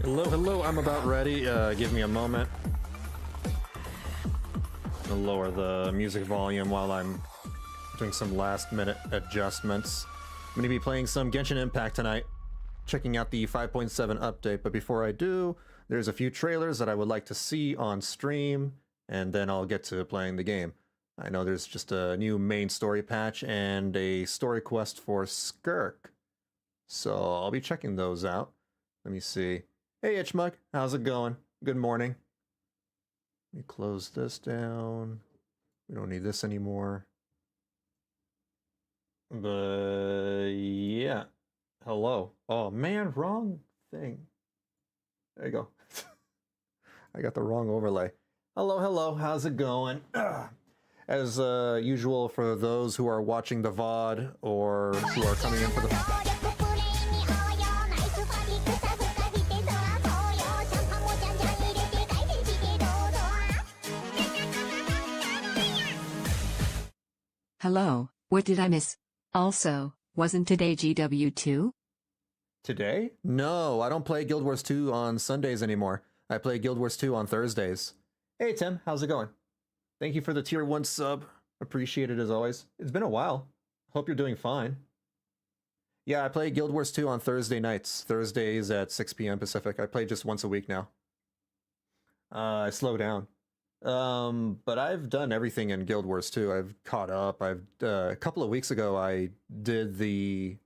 Hello, hello, I'm about ready. Give me a moment. I'll lower the music volume while I'm doing some last-minute adjustments. I'm going to be playing some Genshin Impact tonight, checking out the 5.7 update, but before I do, there's a few trailers that I would like to see on stream, and then I'll get to playing the game. I know there's just a new main story patch and a story quest for Skirk, so I'll be checking those out. Let me see. Hey Itchmug, how's it going? Good morning. Let me close this down. We don't need this anymore. But yeah. Hello. Oh man, wrong thing. There you go. I got the wrong overlay. Hello, hello, how's it going? As usual, for those who are watching the VOD or who are coming in for the... Hello, what did I miss? Also, wasn't today GW2? Today? No, I don't play Guild Wars 2 on Sundays anymore. I play Guild Wars 2 on Thursdays. Hey Tim, how's it going? Thank you for the tier 1 sub. Appreciate it as always. It's been a while. Hope you're doing fine. Yeah, I play Guild Wars 2 on Thursday nights. Thursdays at 6 p.m. Pacific. I play just once a week now. I slow down. But I've done everything in Guild Wars 2. I've caught up. A couple of weeks ago, I did the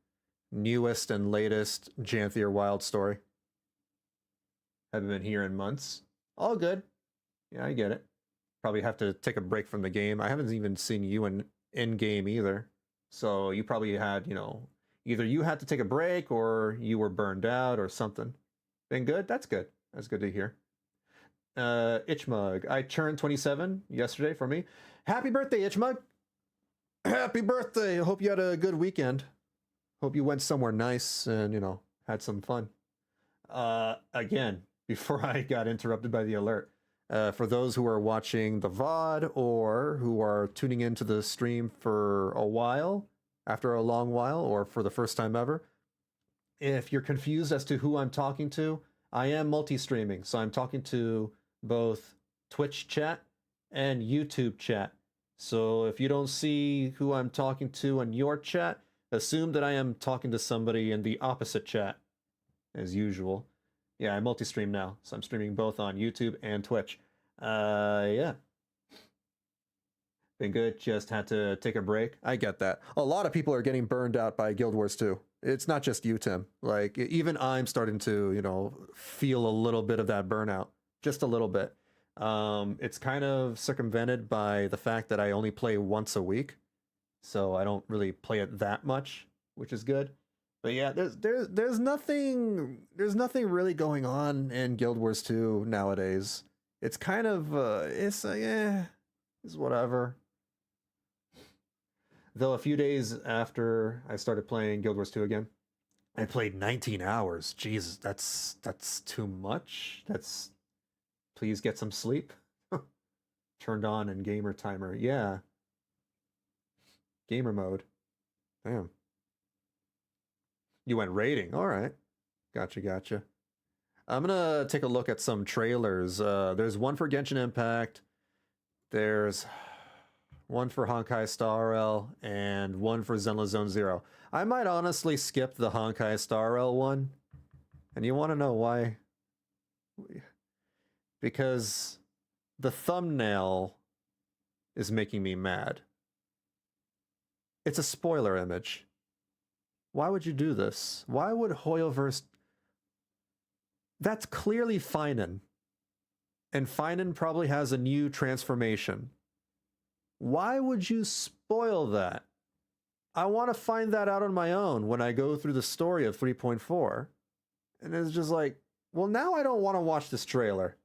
newest and latest Janthier Wild story. Haven't been here in months. All good. Yeah, I get it. Probably have to take a break from the game. I haven't even seen you in game either. So you probably had, either you had to take a break or you were burned out or something. Been good? That's good. That's good to hear. Itchmug, I turned 27 yesterday for me. Happy birthday, Itchmug! Happy birthday! Hope you had a good weekend. Hope you went somewhere nice and, had some fun. Again, before I got interrupted by the alert, for those who are watching the VOD or who are tuning into the stream for a while, after a long while, or for the first time ever, if you're confused as to who I'm talking to, I am multi-streaming, so I'm talking to both Twitch chat and YouTube chat. So if you don't see who I'm talking to in your chat, assume that I am talking to somebody in the opposite chat, as usual. Yeah, I multi-stream now, so I'm streaming both on YouTube and Twitch. Yeah. Been good, just had to take a break. I get that. A lot of people are getting burned out by Guild Wars 2. It's not just you, Tim. Like, even I'm starting to, feel a little bit of that burnout. Just a little bit. It's kind of circumvented by the fact that I only play once a week. So I don't really play it that much, which is good. But yeah, there's nothing really going on in Guild Wars 2 nowadays. It's kind of, it's whatever. Though a few days after I started playing Guild Wars 2 again, I played 19 hours. Jesus, that's too much. Please get some sleep. Turned on in gamer timer. Yeah. Gamer mode. Damn. You went raiding. All right. Gotcha. I'm gonna take a look at some trailers. There's one for Genshin Impact. There's one for Honkai Star Rail, and one for Zenless Zone Zero. I might honestly skip the Honkai Star Rail one. And you want to know why? Because the thumbnail is making me mad. It's a spoiler image. Why would you do this? Why would hoyoverse... That's clearly Finan. And Finan probably has a new transformation. Why would you spoil that? I want to find that out on my own when I go through the story of 3.4. And it's just like, well, now I don't want to watch this trailer.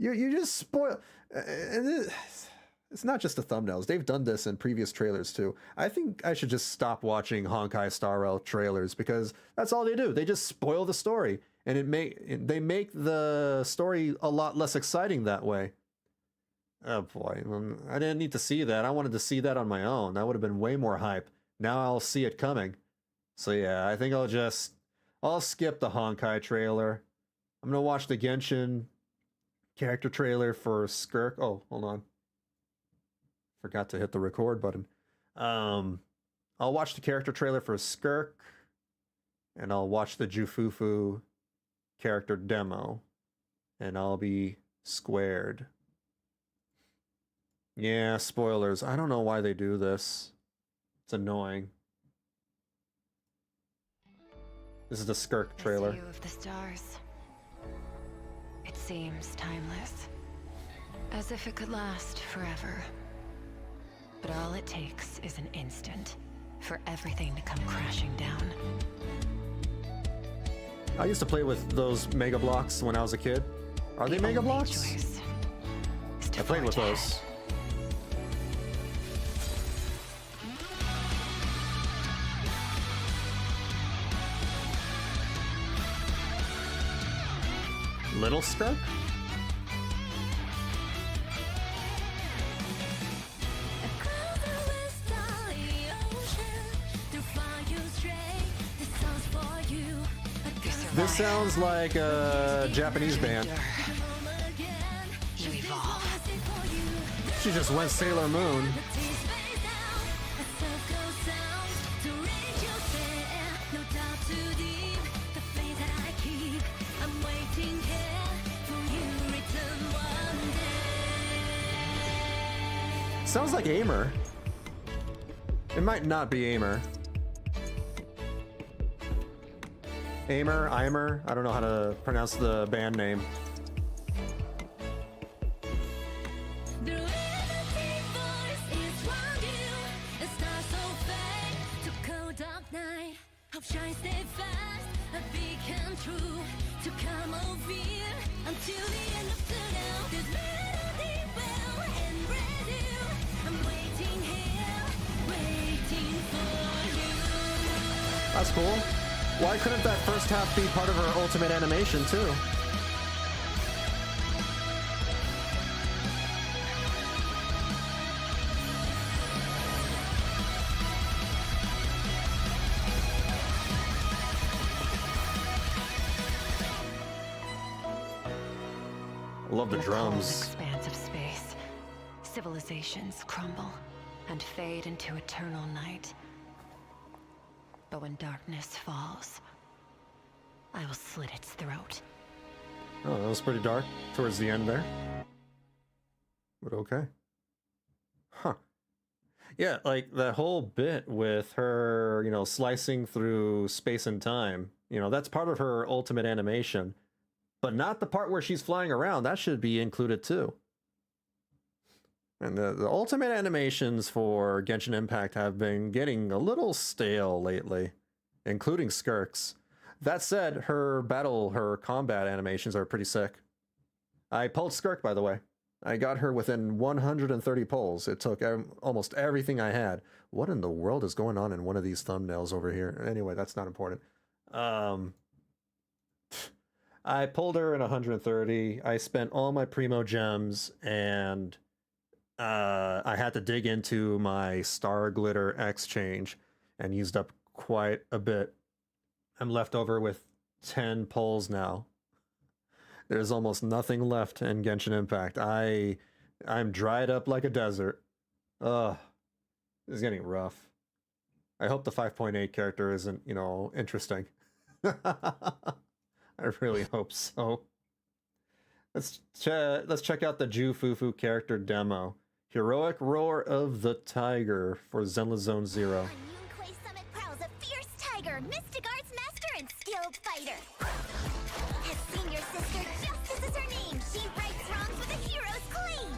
You just spoil... It's not just the thumbnails. They've done this in previous trailers too. I think I should just stop watching Honkai Star Rail trailers because that's all they do. They just spoil the story. And they make the story a lot less exciting that way. Oh boy, I didn't need to see that. I wanted to see that on my own. That would have been way more hype. Now I'll see it coming. So yeah, I think I'll skip the Honkai trailer. I'm gonna watch the Genshin character trailer for Skirk. Oh, hold on. Forgot to hit the record button. I'll watch the character trailer for Skirk, and I'll watch the Jufufu character demo, and I'll be squared. Yeah, spoilers. I don't know why they do this. It's annoying. This is the Skirk trailer. This view of the stars. It seems timeless. As if it could last forever. But all it takes is an instant for everything to come crashing down. I used to play with those Mega Blocks when I was a kid. Are they Mega Blocks? I played with those. Little Skirk? This sounds like a Japanese band. You evolve. She just went Sailor Moon. Sounds like Aimer. It might not be Aimer. Aimer, I don't know how to pronounce the band name. That's cool. Why couldn't that first half be part of her ultimate animation too? I love the drums. Expanse of space. Civilizations crumble and fade into eternal night. But when darkness falls, I will slit its throat. Oh, that was pretty dark towards the end there. But okay. Huh. Yeah, like that whole bit with her, you know, slicing through space and time, you know, that's part of her ultimate animation. But not the part where she's flying around. That should be included too. And the ultimate animations for Genshin Impact have been getting a little stale lately, including Skirk's. That said, her combat animations are pretty sick. I pulled Skirk, by the way. I got her within 130 pulls. It took almost everything I had. What in the world is going on in one of these thumbnails over here? Anyway, that's not important. I pulled her in 130. I spent all my Primo gems, and I had to dig into my Star Glitter exchange and used up quite a bit. I'm left over with 10 pulls now. There's almost nothing left in Genshin Impact. I'm dried up like a desert. Ugh. This is getting rough. I hope the 5.8 character isn't, you know, interesting. I really hope so. Let's check out the Jufufu character demo. Heroic Roar of the Tiger for Zenless Zone 0. Summit prowls a fierce tiger, mystic arts master, and skilled fighter. Has seen your sister, justice is her name. She rights wrongs with a hero's claim.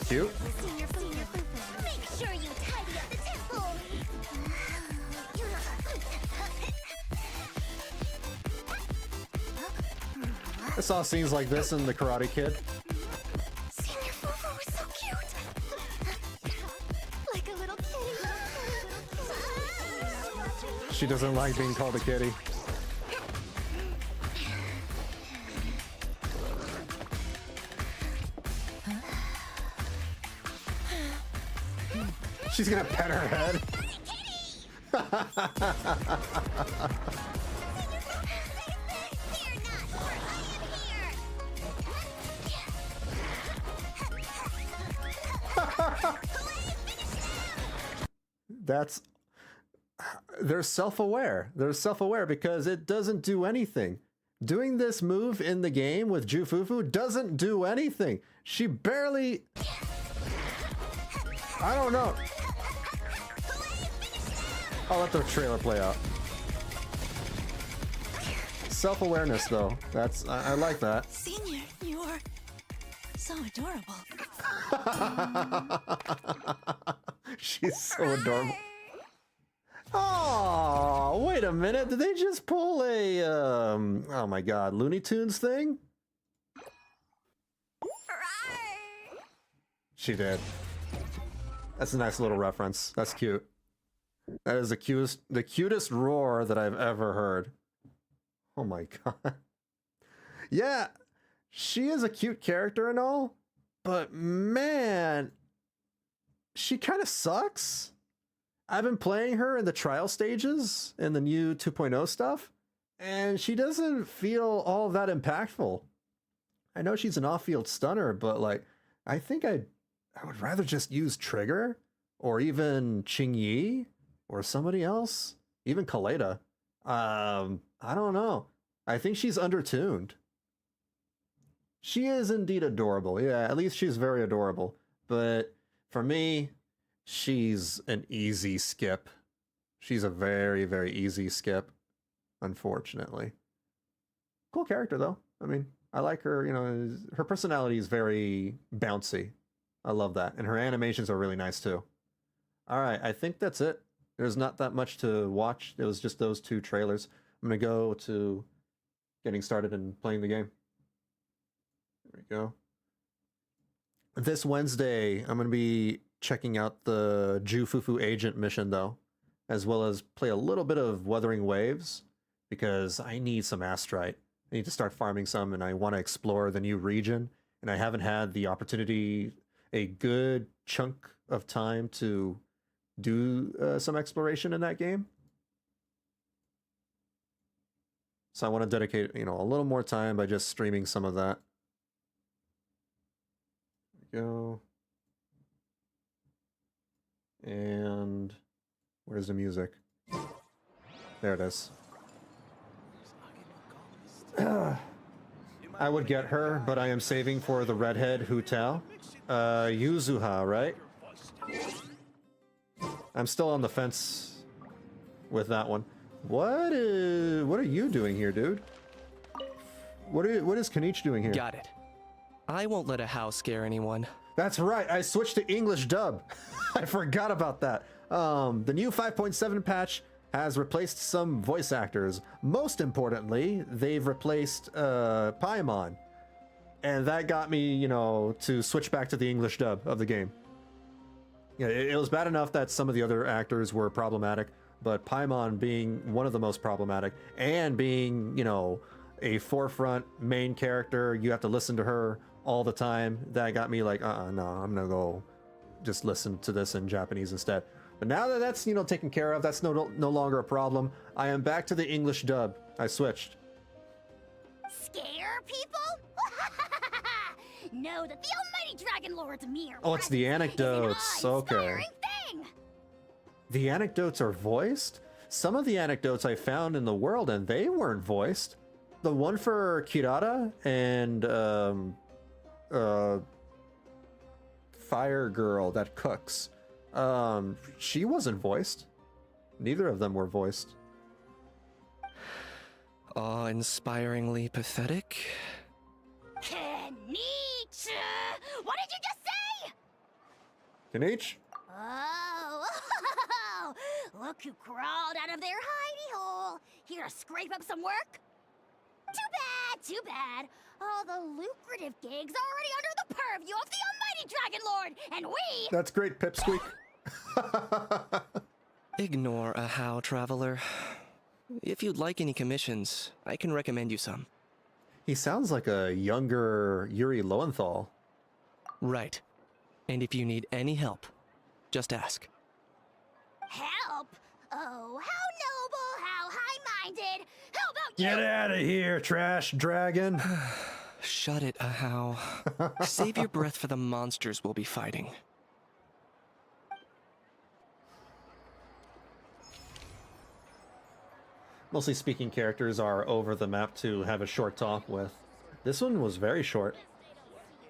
Cute. Senior Fufu, make sure you tidy up the temple. I saw scenes like this in The Karate Kid. Senior Fufu is so cute. Like a little kitty. She doesn't like being called a kitty. She's gonna pet her head. That's... They're self-aware. They're self-aware because it doesn't do anything. Doing this move in the game with Jufufu doesn't do anything. She barely... I don't know. I'll let the trailer play out. Self-awareness, though. That's... I like that. Senior, you're so adorable. She's so adorable. Oh, wait a minute. Did they just pull a, oh my god, Looney Tunes thing? She did. That's a nice little reference. That's cute. That is the cutest roar that I've ever heard. Oh my god. Yeah, she is a cute character and all, but man, she kind of sucks. I've been playing her in the trial stages in the new 2.0 stuff, and she doesn't feel all that impactful. I know she's an off-field stunner, but like, I think I would rather just use Trigger, or even Qingyi, or somebody else, even Khaenri'ah. I don't know. I think she's undertuned. She is indeed adorable. Yeah, at least she's very adorable. But for me, she's an easy skip. She's a very, very easy skip, unfortunately. Cool character, though. I mean, I like her, you know, her personality is very bouncy. I love that. And her animations are really nice, too. All right, I think that's it. There's not that much to watch. It was just those two trailers. I'm going to go to getting started and playing the game. There we go. This Wednesday, I'm going to be checking out the Jufufu Agent mission, though, as well as play a little bit of Wuthering Waves, because I need some Astrite. I need to start farming some, and I want to explore the new region, and I haven't had the opportunity, a good chunk of time to do some exploration in that game. So I want to dedicate, you know, a little more time by just streaming some of that. There we go. And where's the music? There it is. I would get her, but I am saving for the redhead Hu Tao. Yuzuha, right? I'm still on the fence with that one. What are you doing here, dude? What is Khaenri'ah doing here? Got it. I won't let a house scare anyone. That's right, I switched to English dub. I forgot about that. The new 5.7 patch has replaced some voice actors. Most importantly, they've replaced Paimon. And that got me, you know, to switch back to the English dub of the game. Yeah, it was bad enough that some of the other actors were problematic, but Paimon being one of the most problematic, and being, you know, a forefront main character, you have to listen to her all the time. That got me like, no, I'm gonna go just listen to this in Japanese instead. But now that that's, you know, taken care of, that's no longer a problem. I am back to the English dub. I switched. Scare people? Know that the almighty Dragon Lord's mere Oh, it's the presence anecdotes. is an Okay. awe-inspiring thing. The anecdotes are voiced? Some of the anecdotes I found in the world, and they weren't voiced. The one for Kirara and Fire Girl that cooks. She wasn't voiced. Neither of them were voiced. Awe-inspiringly pathetic. Khaenri'ah! What did you just say? Khaenri'ah? Oh, look who crawled out of their hidey hole. Here to scrape up some work? Too bad. All the lucrative gigs already under the purview of the almighty Dragon Lord, and we... That's great, Pipsqueak. Ignore a how, traveler. If you'd like any commissions, I can recommend you some. He sounds like a younger Yuri Lowenthal. Right. And if you need any help, just ask. Help? Oh, how noble, how high-minded. How about you? Get out of here, trash dragon. Shut it, Ahau. Save your breath for the monsters we'll be fighting. mostly speaking characters are over the map to have a short talk with. This one was very short.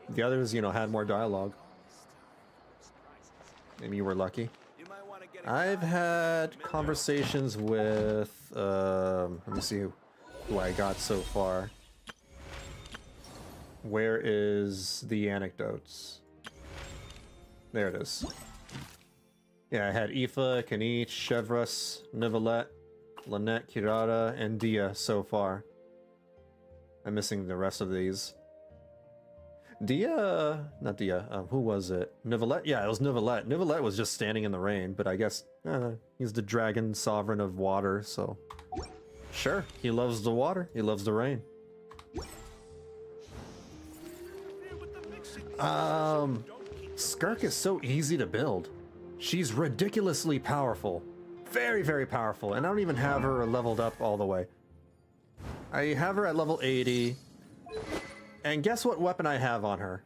The others, you know, had more dialogue. Maybe you were lucky. I've had conversations with, let me see who I got so far. Where is the anecdotes? There it is. Yeah, I had Aoife, Khaenri'ah, Chevreuse, Nivelette, Lynette, Kirata, and Dia so far. I'm missing the rest of these. Not Dia, who was it? Nivelette? Yeah, it was Nivelette. Nivelette was just standing in the rain, but I guess he's the dragon sovereign of water, so... Sure, he loves the water, he loves the rain. Skirk is so easy to build. She's ridiculously powerful. Very, very powerful, and I don't even have her leveled up all the way. I have her at level 80. And guess what weapon I have on her?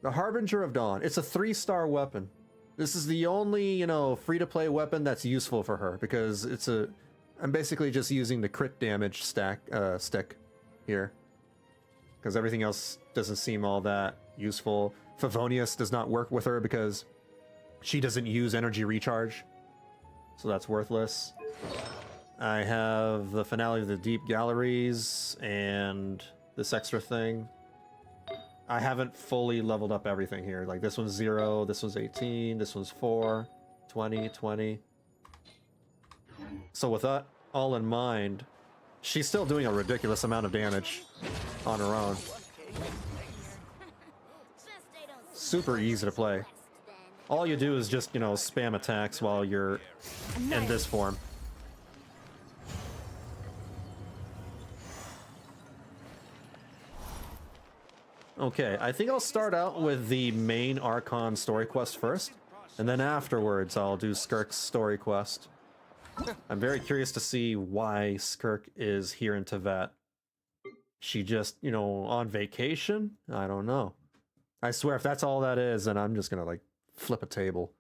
The Harbinger of Dawn. It's a 3-star weapon. This is the only, you know, free-to-play weapon that's useful for her, because it's a... I'm basically just using the crit damage stick here. Because everything else doesn't seem all that useful. Favonius does not work with her because she doesn't use energy recharge. So that's worthless. I have the Finale of the Deep Galleries and this extra thing. I haven't fully leveled up everything here. Like this one's 0, this one's 18, this one's 4, 20, 20. So with that all in mind, she's still doing a ridiculous amount of damage on her own. Super easy to play. All you do is just, you know, spam attacks while you're in this form. Okay, I think I'll start out with the main Archon story quest first, and then afterwards I'll do Skirk's story quest. I'm very curious to see why Skirk is here in Teyvat. She just, you know, on vacation? I don't know. I swear if that's all that is, then I'm just gonna, like, flip a table.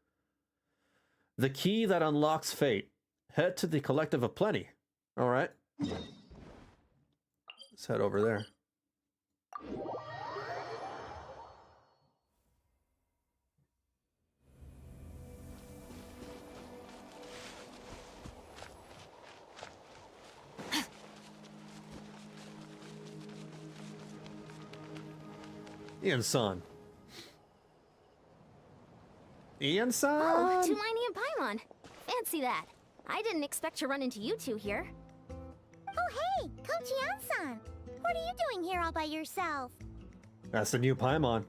The key that unlocks fate. Head to the Collective of Plenty. Alright. Let's head over there. Ian-san. Ian-san? Oh, Tumaini and Paimon. Fancy that. I didn't expect to run into you two here. Oh hey, Coach Ian-san. What are you doing here all by yourself? That's the new Paimon.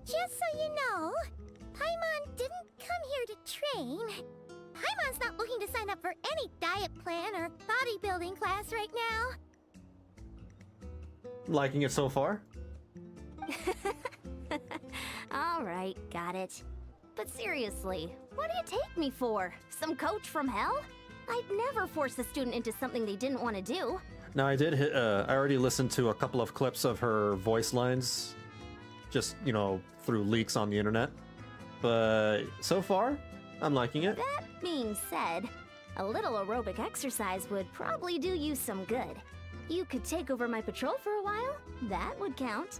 Just so you know, Paimon didn't come here to train. Paimon's not looking to sign up for any diet plan or bodybuilding class right now. Liking it so far? Alright, got it. But seriously, what do you take me for? Some coach from hell? I'd never force a student into something they didn't want to do. Now I did hit, I already listened to a couple of clips of her voice lines. Just, you know, through leaks on the internet. But so far, I'm liking it. That being said, a little aerobic exercise would probably do you some good. You could take over my patrol for a while. That would count.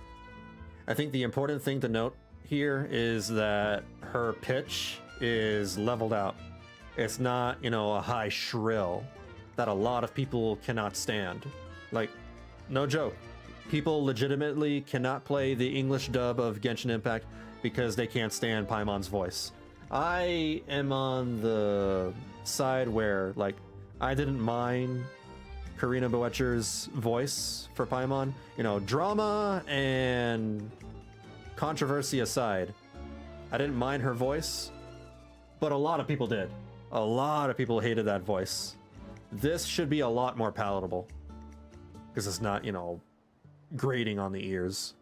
I think the important thing to note here is that her pitch is leveled out. It's not, you know, a high shrill that a lot of people cannot stand. Like, no joke. People legitimately cannot play the English dub of Genshin Impact because they can't stand Paimon's voice. I am on the side where, like, I didn't mind Karina Boetcher's voice for Paimon. You know, drama and controversy aside, I didn't mind her voice, but a lot of people did. A lot of people hated that voice. This should be a lot more palatable, because it's not, you know, grating on the ears.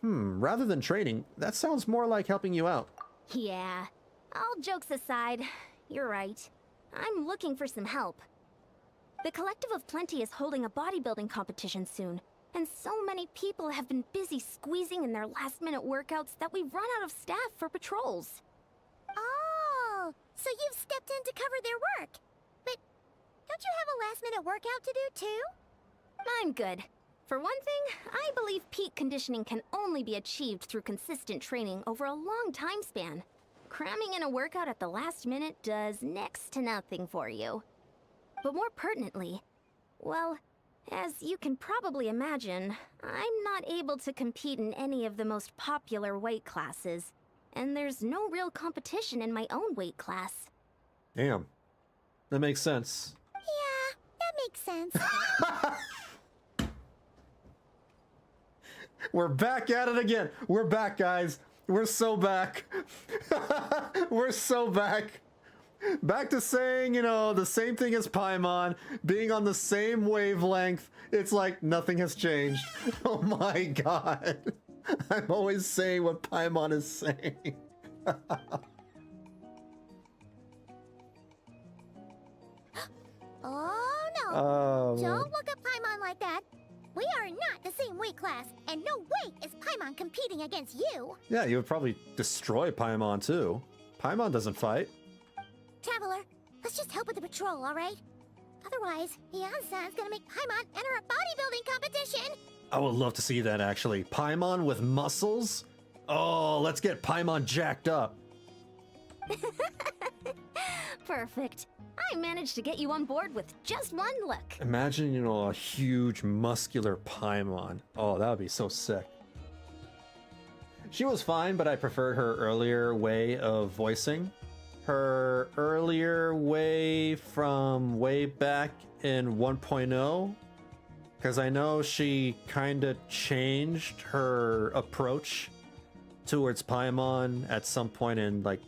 Rather than training, that sounds more like helping you out. Yeah, all jokes aside, you're right. I'm looking for some help. The Collective of Plenty is holding a bodybuilding competition soon, and so many people have been busy squeezing in their last-minute workouts that we've run out of staff for patrols. Oh, so you've stepped in to cover their work. But Don't you have a last-minute workout to do, too? I'm good. For one thing, I believe peak conditioning can only be achieved through consistent training over a long time span. Cramming in a workout at the last minute does next to nothing for you. But more pertinently, well, as you can probably imagine, I'm not able to compete in any of the most popular weight classes, and there's no real competition in my own weight class. Damn. That makes sense. Yeah, that makes sense. We're back at it again. We're back, guys. We're so back. We're so back. Back to saying, you know, the same thing as Paimon, being on the same wavelength. It's like nothing has changed. Oh my god. I'm always saying what Paimon is saying. Oh no! Oh, man. Don't look at Paimon like that. We are not the same weight class, and no way is Paimon competing against you. Yeah, you would probably destroy Paimon too. Paimon doesn't fight. Traveler, let's just help with the patrol, all right? Otherwise, Yan-san's gonna make Paimon enter a bodybuilding competition. I would love to see that, actually. Paimon with muscles? Oh, let's get Paimon jacked up. Perfect. I managed to get you on board with just one look. Imagine, you know, a huge muscular Paimon. Oh, that would be so sick. She was fine, but I preferred her earlier way of voicing. Her earlier way from way back in 1.0, because I know she kind of changed her approach towards Paimon at some point in like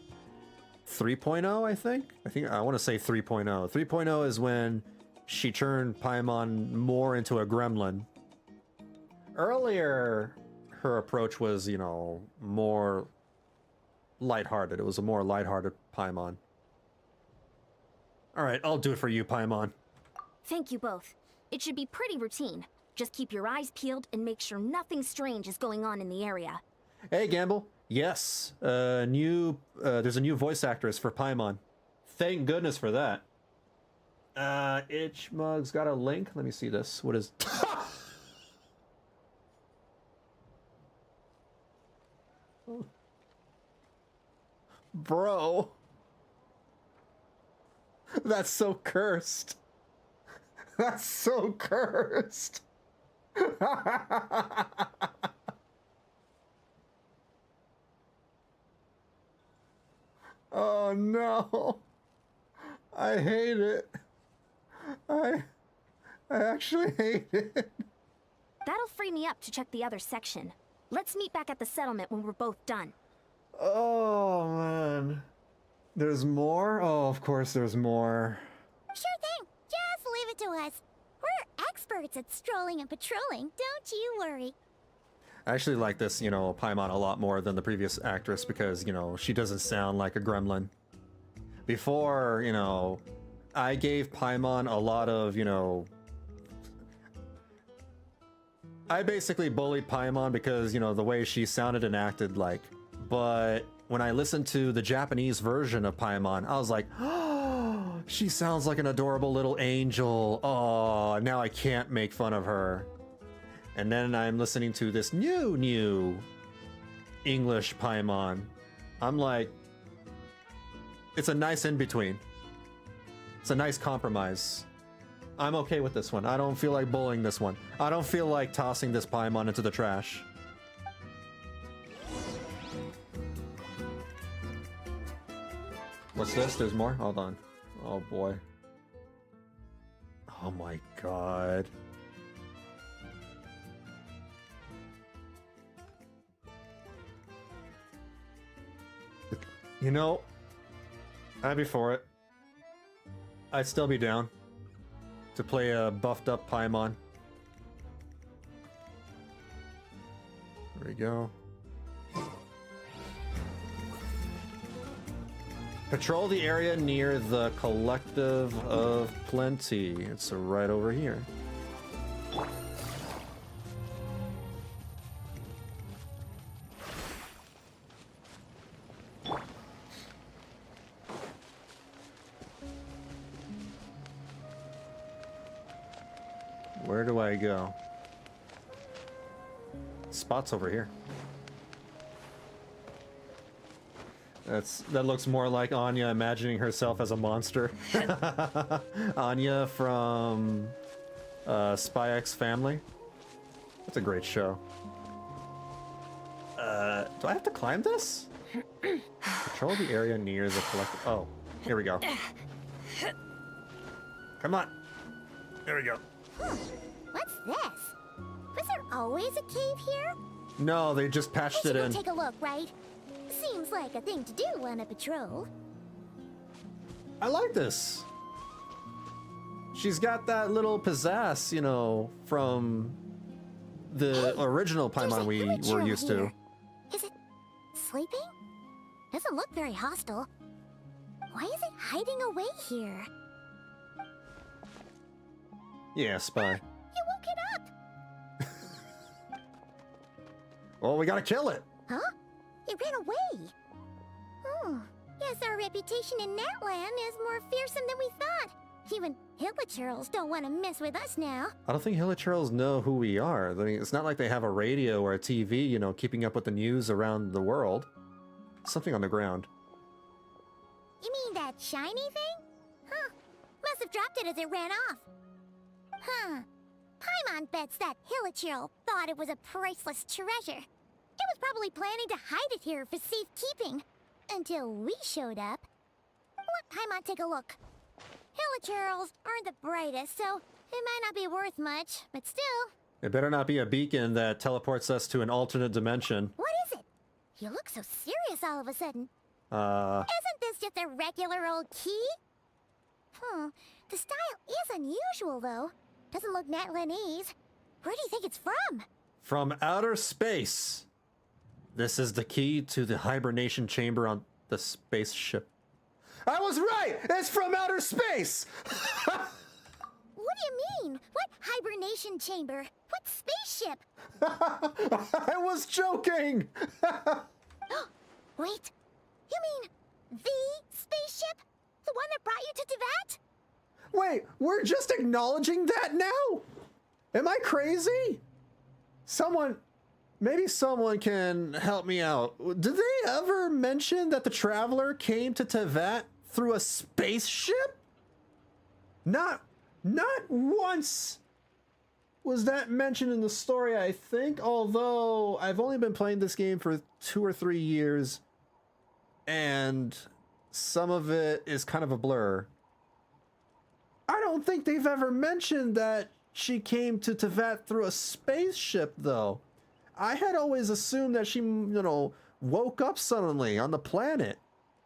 3.0, I think I want to say 3.0. 3.0 is when she turned Paimon more into a gremlin. Earlier, her approach was, you know, more lighthearted. It was a more lighthearted Paimon. All right, I'll do it for you, Paimon. Thank you both. It should be pretty routine. Just keep your eyes peeled and make sure nothing strange is going on in the area. Hey, Gamble. Yes, there's a new voice actress for Paimon. Thank goodness for that. Itchmug's got a link. Let me see this. What is... Bro. That's so cursed. That's so cursed. Oh no. I hate it. I actually hate it. That'll free me up to check the other section. Let's meet back at the settlement when we're both done. Oh man. There's more? Oh, of course there's more. Sure thing. Just leave it to us. We're experts at strolling and patrolling, don't you worry. I actually like this, you know, Paimon a lot more than the previous actress because, you know, she doesn't sound like a gremlin. Before, you know, I gave Paimon a lot of, you know... I basically bullied Paimon because, you know, the way she sounded and acted like. But when I listened to the Japanese version of Paimon, I was like, oh, she sounds like an adorable little angel. Oh, now I can't make fun of her. And then I'm listening to this new English Paimon. I'm like, it's a nice in-between. It's a nice compromise. I'm okay with this one. I don't feel like bullying this one. I don't feel like tossing this Paimon into the trash. What's this? There's more? Hold on. Oh boy. Oh my god. You know, I'd be for it. I'd still be down to play a buffed up Paimon. There we go. Patrol the area near the Collective of Plenty. It's right over here. do I go? Spot's over here. That looks more like Anya imagining herself as a monster. Anya from Spy X Family. That's a great show. Do I have to climb this? Patrol the area near the collective. Oh, here we go. Come on. There we go. What's this? Was there always a cave here? No, they just patched We it should in. go take a look, right? Seems like a thing to do on a patrol. I like this. She's got that little pizzazz, you know, from the original There's a Paimon we were hilichurl used here. to. Is it sleeping? Doesn't look very hostile. Why is it hiding away here? Yeah, spy. You woke it up! Well, we gotta kill it. Huh? It ran away. Oh, guess our reputation in that land is more fearsome than we thought. Even hilichurls don't want to mess with us now. I don't think hilichurls know who we are. I mean, it's not like they have a radio or a TV, you know, keeping up with the news around the world. Something on the ground. You mean that shiny thing? Huh. Must have dropped it as it ran off. Huh. Paimon bets that hilichurl thought it was a priceless treasure. It was probably planning to hide it here for safekeeping. Until we showed up. Let Paimon take a look. Hilichurls aren't the brightest, so it might not be worth much, but still. It better not be a beacon that teleports us to an alternate dimension. What is it? You look so serious all of a sudden. Isn't this just a regular old key? The style is unusual, though. Doesn't look Natlanese. Where do you think it's from? From outer space. This is the key to the hibernation chamber on the spaceship. I was right! It's from outer space! What do you mean? What hibernation chamber? What spaceship? I was joking! Wait, you mean the spaceship? The one that brought you to Teyvat? Wait, we're just acknowledging that now? Am I crazy? Maybe someone can help me out. Did they ever mention that the Traveler came to Teyvat through a spaceship? Not once was that mentioned in the story, I think, although I've only been playing this game for 2 or 3 years, and some of it is kind of a blur. I don't think they've ever mentioned that she came to Teyvat through a spaceship, though. I had always assumed that she, you know, woke up suddenly on the planet.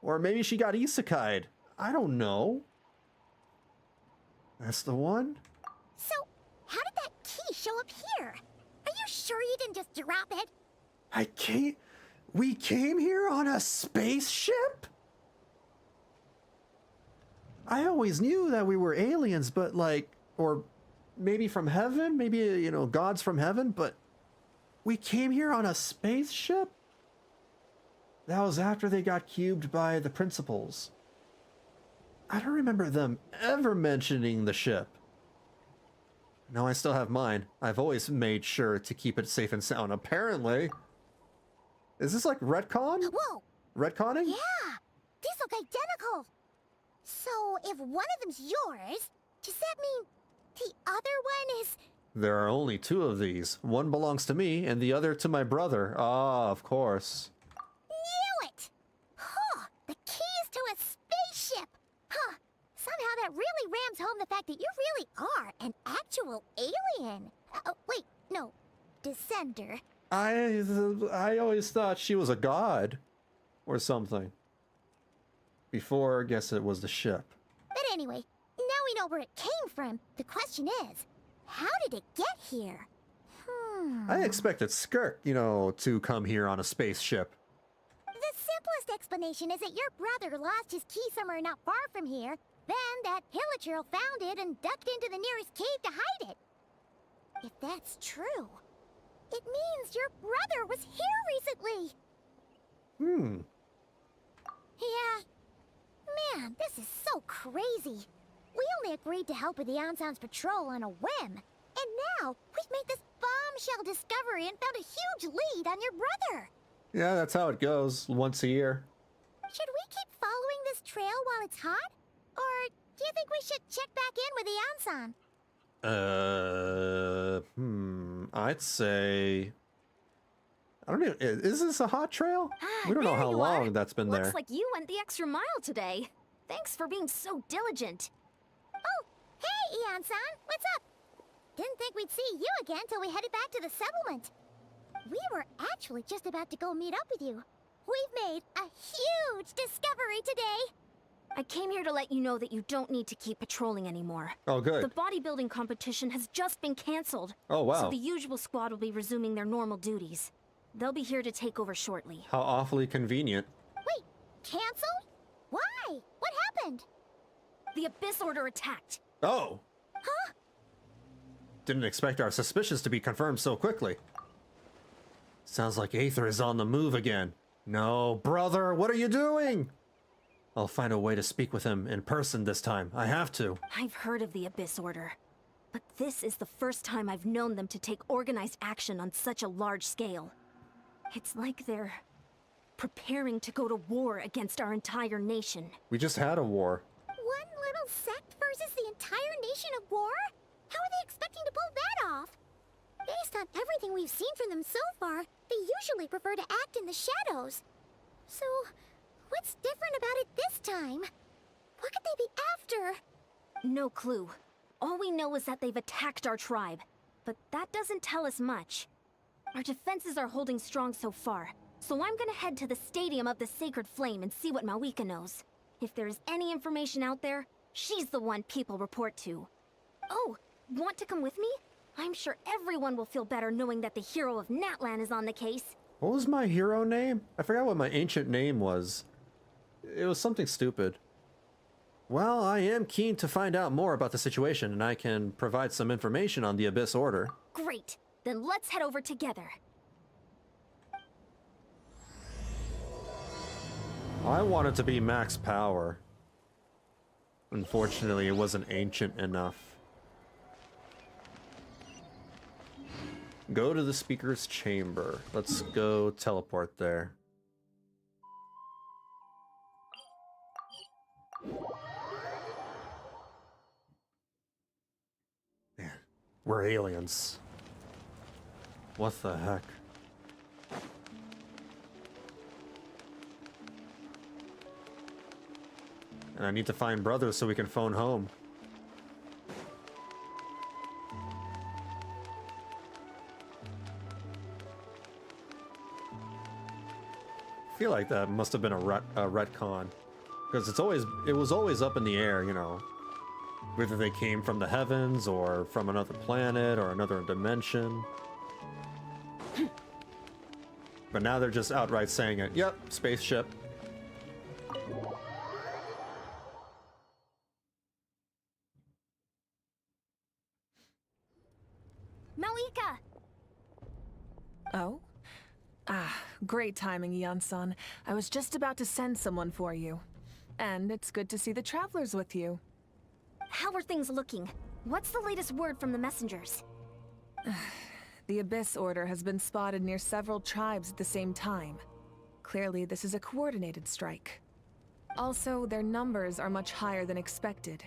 Or maybe she got isekai'd. I don't know. That's the one? So, how did that key show up here? Are you sure you didn't just drop it? We came here on a spaceship? I always knew that we were aliens, but like, or maybe from heaven, maybe, you know, gods from heaven, but we came here on a spaceship? That was after they got cubed by the principals. I don't remember them ever mentioning the ship. No, I still have mine. I've always made sure to keep it safe and sound. Apparently. Is this like retcon? Whoa! Retconning? Yeah! These look identical! So, if one of them's yours, does that mean the other one is... There are only 2 of these. One belongs to me, and the other to my brother. Ah, of course. Knew it! Huh! The keys to a spaceship! Huh! Somehow that really rams home the fact that you really are an actual alien. Oh, wait, no. Descender. I always thought she was a god. Or something. Before, I guess it was the ship. But anyway, now we know where it came from. The question is, how did it get here? I expected Skirk, you know, to come here on a spaceship. The simplest explanation is that your brother lost his key somewhere not far from here. Then that hilichurl found it and ducked into the nearest cave to hide it. If that's true, it means your brother was here recently. Yeah. Man, this is so crazy. We only agreed to help with the Ensemble patrol on a whim. And now, we've made this bombshell discovery and found a huge lead on your brother. Yeah, that's how it goes, once a year. Should we keep following this trail while it's hot? Or do you think we should check back in with the Ansan? I'd say... I don't know, is this a hot trail? We don't know there how you long are. that's been there. Looks like you went the extra mile today. Thanks for being so diligent. Oh, hey, Ansan, what's up? Didn't think we'd see you again till we headed back to the settlement. We were actually just about to go meet up with you. We've made a huge discovery today. I came here to let you know that you don't need to keep patrolling anymore. Oh, good. The bodybuilding competition has just been canceled. Oh, wow. So the usual squad will be resuming their normal duties. They'll be here to take over shortly. How awfully convenient. Wait, canceled? Why? What happened? The Abyss Order attacked. Oh! Huh? Didn't expect our suspicions to be confirmed so quickly. Sounds like Aether is on the move again. No, brother, what are you doing? I'll find a way to speak with him in person this time. I have to. I've heard of the Abyss Order, but this is the first time I've known them to take organized action on such a large scale. It's like they're preparing to go to war against our entire nation. We just had a war. One little sect versus the entire nation of war? How are they expecting to pull that off? Based on everything we've seen from them so far, they usually prefer to act in the shadows. So, what's different about it this time? What could they be after? No clue. All we know is that they've attacked our tribe, but that doesn't tell us much. Our defenses are holding strong so far, so I'm gonna head to the Stadium of the Sacred Flame and see what Mawika knows. If there is any information out there, she's the one people report to. Oh, want to come with me? I'm sure everyone will feel better knowing that the hero of Natlan is on the case. What was my hero name? I forgot what my ancient name was. It was something stupid. Well, I am keen to find out more about the situation, and I can provide some information on the Abyss Order. Great. Then let's head over together. I wanted to be max power. Unfortunately, it wasn't ancient enough. Go to the speaker's chamber. Let's go teleport there. Man, we're aliens. What the heck? And I need to find brothers so we can phone home. I feel like that must have been a retcon, because it was always up in the air, you know, whether they came from the heavens or from another planet or another dimension. But now they're just outright saying it. Yep, spaceship. Mawika! Oh? Ah, great timing, Eon-san. I was just about to send someone for you. And it's good to see the travelers with you. How are things looking? What's the latest word from the messengers? The Abyss Order has been spotted near several tribes at the same time. Clearly, this is a coordinated strike. Also, their numbers are much higher than expected.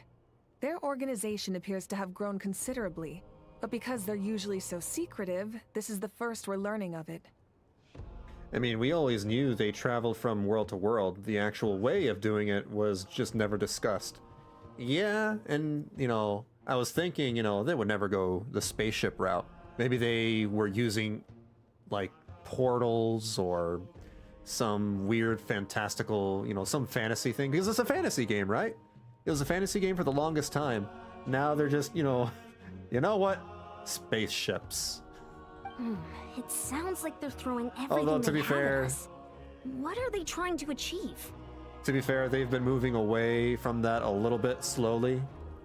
Their organization appears to have grown considerably, but because they're usually so secretive, this is the first we're learning of it. I mean, we always knew they traveled from world to world. The actual way of doing it was just never discussed. Yeah, and, you know, I was thinking, you know, they would never go the spaceship route. Maybe they were using, like, portals or some weird fantastical, you know, some fantasy thing. Because it's a fantasy game, right? It was a fantasy game for the longest time. Now they're just, you know what? Spaceships. It sounds like they're throwing everything Although, to they be have at fair- us. What are they trying to achieve? To be fair, they've been moving away from that a little bit slowly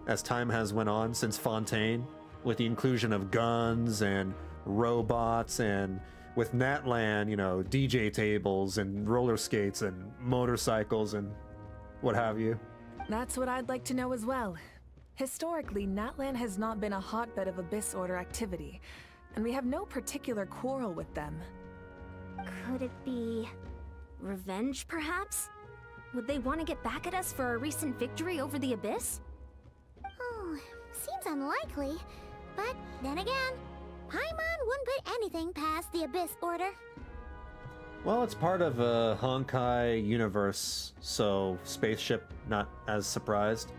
as time has went on since Fontaine, with the inclusion of guns and robots, and with Natlan, you know, DJ tables and roller skates and motorcycles and what have you. That's what I'd like to know as well. Historically, Natlan has not been a hotbed of Abyss Order activity, and we have no particular quarrel with them. Could it be revenge, perhaps? Would they want to get back at us for our recent victory over the Abyss? Oh, seems unlikely. But then again, Paimon wouldn't put anything past the Abyss Order. Well, it's part of a Honkai universe, so spaceship not as surprised.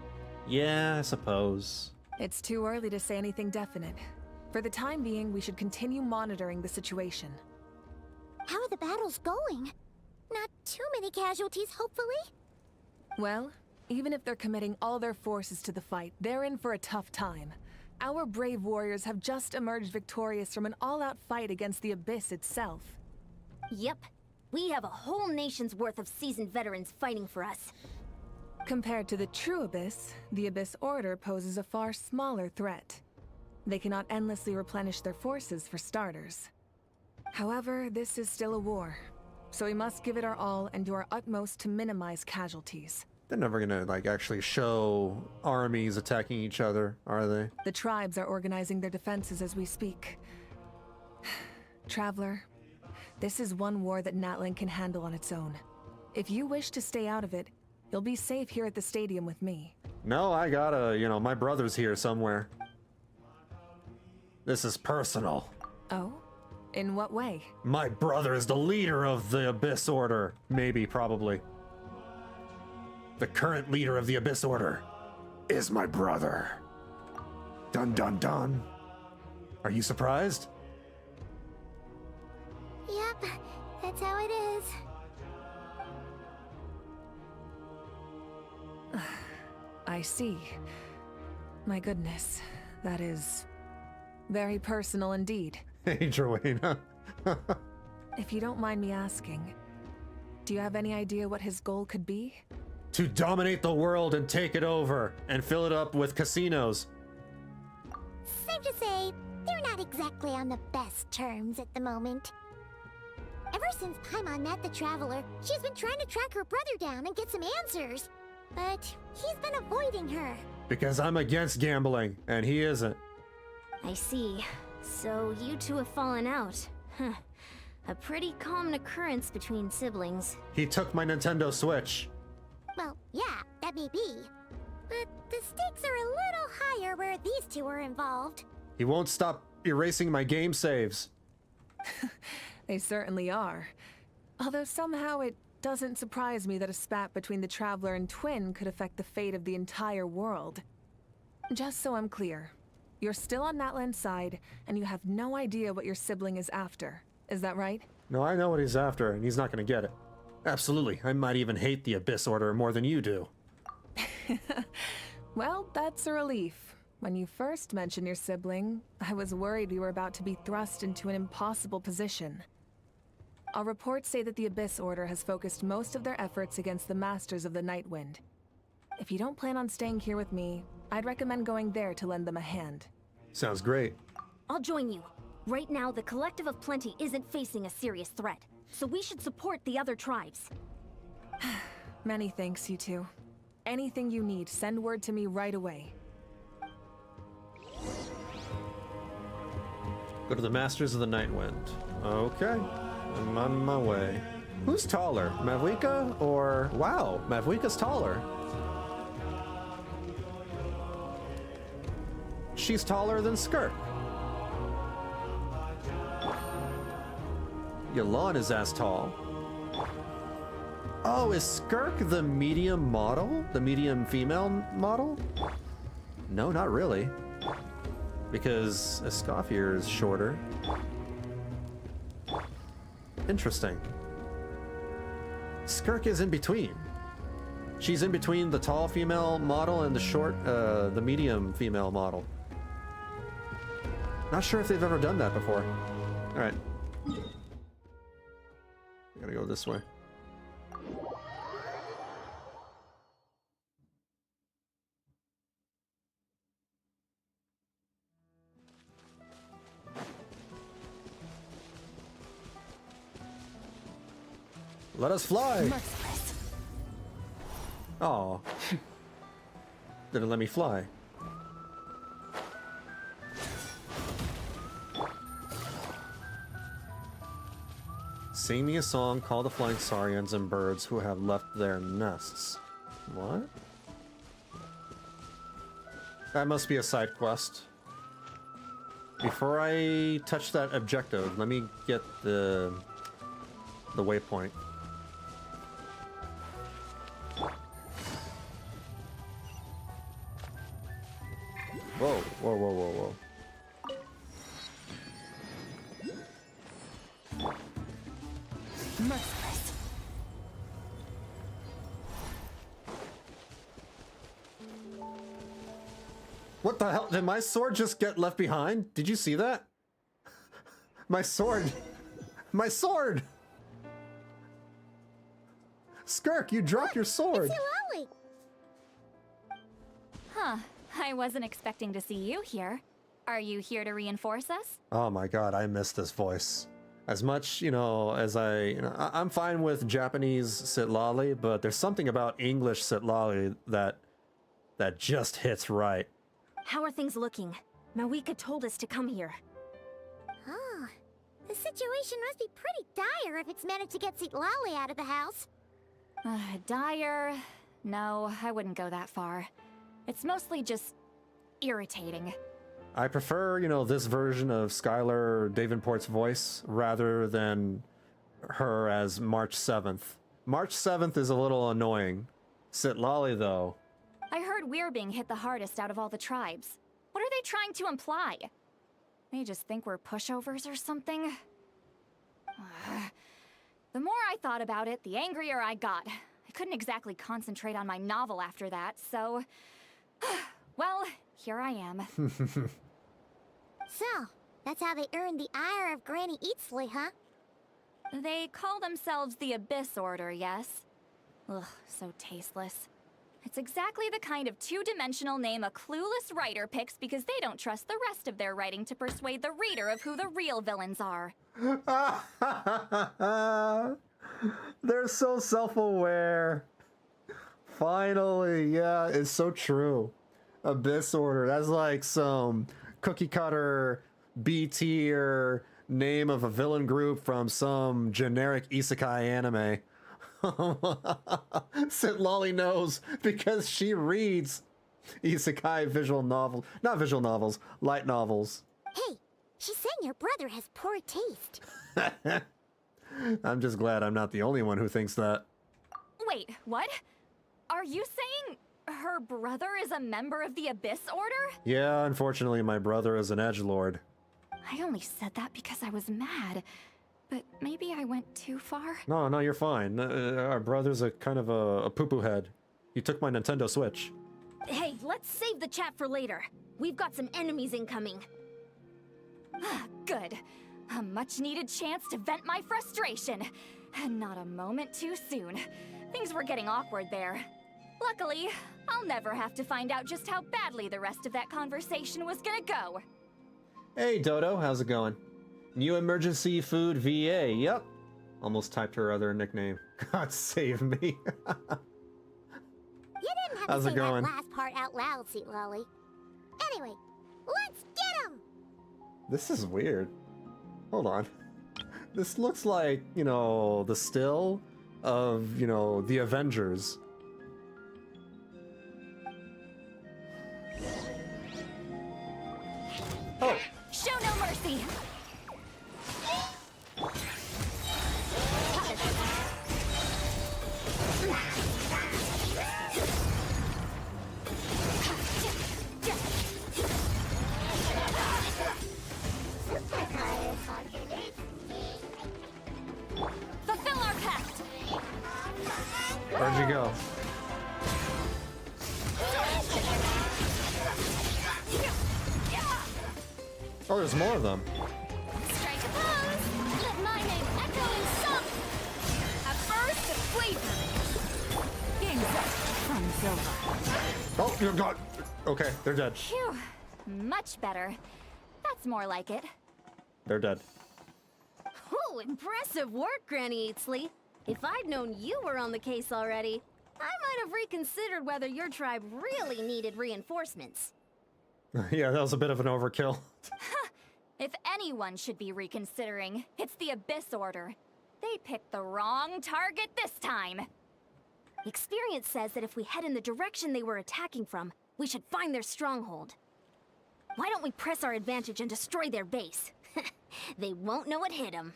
Yeah, I suppose. It's too early to say anything definite. For the time being, we should continue monitoring the situation. How are the battles going? Not too many casualties, hopefully? Well, even if they're committing all their forces to the fight, they're in for a tough time. Our brave warriors have just emerged victorious from an all-out fight against the Abyss itself. Yep. We have a whole nation's worth of seasoned veterans fighting for us. Compared to the true Abyss, the Abyss Order poses a far smaller threat. They cannot endlessly replenish their forces for starters. However, this is still a war, so we must give it our all and do our utmost to minimize casualties. They're never gonna, like, actually show armies attacking each other, are they? The tribes are organizing their defenses as we speak. Traveler, this is one war that Natlan can handle on its own. If you wish to stay out of it, you'll be safe here at the stadium with me. No, I gotta, my brother's here somewhere. This is personal. Oh? In what way? My brother is the leader of the Abyss Order. Maybe, probably. The current leader of the Abyss Order is my brother. Dun dun dun. Are you surprised? Yep, that's how it is. I see. My goodness, that is very personal indeed. Hey, Rowena. If you don't mind me asking, do you have any idea what his goal could be? To dominate the world and take it over and fill it up with casinos. Safe to say, they're not exactly on the best terms at the moment. Ever since Paimon met the Traveler, she's been trying to track her brother down and get some answers. But he's been avoiding her. Because I'm against gambling, and he isn't. I see. So you two have fallen out. Huh. A pretty common occurrence between siblings. He took my Nintendo Switch. Well, yeah, that may be. But the stakes are a little higher where these two are involved. He won't stop erasing my game saves. They certainly are. Although somehow it doesn't surprise me that a spat between the Traveler and Twin could affect the fate of the entire world. Just so I'm clear, you're still on Natlan's side, and you have no idea what your sibling is after. Is that right? No, I know what he's after, and he's not gonna get it. Absolutely, I might even hate the Abyss Order more than you do. Well, that's a relief. When you first mentioned your sibling, I was worried we were about to be thrust into an impossible position. Our reports say that the Abyss Order has focused most of their efforts against the Masters of the Nightwind. If you don't plan on staying here with me, I'd recommend going there to lend them a hand. Sounds great. I'll join you. Right now, the Collective of Plenty isn't facing a serious threat, so we should support the other tribes. Many thanks, you two. Anything you need, send word to me right away. Go to the Masters of the Nightwind. Okay, I'm on my way. Who's taller, Mavwika or... Wow, Mavwika's taller. She's taller than Skirk. Yelan is as tall. Oh, is Skirk the medium model? The medium female model? No, not really. Because Escoffier is shorter. Interesting. Skirk is in between. She's in between the tall female model and the medium female model. Not sure if they've ever done that before. Alright. I gotta go this way. Let us fly! Merciless. Oh. Didn't let me fly. Sing me a song, call the flying saurians and birds who have left their nests. What? That must be a side quest. Before I touch that objective, let me get the waypoint. Whoa, whoa, whoa, whoa, whoa. Merciless. What the hell? Did my sword just get left behind? Did you see that? My sword. My sword! Skirk, you dropped your sword. It's Lolly. Huh. I wasn't expecting to see you here. Are you here to reinforce us? Oh my god, I miss this voice. As much, as I'm fine with Japanese Sitlali, but there's something about English Sitlali that just hits right. How are things looking? Mawika told us to come here. Oh, the situation must be pretty dire if it's managed to get Lolly out of the house. Dire? No, I wouldn't go that far. It's mostly just irritating. I prefer, this version of Skylar Davenport's voice rather than her as March 7th. March 7th is a little annoying. Sitlali, though. I heard we're being hit the hardest out of all the tribes. What are they trying to imply? They just think we're pushovers or something? The more I thought about it, the angrier I got. I couldn't exactly concentrate on my novel after that, so... well, here I am. So, that's how they earned the ire of Granny Eatsley, huh? They call themselves the Abyss Order, yes? Ugh, so tasteless. It's exactly the kind of two-dimensional name a clueless writer picks because they don't trust the rest of their writing to persuade the reader of who the real villains are. They're so self-aware. Finally, yeah, it's so true. Abyss Order, that's like some cookie-cutter, B-tier name of a villain group from some generic isekai anime. Sitlali knows because she reads isekai visual novels. Not visual novels, light novels. Hey, she's saying your brother has poor taste. I'm just glad I'm not the only one who thinks that. Wait, what? Are you saying her brother is a member of the Abyss Order? Yeah, unfortunately my brother is an edgelord. I only said that because I was mad. But maybe I went too far? No, you're fine. Our brother's a kind of a poo-poo head. He took my Nintendo Switch. Hey, let's save the chat for later. We've got some enemies incoming. Good. A much-needed chance to vent my frustration. And not a moment too soon. Things were getting awkward there. Luckily, I'll never have to find out just how badly the rest of that conversation was gonna go. Hey, Dodo, how's it going? New emergency food VA, yep. Almost typed her other nickname. God save me. You didn't have How's to it say going? that last part out loud, Lolly. Anyway, let's get him! This is weird. Hold on. This looks like, the still of, the Avengers. Oh! Show no mercy! Fulfill our pact! Where'd you go? Oh, there's more of them. Strike a pose! Let my name echo in song! A burst of flavor! Being from silver. Oh, you're gone. Okay, they're dead. Phew. Much better. That's more like it. They're dead. Ooh, impressive work, Granny Eatsley. If I'd known you were on the case already, I might have reconsidered whether your tribe really needed reinforcements. Yeah, that was a bit of an overkill. If anyone should be reconsidering, it's the Abyss Order. They picked the wrong target this time. Experience says that if we head in the direction they were attacking from, we should find their stronghold. Why don't we press our advantage and destroy their base? They won't know it hit them.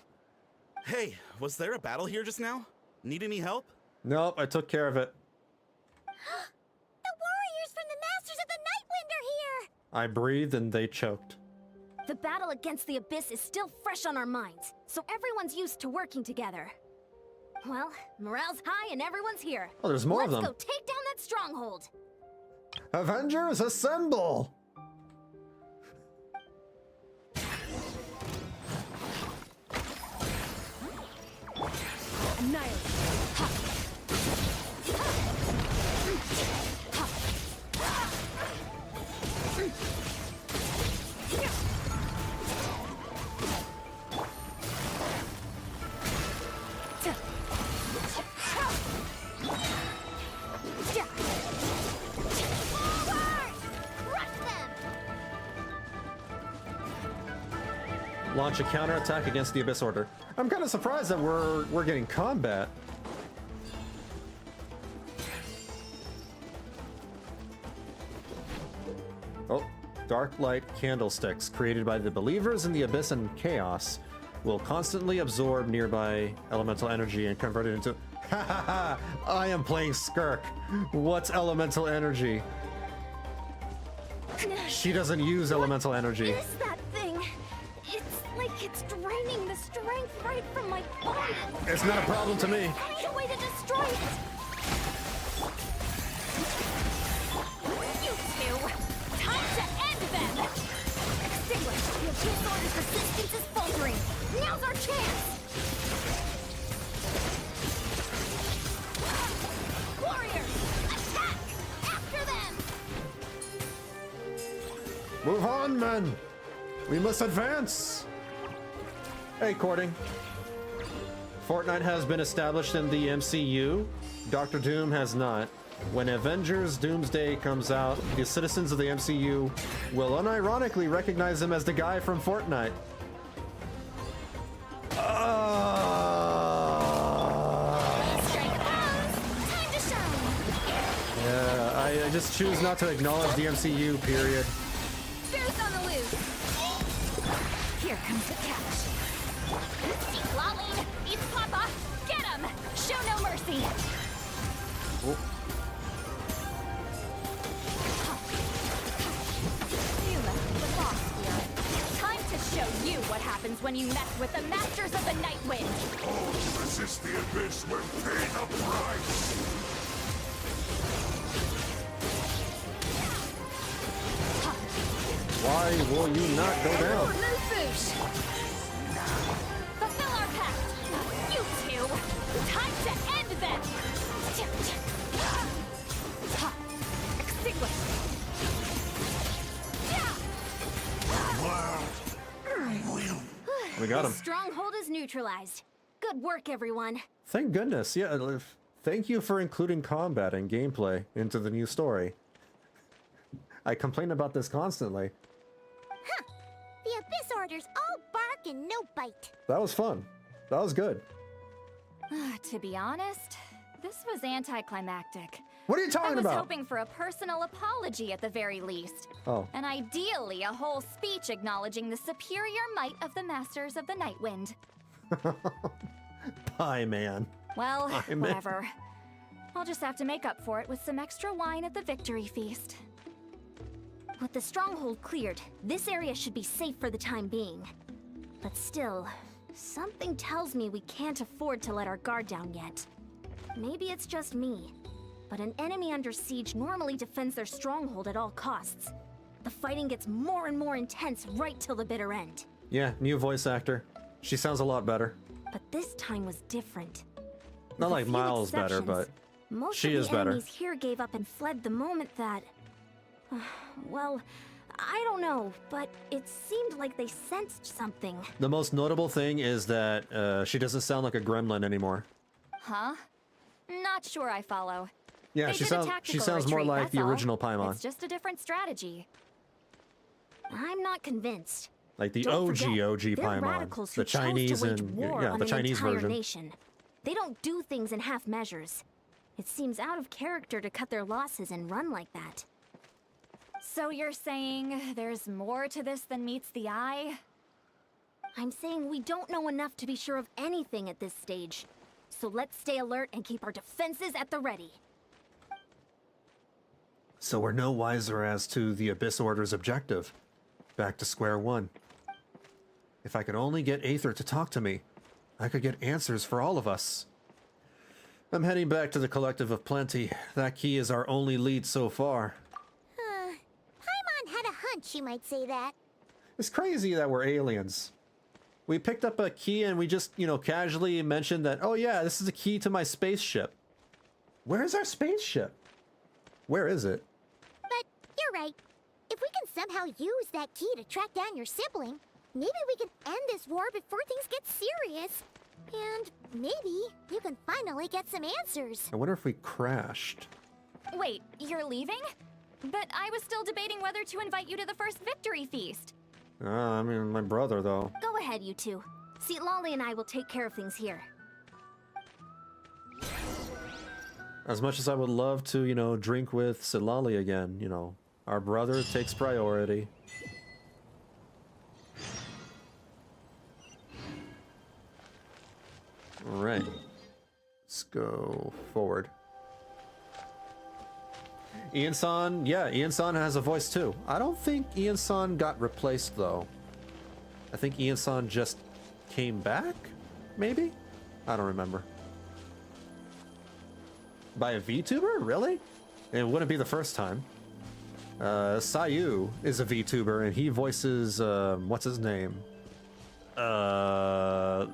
Hey, was there a battle here just now? Need any help? Nope, I took care of it. The warriors from the Masters of the Nightwind are here! I breathed and they choked. The battle against the Abyss is still fresh on our minds, so everyone's used to working together. Well, morale's high and everyone's here. Oh, there's more of them. Let's go take down that stronghold. Avengers, assemble! Annihilate. Launch a counterattack against the Abyss Order. I'm kind of surprised that we're getting combat. Oh, dark light candlesticks created by the believers in the Abyss and Chaos will constantly absorb nearby elemental energy and convert it into... Ha ha ha! I am playing Skirk. What's elemental energy? She doesn't use elemental energy. What is that thing? It's like it's draining the strength right from my body. It's not a problem to me. Find a way to destroy it. You two! Time to end them! Extinguish. The Abyss Order's resistance is faltering. Now's our chance. Warriors, attack! After them! Move on, men! We must advance! Hey, Courting. Fortnite has been established in the MCU. Doctor Doom has not. When Avengers Doomsday comes out, the citizens of the MCU will unironically recognize him as the guy from Fortnite. Yeah, I just choose not to acknowledge the MCU, period. Boost on the loose! Here comes the catch. See Lolly, it's Papa! Get him! Show no mercy! Oh. You left the boss here. Time to show you what happens when you mess with the Masters of the Nightwind! All to resist the Abyss will pay the price! Why will you not go down? Fulfill our pact! You two! Time to end them! Extinguish! We got him. The stronghold is neutralized. Good work, everyone. Thank goodness. Yeah, thank you for including combat and gameplay into the new story. I complain about this constantly. Huh. The Abyss Order's all bark and no bite. That was fun. That was good. To be honest, this was anticlimactic. What are you talking I was about? hoping for a personal apology at the very least. Oh. And ideally a whole speech acknowledging the superior might of the Masters of the Nightwind. Paimon. Well, Paimon. whatever. I'll just have to make up for it with some extra wine at the victory feast. With the stronghold cleared, this area should be safe for the time being. But still, something tells me we can't afford to let our guard down yet. Maybe it's just me, but an enemy under siege normally defends their stronghold at all costs. The fighting gets more and more intense right till the bitter end. Yeah, new voice actor. She sounds a lot better. But this time was different. Not With a like few Miles better, exceptions, but most she of is the better. enemies here gave up and fled the moment that... well, I don't know, but it seemed like they sensed something. The most notable thing is that she doesn't sound like a gremlin anymore. Huh? Not sure I follow. Yeah, They she did a sounds tactical more retreat, like the that's all. original Paimon. It's just a different strategy. I'm not convinced. Like the Don't OG forget, OG they're Paimon, radicals who the Chinese chose to wage and war yeah, on the an Chinese entire version. nation. They don't do things in half measures. It seems out of character to cut their losses and run like that. So you're saying there's more to this than meets the eye? I'm saying we don't know enough to be sure of anything at this stage. So let's stay alert and keep our defenses at the ready. So we're no wiser as to the Abyss Order's objective. Back to square one. If I could only get Aether to talk to me, I could get answers for all of us. I'm heading back to the Collective of Plenty. That key is our only lead so far. Paimon had a hunch you might say that. It's crazy that we're aliens. We picked up a key and we just, casually mentioned that, oh yeah, this is a key to my spaceship. Where's our spaceship? Where is it? But you're right. If we can somehow use that key to track down your sibling, maybe we can end this war before things get serious. And maybe you can finally get some answers. I wonder if we crashed. Wait, you're leaving? But I was still debating whether to invite you to the first victory feast. I mean, my brother, though. Go ahead, you two. See, Lolly and I will take care of things here. As much as I would love to, drink with Silali again, our brother takes priority. Alright. Let's go forward. Ian-san, yeah, Ian-san has a voice too. I don't think Ian-san got replaced though. I think Ian-san just came back? Maybe? I don't remember. By a VTuber? Really? It wouldn't be the first time. Sayu is a VTuber and he voices, what's his name? The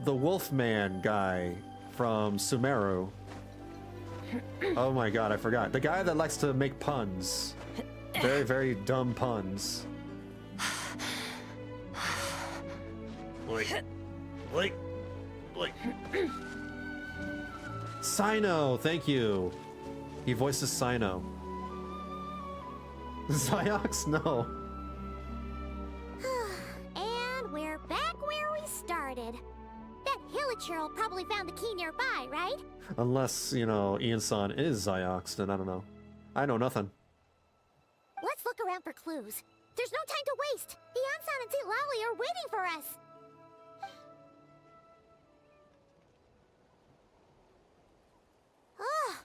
Wolfman guy from Sumeru. Oh my god, I forgot. The guy that likes to make puns. Very, very dumb puns. Like. Sino, thank you. He voices Sino. Ziox? No. And we're back where we started. That Hilichurl probably found the key nearby, right? Unless, Ian-san is Ziox, then I don't know. I know nothing. Let's look around for clues. There's no time to waste. Ian-san and Silali are waiting for us. Ugh.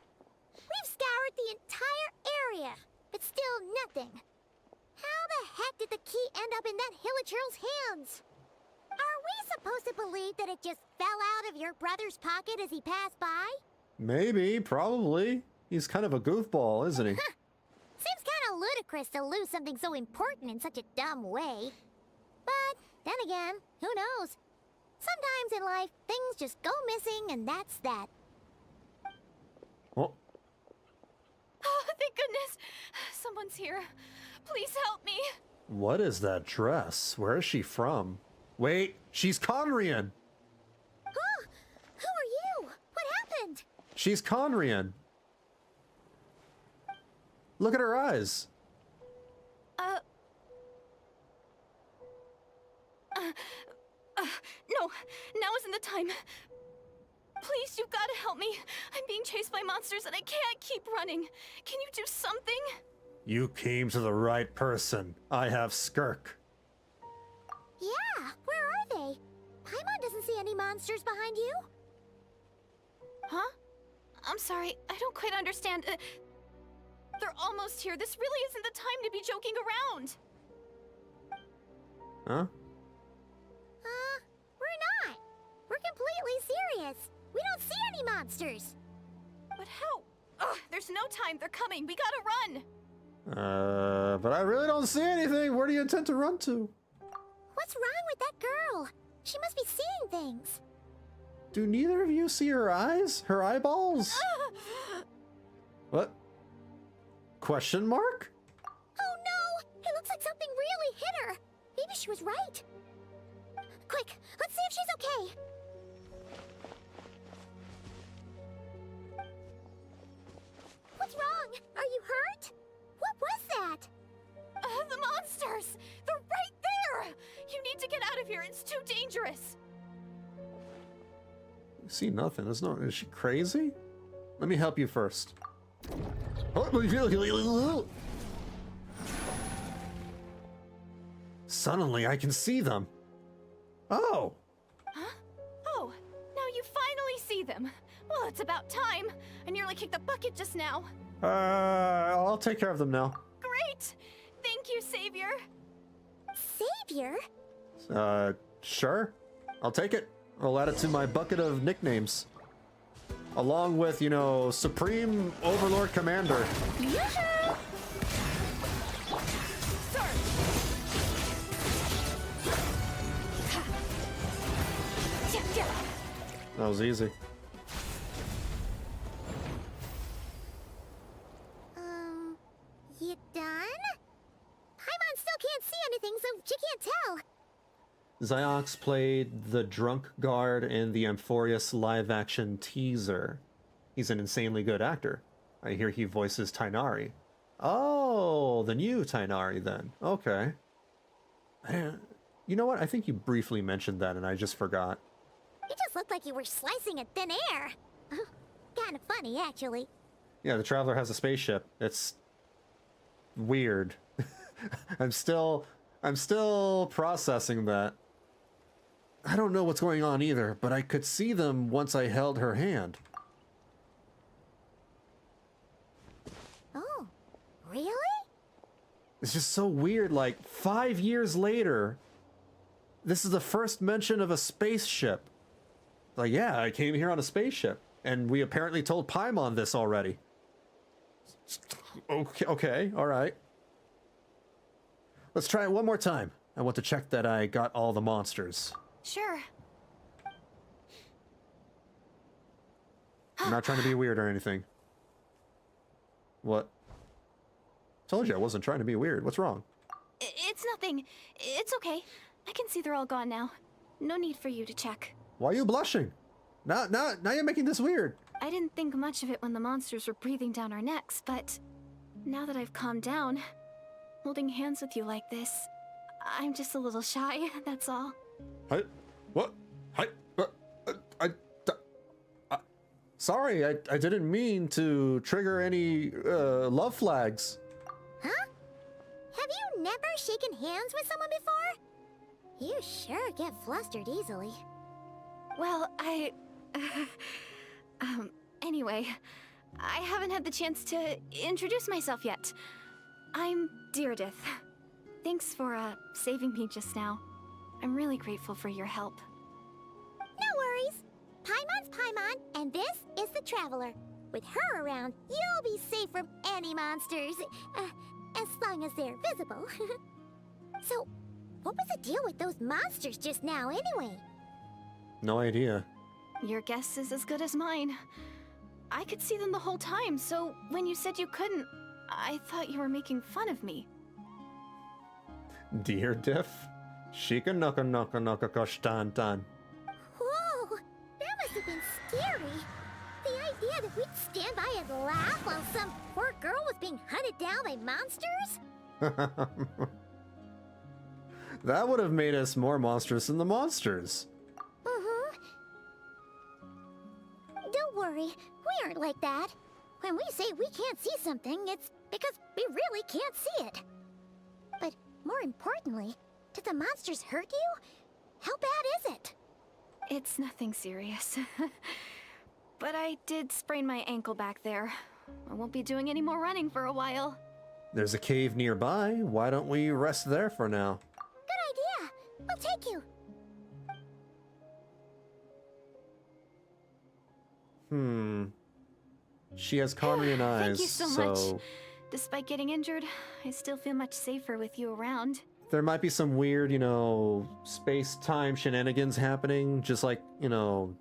We've scoured the entire area, but still nothing. How the heck did the key end up in that Hilichurl's hands? Are we supposed to believe that it just fell out of your brother's pocket as he passed by? Maybe, probably. He's kind of a goofball, isn't he? Seems kind of ludicrous to lose something so important in such a dumb way. But then again, who knows? Sometimes in life, things just go missing and that's that. Oh. Oh, thank goodness! Someone's here. Please help me. What is that dress? Where is she from? Wait, she's Khaenri'ah! Huh? Who are you? What happened? She's Khaenri'ah! Look at her eyes! No, now isn't the time. Please, you've got to help me. I'm being chased by monsters and I can't keep running. Can you do something? You came to the right person. I have Skirk. Yeah, where are they? Paimon doesn't see any monsters behind you. Huh? I'm sorry, I don't quite understand. They're almost here. This really isn't the time to be joking around. Huh? We're not. We're completely serious. We don't see any monsters. But how? Ugh, there's no time. They're coming. We gotta run. But I really don't see anything. Where do you intend to run to? What's wrong with that girl? She must be seeing things. Do neither of you see her eyes? Her eyeballs? What? Question mark? Oh no! It looks like something really hit her. Maybe she was right. Quick, let's see if she's okay. What's wrong? Are you hurt? What was that? The monsters! They're right there! It's too dangerous! You see nothing. There's no. Is she crazy? Let me help you first. Suddenly, I can see them. Oh. Huh? Oh, now you finally see them. Well, it's about time. I nearly kicked the bucket just now. I'll take care of them now. Great! Thank you, Savior. Savior? Sure. I'll take it. I'll add it to my bucket of nicknames. Along with, you know, Supreme Overlord Commander. Yoo-hoo! Sir! That was easy. You done? Paimon still can't see anything, so she can't tell. Ziox played the Drunk Guard in the Amphorius live-action teaser. He's an insanely good actor. I hear he voices Tighnari. Oh, the new Tighnari then. Okay. You know what? I think you briefly mentioned that and I just forgot. You just looked like you were slicing at thin air. Kind of funny, actually. Yeah, the Traveler has a spaceship. It's weird. I'm still processing that. I don't know what's going on either, but I could see them once I held her hand. Oh, really? It's just so weird, like 5 years later, this is the first mention of a spaceship. Like, yeah, I came here on a spaceship, and we apparently told Paimon this already. Okay, all right. Let's try it one more time. I want to check that I got all the monsters. Sure. I'm not trying to be weird or anything. What? Told you I wasn't trying to be weird. What's wrong? It's nothing. It's okay. I can see they're all gone now. No need for you to check. Why are you blushing? Now you're making this weird. I didn't think much of it when the monsters were breathing down our necks, but now that I've calmed down, holding hands with you like this, I'm just a little shy, that's all. Hi, what? Hi, sorry, I didn't mean to trigger any love flags. Huh? Have you never shaken hands with someone before? You sure get flustered easily. Well, anyway, I haven't had the chance to introduce myself yet. I'm Deardith. Thanks for, saving me just now. I'm really grateful for your help. No worries. Paimon's Paimon, and this is the Traveler. With her around, you'll be safe from any monsters. As long as they're visible. So, what was the deal with those monsters just now, anyway? No idea. Your guess is as good as mine. I could see them the whole time, so when you said you couldn't, I thought you were making fun of me. Dear Diff, Shika naka naka naka kashtan tan. Whoa, that must have been scary. The idea that we'd stand by and laugh while some poor girl was being hunted down by monsters? That would have made us more monstrous than the monsters. Don't worry, we aren't like that. When we say we can't see something, it's because we really can't see it. But more importantly, did the monsters hurt you? How bad is it? It's nothing serious. But I did sprain my ankle back there. I won't be doing any more running for a while. There's a cave nearby. Why don't we rest there for now? Good idea. We'll take you. She has Khaenri'ah eyes, Thank you so much. Despite getting injured, I still feel much safer with you around. There might be some weird, you know, space-time shenanigans happening, just like, you know,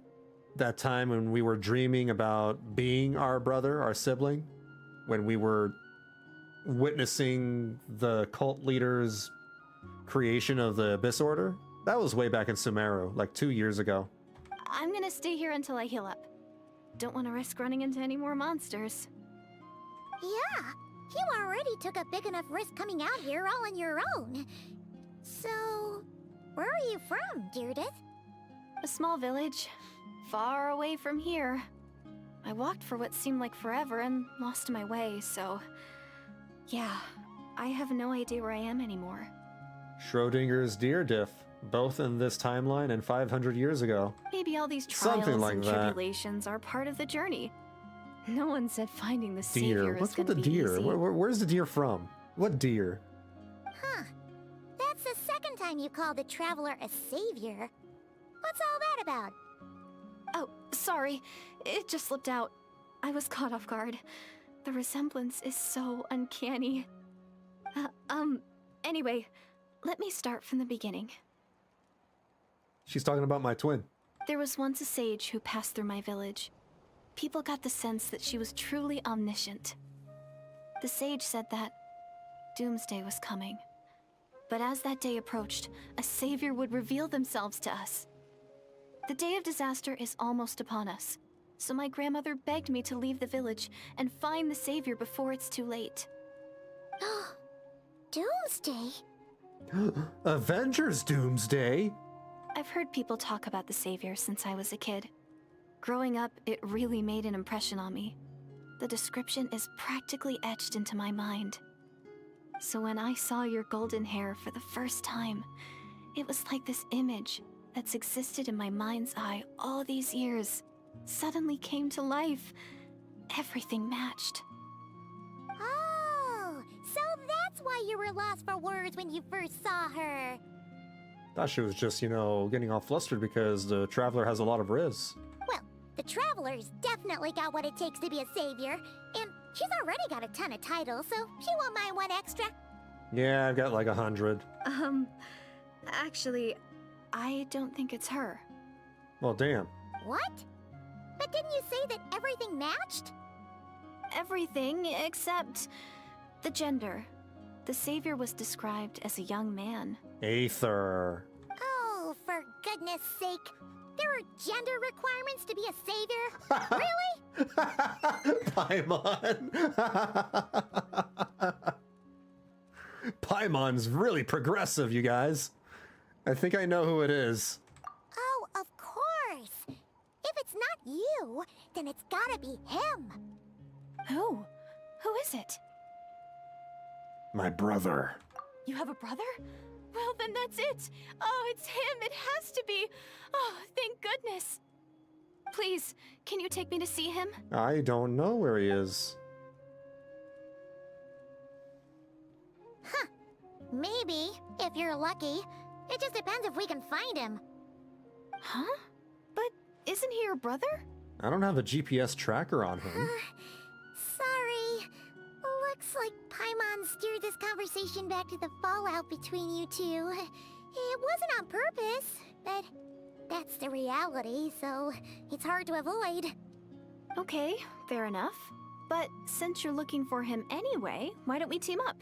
that time when we were dreaming about being our brother, our sibling, when we were witnessing the cult leader's creation of the Abyss Order. That was way back in Sumeru, like 2 years ago. I'm gonna stay here until I heal up. Don't want to risk running into any more monsters. Yeah, you already took a big enough risk coming out here all on your own. So, Where are you from, Deirdith? A small village, far away from here. I walked for what seemed like forever and lost my way, so... Yeah, I have no idea where I am anymore. Schrodinger's Deerdiff, both in this timeline and 500 years ago. Maybe all these trials Something like and that. tribulations are part of the journey. No one said finding the savior Deer. is What's with gonna the be deer? easy. Where's the deer from? What deer? Huh. That's the second time you called the Traveler a savior. What's all that about? Oh, sorry. It just slipped out. I was caught off guard. The resemblance is so uncanny. Anyway, let me start from the beginning. She's talking about my twin. There was once a sage who passed through my village. People got the sense that she was truly omniscient. The sage said that doomsday was coming. But as that day approached, a savior would reveal themselves to us. The day of disaster is almost upon us, so my grandmother begged me to leave the village and find the savior before it's too late. Doomsday? Avengers Doomsday? I've heard people talk about the savior since I was a kid. Growing up, it really made an impression on me. The description is practically etched into my mind. So when I saw your golden hair for the first time, it was like this image that's existed in my mind's eye all these years suddenly came to life. Everything matched. Oh, so that's why you were lost for words when you first saw her. Thought she was just, getting all flustered because the Traveler has a lot of riz. Well, the Traveler's definitely got what it takes to be a savior, and she's already got a ton of titles, so she won't mind one extra. Yeah, I've got like 100. Actually, I don't think it's her. Well, damn. What? But didn't you say that everything matched? Everything except the gender. The savior was described as a young man. Aether. Oh, for goodness sake. There are gender requirements to be a savior? Really? Paimon. Paimon's really progressive, you guys. I think I know who it is. Oh, of course. If it's not you, then it's gotta be him. Who? Who is it? My brother. You have a brother? Well, then that's it. Oh, it's him. It has to be. Oh, thank goodness. Please, can you take me to see him? I don't know where he is. Huh. Maybe, if you're lucky. It just depends if we can find him. Huh? But isn't he your brother? I don't have a GPS tracker on him. Sorry. Looks like Paimon steered this conversation back to the fallout between you two. It wasn't on purpose, but that's the reality, so it's hard to avoid. Okay, fair enough. But since you're looking for him anyway, why don't we team up?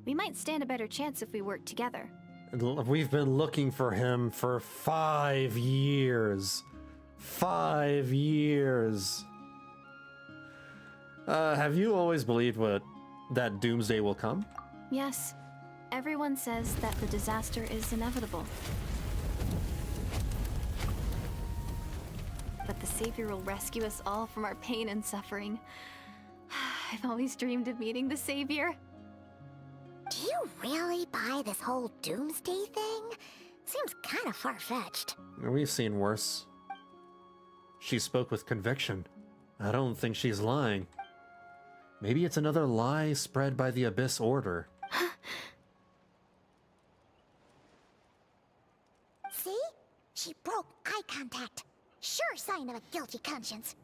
We might stand a better chance if we work together. We've been looking for him for 5 years. 5 years. Have you always believed that doomsday will come? Yes. Everyone says that the disaster is inevitable. But the savior will rescue us all from our pain and suffering. I've always dreamed of meeting the savior. Do you really buy this whole doomsday thing? Seems kind of far-fetched. We've seen worse. She spoke with conviction. I don't think she's lying. Maybe it's another lie spread by the Abyss Order. See? She broke eye contact. Sure sign of a guilty conscience.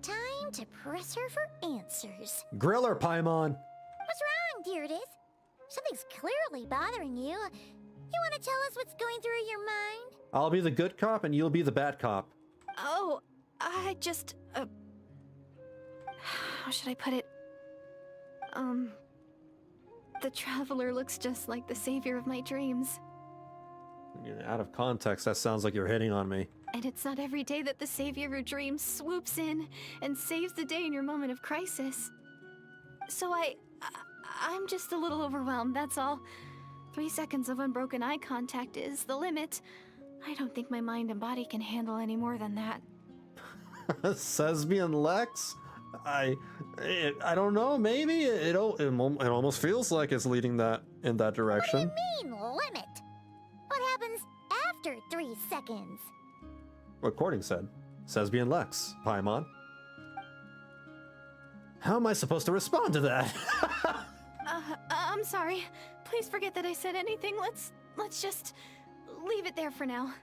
Time to press her for answers. Grill her, Paimon! What's wrong, Deirdith? Something's clearly bothering you. You want to tell us what's going through your mind? I'll be the good cop and you'll be the bad cop. Oh, I just... how should I put it? The Traveler looks just like the savior of my dreams. Out of context, that sounds like you're hitting on me. And it's not every day that the savior of your dreams swoops in and saves the day in your moment of crisis. So I'm just a little overwhelmed, that's all. 3 seconds of unbroken eye contact is the limit. I don't think my mind and body can handle any more than that. Sesbian Lex? I don't know, maybe it almost feels like it's leading in that direction. What do you mean, limit? What happens after 3 seconds? What Courting said. Sesbian Lex, Paimon. How am I supposed to respond to that? I'm sorry. Please forget that I said anything. Let's just leave it there for now.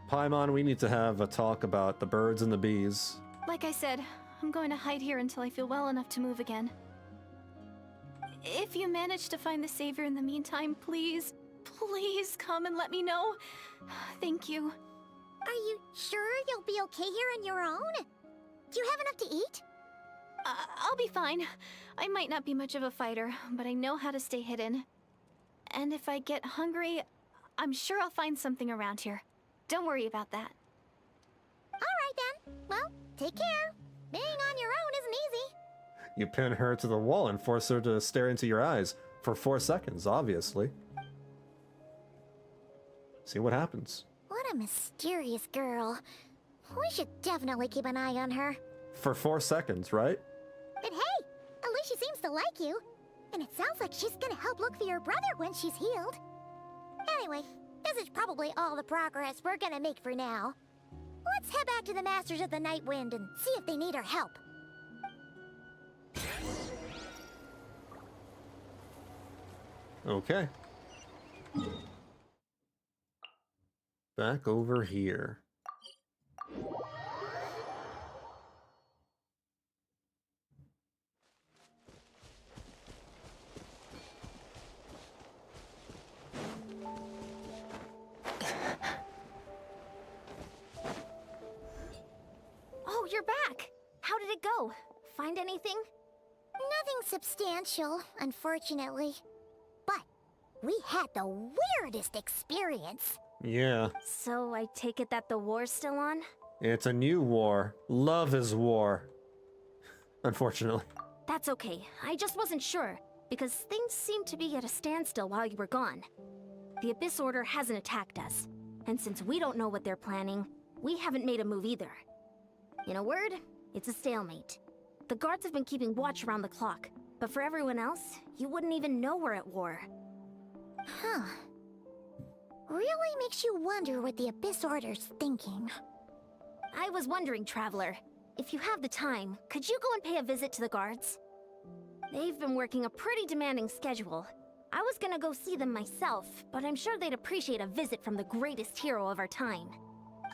Paimon, we need to have a talk about the birds and the bees. Like I said, I'm going to hide here until I feel well enough to move again. If you manage to find the Savior in the meantime, please come and let me know. Thank you. Are you sure you'll be okay here on your own? Do you have enough to eat? I'll be fine. I might not be much of a fighter, but I know how to stay hidden. And if I get hungry, I'm sure I'll find something around here. Don't worry about that. Alright then. Well, take care. Being on your own isn't easy. You pin her to the wall and force her to stare into your eyes for 4 seconds, obviously. See what happens. What a mysterious girl. We should definitely keep an eye on her. For 4 seconds, right? But hey, at least she seems to like you. And it sounds like she's gonna help look for your brother when she's healed. Anyway, this is probably all the progress we're gonna make for now. Let's head back to the Masters of the Night Wind and see if they need our help. Okay. Back over here. Oh, you're back! How did it go? Find anything? Nothing substantial, unfortunately. But we had the weirdest experience. Yeah. So I take it that the war's still on? It's a new war. Love is war. Unfortunately. That's okay. I just wasn't sure, because things seemed to be at a standstill while you were gone. The Abyss Order hasn't attacked us, and since we don't know what they're planning, we haven't made a move either. In a word, it's a stalemate. The guards have been keeping watch around the clock, but for everyone else, you wouldn't even know we're at war. Huh. Really makes you wonder what the Abyss Order's thinking. I was wondering, Traveler, if you have the time, could you go and pay a visit to the guards? They've been working a pretty demanding schedule. I was gonna go see them myself, but I'm sure they'd appreciate a visit from the greatest hero of our time.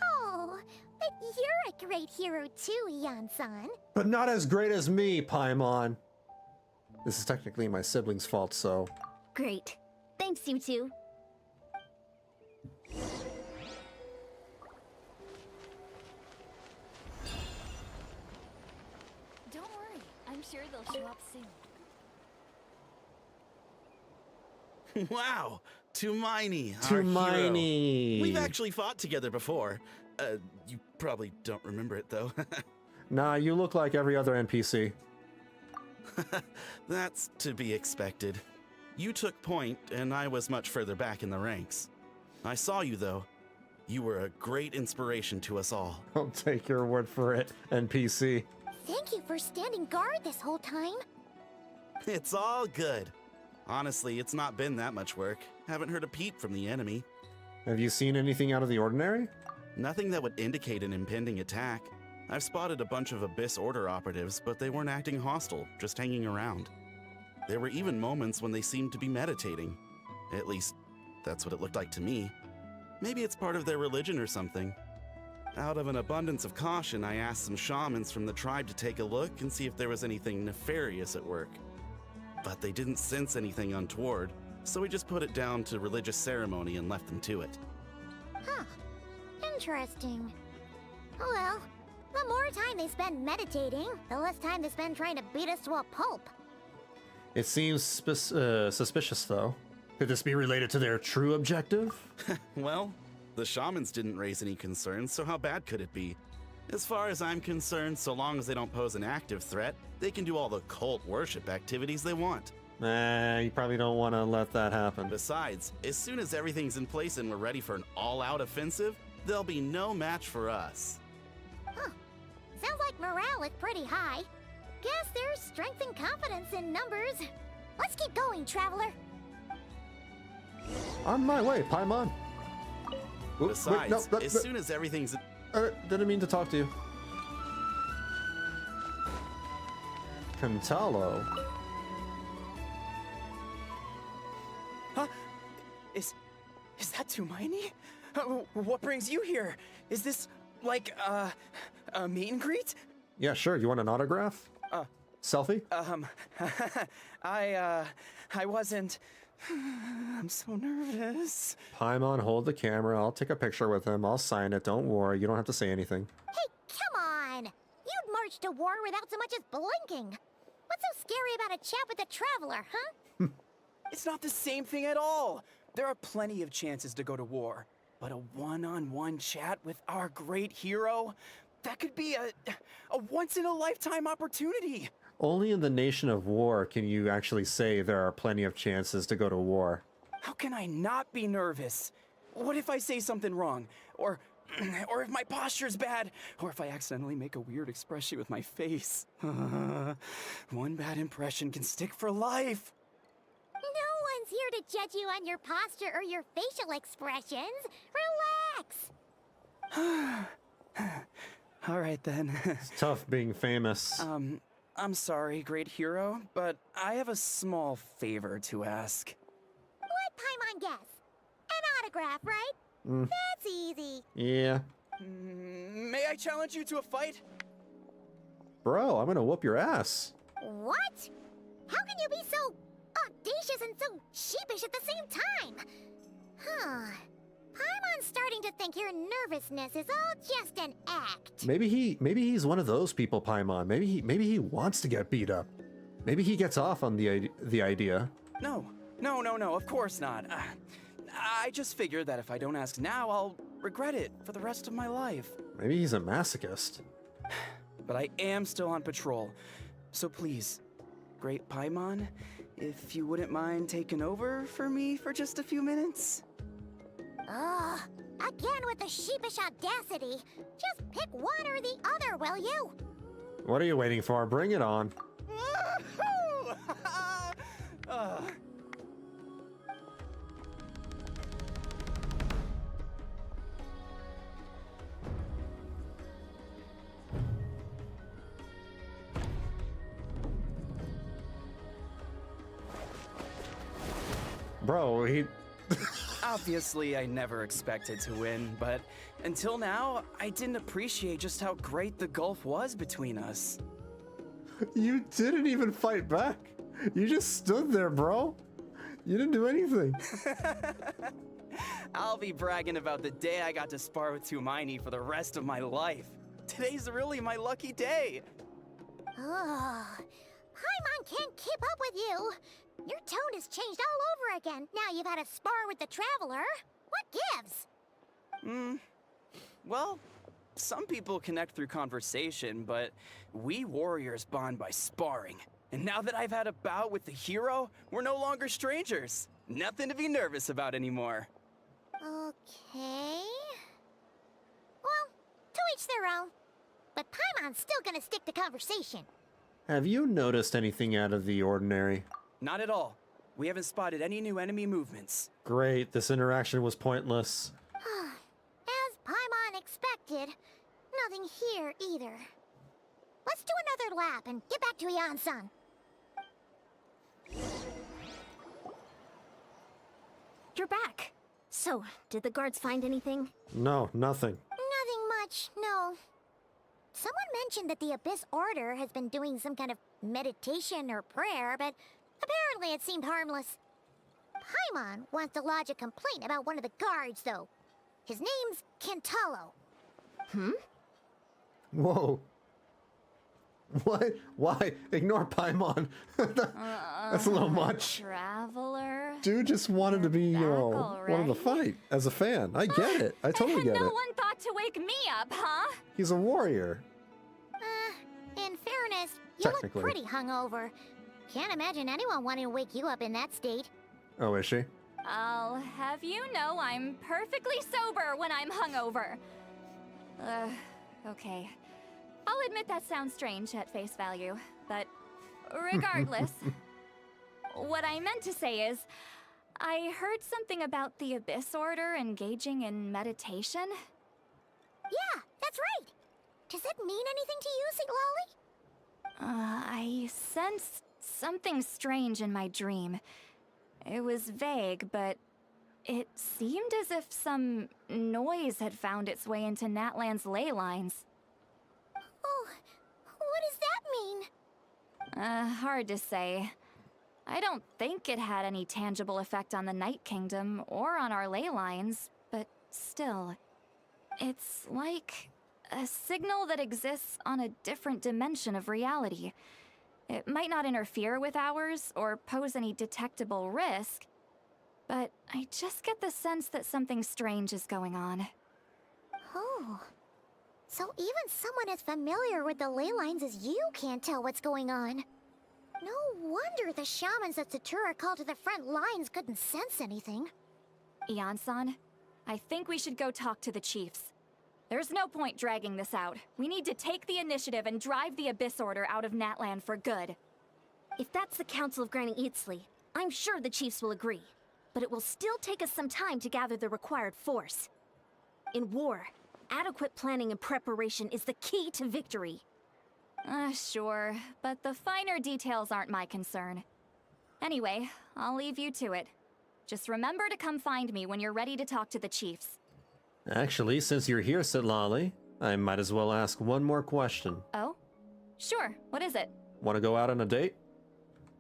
Oh, but you're a great hero too, Yan-san. But not as great as me, Paimon. This is technically my sibling's fault, so... Great. Thanks, you two. Don't worry. I'm sure they'll show up soon. Wow, Tumaini, our Tumaini. hero. We've actually fought together before. You probably don't remember it though. Nah, you look like every other NPC. That's to be expected. You took point, and I was much further back in the ranks. I saw you though. You were a great inspiration to us all. I'll take your word for it, NPC. Thank you for standing guard this whole time. It's all good. Honestly, it's not been that much work. Haven't heard a peep from the enemy. Have you seen anything out of the ordinary? Nothing that would indicate an impending attack. I've spotted a bunch of Abyss Order operatives, but they weren't acting hostile, just hanging around. There were even moments when they seemed to be meditating. At least, that's what it looked like to me. Maybe it's part of their religion or something. Out of an abundance of caution, I asked some shamans from the tribe to take a look and see if there was anything nefarious at work. But they didn't sense anything untoward, so we just put it down to religious ceremony and left them to it. Huh. Interesting. Well, the more time they spend meditating, the less time they spend trying to beat us to a pulp. It seems suspicious, though. Could this be related to their true objective? Well, the shamans didn't raise any concerns, so how bad could it be? As far as I'm concerned, so long as they don't pose an active threat, they can do all the cult worship activities they want. Nah, you probably don't want to let that happen. Besides, as soon as everything's in place and we're ready for an all-out offensive, there'll be no match for us. Huh. Sounds like morale is pretty high. Guess there's strength and confidence in numbers. Let's keep going, traveler. On my way, Paimon. Oop, Besides, wait, no, as soon as everything's... didn't mean to talk to you. Cantalo. Huh? Is that Tumaini? What brings you here? Is this, like, a meet and greet? Yeah, sure. You want an autograph? Selfie? I wasn't... I'm so nervous. Paimon, hold the camera. I'll take a picture with him. I'll sign it. Don't worry. You don't have to say anything. Hey, come on! You'd march to war without so much as blinking. What's so scary about a chat with a traveler, huh? It's not the same thing at all. There are plenty of chances to go to war. But a one-on-one chat with our great hero? That could be a once-in-a-lifetime opportunity. Only in the nation of war can you actually say there are plenty of chances to go to war. How can I not be nervous? What if I say something wrong? Or if my posture's bad? Or if I accidentally make a weird expression with my face? One bad impression can stick for life. No one's here to judge you on your posture or your facial expressions. Relax. All right then. It's tough being famous. I'm sorry, great hero, but I have a small favor to ask. Let Paimon guess. An autograph, right? That's easy. Yeah. May I challenge you to a fight? Bro, I'm gonna whoop your ass. What? How can you be so audacious and so sheepish at the same time? Huh. Paimon's starting to think your nervousness is all just an act. Maybe he's one of those people, Paimon. Maybe he wants to get beat up. Maybe he gets off on the idea. No, of course not. I just figured that if I don't ask now, I'll regret it for the rest of my life. Maybe he's a masochist. But I am still on patrol. So please, great Paimon, if you wouldn't mind taking over for me for just a few minutes? Ugh, again with the sheepish audacity. Just pick one or the other, will you? What are you waiting for? Bring it on. Bro, he... Obviously, I never expected to win, but until now, I didn't appreciate just how great the gulf was between us. You didn't even fight back. You just stood there, bro. You didn't do anything. I'll be bragging about the day I got to spar with Tumaini for the rest of my life. Today's really my lucky day. Ugh, Paimon can't keep up with you. Your tone has changed all over again. Now you've had a spar with the traveler. What gives? Well, some people connect through conversation, but we warriors bond by sparring. And now that I've had a bout with the hero, we're no longer strangers. Nothing to be nervous about anymore. Okay. Well, to each their own. But Paimon's still gonna stick to conversation. Have you noticed anything out of the ordinary? Not at all. We haven't spotted any new enemy movements. Great, this interaction was pointless. As Paimon expected, nothing here either. Let's do another lap and get back to Yan-san. You're back. So, did the guards find anything? No, nothing. Nothing much, no. Someone mentioned that the Abyss Order has been doing some kind of meditation or prayer, but apparently it seemed harmless. Paimon wants to lodge a complaint about one of the guards, though. His name's Cantalo. Whoa. What? Why? Ignore Paimon. That's a little much. Traveler. Dude just wanted to be, wanted to fight as a fan. I get it. I totally get No it. one thought to wake me up, huh? He's a warrior. In fairness, you look Technically. pretty hungover. Can't imagine anyone wanting to wake you up in that state. Oh, is she? I'll have you know I'm perfectly sober when I'm hungover. Okay. I'll admit that sounds strange at face value, but regardless, what I meant to say is, I heard something about the Abyss Order engaging in meditation. Yeah, that's right. Does it mean anything to you, Siglali? I sensed something strange in my dream. It was vague, but it seemed as if some noise had found its way into Natlan's ley lines. Oh, what does that mean? Hard to say. I don't think it had any tangible effect on the Night Kingdom or on our ley lines, but still. It's like a signal that exists on a different dimension of reality. It might not interfere with ours or pose any detectable risk, but I just get the sense that something strange is going on. Oh. So even someone as familiar with the ley lines as you can't tell what's going on. No wonder the shamans that Satura called to the front lines couldn't sense anything. Ian-san, I think we should go talk to the chiefs. There's no point dragging this out. We need to take the initiative and drive the Abyss Order out of Natlan for good. If that's the Council of Granny Eatsley, I'm sure the chiefs will agree. But it will still take us some time to gather the required force. In war, adequate planning and preparation is the key to victory. Sure, but the finer details aren't my concern. Anyway, I'll leave you to it. Just remember to come find me when you're ready to talk to the chiefs. Actually, since you're here, Sitlali, I might as well ask one more question. Oh? Sure, what is it? Want to go out on a date?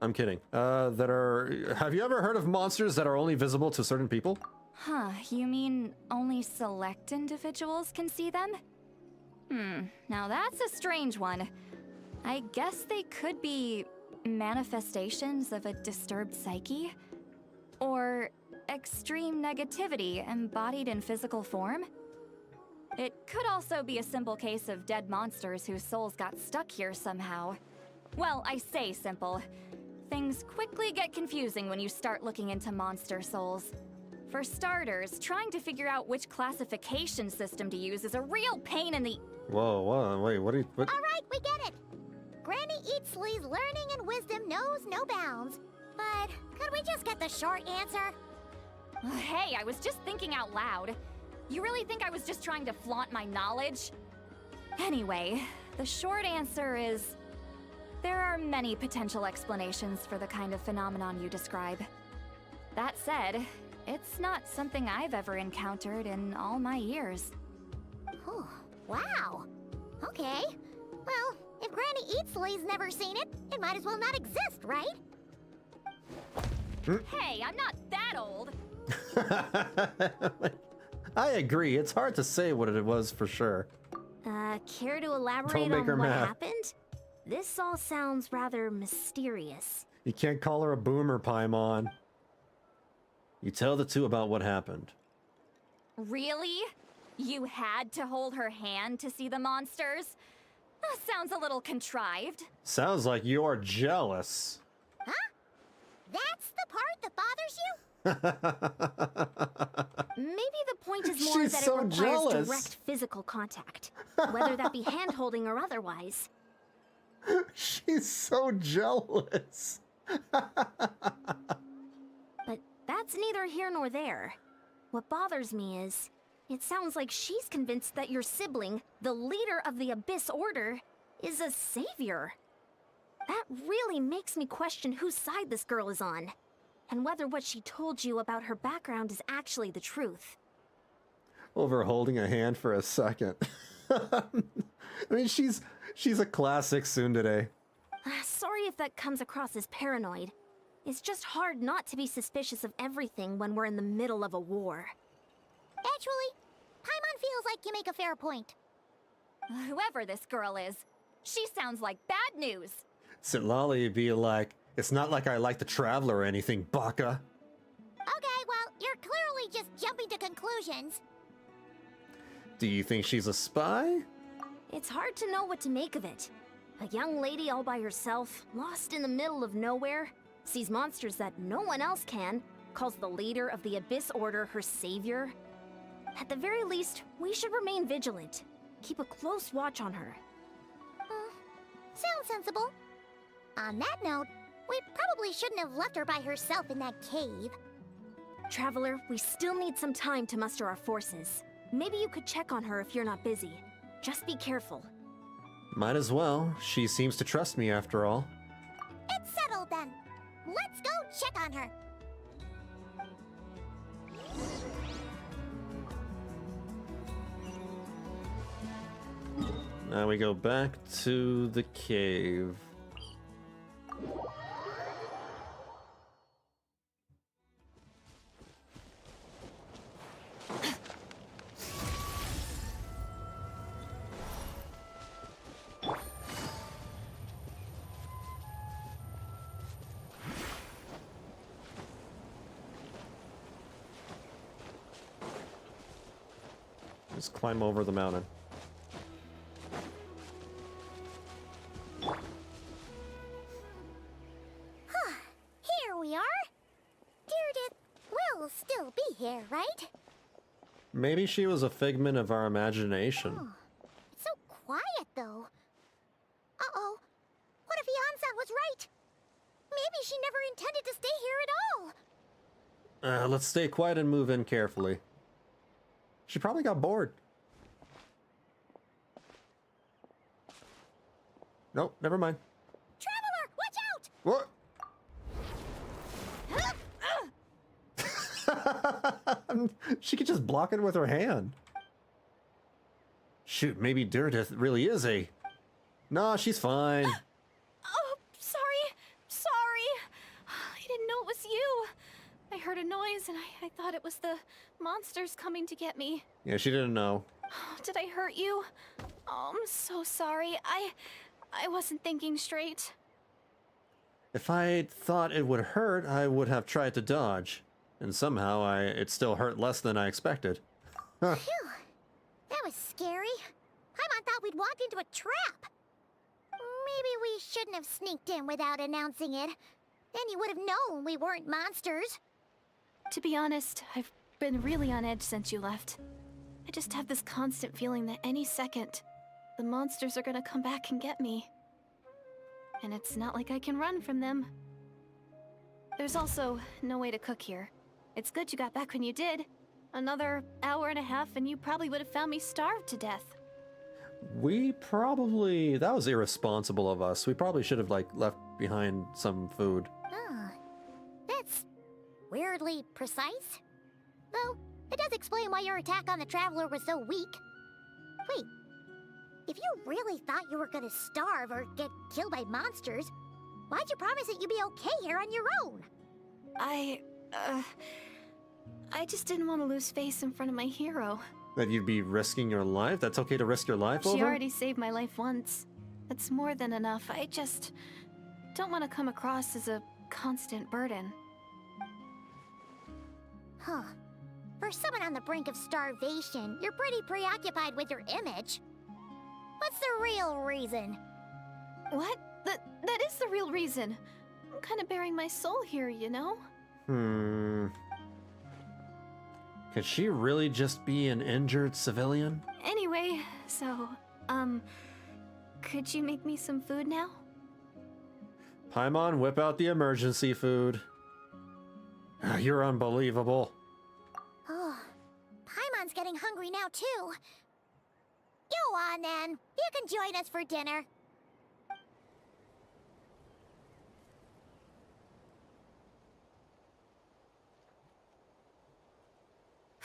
I'm kidding. Have you ever heard of monsters that are only visible to certain people? Huh, you mean only select individuals can see them? Now that's a strange one. I guess they could be manifestations of a disturbed psyche? Or extreme negativity embodied in physical form? It could also be a simple case of dead monsters whose souls got stuck here somehow. Well, I say simple. Things quickly get confusing when you start looking into monster souls. For starters, trying to figure out which classification system to use is a real pain in the— Whoa, wait, what? Alright, we get it! Granny Eatsley's learning and wisdom knows no bounds. But could we just get the short answer? Hey, I was just thinking out loud. You really think I was just trying to flaunt my knowledge? Anyway, the short answer is, there are many potential explanations for the kind of phenomenon you describe. That said, it's not something I've ever encountered in all my years. Oh, wow. Okay. Well, if Granny Eatsley's never seen it, it might as well not exist, right? Hey, I'm not that old! I agree, it's hard to say what it was for sure. Care to elaborate on what happened? This all sounds rather mysterious. You can't call her a boomer, Paimon. You tell the two about what happened. Really? You had to hold her hand to see the monsters? Sounds a little contrived. Sounds like you're jealous. Huh? That's the part that bothers you? Maybe the point is more She's that so it requires jealous. direct physical contact, whether that be hand-holding or otherwise. She's so jealous. But that's neither here nor there. What bothers me is, it sounds like she's convinced that your sibling, the leader of the Abyss Order, is a savior. That really makes me question whose side this girl is on, and whether what she told you about her background is actually the truth. Over holding a hand for a second. I mean, she's a classic tsundere. Sorry if that comes across as paranoid. It's just hard not to be suspicious of everything when we're in the middle of a war. Actually, Paimon feels like you make a fair point. Whoever this girl is, she sounds like bad news. Sitlali would be like, it's not like I like the Traveler or anything, baka. Okay, well, you're clearly just jumping to conclusions. Do you think she's a spy? It's hard to know what to make of it. A young lady all by herself, lost in the middle of nowhere, sees monsters that no one else can, calls the leader of the Abyss Order her savior. At the very least, we should remain vigilant. Keep a close watch on her. Sounds sensible. On that note, we probably shouldn't have left her by herself in that cave. Traveler, we still need some time to muster our forces. Maybe you could check on her if you're not busy. Just be careful. Might as well. She seems to trust me after all. It's settled then. Let's go check on her. Now we go back to the cave. Just climb over the mountain. Here we are. Deirdre will still be here, right? Maybe she was a figment of our imagination. Oh, it's so quiet, though. Uh-oh. What if Yansan was right? Maybe she never intended to stay here at all. Let's stay quiet and move in carefully. She probably got bored. Nope, never mind. Traveler, What? She could just block it with her hand. Shoot, maybe Deirdre really is a... Nah, she's fine. Oh, sorry. Sorry. I didn't know it was you. I heard a noise and I thought it was the monsters coming to get me. Yeah, she didn't know. Did I hurt you? Oh, I'm so sorry. I wasn't watching straight. If I thought it would hurt, I would have tried to dodge. And somehow it still hurt less than I expected. Phew. That was scary. Paimon thought we'd walked into a trap. Maybe we shouldn't have sneaked in without announcing it. Then you would have known we weren't monsters. To be honest, I've been really on edge since you left. I just have this constant feeling that any second, the monsters are gonna come back and get me. And it's not like I can run from them. There's also no way to cook here. It's good you got back when you did. Another hour and a half and you probably would have found me starved to death. That was irresponsible of us. We probably should have, left behind some food. Oh, that's weirdly precise. Though, it does explain why your attack on the Traveler was so weak. Wait, if you really thought you were gonna starve or get killed by monsters, why'd you promise that you'd be okay here on your own? I just didn't want to lose face in front of my hero. That you'd be risking your life? That's okay to risk your life over? She already saved my life once. That's more than enough. I just don't want to come across as a constant burden. Huh. For someone on the brink of starvation, you're pretty preoccupied with your image. What's the real reason? What? That is the real reason. I'm kind of bearing my soul here, you know? Could she really just be an injured civilian? Anyway, so, could you make me some food now? Paimon, whip out the emergency food. You're unbelievable. Oh, Paimon's getting hungry now too. Go on then. You can join us for dinner.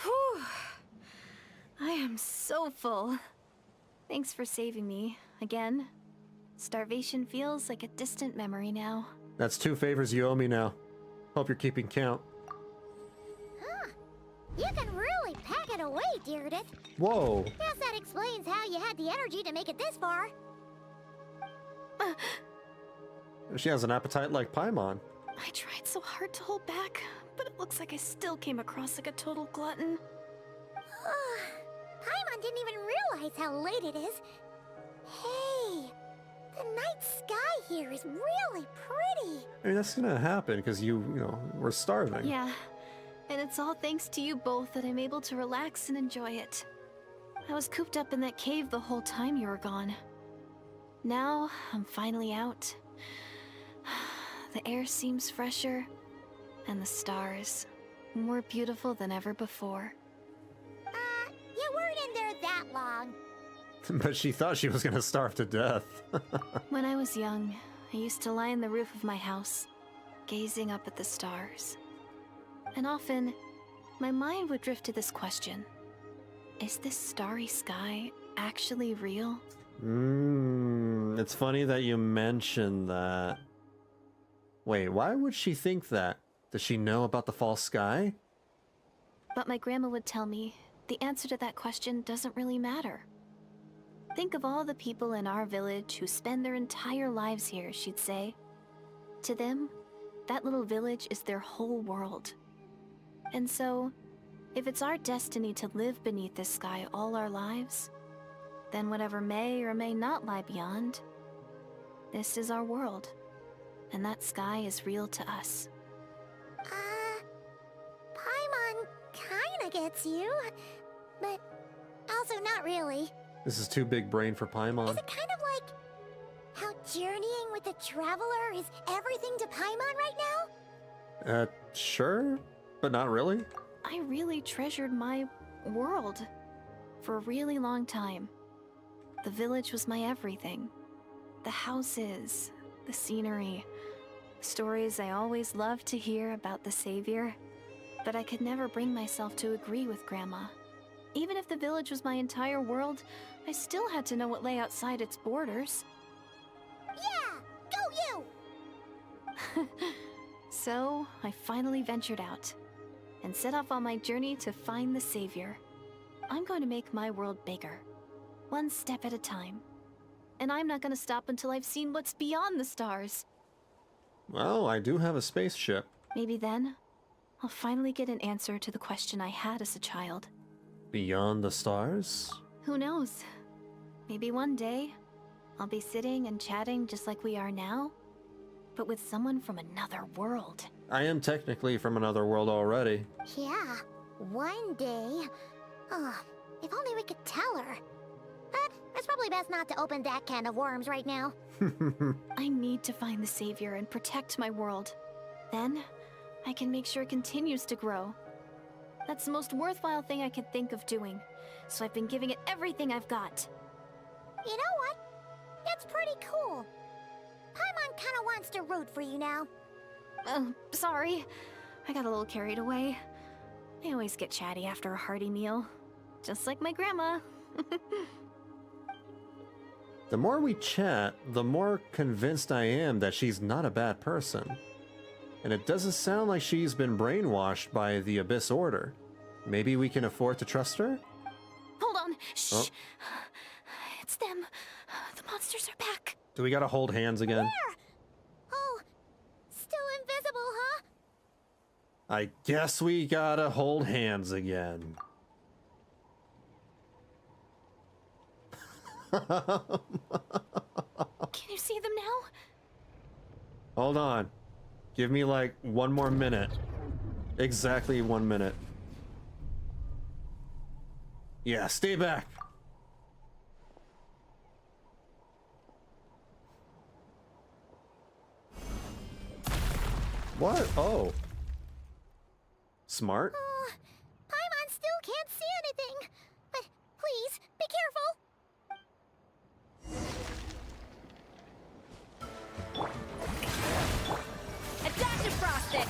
Whew. I am so full. Thanks for saving me, again. Starvation feels like a distant memory now. That's 2 favors you owe me now. Hope you're keeping count. Huh. You can really pack it away, Deirdre. Whoa. Guess that explains how you had the energy to make it this far. She has an appetite like Paimon. I tried so hard to hold back, but it looks like I still came across like a total glutton. Paimon didn't even realize how late it is. Hey, The night sky here is really pretty. I mean, that's gonna happen because you know, we're starving. Yeah, and it's all thanks to you both that I'm able to relax and enjoy it. I was cooped up in that cave the whole time you were gone. Now, I'm finally out. The air seems fresher, and the stars more beautiful than ever before. You weren't in there that long. But she thought she was gonna starve to death. When I was young, I used to lie on the roof of my house, gazing up at the stars. And often, my mind would drift to this question. Is this starry sky actually real? It's funny that you mentioned that. Wait, why would she think that? Does she know about the false sky? But my grandma would tell me the answer to that question doesn't really matter. Think of all the people in our village who spend their entire lives here, she'd say. To them, that little village is their whole world. And so, if it's our destiny to live beneath this sky all our lives, then whatever may or may not lie beyond, this is our world. And that sky is real to us. Paimon kinda gets you, but also not really. This is too big brain for Paimon. Is it kind of like how journeying with a traveler is everything to Paimon right now? Sure, but not really. I really treasured my world for a really long time. The village was my everything. The houses, the scenery, stories I always loved to hear about the Savior. But I could never bring myself to agree with Grandma. Even if the village was my entire world, I still had to know what lay outside its borders. Yeah, go you! So, I finally ventured out and set off on my journey to find the Savior. I'm going to make my world bigger, one step at a time. And I'm not going to stop until I've seen what's beyond the stars. Well, I do have a spaceship. Maybe then, I'll finally get an answer to the question I had as a child. Beyond the stars? Who knows? Maybe one day, I'll be sitting and chatting just like we are now, but with someone from another world. I am technically from another world already. Yeah, one day. Oh, if only we could tell her. But it's probably best not to open that can of worms right now. I need to find the Savior and protect my world. Then, I can make sure it continues to grow. That's the most worthwhile thing I could think of doing, so I've been giving it everything I've got. You know what? That's pretty cool. Paimon kinda wants to root for you now. Sorry. I got a little carried away. I always get chatty after a hearty meal. Just like my grandma. The more we chat, the more convinced I am that she's not a bad person. And it doesn't sound like she's been brainwashed by the Abyss Order. Maybe we can afford to trust her? Hold on. Shh. Oh. It's them. The monsters are back. Do we gotta hold hands again? Where? Oh, still invisible, huh? I guess we gotta hold hands again. Can you see them now? Hold on. Give me like 1 more minute. Exactly 1 minute. Yeah, stay back. What? Oh. Smart? Paimon still can't see anything. But please, be careful. A dash of frosted!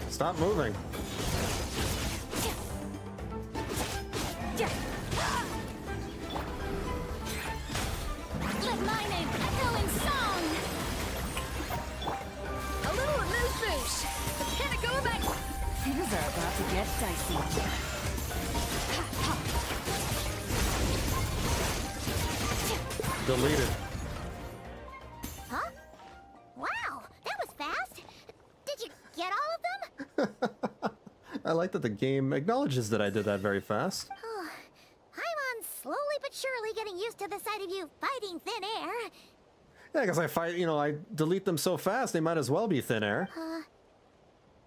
Stop moving. Deleted. Huh? Wow, that was fast. Did you get all of them? I like that the game acknowledges that I did that very fast. Paimon's slowly but surely getting used to the sight of you fighting thin air. Yeah, because I fight, you know, I delete them so fast, they might as well be thin air.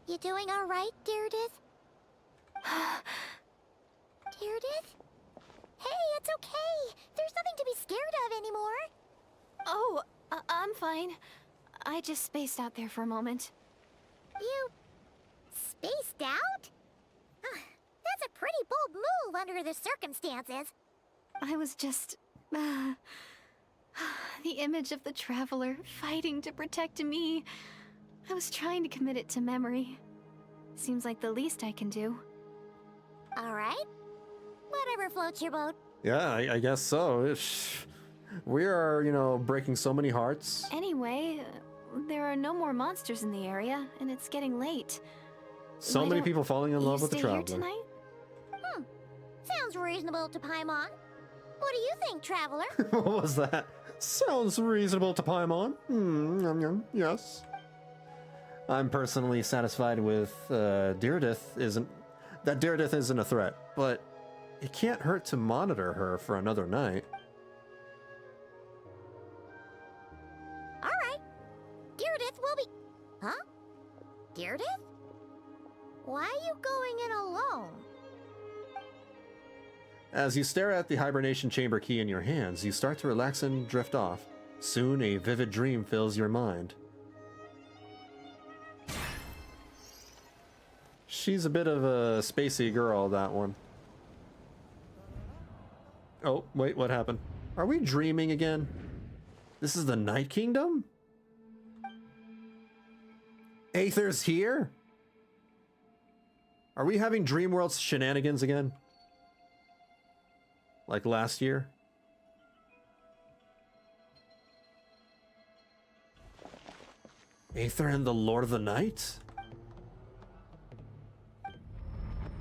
You doing all right, Deirdith? Deirdith? Hey, it's okay. There's nothing to be scared of anymore. Oh, I'm fine. I just spaced out there for a moment. You spaced out? That's a pretty bold move under the circumstances. I was just... the image of the Traveler fighting to protect me. I was trying to commit it to memory. Seems like the least I can do. All right. Whatever floats your boat. Yeah, I guess so. We are, you know, breaking so many hearts. Anyway, there are no more monsters in the area, and it's getting late. So Why many don't people falling in love you with the stay here Traveler. tonight? Sounds reasonable to Paimon. What do you think, Traveler? What was that? Sounds reasonable to Paimon. Yes. I'm personally satisfied with Deirdith isn't a threat, but it can't hurt to monitor her for another night. All right. Deirdith will be... Huh? Deirdith? Why are you going in alone? As you stare at the hibernation chamber key in your hands, you start to relax and drift off. Soon, a vivid dream fills your mind. She's a bit of a spacey girl, that one. Oh, wait, what happened? Are we dreaming again? This is the Night Kingdom? Aether's here? Are we having Dreamworld's shenanigans again? Like last year? Aether and the Lord of the Night?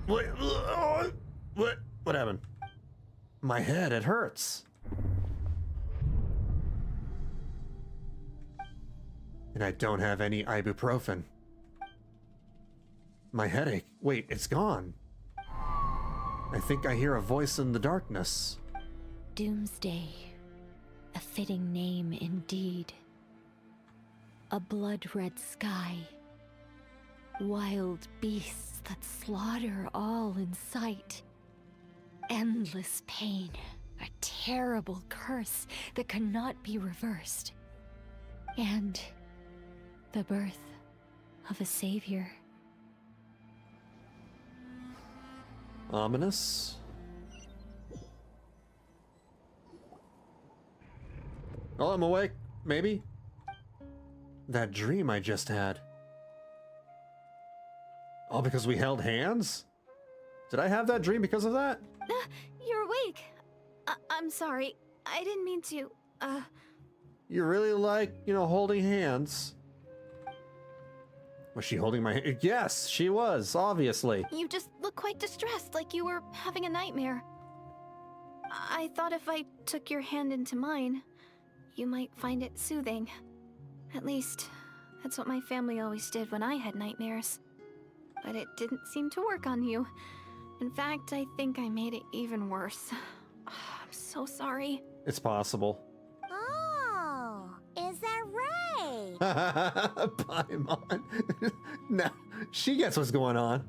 What happened? My head, it hurts. And I don't have any ibuprofen. My headache, wait, it's gone. I think I hear a voice in the darkness. Doomsday. A fitting name indeed. A blood-red sky. Wild beasts that slaughter all in sight. Endless pain. A terrible curse that cannot be reversed. And the birth of a savior. Ominous. Oh, I'm awake. Maybe. That dream I just had. All because we held hands? Did I have that dream because of that? You're awake. I'm sorry. I didn't mean to, You really like, you know, holding hands. Was she holding my hand? Yes, she was, obviously. You just look quite distressed, like you were having a nightmare. I thought if I took your hand into mine, you might find it soothing. At least, that's what my family always did when I had nightmares. But it didn't seem to work on you. In fact, I think I made it even worse. I'm so sorry. It's possible. Oh, is that right? Paimon. Now, she gets what's going on.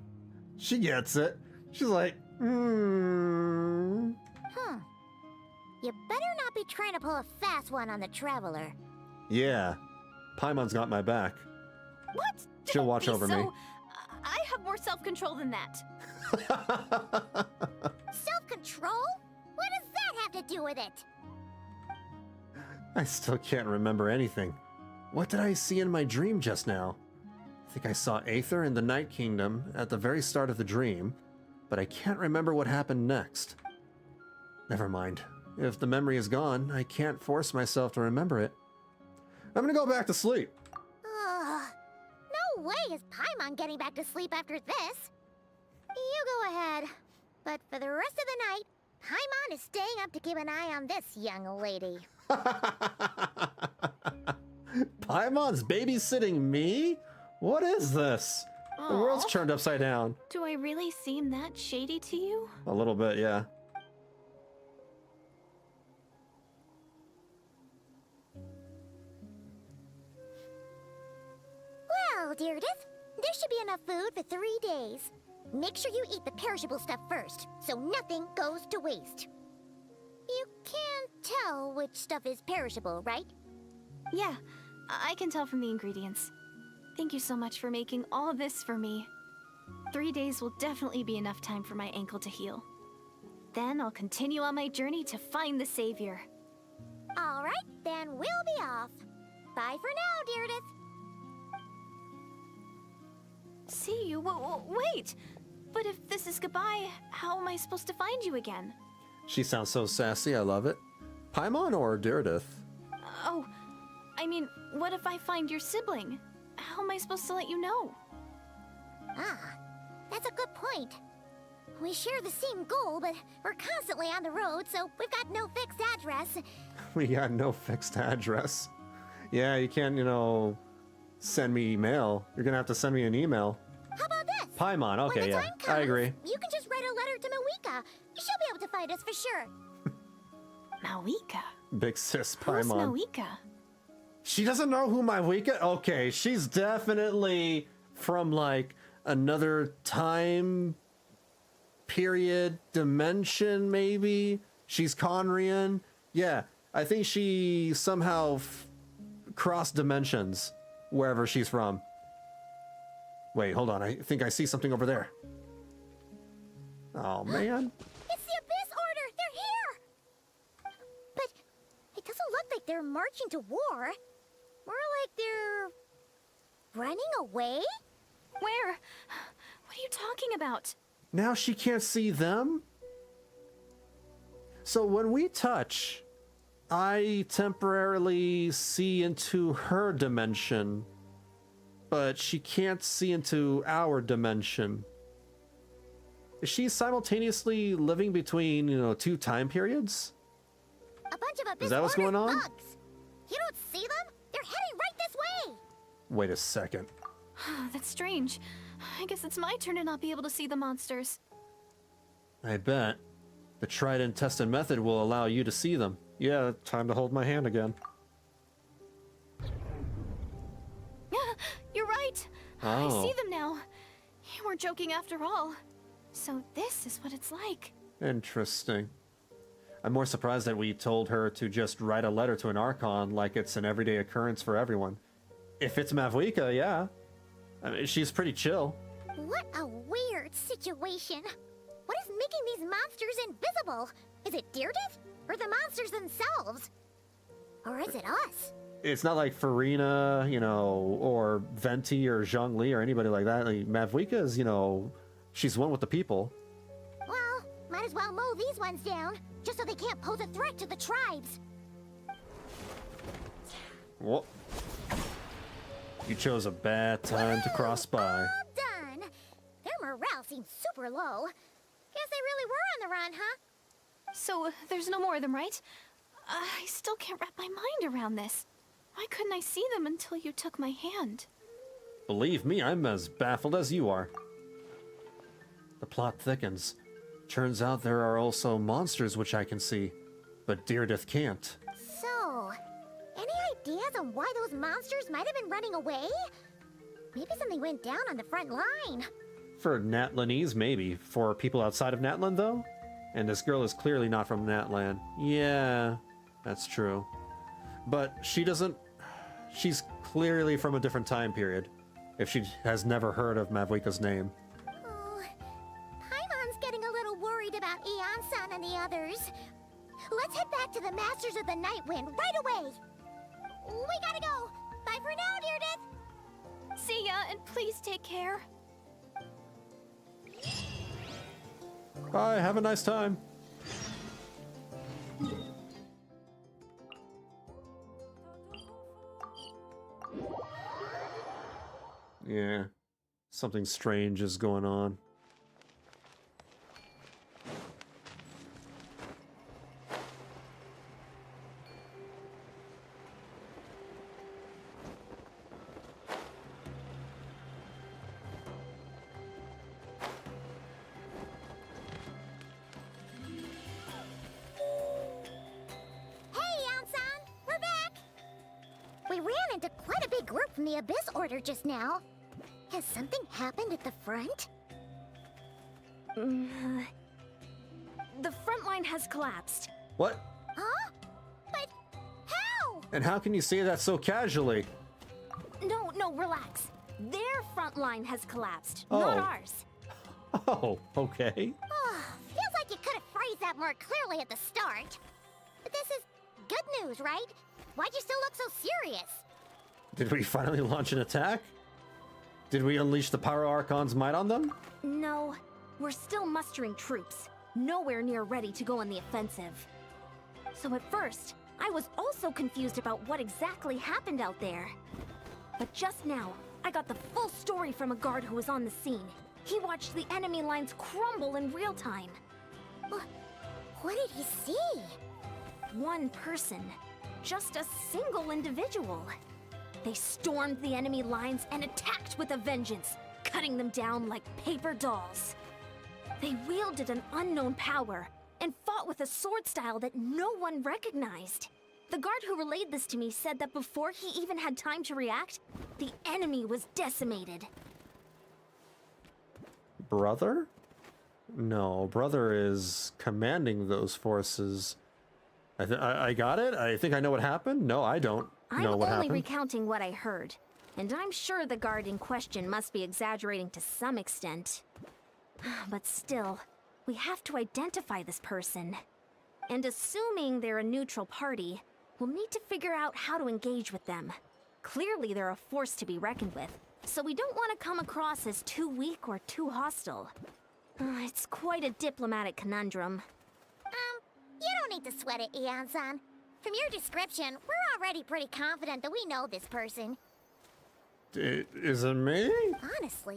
She gets it. She's like, You better not be trying to pull a fast one on the Traveler. Yeah, Paimon's got my back. What? She'll watch Don't over be me. so... I have more self-control than that. Self-control? What does that have to do with it? I still can't remember anything. What did I see in my dream just now? I think I saw Aether in the Night Kingdom at the very start of the dream, but I can't remember what happened next. Never mind. If the memory is gone, I can't force myself to remember it. I'm gonna go back to sleep. No way is Paimon getting back to sleep after this. You go ahead. But for the rest of the night, Paimon is staying up to keep an eye on this young lady. Paimon's babysitting me? What is this? The world's Aw. turned upside down. Do I really seem that shady to you? A little bit, yeah. Well, Deirdre, there should be enough food for 3 days. Make sure you eat the perishable stuff first, so nothing goes to waste. You can't tell which stuff is perishable, right? Yeah, I can tell from the ingredients. Thank you so much for making all this for me. 3 days will definitely be enough time for my ankle to heal. Then I'll continue on my journey to find the savior. All right, then we'll be off. Bye for now, Deirdre. See you? Wait! But if this is goodbye, how am I supposed to find you again? She sounds so sassy, I love it. Paimon or Deirdre? Oh, I mean, what if I find your sibling? How am I supposed to let you know? Ah, that's a good point. We share the same goal, but we're constantly on the road, so we've got no fixed address. We got no fixed address. Yeah, you can't, send me email. You're gonna have to send me an email. How about this? Paimon, okay, when the yeah. time comes, I agree. You can just write a letter to Mawika. She'll be able to find us for sure. Mawika? Big sis Who's Paimon. Mawika? She doesn't know who Mawika? Okay, she's definitely from like another time period, dimension maybe. She's Khaenri'ah. Yeah, I think she somehow crossed dimensions wherever she's from. Wait, hold on. I think I see something over there. Oh, man. It's the Abyss Order! They're here! But it doesn't look like they're marching to war. More like they're running away? Where? What are you talking about? Now she can't see them? So when we touch, I temporarily see into her dimension, but she can't see into our dimension. Is she simultaneously living between, two time periods? A bunch of Abyss Is that what's Order going on? thugs. You don't see them? They're heading right this way! Wait a second. That's strange. I guess it's my turn to not be able to see the monsters. I bet. The tried and tested method will allow you to see them. Yeah, time to hold my hand again. You're right. I Oh. see them now. You weren't joking after all. So this is what it's like. Interesting. I'm more surprised that we told her to just write a letter to an Archon like it's an everyday occurrence for everyone. If it's Mavwika, yeah. I mean, she's pretty chill. What a weird situation. What is making these monsters invisible? Is it Deirdre? Or the monsters themselves? Or is it us? It's not like Farina, or Venti or Zhongli or anybody like that. Like, Mavwika is, she's one with the people. Well, might as well mow these ones down, just so they can't pose a threat to the tribes. What? You chose a bad time to cross by. All done. Their morale seems super low. Guess they really were on the run, huh? So there's no more of them, right? I still can't wrap my mind around this. Why couldn't I see them until you took my hand? Believe me, I'm as baffled as you are. The plot thickens. Turns out there are also monsters which I can see, but Deirdre can't. So, any ideas on why those monsters might have been running away? Maybe something went down on the front line. For Natlanese, maybe. For people outside of Natlan, though? And this girl is clearly not from Natlan. Yeah, that's true. But she doesn't... She's clearly from a different time period, if she has never heard of Mavwika's name. Oh, Paimon's getting a little worried about Eon-san and the others. Let's head back to the Masters of the Night Wind right away. We gotta go. Bye for now, Deirdre. See ya, and please take care. Bye, have a nice time. Yeah, something strange is going on. ran into quite a big group from the Abyss Order just now. Has something happened at the front? The front line has collapsed. What? Huh? But how? And how can you say that so casually? No, relax. Their front line has collapsed, Oh. not ours. Oh, okay. Feels like you could have phrased that more clearly at the start. But this is good news, right? Why'd you still look so serious? Did we finally launch an attack? Did we unleash the Pyro Archon's might on them? No, we're still mustering troops. Nowhere near ready to go on the offensive. So at first, I was also confused about what exactly happened out there. But just now, I got the full story from a guard who was on the scene. He watched the enemy lines crumble in real time. What did he see? One person. Just a single individual. They stormed the enemy lines and attacked with a vengeance, cutting them down like paper dolls. They wielded an unknown power and fought with a sword style that no one recognized. The guard who relayed this to me said that before he even had time to react, the enemy was decimated. Brother? No, brother is commanding those forces. I got it? I think I know what happened? No, I don't know what I'm only happened. recounting what I heard, and I'm sure the guard in question must be exaggerating to some extent. But still, we have to identify this person. And assuming they're a neutral party, we'll need to figure out how to engage with them. Clearly they're a force to be reckoned with, so we don't want to come across as too weak or too hostile. It's quite a diplomatic conundrum. You don't need to sweat it, Eon-san. From your description, we're already pretty confident that we know this person. Is it me? Honestly,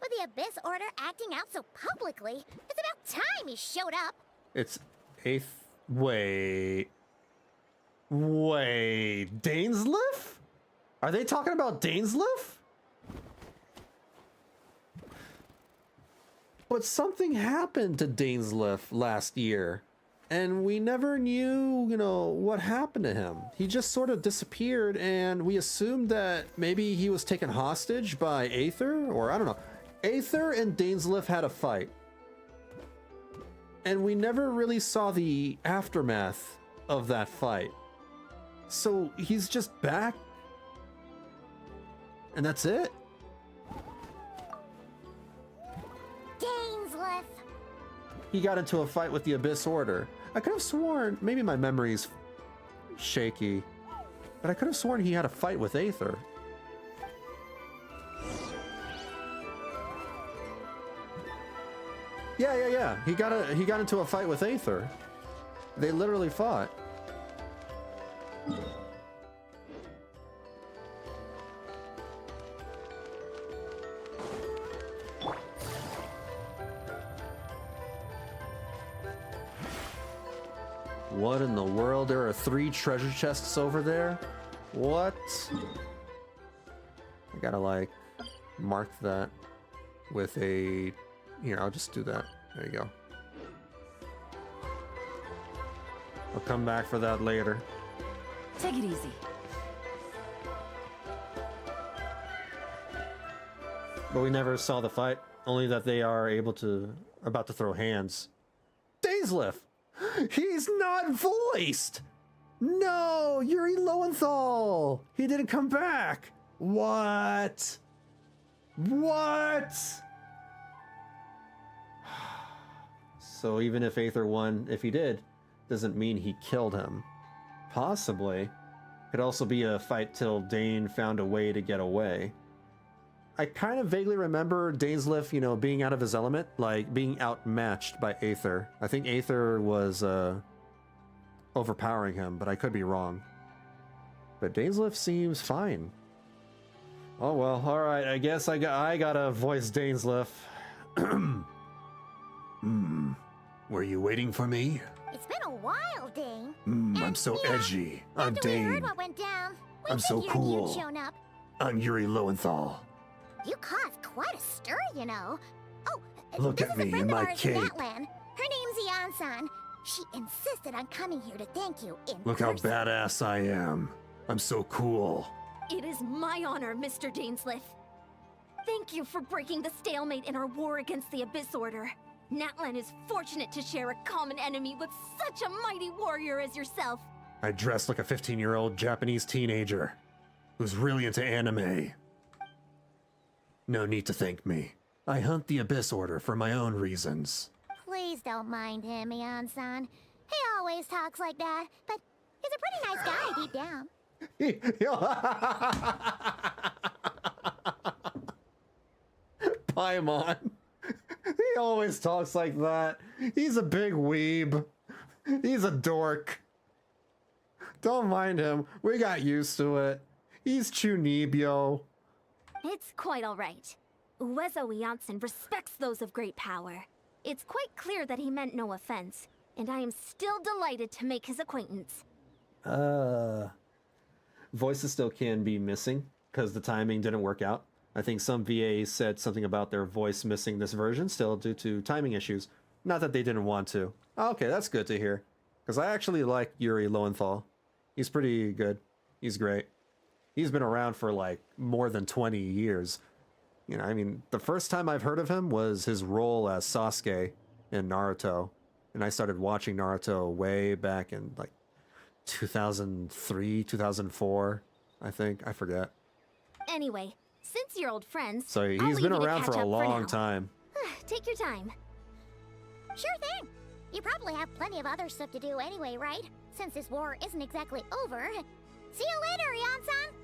with the Abyss Order acting out so publicly, it's about time he showed up. It's eighth. Wait, Dainsliff? Are they talking about Dainsliff? But something happened to Dainsliff last year, and we never knew, what happened to him. He just sort of disappeared, and we assumed that maybe he was taken hostage by Aether, or I don't know. Aether and Dainsliff had a fight. And we never really saw the aftermath of that fight. So he's just back? And that's it? Dainsliff. He got into a fight with the Abyss Order. I could have sworn, maybe my memory's shaky, but I could have sworn he had a fight with Aether. Yeah. He got into a fight with Aether. They literally fought. What in the world? There are 3 treasure chests over there? What? I gotta mark that with a... Here, I'll just do that. There you go. I'll come back for that later. Take it easy. But we never saw the fight. Only that they are about to throw hands. Dainsliff! He's not voiced! No! Yuri Lowenthal! He didn't come back! What? What? So even if Aether won, if he did, doesn't mean he killed him. Possibly. Could also be a fight till Dane found a way to get away. I kind of vaguely remember Dainsliff, being out of his element, being outmatched by Aether. I think Aether was overpowering him, but I could be wrong. But Dainsliff seems fine. Oh well, alright, I guess I gotta voice Dainsliff. Were you waiting for me? It's been a while, Dane. I'm so edgy. I'm After we heard Dane. what went down, we I'm so figured cool. you'd shown up. I'm Yuri Lowenthal. You caused quite a stir, Oh, Look this at is me a friend in of my ours cape. in Gatland. Her name's Eon-san. She insisted on coming here to thank you in Look how person. badass I am. I'm so cool. It is my honor, Mr. Dainsleif. Thank you for breaking the stalemate in our war against the Abyss Order. Natlan is fortunate to share a common enemy with such a mighty warrior as yourself. I dress like a 15-year-old Japanese teenager who's really into anime. No need to thank me. I hunt the Abyss Order for my own reasons. Please don't mind him, Mian-san. He always talks like that, but he's a pretty nice guy deep down. Paimon. He always talks like that. He's a big weeb. He's a dork. Don't mind him. We got used to it. He's Chunibyo. It's quite all right. Uezo Janssen respects those of great power. It's quite clear that he meant no offense, and I am still delighted to make his acquaintance. Voices still can be missing because the timing didn't work out. I think some VAs said something about their voice missing this version still due to timing issues. Not that they didn't want to. Okay, that's good to hear. Because I actually like Yuri Lowenthal. He's pretty good. He's great. He's been around for like more than 20 years. You know, I mean, the first time I've heard of him was his role as Sasuke in Naruto. And I started watching Naruto way back in like 2003, 2004, I think. I forget. Anyway, since you're old friends, So I'll he's leave been you to around catch for a up long now. time. Take your time. Sure thing. You probably have plenty of other stuff to do anyway, right? Since this war isn't exactly over. See you later, Yan-san!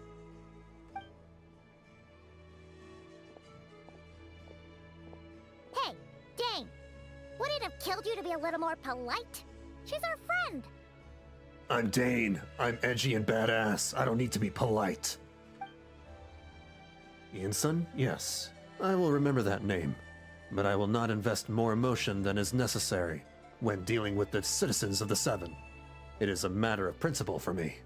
Hey, Dane! Would it have killed you to be a little more polite? She's our friend! I'm Dane. I'm edgy and badass. I don't need to be polite. Ian-san? Yes. I will remember that name. But I will not invest more emotion than is necessary when dealing with the citizens of the Seven. It is a matter of principle for me.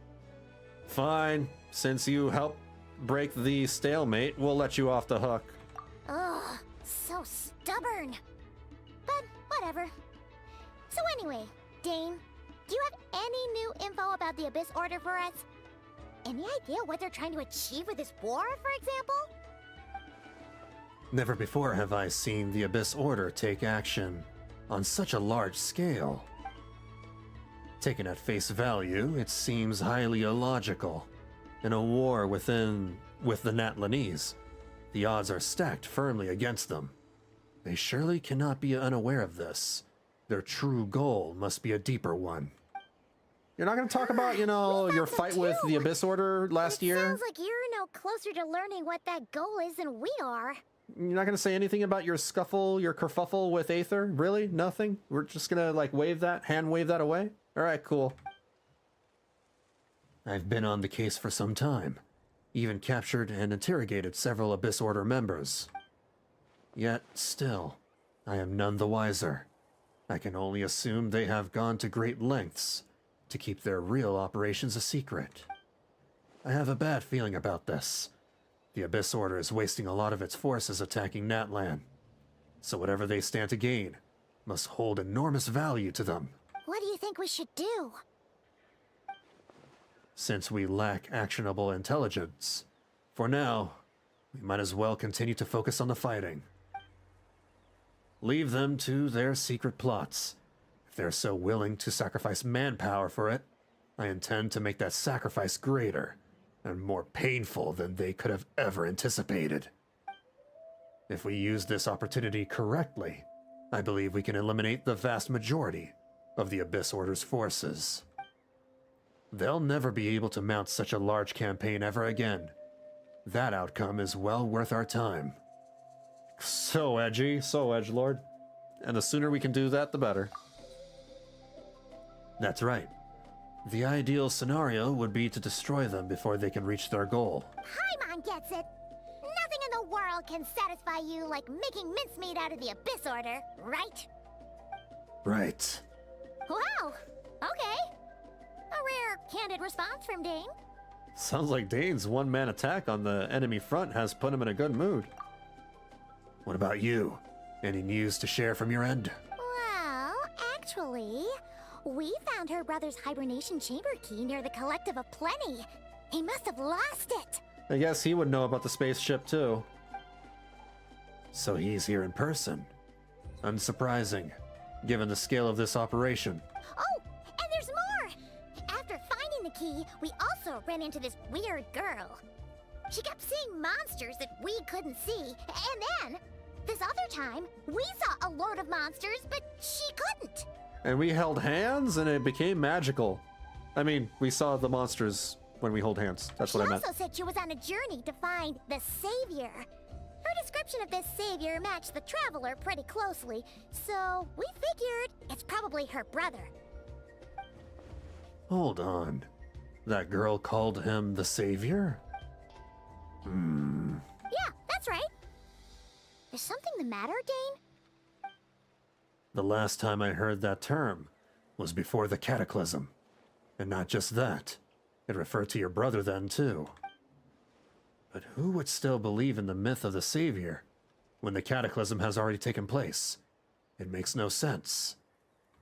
Fine. Since you helped break the stalemate, we'll let you off the hook. Ugh, so stubborn. But whatever. So anyway, Dane, do you have any new info about the Abyss Order for us? Any idea what they're trying to achieve with this war, for example? Never before have I seen the Abyss Order take action on such a large scale. Taken at face value, it seems highly illogical. In a war with the Natlanese, the odds are stacked firmly against them. They surely cannot be unaware of this. Their true goal must be a deeper one. You're not going to talk about, your fight with the Abyss Order last year? Sounds like you're no closer to learning what that goal is than we are. You're not going to say anything about your scuffle, your kerfuffle with Aether? Really? Nothing? We're just going to, hand wave that away? Alright, cool. I've been on the case for some time. Even captured and interrogated several Abyss Order members. Yet, still, I am none the wiser. I can only assume they have gone to great lengths to keep their real operations a secret. I have a bad feeling about this. The Abyss Order is wasting a lot of its forces attacking Natlan. So whatever they stand to gain must hold enormous value to them. What do you think we should do? Since we lack actionable intelligence, for now, we might as well continue to focus on the fighting. Leave them to their secret plots. If they're so willing to sacrifice manpower for it, I intend to make that sacrifice greater and more painful than they could have ever anticipated. If we use this opportunity correctly, I believe we can eliminate the vast majority of the Abyss Order's forces. They'll never be able to mount such a large campaign ever again. That outcome is well worth our time. So edgy, so edgelord. And the sooner we can do that, the better. That's right. The ideal scenario would be to destroy them before they can reach their goal. Paimon gets it. Nothing in the world can satisfy you like making mincemeat out of the Abyss Order, right? Right. Wow, okay. A rare, candid response from Dane. Sounds like Dane's one-man attack on the enemy front has put him in a good mood. What about you? Any news to share from your end? Well, actually, we found her brother's hibernation chamber key near the Collective of Plenty. He must have lost it. I guess he would know about the spaceship too. So he's here in person. Unsurprising, given the scale of this operation. Oh, and there's more! After finding the key, we also ran into this weird girl. She kept seeing monsters that we couldn't see, and then, this other time, we saw a load of monsters, but she couldn't. And we held hands and it became magical. I mean, we saw the monsters when we hold hands. That's what I meant. She also said she was on a journey to find the Savior. Her description of this Savior matched the Traveler pretty closely, so we figured it's probably her brother. Hold on. That girl called him the Savior? Yeah, that's right. Is something the matter, Dane? The last time I heard that term was before the Cataclysm. And not just that, it referred to your brother then too. But who would still believe in the myth of the Savior when the Cataclysm has already taken place? It makes no sense.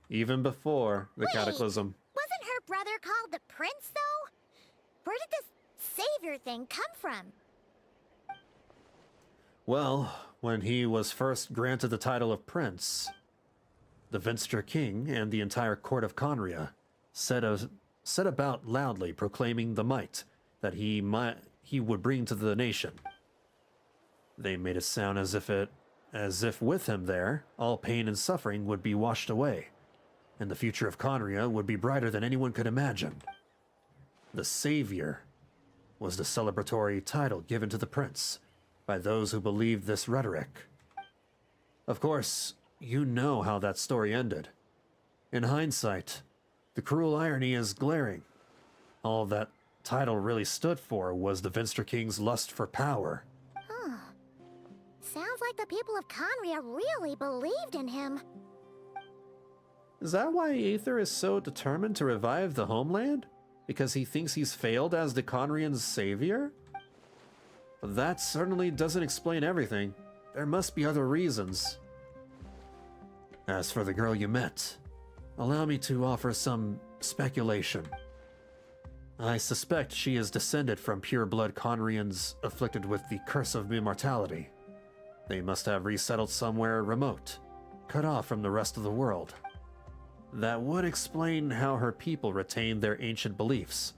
Even before the Cataclysm. Wasn't her brother called the Prince, though? Where did this Savior thing come from? Well, when he was first granted the title of Prince, the Venstre King and the entire court of Khaenri'ah set about loudly proclaiming the might that he would bring to the nation. They made it sound as if with him there, all pain and suffering would be washed away, and the future of Khaenri'ah would be brighter than anyone could imagine. The Savior was the celebratory title given to the prince by those who believed this rhetoric. Of course, you know how that story ended. In hindsight, the cruel irony is glaring. All that title really stood for was the Venstre King's lust for power. Huh. Sounds like the people of Khaenri'ah really believed in him. Is that why Aether is so determined to revive the homeland? Because he thinks he's failed as the Khaenri'ah's savior? That certainly doesn't explain everything. There must be other reasons. As for the girl you met, allow me to offer some speculation. I suspect she is descended from pure-blood Khaenri'ahs afflicted with the curse of immortality. They must have resettled somewhere remote, cut off from the rest of the world. That would explain how her people retained their ancient beliefs,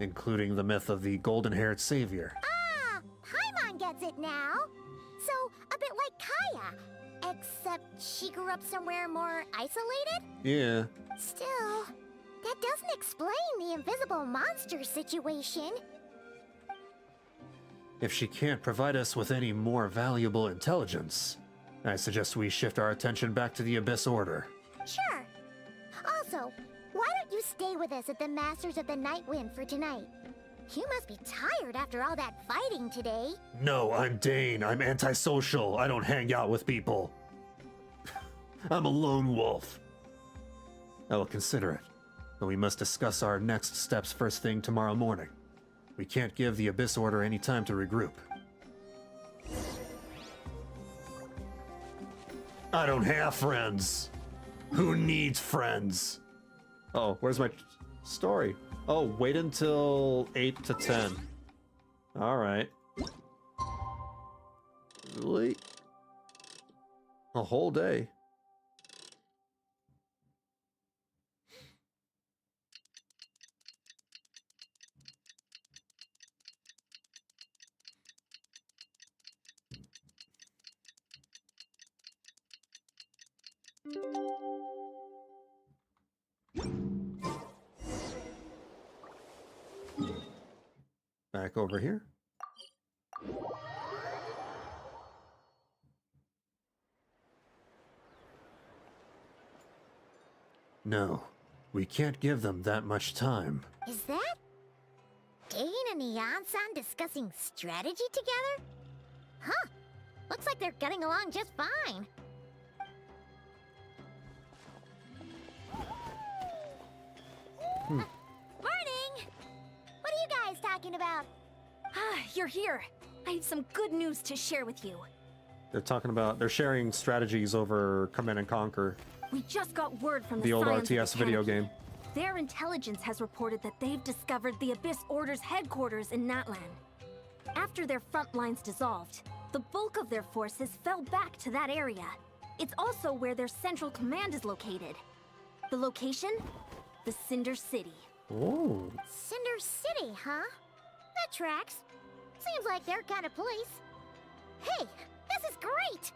including the myth of the golden-haired savior. Ah, Paimon gets it now. So, a bit like Kaya, except she grew up somewhere more isolated? Yeah. Still, that doesn't explain the invisible monster situation. If she can't provide us with any more valuable intelligence, I suggest we shift our attention back to the Abyss Order. Sure. Also, why don't you stay with us at the Masters of the Nightwind for tonight? You must be tired after all that fighting today. No, I'm Dane. I'm antisocial. I don't hang out with people. I'm a lone wolf. I will consider it, but we must discuss our next steps first thing tomorrow morning. We can't give the Abyss Order any time to regroup. I don't have friends. Who needs friends? Oh, where's my story? Oh, wait until 8 to 10. Alright. Really? A whole day. Back over here. No, we can't give them that much time. Is that Dane and Neon-san discussing strategy together? Huh. Looks like they're getting along just fine. Morning! What are you guys talking about? Ah, you're here. I have some good news to share with you. They're sharing strategies over Command and Conquer. We just got word from The old Scions of RTS the video Canopy. game. Their intelligence has reported that they've discovered the Abyss Order's headquarters in Natlan. After their front lines dissolved, the bulk of their forces fell back to that area. It's also where their central command is located. The location? The Cinder City. Oh. Cinder City, huh? That tracks. Seems like their kind of place. Hey, this is great!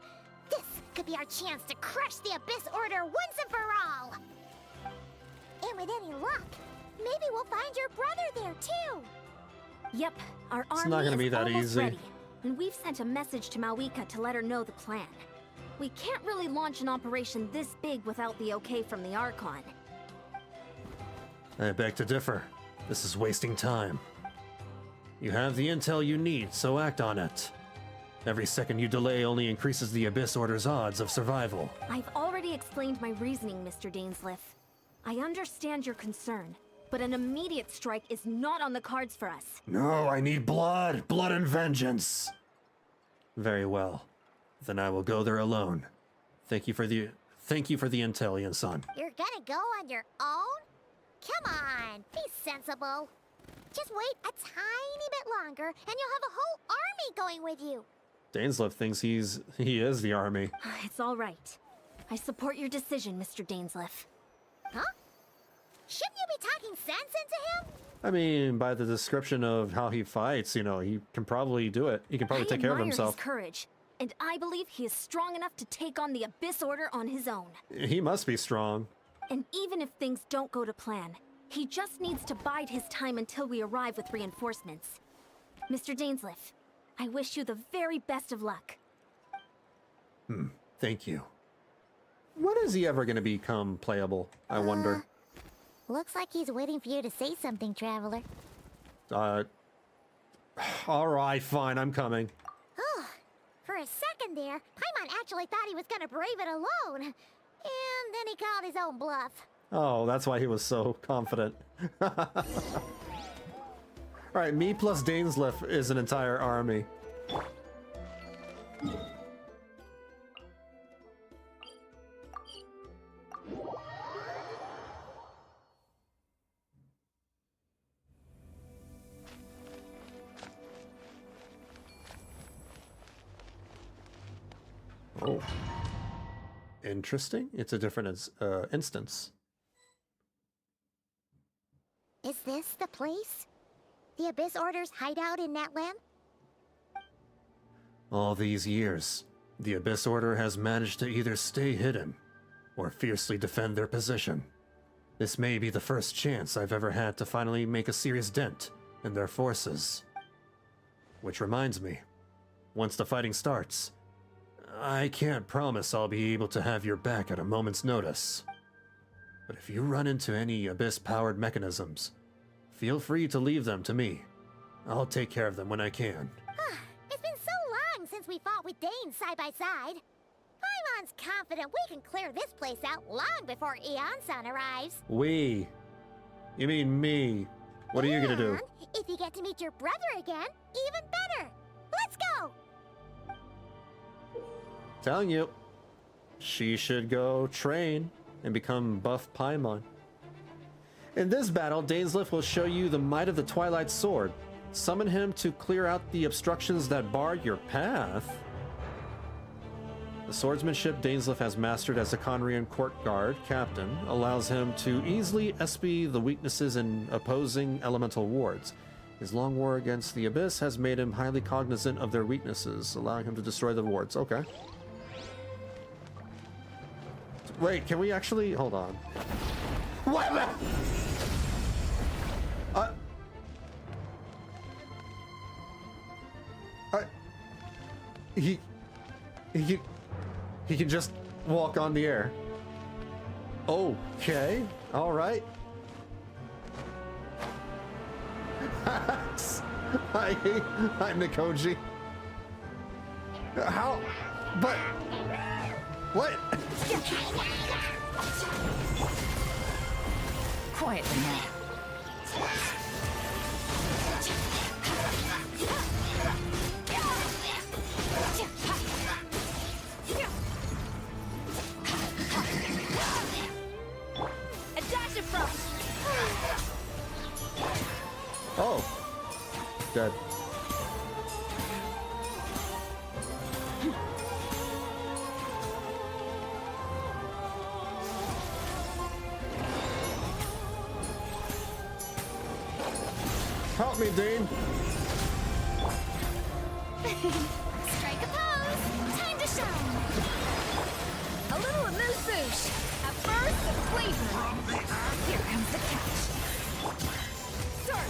This could be our chance to crush the Abyss Order once and for all! And with any luck, maybe we'll find your brother there too! Yep, our army not gonna be is that almost easy. ready, and we've sent a message to Mawika to let her know the plan. We can't really launch an operation this big without the okay from the Archon. I beg to differ. This is wasting time. You have the intel you need, so act on it. Every second you delay only increases the Abyss Order's odds of survival. I've already explained my reasoning, Mr. Dainsleif. I understand your concern, but an immediate strike is not on the cards for us. No, I need blood! Blood and vengeance! Very well. Then I will go there alone. Thank you for the intel, Yen-san. You're gonna go on your own? Come on, be sensible. Just wait a tiny bit longer, and you'll have a whole army going with you. Dainsleif thinks he is the army. It's all right. I support your decision, Mr. Dainsleif. Huh? Shouldn't you be talking sense into him? I mean, by the description of how he fights, you know, he can probably do it. He can probably take care of himself. I admire his courage, and I believe he is strong enough to take on the Abyss Order on his own. He must be strong. And even if things don't go to plan, he just needs to bide his time until we arrive with reinforcements. Mr. Dainsleif, I wish you the very best of luck. Thank you. When is he ever going to become playable, I wonder? Looks like he's waiting for you to say something, Traveler. Alright, fine, I'm coming. Oh, for a second there, Paimon actually thought he was gonna brave it alone. And then he called his own bluff. Oh, that's why he was so confident. Alright, me plus Dainsleif is an entire army. Oh. Interesting. It's a different instance. Is this the place? The Abyss Order's hideout in Natlan? All these years, the Abyss Order has managed to either stay hidden or fiercely defend their position. This may be the first chance I've ever had to finally make a serious dent in their forces. Which reminds me, once the fighting starts, I can't promise I'll be able to have your back at a moment's notice. But if you run into any Abyss-powered mechanisms, feel free to leave them to me. I'll take care of them when I can. It's been so long since we fought with Dane side by side. Paimon's confident we can clear this place out long before Eon-san arrives. We? You mean me? What are you gonna do? And if you get to meet your brother again, even better. Let's go! Telling you, she should go train and become buff Paimon. In this battle, Dainsleif will show you the might of the Twilight Sword. Summon him to clear out the obstructions that bar your path. The swordsmanship Dainsleif has mastered as a Khaenri'ah court guard captain allows him to easily SP the weaknesses in opposing elemental wards. His long war against the Abyss has made him highly cognizant of their weaknesses, allowing him to destroy the wards. Okay. Wait, can we actually... Hold on. What? He can just walk on the air. Okay. All right. Hi, Nikoji. How? But... What? Quietly now. A dash of frost. Oh. Dead. Help me, Dean. Strike a pose! Time to shine! A little amuse-bouche. At first, the flavor. Here comes the catch. Start.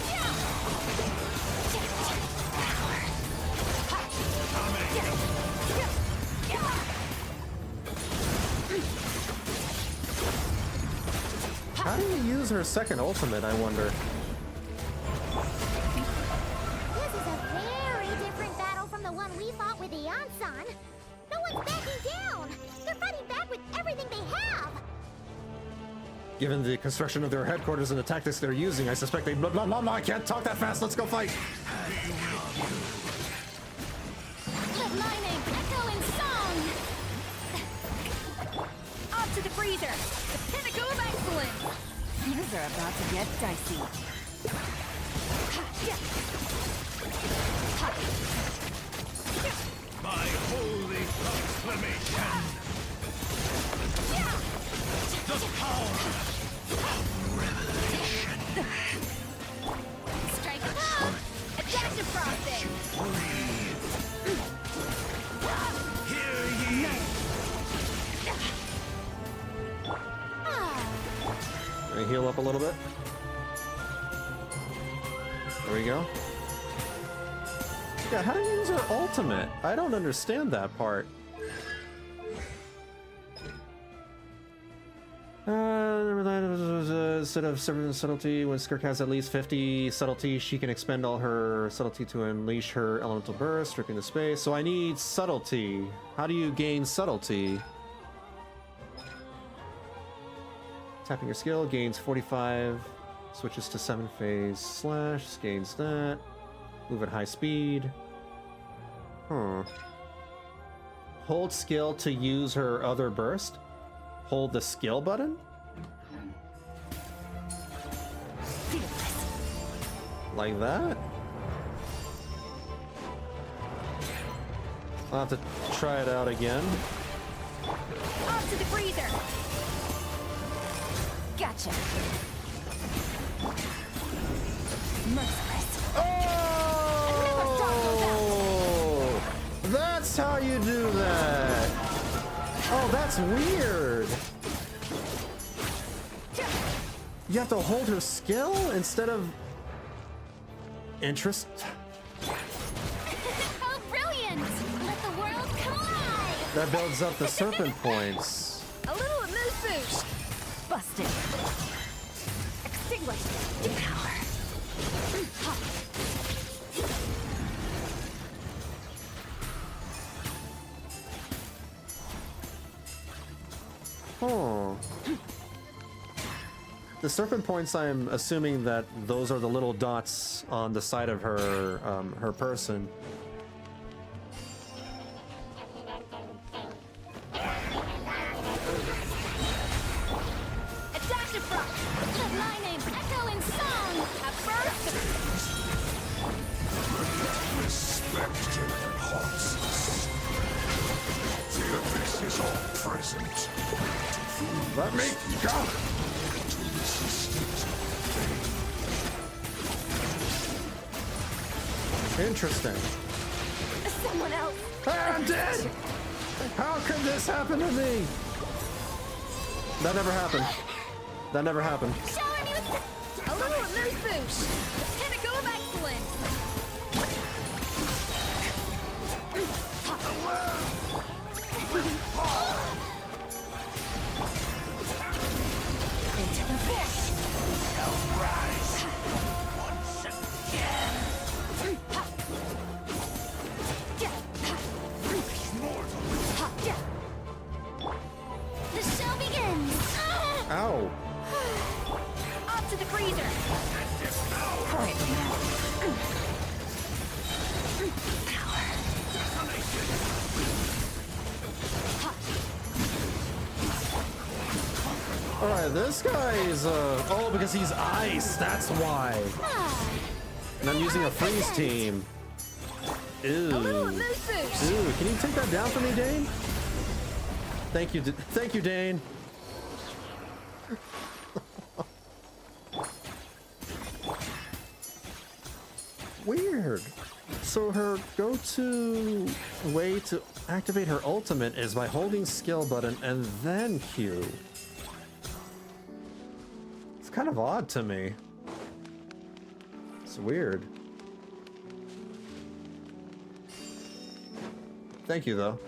Yeah. How do you use her second ultimate, I wonder? This is a very different battle from the one we fought with the Ansan. No one's backing down! They're fighting back with everything they have! Given the construction of their headquarters and the tactics they're using, I suspect they blah blah blah blah. I can't talk that fast. Let's go fight. Let my name echo in song. Up to the freezer. The pinnacle of excellence. Things are about to get dicey. My holy proclamation! The power of revelation! Strike a pose. Adaptive frosting. Hear ye! Let me heal up a little bit. There we go. Yeah, how do you use her ultimate? I don't understand that part. Instead of subtlety, when Skirk has at least 50 subtlety, she can expend all her subtlety to unleash her elemental burst, stripping the space. So I need subtlety. How do you gain subtlety? Tapping your skill gains 45, switches to 7-phase slash, gains that. Move at high speed. Hold skill to use her other burst. Hold the skill button. Like that? I'll have to try it out again. Up to the freezer. Gotcha. Merciless. Oh! That's how you do that. Oh, that's weird. You have to hold her skill instead of interest. Oh, brilliant! Let the world collide! That builds up the serpent points. A little amuse-bouche. Busted. Extinguished. Depower. Oh. The serpent points, I'm assuming that those are the little dots on the side of her her person. Adaptive rock. Let my name echo in song. At first. Respected hearts. The abyss is all present. Let me go! Interesting. Someone else. I'm dead! How could this happen to me? That never happened. That never happened. Shower me with a little amuse-bouche. The pinnacle of excellence. Into the fish. Shall rise once again. The show begins. Ow. Up to the freezer. Alright, this guy is, oh, because he's ice, that's why. And I'm using a freeze team. Ew. Ew, can you take that down for me, Dane? Thank you, Dane. Weird. So her go-to way to activate her ultimate is by holding skill button and then Q. It's kind of odd to me. It's weird. Thank you, though.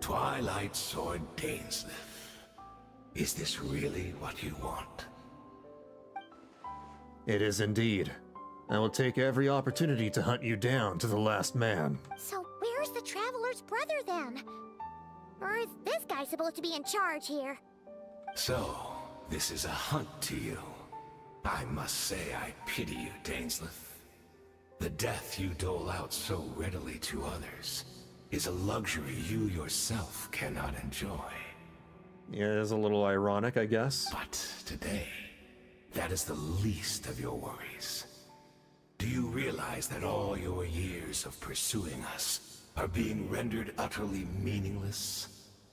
Twilight Sword Dainsleif. Is this really what you want? It is indeed. I will take every opportunity to hunt you down to the last man. So where's the Traveler's brother then? Or is this guy supposed to be in charge here? So, this is a hunt to you. I must say I pity you, Dainsleif. The death you dole out so readily to others is a luxury you yourself cannot enjoy. Yeah, it is a little ironic, I guess. But today, that is the least of your worries. Do you realize that all your years of pursuing us are being rendered utterly meaningless,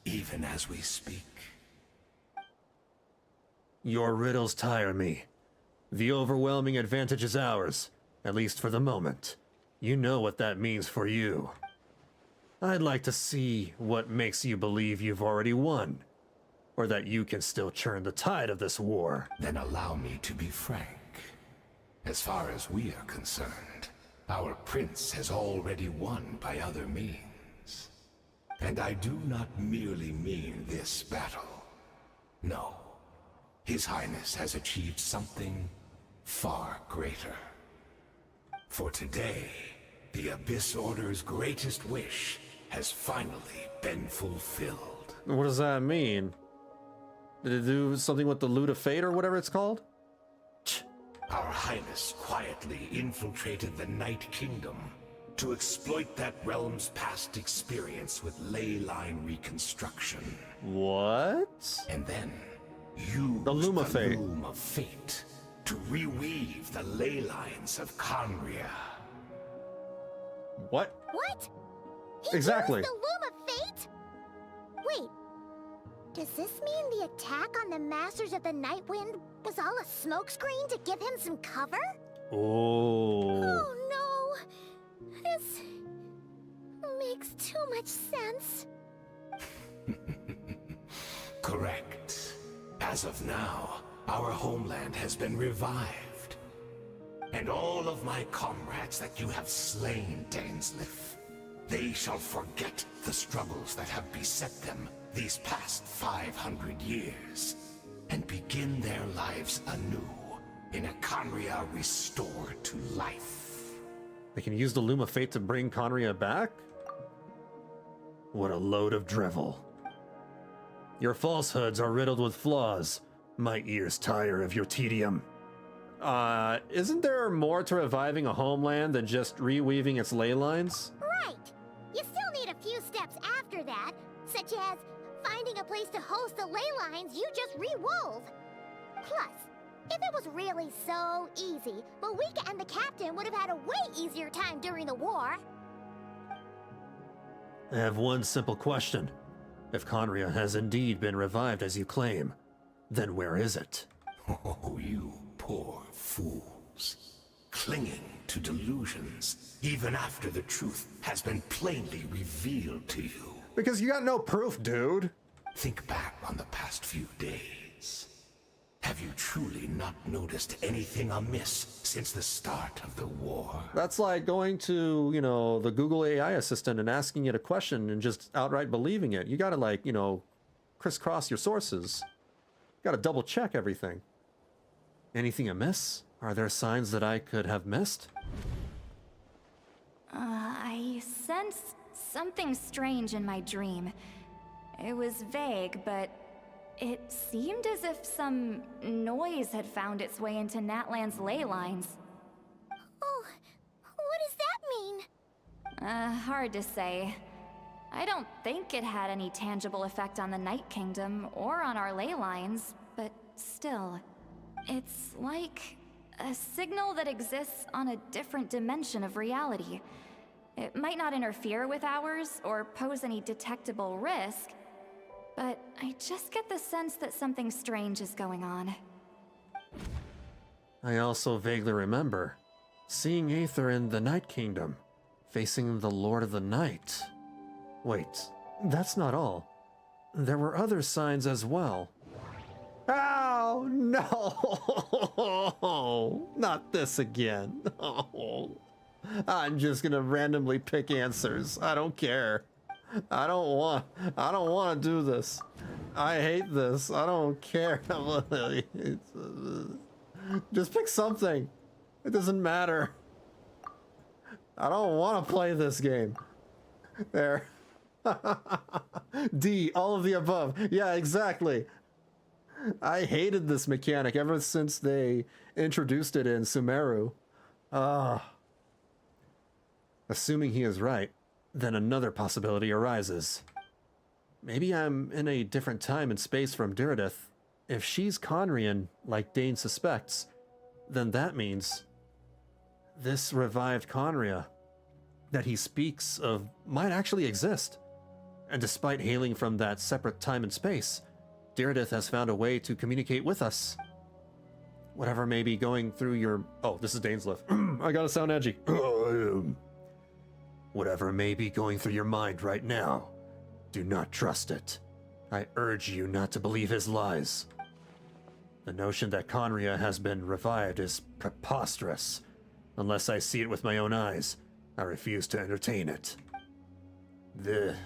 even as we speak? Your riddles tire me. The overwhelming advantage is ours, at least for the moment. You know what that means for you. I'd like to see what makes you believe you've already won, or that you can still churn the tide of this war. Then allow me to be frank. As far as we are concerned, our prince has already won by other means. And I do not merely mean this battle. No. His Highness has achieved something far greater. For today, the Abyss Order's greatest wish has finally been fulfilled. What does that mean? Did it do something with the Loot of Fate or whatever it's called? Our Highness quietly infiltrated the Night Kingdom to exploit that realm's past experience with ley line reconstruction. What? And then used the Loom of Fate. Loom of Fate to reweave the ley lines of Khaenri'ah. What? What? He Exactly. used the Loom of Fate? Wait. Does this mean the attack on the Masters of the Night Wind was all a smokescreen to give him some cover? Oh. Oh no. This makes too much sense. Correct. As of now, our homeland has been revived. And all of my comrades that you have slain, Dainsleif, they shall forget the struggles that have beset them these past 500 years, and begin their lives anew in a Khaenri'ah restored to life. They can use the Loom of Fate to bring Khaenri'ah back? What a load of drivel. Your falsehoods are riddled with flaws. My ears tire of your tedium. Isn't there more to reviving a homeland than just reweaving its ley lines? Right. You still need a few steps after that, such as finding a place to host the ley lines you just rewove. Plus, if it was really so easy, Malika and the captain would have had a way easier time during the war. I have one simple question. If Khaenri'ah has indeed been revived as you claim, then where is it? Oh, you poor fools. Clinging to delusions, even after the truth has been plainly revealed to you. Because you got no proof, dude. Think back on the past few days. Have you truly not noticed anything amiss since the start of the war? That's like going to, the Google AI assistant and asking it a question and just outright believing it. You gotta, crisscross your sources. You gotta double check everything. Anything amiss? Are there signs that I could have missed? I sensed something strange in my dream. It was vague, but it seemed as if some noise had found its way into Natlan's ley lines. Oh, what does that mean? Hard to say. I don't think it had any tangible effect on the Night Kingdom or on our ley lines, but still, it's like A signal that exists on a different dimension of reality. It might not interfere with ours or pose any detectable risk, but I just get the sense that something strange is going on. I also vaguely remember seeing Aether in the Night Kingdom, facing the Lord of the Night. Wait, that's not all. There were other signs as well. Oh, no! Not this again. Oh. I'm just gonna randomly pick answers. I don't care. I don't want to do this. I hate this. I don't care. Just pick something. It doesn't matter. I don't want to play this game. There. D, all of the above. Yeah, exactly. I hated this mechanic ever since they introduced it in Sumeru. Assuming he is right, then another possibility arises. Maybe I'm in a different time and space from Diridith. If she's Khaenri'ah, like Dane suspects, then that means this revived Khaenri'ah that he speaks of might actually exist. And despite hailing from that separate time and space, Diridith has found a way to communicate with us. Whatever may be going through your... Oh, this is Dane's lift. I gotta sound edgy. Whatever may be going through your mind right now, do not trust it. I urge you not to believe his lies. The notion that Khaenri'ah has been revived is preposterous. Unless I see it with my own eyes, I refuse to entertain it. The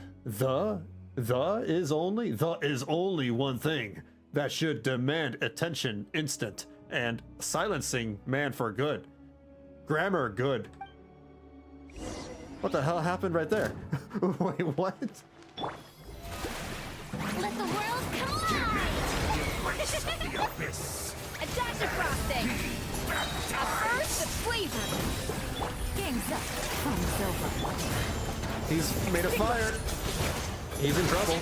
is only one thing that should demand attention instant and silencing man for good. Grammar good. What the hell happened right there? Wait, what? Let the world collide! A dash of frosting! A burst of flavor! Game's up. Fun's over. He's made of fire. He's in trouble.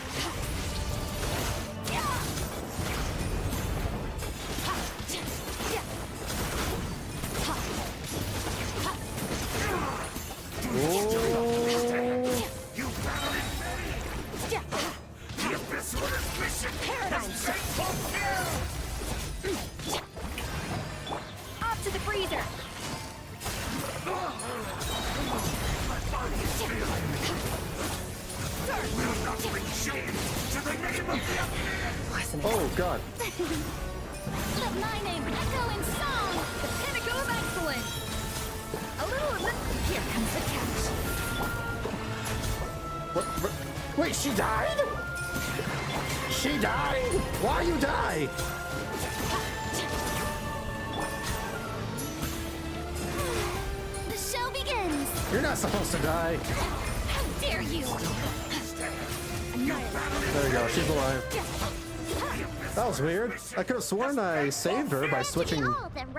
Off to the freezer! Oh, God. Let my name echo in song! The pinnacle of excellence! A little of it. Here comes the catch. What? Wait, she died? She died? Why you die? The show begins! You're not supposed to die. How dare you! There you go, she's alive. That was weird. I could have sworn I saved her by switching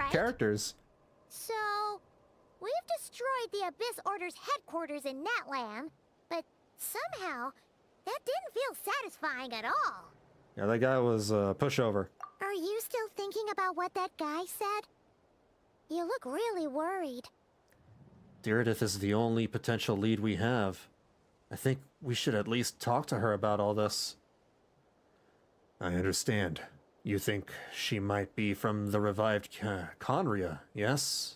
characters. So, we've destroyed the Abyss Order's headquarters in Natlan, but somehow, that didn't feel satisfying at all. Yeah, that guy was a pushover. Are you still thinking about what that guy said? You look really worried. Diridith is the only potential lead we have. I think we should at least talk to her about all this. I understand. You think she might be from the revived Khaenri'ah, yes?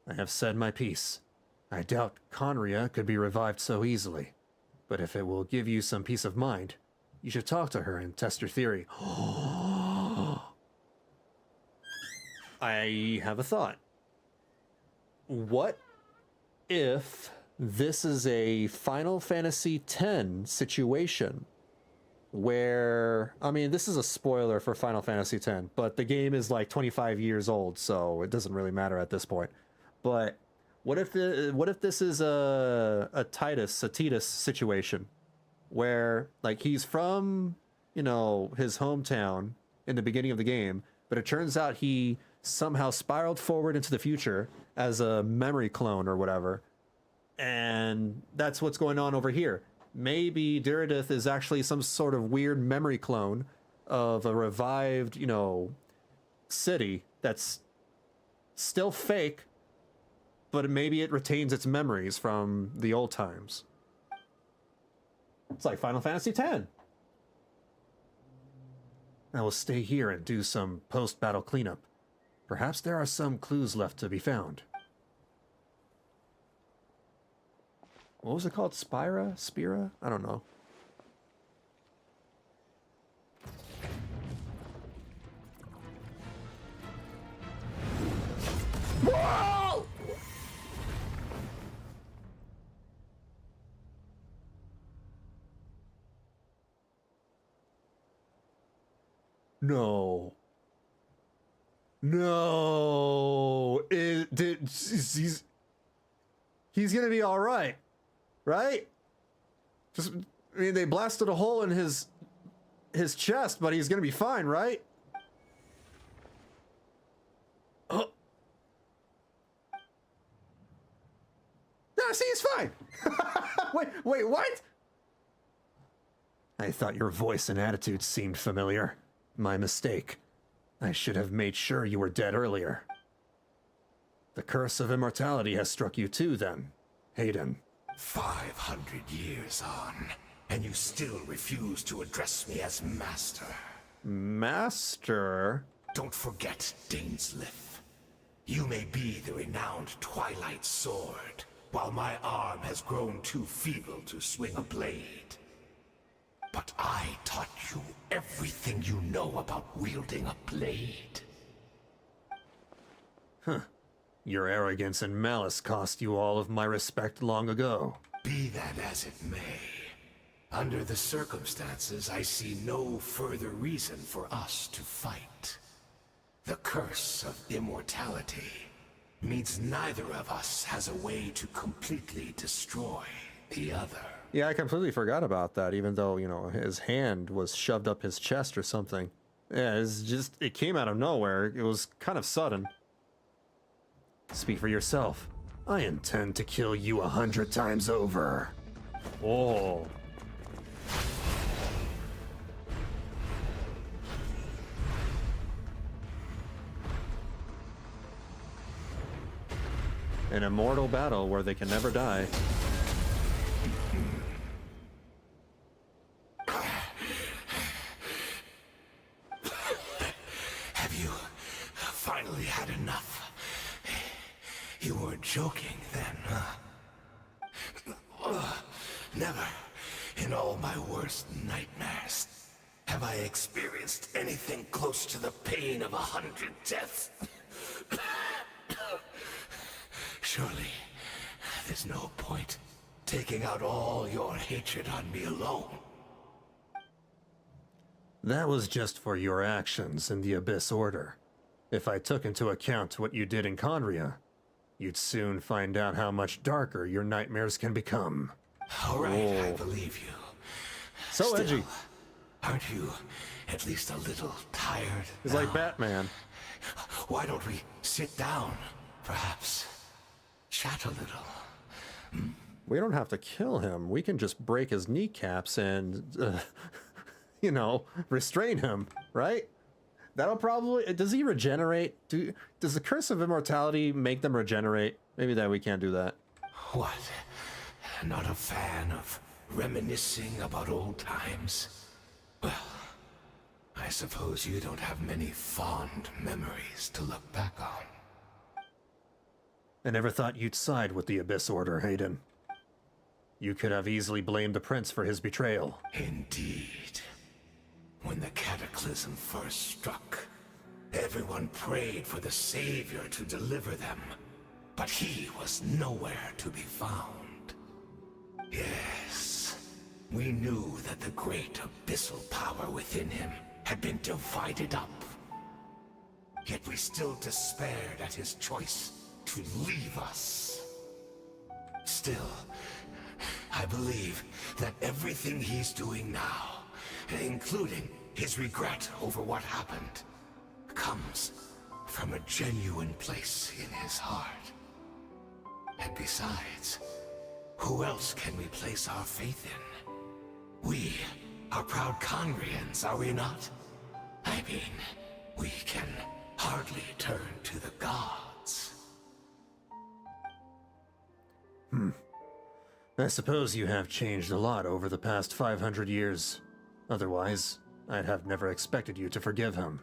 I have said my piece. I doubt Khaenri'ah could be revived so easily. But if it will give you some peace of mind, you should talk to her and test your theory. I have a thought. What if this is a Final Fantasy X situation where, I mean, this is a spoiler for Final Fantasy X, but the game is like 25 years old, so it doesn't really matter at this point. But what if this is a Tidus situation where, like, he's from, you know, his hometown in the beginning of the game, but it turns out he somehow spiraled forward into the future as a memory clone or whatever. And that's what's going on over here. Maybe Diridith is actually some sort of weird memory clone of a revived, you know, city that's still fake, but maybe it retains its memories from the old times. It's like Final Fantasy X. I will stay here and do some post-battle cleanup. Perhaps there are some clues left to be found. What was it called? Spira? Spira? I don't know. Whoa! No. No. He's gonna be all right, right? Just, I mean, they blasted a hole in his chest, but he's gonna be fine, right? Oh. No, see, he's fine. Wait, what? I thought your voice and attitude seemed familiar. My mistake. I should have made sure you were dead earlier. The curse of immortality has struck you too, then, Hayden. 500 years on, and you still refuse to address me as Master. Master? Don't forget, Daneslith. You may be the renowned Twilight Sword, while my arm has grown too feeble to swing a blade. But I taught you everything you know about wielding a blade. Huh. Your arrogance and malice cost you all of my respect long ago. Be that as it may, under the circumstances, I see no further reason for us to fight. The curse of immortality means neither of us has a way to completely destroy the other. Yeah, I completely forgot about that, even though, you know, his hand was shoved up his chest or something. Yeah, it came out of nowhere. It was kind of sudden. Speak for yourself. I intend to kill you 100 times over. Oh. An immortal battle where they can never die. Have you finally had enough? You weren't joking then, huh? Never, in all my worst nightmares, have I experienced anything close to the pain of 100 deaths. Surely, there's no point taking out all your hatred on me alone. That was just for your actions in the Abyss Order. If I took into account what you did in Khaenri'ah, you'd soon find out how much darker your nightmares can become. All right, I believe you. So Still, edgy. Aren't you at least a little tired? He's like Batman. Why don't we sit down, perhaps? Chat a little. We don't have to kill him. We can just break his kneecaps and, you know, restrain him, right? That'll probably... Does he regenerate? Does the Curse of Immortality make them regenerate? Maybe that we can't do that. What? Not a fan of reminiscing about old times? Well, I suppose you don't have many fond memories to look back on. I never thought you'd side with the Abyss Order, Hayden. You could have easily blamed the Prince for his betrayal. Indeed. When the cataclysm first struck, everyone prayed for the Savior to deliver them, but he was nowhere to be found. Yes, we knew that the great abyssal power within him had been divided up. Yet we still despaired at his choice to leave us. Still, I believe that everything he's doing now, including his regret over what happened, comes from a genuine place in his heart. And besides, who else can we place our faith in? We are proud Khaenri'ahs, are we not? I mean, we can hardly turn to the gods. I suppose you have changed a lot over the past 500 years. Otherwise, I'd have never expected you to forgive him.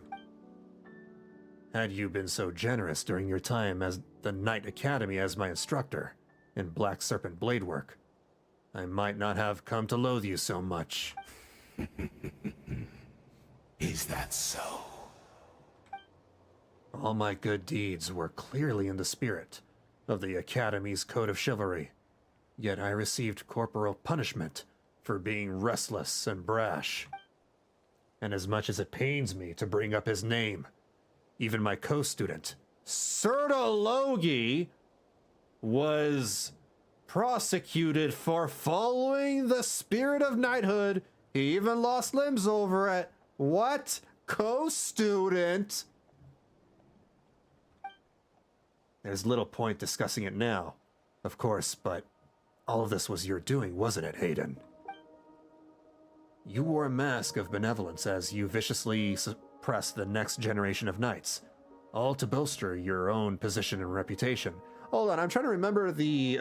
Had you been so generous during your time as the Knight Academy as my instructor in Black Serpent blade work, I might not have come to loathe you so much. Is that so? All my good deeds were clearly in the spirit of the Academy's code of chivalry, yet I received corporal punishment for being restless and brash. And as much as it pains me to bring up his name, even my co-student, Sertologi, was prosecuted for following the spirit of knighthood. He even lost limbs over it. What? Co-student? There's little point discussing it now, of course, but all of this was your doing, wasn't it, Hayden? You wore a mask of benevolence as you viciously suppressed the next generation of knights, all to bolster your own position and reputation. Hold on, I'm trying to remember the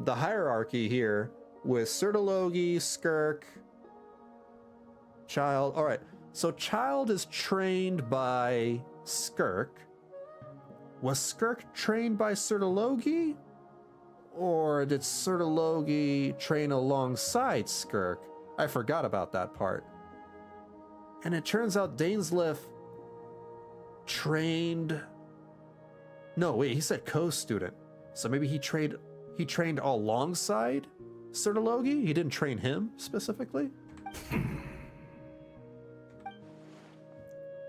hierarchy here with Sertologi, Skirk, Child. All right, so Child is trained by Skirk. Was Skirk trained by Sertologi? Or did Sertologi train alongside Skirk? I forgot about that part. And it turns out Dainsleif trained... No, wait, he said co-student. So maybe he trained alongside Sertologi? He didn't train him specifically?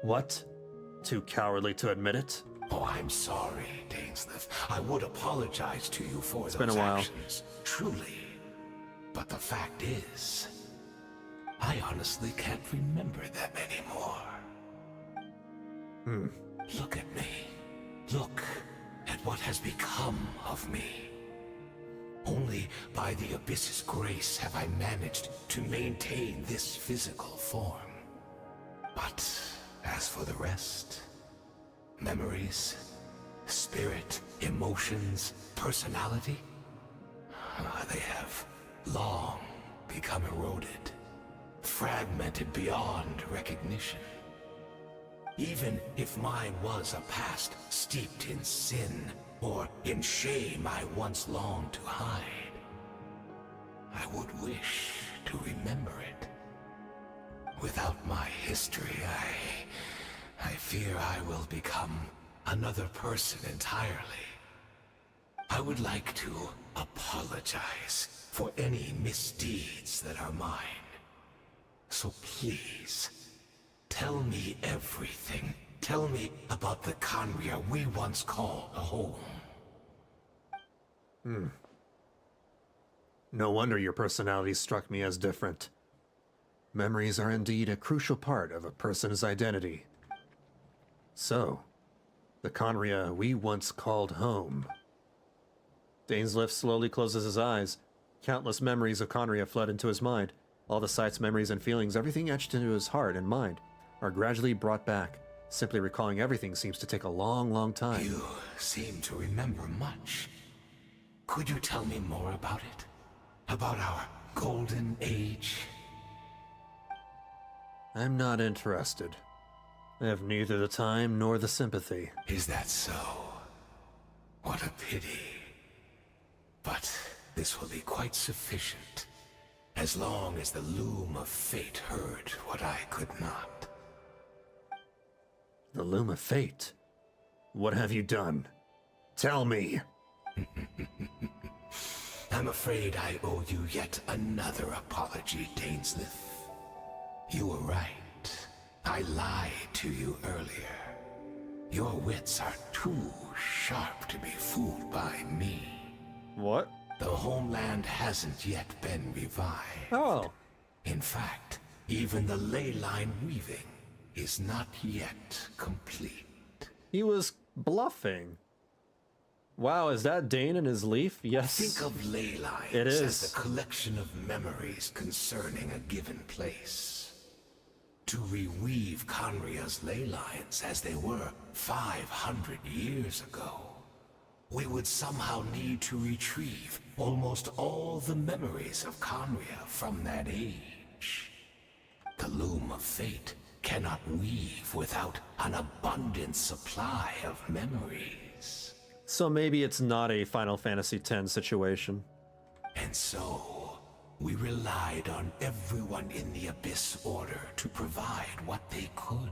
What? Too cowardly to admit it? Oh, I'm sorry, Dainsleif. I would apologize to you for those been a while. actions, truly. But the fact is, I honestly can't remember them anymore. Look at me. Look at what has become of me. Only by the Abyss's grace have I managed to maintain this physical form. But as for the rest, memories, spirit, emotions, personality, they have long become eroded, fragmented beyond recognition. Even if mine was a past steeped in sin or in shame I once longed to hide, I would wish to remember it. Without my history, I fear I will become another person entirely. I would like to apologize for any misdeeds that are mine. So please, tell me everything. Tell me about the Khaenri'ah we once called a home. No wonder your personality struck me as different. Memories are indeed a crucial part of a person's identity. So, the Khaenri'ah we once called home. Dainsleif slowly closes his eyes. Countless memories of Khaenri'ah flood into his mind. All the sights, memories, and feelings, everything etched into his heart and mind, are gradually brought back. Simply recalling everything seems to take a long, long time. You seem to remember much. Could you tell me more about it? About our golden age? I'm not interested. I have neither the time nor the sympathy. Is that so? What a pity. But this will be quite sufficient, as long as the loom of fate heard what I could not. The loom of fate? What have you done? Tell me! I'm afraid I owe you yet another apology, Dainsleif. You were right. I lied to you earlier. Your wits are too sharp to be fooled by me. What? The homeland hasn't yet been revived. Oh. In fact, even the ley line weaving is not yet complete. He was bluffing. Wow, is that Dane and his leaf? Yes. Think of ley lines It is. as the collection of memories concerning a given place. To reweave Khaenri'ah's ley lines as they were 500 years ago we would somehow need to retrieve almost all the memories of Khaenri'ah from that age. The Loom of Fate cannot weave without an abundant supply of memories. So maybe it's not a Final Fantasy X situation. And so, we relied on everyone in the Abyss Order to provide what they could.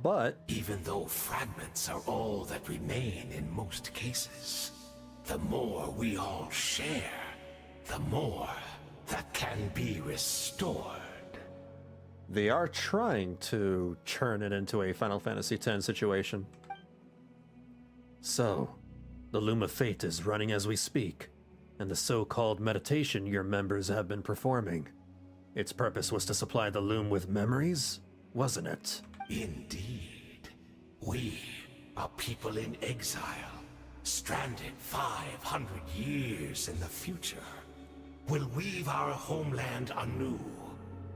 But even though fragments are all that remain in most cases, the more we all share, the more that can be restored. they are trying to turn it into a Final Fantasy X situation. So, the Loom of Fate is running as we speak, and the so-called meditation your members have been performing. Its purpose was to supply the Loom with memories, wasn't it? Indeed. We are people in exile, stranded 500 years in the future. Will weave our homeland anew,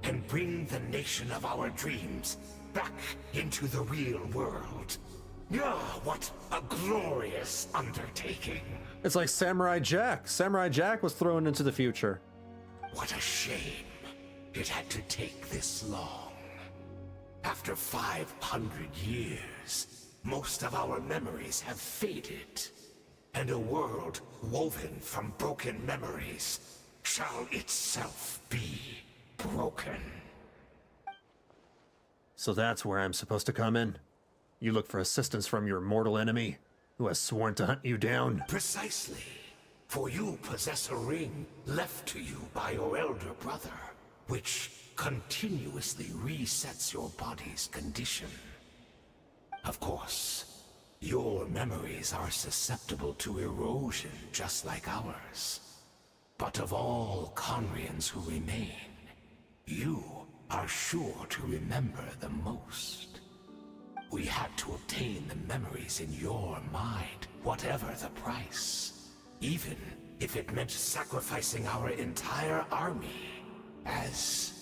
and bring the nation of our dreams back into the real world. Ah, what a glorious undertaking. It's like Samurai Jack. Samurai Jack was thrown into the future. What a shame it had to take this long. After 500 years, most of our memories have faded, and a world woven from broken memories shall itself be broken. So that's where I'm supposed to come in? You look for assistance from your mortal enemy, who has sworn to hunt you down? Precisely. For you possess a ring left to you by your elder brother, which continuously resets your body's condition. Of course, your memories are susceptible to erosion just like ours. But of all Khaenri'ahs who remain, you are sure to remember the most. We had to obtain the memories in your mind, whatever the price. Even if it meant sacrificing our entire army as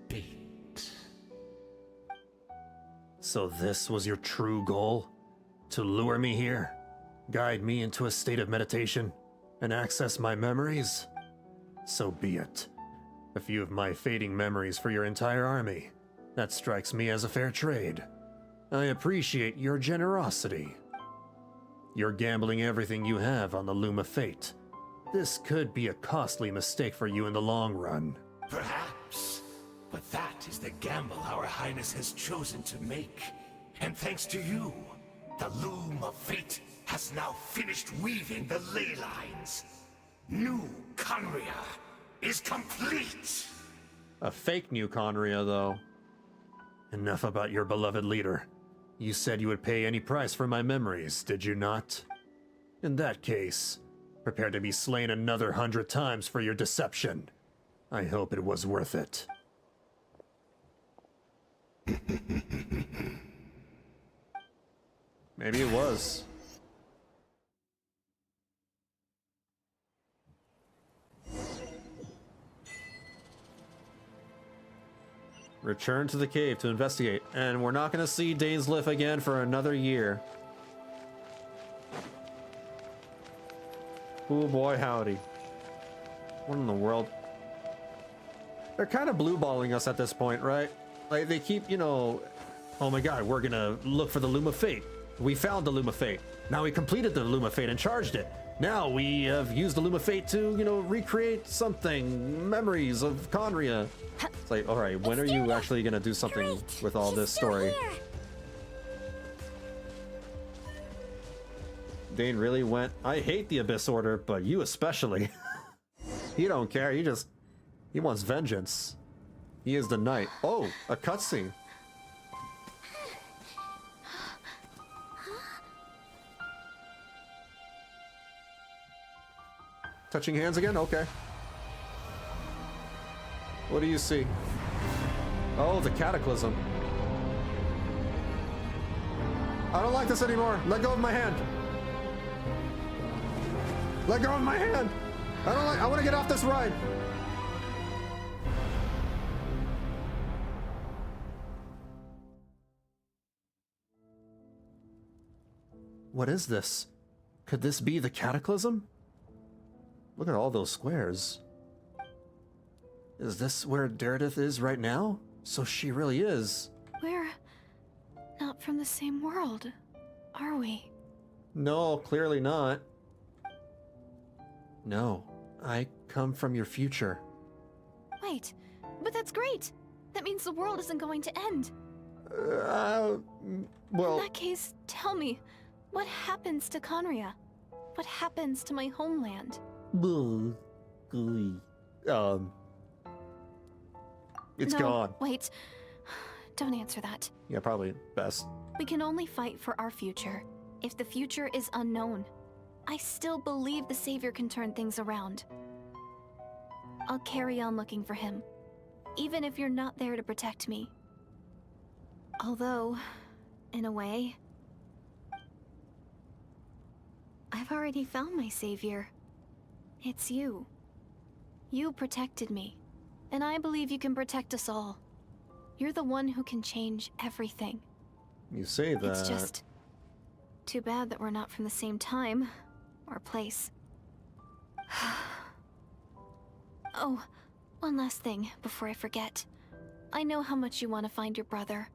bait. So this was your true goal? To lure me here? Guide me into a state of meditation? And access my memories? So be it. A few of my fading memories for your entire army. That strikes me as a fair trade. I appreciate your generosity. You're gambling everything you have on the Loom of Fate. This could be a costly mistake for you in the long run. Perhaps. But that is the gamble our Highness has chosen to make. And thanks to you, the Loom of Fate has now finished weaving the ley lines. New Khaenri'ah is complete! A fake new Khaenri'ah, though. Enough about your beloved leader. You said you would pay any price for my memories, did you not? In that case, prepare to be slain another 100 times for your deception. I hope it was worth it. Maybe it was. Return to the cave to investigate, and we're not going to see Dainsleif again for another year. Oh boy, howdy. What in the world? They're kind of blue-balling us at this point, right? Like, they keep, you know, oh my god, we're gonna look for the Loom of Fate. We found the Loom of Fate. Now we completed the Loom of Fate and charged it. Now we have used the Loom of Fate to, you know, recreate something, memories of Khaenri'ah. It's like, all right, when are you actually gonna do something with all this story? Dane really went, I hate the Abyss Order, but you especially. He don't care, he wants vengeance. He is the knight. Oh, a cutscene. Touching hands again? Okay. What do you see? Oh, the Cataclysm. I don't like this anymore. Let go of my hand. Let go of my hand. I want to get off this ride. What is this? Could this be the Cataclysm? Look at all those squares. Is this where Daredith is right now? So she really is. We're not from the same world, are we? No, clearly not. No, I come from your future. Wait, but that's great! That means the world isn't going to end. Well... In that case, tell me, what happens to Khaenri'ah? What happens to my homeland? It's No, gone. Wait, don't answer that. Yeah, probably best. We can only fight for our future, if the future is unknown. I still believe the Savior can turn things around. I'll carry on looking for him, even if you're not there to protect me. Although, in a way, I've already found my Savior. It's you. You protected me, and I believe you can protect us all. You're the one who can change everything. You say that. It's just too bad that we're not from the same time or place. Oh, one last thing before I forget. I know how much you want to find your brother.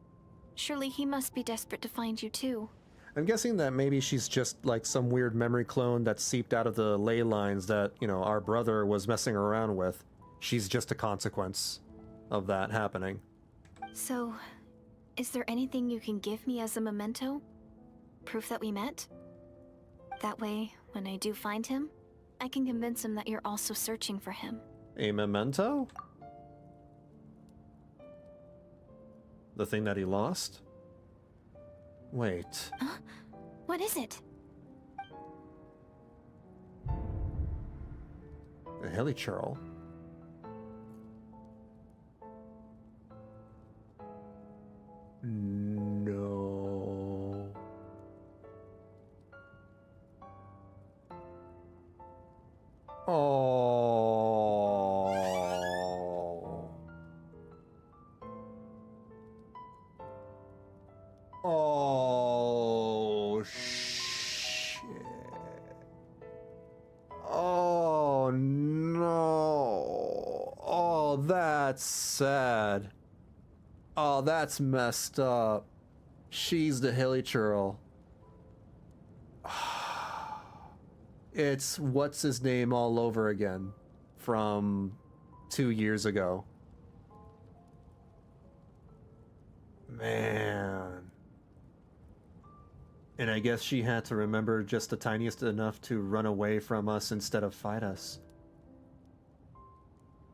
Surely he must be desperate to find you too. I'm guessing that maybe she's just like some weird memory clone that seeped out of the ley lines that, you know, our brother was messing around with. She's just a consequence of that happening. So, is there anything you can give me as a memento? Proof that we met? That way, when I do find him, I can convince him that you're also searching for him. A memento? The thing that he lost? Wait. Huh? What is it? A hilichurl? No. Oh. Oh, shit. Oh, no. Oh, that's sad. Oh, that's messed up. She's the hilichurl. It's what's his name all over again from 2 years ago. Man. And I guess she had to remember just the tiniest enough to run away from us instead of fight us.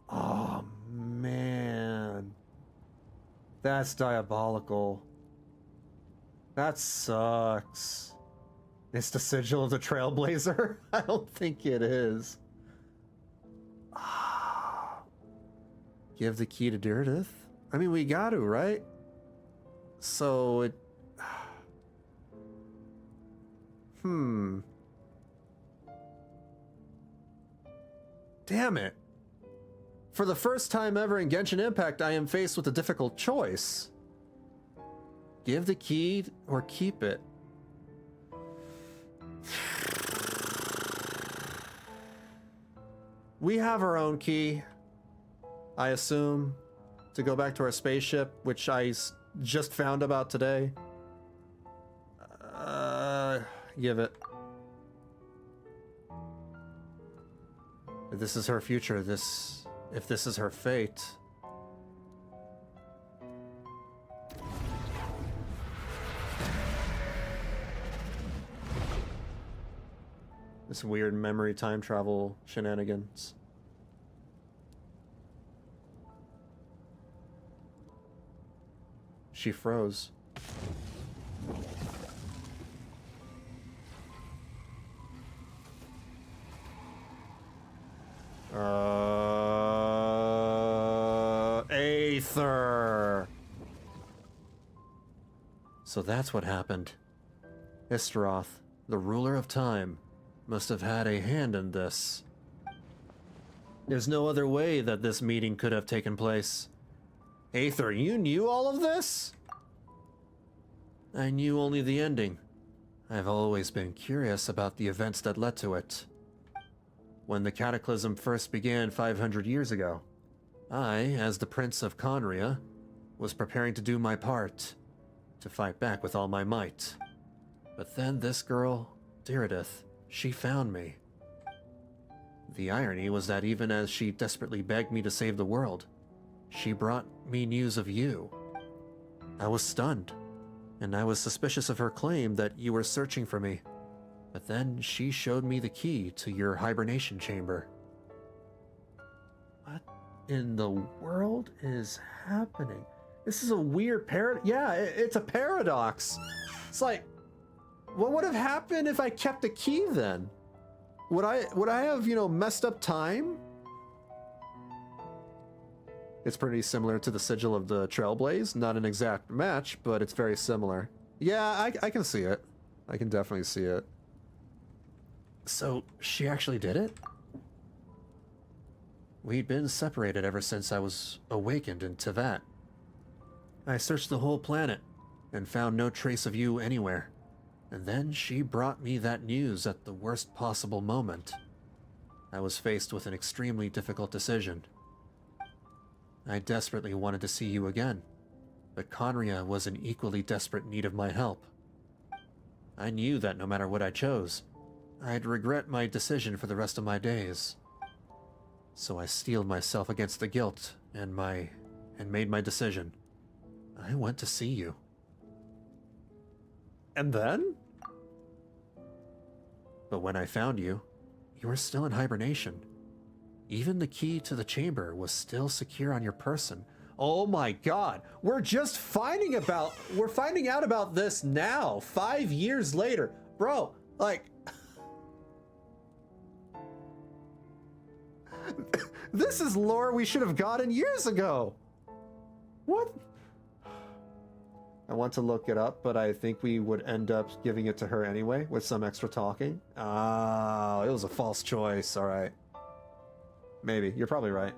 Oh, man. That's diabolical. That sucks. It's the sigil of the Trailblazer? I don't think it is. Give the key to Daredith? I mean, we got to, right? So it... Damn it. For the first time ever in Genshin Impact, I am faced with a difficult choice. Give the key or keep it. We have our own key, I assume, to go back to our spaceship, which I just found about today. Give it. If this is her future, if this is her fate. This weird memory time travel shenanigans. She froze. Aether. So that's what happened. Istaroth, the ruler of time, must have had a hand in this. There's no other way that this meeting could have taken place. Aether, you knew all of this? I knew only the ending. I've always been curious about the events that led to it. When the cataclysm first began 500 years ago, I, as the Prince of Khaenri'ah, was preparing to do my part, to fight back with all my might. But then this girl, Deirdith, she found me. The irony was that even as she desperately begged me to save the world, she brought me news of you. I was stunned, and I was suspicious of her claim that you were searching for me. But then she showed me the key to your hibernation chamber. What in the world is happening? This is a weird yeah, it's a paradox. It's like, what would have happened if I kept the key then? Would I have, messed up time? It's pretty similar to the sigil of the Trailblaze. Not an exact match, but it's very similar. Yeah, I can see it. I can definitely see it. So, she actually did it? We'd been separated ever since I was awakened in Teyvat. I searched the whole planet and found no trace of you anywhere. And then she brought me that news at the worst possible moment. I was faced with an extremely difficult decision. I desperately wanted to see you again, but Khaenri'ah was in equally desperate need of my help. I knew that no matter what I chose, I'd regret my decision for the rest of my days. So I steeled myself against the guilt and made my decision. I went to see you. And then? But when I found you, you were still in hibernation. Even the key to the chamber was still secure on your person. Oh my god, we're finding out about this now, 5 years later. Bro, like... this is lore we should have gotten years ago. What? I want to look it up, but I think we would end up giving it to her anyway with some extra talking. Ah, it was a false choice. All right. Maybe. You're probably right.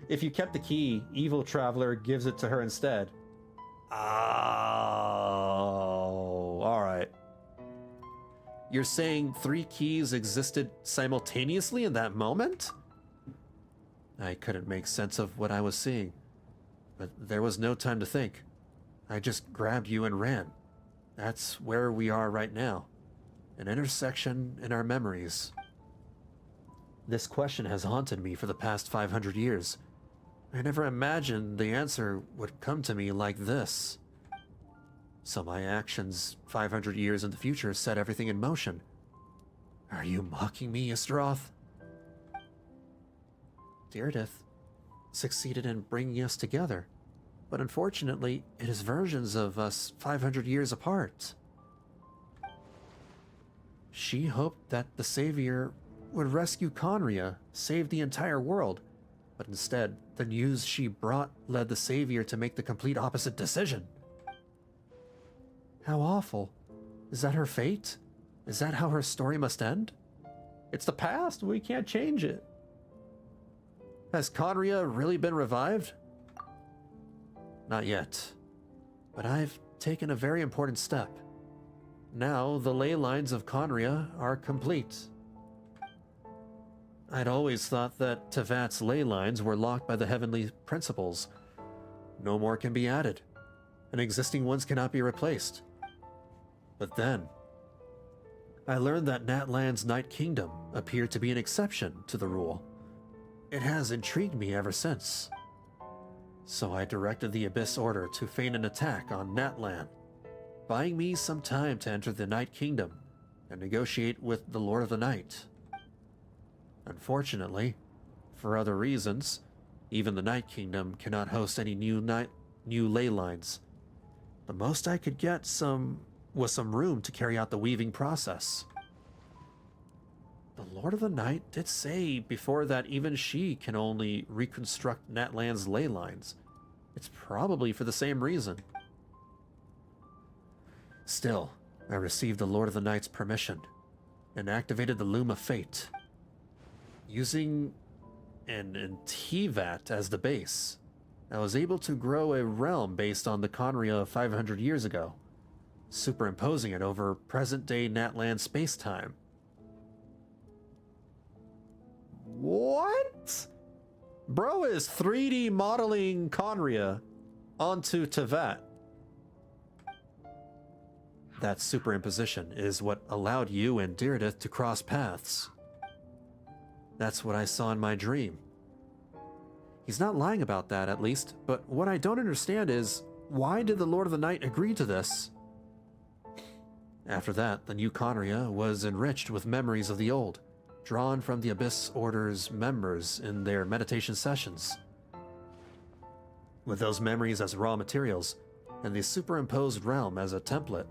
If you kept the key, Evil Traveler gives it to her instead. Oh, all right. You're saying 3 keys existed simultaneously in that moment? I couldn't make sense of what I was seeing, but there was no time to think. I just grabbed you and ran. That's where we are right now. An intersection in our memories. This question has haunted me for the past 500 years. I never imagined the answer would come to me like this. So my actions 500 years in the future set everything in motion. Are you mocking me, Istroth? Deirdith succeeded in bringing us together. But unfortunately, it is versions of us 500 years apart. She hoped that the Savior would rescue Khaenri'ah, save the entire world, but instead, the news she brought led the Savior to make the complete opposite decision. How awful. Is that her fate? Is that how her story must end? It's the past, we can't change it. Has Khaenri'ah really been revived? Not yet, but I've taken a very important step. Now the ley lines of Khaenri'ah are complete. I'd always thought that Teyvat's ley lines were locked by the heavenly principles. No more can be added, and existing ones cannot be replaced. But then, I learned that Natlan's Night Kingdom appeared to be an exception to the rule. It has intrigued me ever since. So I directed the Abyss Order to feign an attack on Natlan, buying me some time to enter the Night Kingdom and negotiate with the Lord of the Night. Unfortunately, for other reasons, even the Night Kingdom cannot host any new ley lines. The most I could get was some room to carry out the weaving process. The Lord of the Night did say before that even she can only reconstruct Natlan's ley lines. It's probably for the same reason. Still, I received the Lord of the Night's permission and activated the Loom of Fate. Using an Teyvat as the base, I was able to grow a realm based on the Khaenri'ah of 500 years ago. superimposing it over present-day Natlan space-time. What? Bro is 3D modeling Khaenri'ah onto Teyvat. That superimposition is what allowed you and Deirdith to cross paths. That's what I saw in my dream. He's not lying about that, at least, but what I don't understand is, why did the Lord of the Night agree to this? After that, the new Khaenri'ah was enriched with memories of the old, drawn from the Abyss Order's members in their meditation sessions. With those memories as raw materials, and the superimposed realm as a template,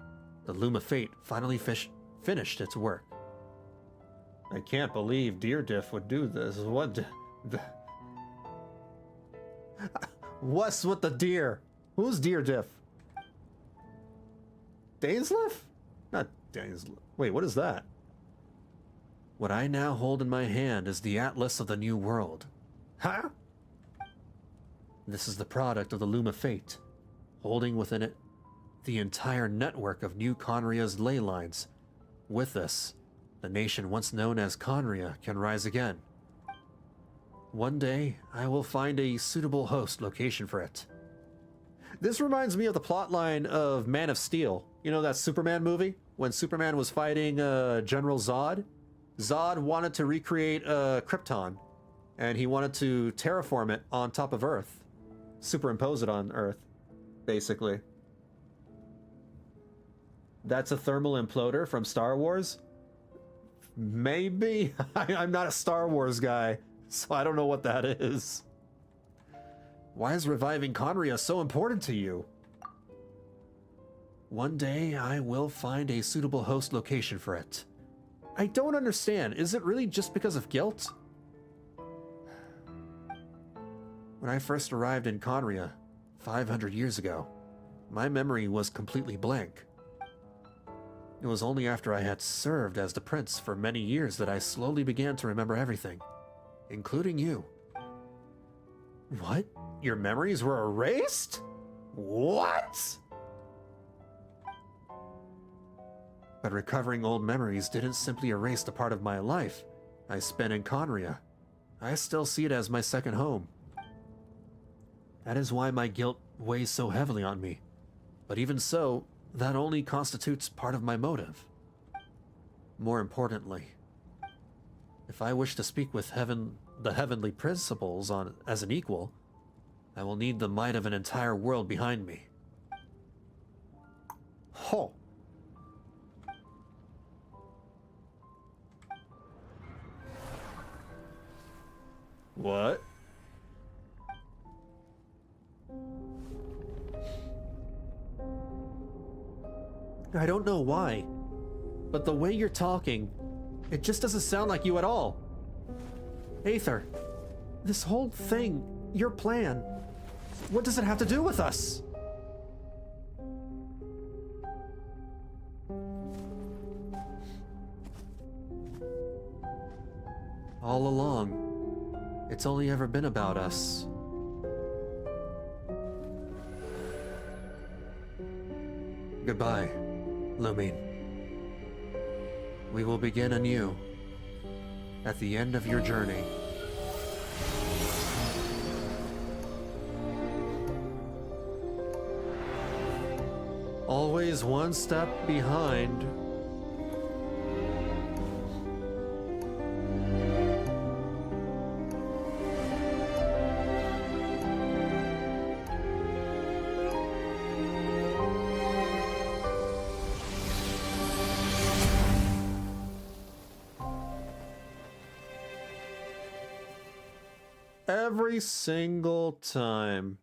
the Loom of Fate finally finished its work. I can't believe Deirdith would do this. What's with the deer? Who's Deirdith? Dainsleif? Not Dainsleif. Wait, what is that? What I now hold in my hand is the Atlas of the New World. Huh? This is the product of the Loom of Fate, holding within it the entire network of new Khaenri'ah's ley lines. With this, the nation once known as Khaenri'ah can rise again. One day, I will find a suitable host location for it. This reminds me of the plotline of Man of Steel. You know that Superman movie? When Superman was fighting General Zod? Zod wanted to recreate Krypton, and he wanted to terraform it on top of Earth. Superimpose it on Earth, basically. That's a thermal imploder from Star Wars? Maybe? I'm not a Star Wars guy, so I don't know what that is. Why is reviving Khaenri'ah so important to you? One day, I will find a suitable host location for it. I don't understand. Is it really just because of guilt? When I first arrived in Khaenri'ah, 500 years ago, my memory was completely blank. It was only after I had served as the prince for many years that I slowly began to remember everything, including you. What? Your memories were erased? What? But recovering old memories didn't simply erase the part of my life I spent in Khaenri'ah. I still see it as my second home. That is why my guilt weighs so heavily on me. But even so, that only constitutes part of my motive. More importantly, if I wish to speak with the heavenly principles as an equal, I will need the might of an entire world behind me. Oh. What? I don't know why, but the way you're talking, it just doesn't sound like you at all. Aether, this whole thing, your plan, what does it have to do with us? All along, it's only ever been about us. Goodbye, Lumine. We will begin anew at the end of your journey. Always one step behind. Every single time.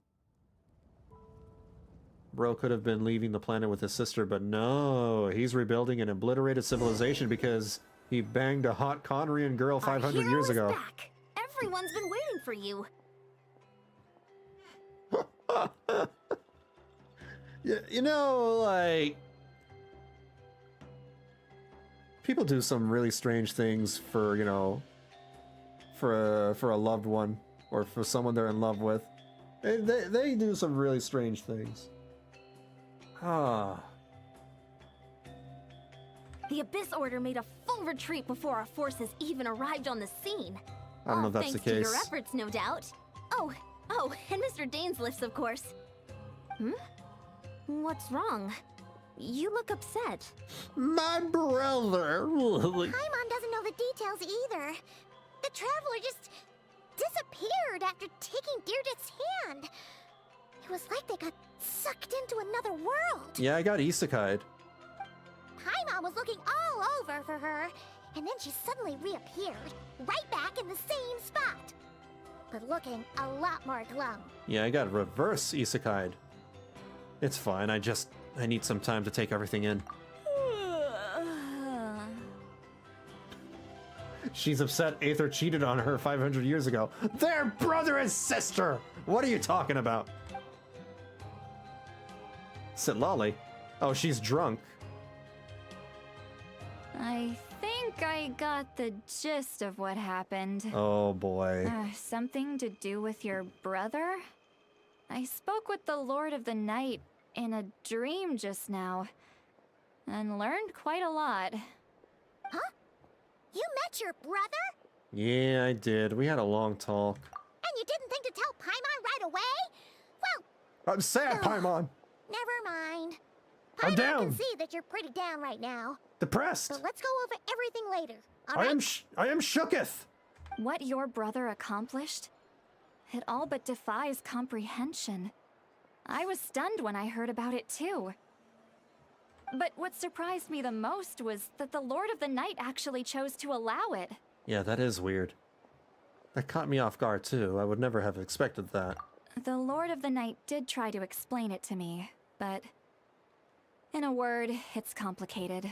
Bro could have been leaving the planet with his sister, but no, he's rebuilding an obliterated civilization because he banged a hot Khaenri'ah girl 500 years ago. Back. Everyone's been waiting for you. You know, like, people do some really strange things for, you know, for a loved one or for someone they're in love with. They do some really strange things. Ah. The Abyss Order made a full retreat before our forces even arrived on the scene. I don't know if that's Thanks the to case. your efforts, no doubt. Oh, and Mr. Daneslifts, of course. What's wrong? You look upset. My brother. Paimon doesn't know the details either. The Traveler just disappeared after taking Deirdre's hand. It was like they got sucked into another world. Yeah, I got isekai'd. Paimon was looking all over for her, and then she suddenly reappeared, right back in the same spot. But looking a lot more glum. Yeah, I got reverse isekai'd. It's fine, I need some time to take everything in. She's upset Aether cheated on her 500 years ago. They're brother and sister! What are you talking about? Sitlali? Oh, she's drunk. I think I got the gist of what happened. Oh boy. Something to do with your brother? I spoke with the Lord of the Night in a dream just now, and learned quite a lot. Huh? You met your brother? Yeah, I did. We had a long talk. And you didn't think to tell Paimon right away? Well... I'm sad, Paimon! Never mind. I'm Paimon down! can see that you're pretty down right now. Depressed! But let's go over everything later, alright? I am shooketh! What your brother accomplished? It all but defies comprehension. I was stunned when I heard about it too. But what surprised me the most was that the Lord of the Night actually chose to allow it. Yeah, that is weird. That caught me off guard too. I would never have expected that. The Lord of the Night did try to explain it to me, but... in a word, it's complicated.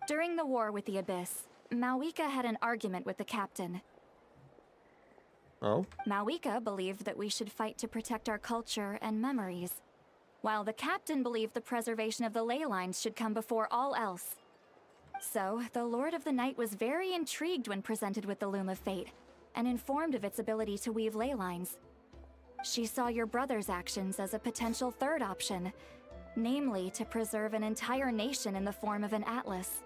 During the war with the Abyss, Mawika had an argument with the captain. Oh? Mawika believed that we should fight to protect our culture and memories, while the captain believed the preservation of the ley lines should come before all else. So, the Lord of the Night was very intrigued when presented with the Loom of Fate, and informed of its ability to weave ley lines. She saw your brother's actions as a potential third option, namely to preserve an entire nation in the form of an atlas.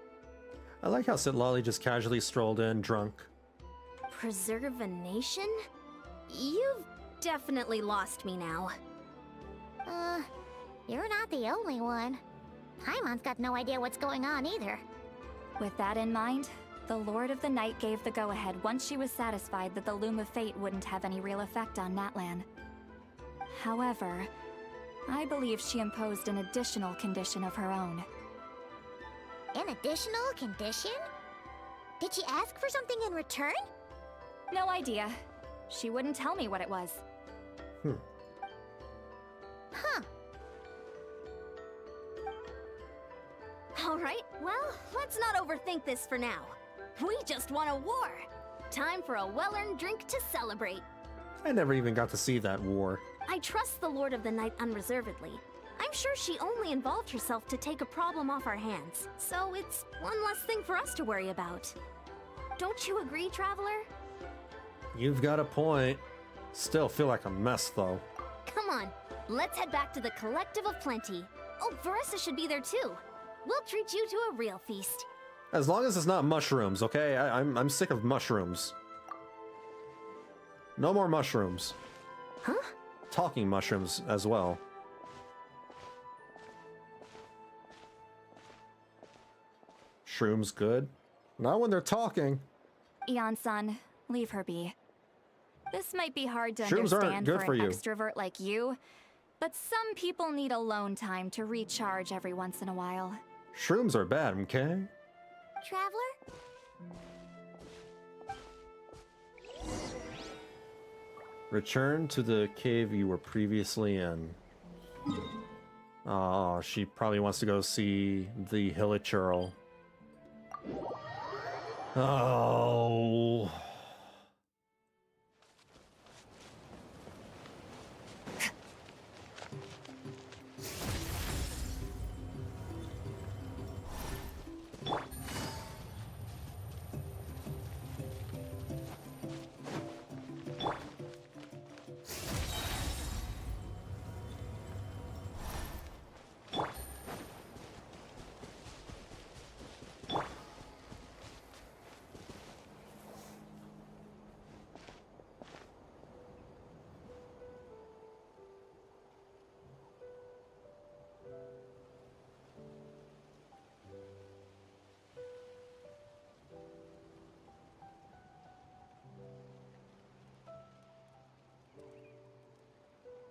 I like how Sitlali just casually strolled in, drunk. Preserve a nation? You've definitely lost me now. You're not the only one. Paimon's got no idea what's going on either. With that in mind, the Lord of the Night gave the go-ahead once she was satisfied that the Loom of Fate wouldn't have any real effect on Natlan. However, I believe she imposed an additional condition of her own. An additional condition? Did she ask for something in return? No idea. She wouldn't tell me what it was. Huh. Alright, well, let's not overthink this for now. We just won a war. Time for a well-earned drink to celebrate. I never even got to see that war. I trust the Lord of the Night unreservedly. I'm sure she only involved herself to take a problem off our hands, so it's one less thing for us to worry about. Don't you agree, Traveler? You've got a point. Still feel like a mess, though. Come on, let's head back to the Collective of Plenty. Oh, Varessa should be there too. We'll treat you to a real feast. As long as it's not mushrooms, okay? I'm sick of mushrooms. No more mushrooms. Huh? Talking mushrooms as well. Shrooms good? Not when they're talking. Ian-san, leave her be. This might be hard to Shrooms aren't understand good for for an you. extrovert like you, but some people need alone time to recharge every once in a while. Shrooms are bad, okay? Traveler? Return to the cave you were previously in. Oh, she probably wants to go see the Hilichurl. Oh.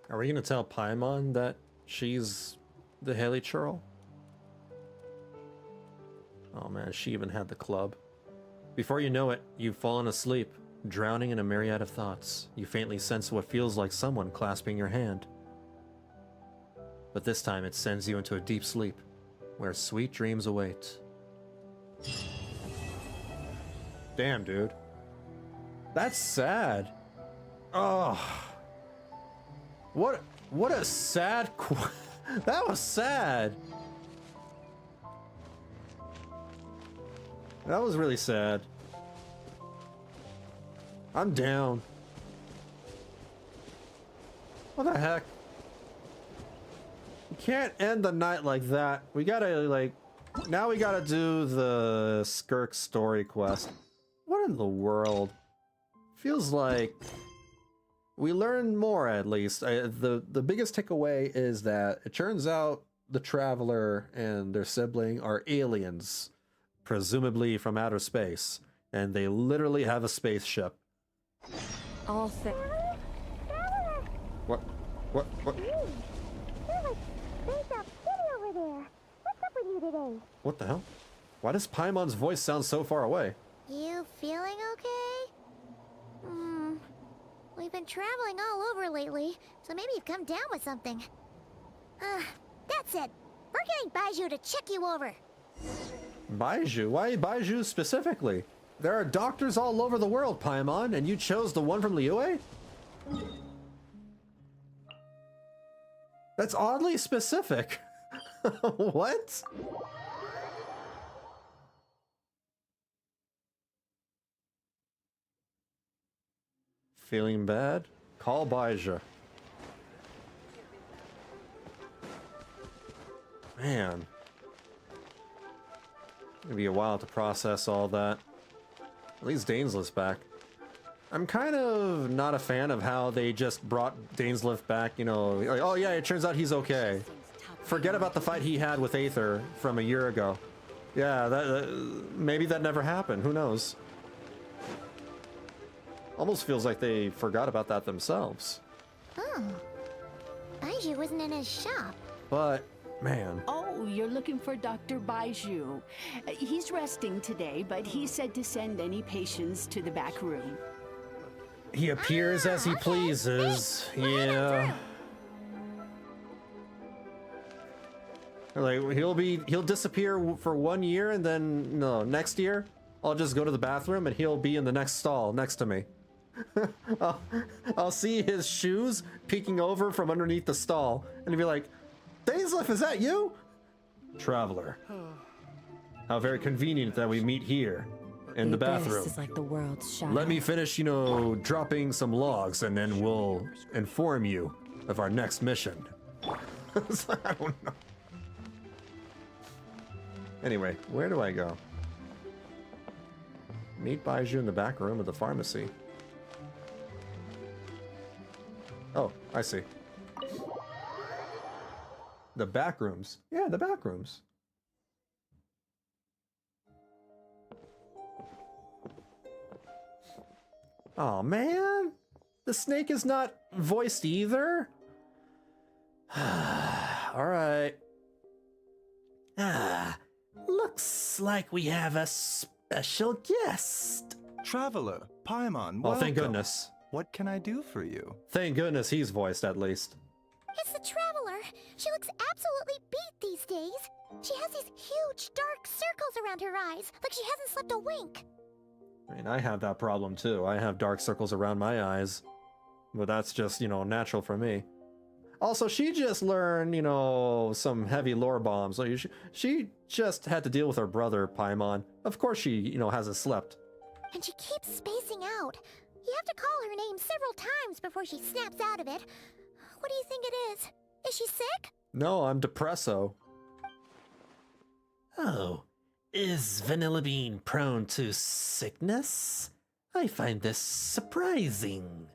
Are we gonna tell Paimon that she's the Haley Churl? Oh man, she even had the club. Before you know it, you've fallen asleep, drowning in a myriad of thoughts. You faintly sense what feels like someone clasping your hand. But this time it sends you into a deep sleep, where sweet dreams await. Damn, dude. That's sad. Oh. What a sad that was sad. That was really sad. I'm down. What the heck? You can't end the night like that. We gotta, like... Now we gotta do the Skirk story quest. What in the world? Feels like... We learned more, at least. The biggest takeaway is that it turns out the Traveler and their sibling are aliens. Presumably from outer space. And they literally have a spaceship. All things. What? There's a kitty over there. What's up with you today? What the hell? Why does Paimon's voice sound so far away? You feeling okay? We've been traveling all over lately, so maybe you've come down with something. That's it. We're getting Baiju to check you over. Baiju? Why Baiju specifically? There are doctors all over the world, Paimon, and you chose the one from Liyue? That's oddly specific. What? Feeling bad? Call Baiju. Man. It'll be a while to process all that. At least Dainsleif's back. I'm kind of not a fan of how they just brought Dainsleif back, you know, like, oh yeah, it turns out he's okay. Forget about the fight he had with Aether from a year ago. Yeah, maybe that never happened, who knows? Almost feels like they forgot about that themselves. Oh. Baiju wasn't in his shop. But, man. Oh, you're looking for Dr. Baiju. He's resting today, but he said to send any patients to the back room. He appears as he pleases. Yeah. Like he'll disappear for 1 year and then next year I'll just go to the bathroom and he'll be in the next stall next to me. I'll see his shoes peeking over from underneath the stall and he'll be like, Dainsleif, is that you? Traveler. How very convenient that we meet here in the bathroom. This is like the world's shadow. Let me finish, dropping some logs and then we'll inform you of our next mission. I don't know. Anyway, where do I go? Meet Baiju in the back room of the pharmacy. Oh, I see. The back rooms. Yeah, the back rooms. Oh man, the snake is not voiced either. All right. Looks like we have a special guest. Traveler, Paimon, Oh, thank goodness. What can I do for you? Thank goodness he's voiced at least. It's the Traveler. She looks absolutely beat these days. She has these huge dark circles around her eyes, like she hasn't slept a wink. I mean, I have that problem too. I have dark circles around my eyes. But that's just, natural for me. Also, she just learned, some heavy lore bombs. Like, she just had to deal with her brother, Paimon. Of course she, hasn't slept. And she keeps spacing out. You have to call her name several times before she snaps out of it. What do you think it is? Is she sick? No, I'm depresso. Oh, is Vanillabean prone to sickness? I find this surprising.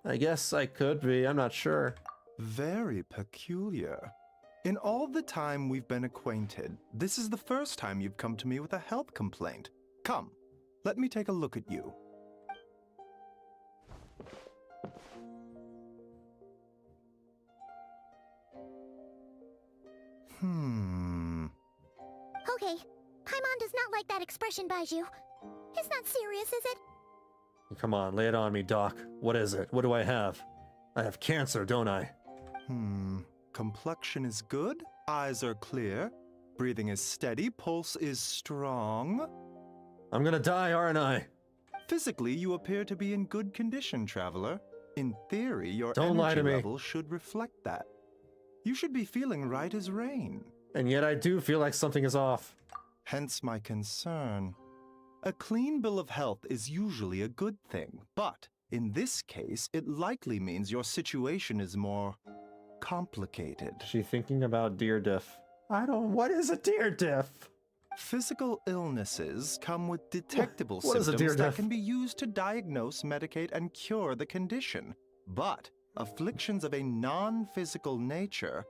I guess I could be, I'm not sure. Very peculiar. In all the time we've been acquainted, this is the first time you've come to me with a health complaint. Come, let me take a look at you. Okay, Paimon does not like that expression, Baiju. It's not serious, is it? Come on, lay it on me, Doc. What is it? What do I have? I have cancer, don't I? Complexion is good, eyes are clear, breathing is steady, pulse is strong. I'm gonna die, aren't I? Physically, you appear to be in good condition, traveler. In theory, your Don't lie to energy me. level should reflect that. You should be feeling right as rain. And yet I do feel like something is off. Hence my concern. A clean bill of health is usually a good thing, but in this case, it likely means your situation is more complicated. Is she thinking about deer diff? What is a deer diff? Physical illnesses come with detectable What is a deer symptoms that diff? can be used to diagnose, medicate, and cure the condition. But afflictions of a non-physical nature,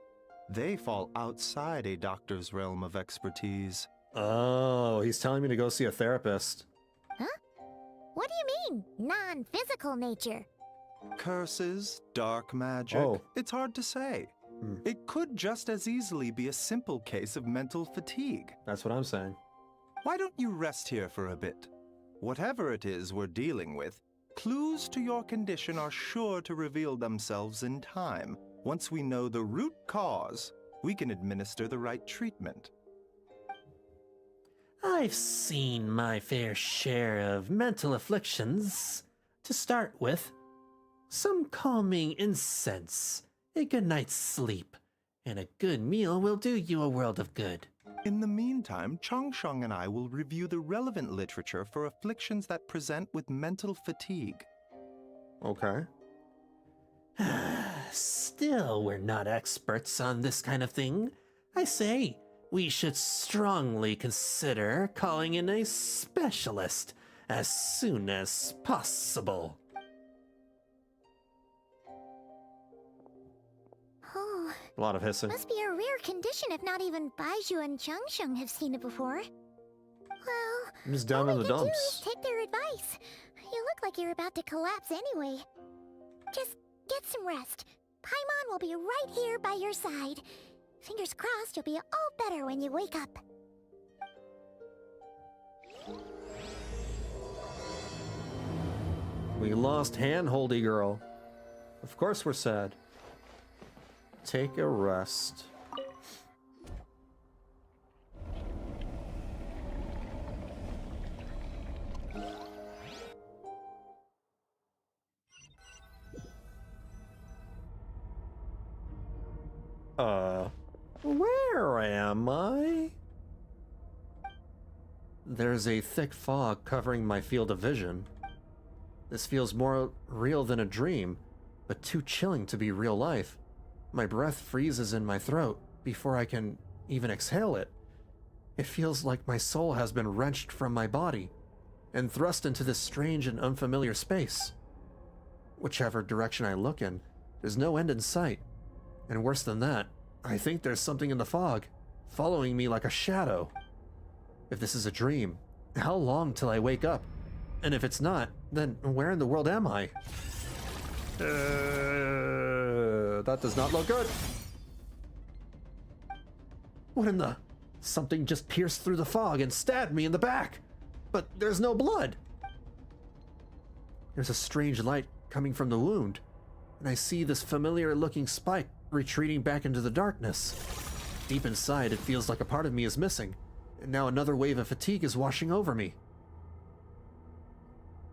they fall outside a doctor's realm of expertise. Oh, he's telling me to go see a therapist. Huh? What do you mean, non-physical nature? Curses, dark magic, Oh. it's hard to say. It could just as easily be a simple case of mental fatigue. That's what I'm saying. Why don't you rest here for a bit? Whatever it is we're dealing with, clues to your condition are sure to reveal themselves in time. Once we know the root cause, we can administer the right treatment. I've seen my fair share of mental afflictions. To start with, some calming incense, a good night's sleep, and a good meal will do you a world of good. In the meantime, Changsheng and I will review the relevant literature for afflictions that present with mental fatigue. Okay. Still, we're not experts on this kind of thing. I say, we should strongly consider calling in a specialist as soon as possible. Oh, A lot of hissing. must be a rare condition if not even Baiju and Changsheng have seen it before. Well, I'm just down all in we the can do dumps. is take their advice. You look like you're about to collapse anyway. Just get some rest. Paimon will be right here by your side. Fingers crossed you'll be all better when you wake up. We lost Handholdy Girl. Of course we're sad. Take a rest. Where am I? There's a thick fog covering my field of vision. This feels more real than a dream, but too chilling to be real life. My breath freezes in my throat before I can even exhale it. It feels like my soul has been wrenched from my body and thrust into this strange and unfamiliar space. Whichever direction I look in, there's no end in sight. And worse than that, I think there's something in the fog, following me like a shadow. If this is a dream, how long till I wake up? And if it's not, then where in the world am I? That does not look good. What in the... Something just pierced through the fog and stabbed me in the back. But there's no blood. There's a strange light coming from the wound, and I see this familiar-looking spike retreating back into the darkness. Deep inside, it feels like a part of me is missing, and now another wave of fatigue is washing over me.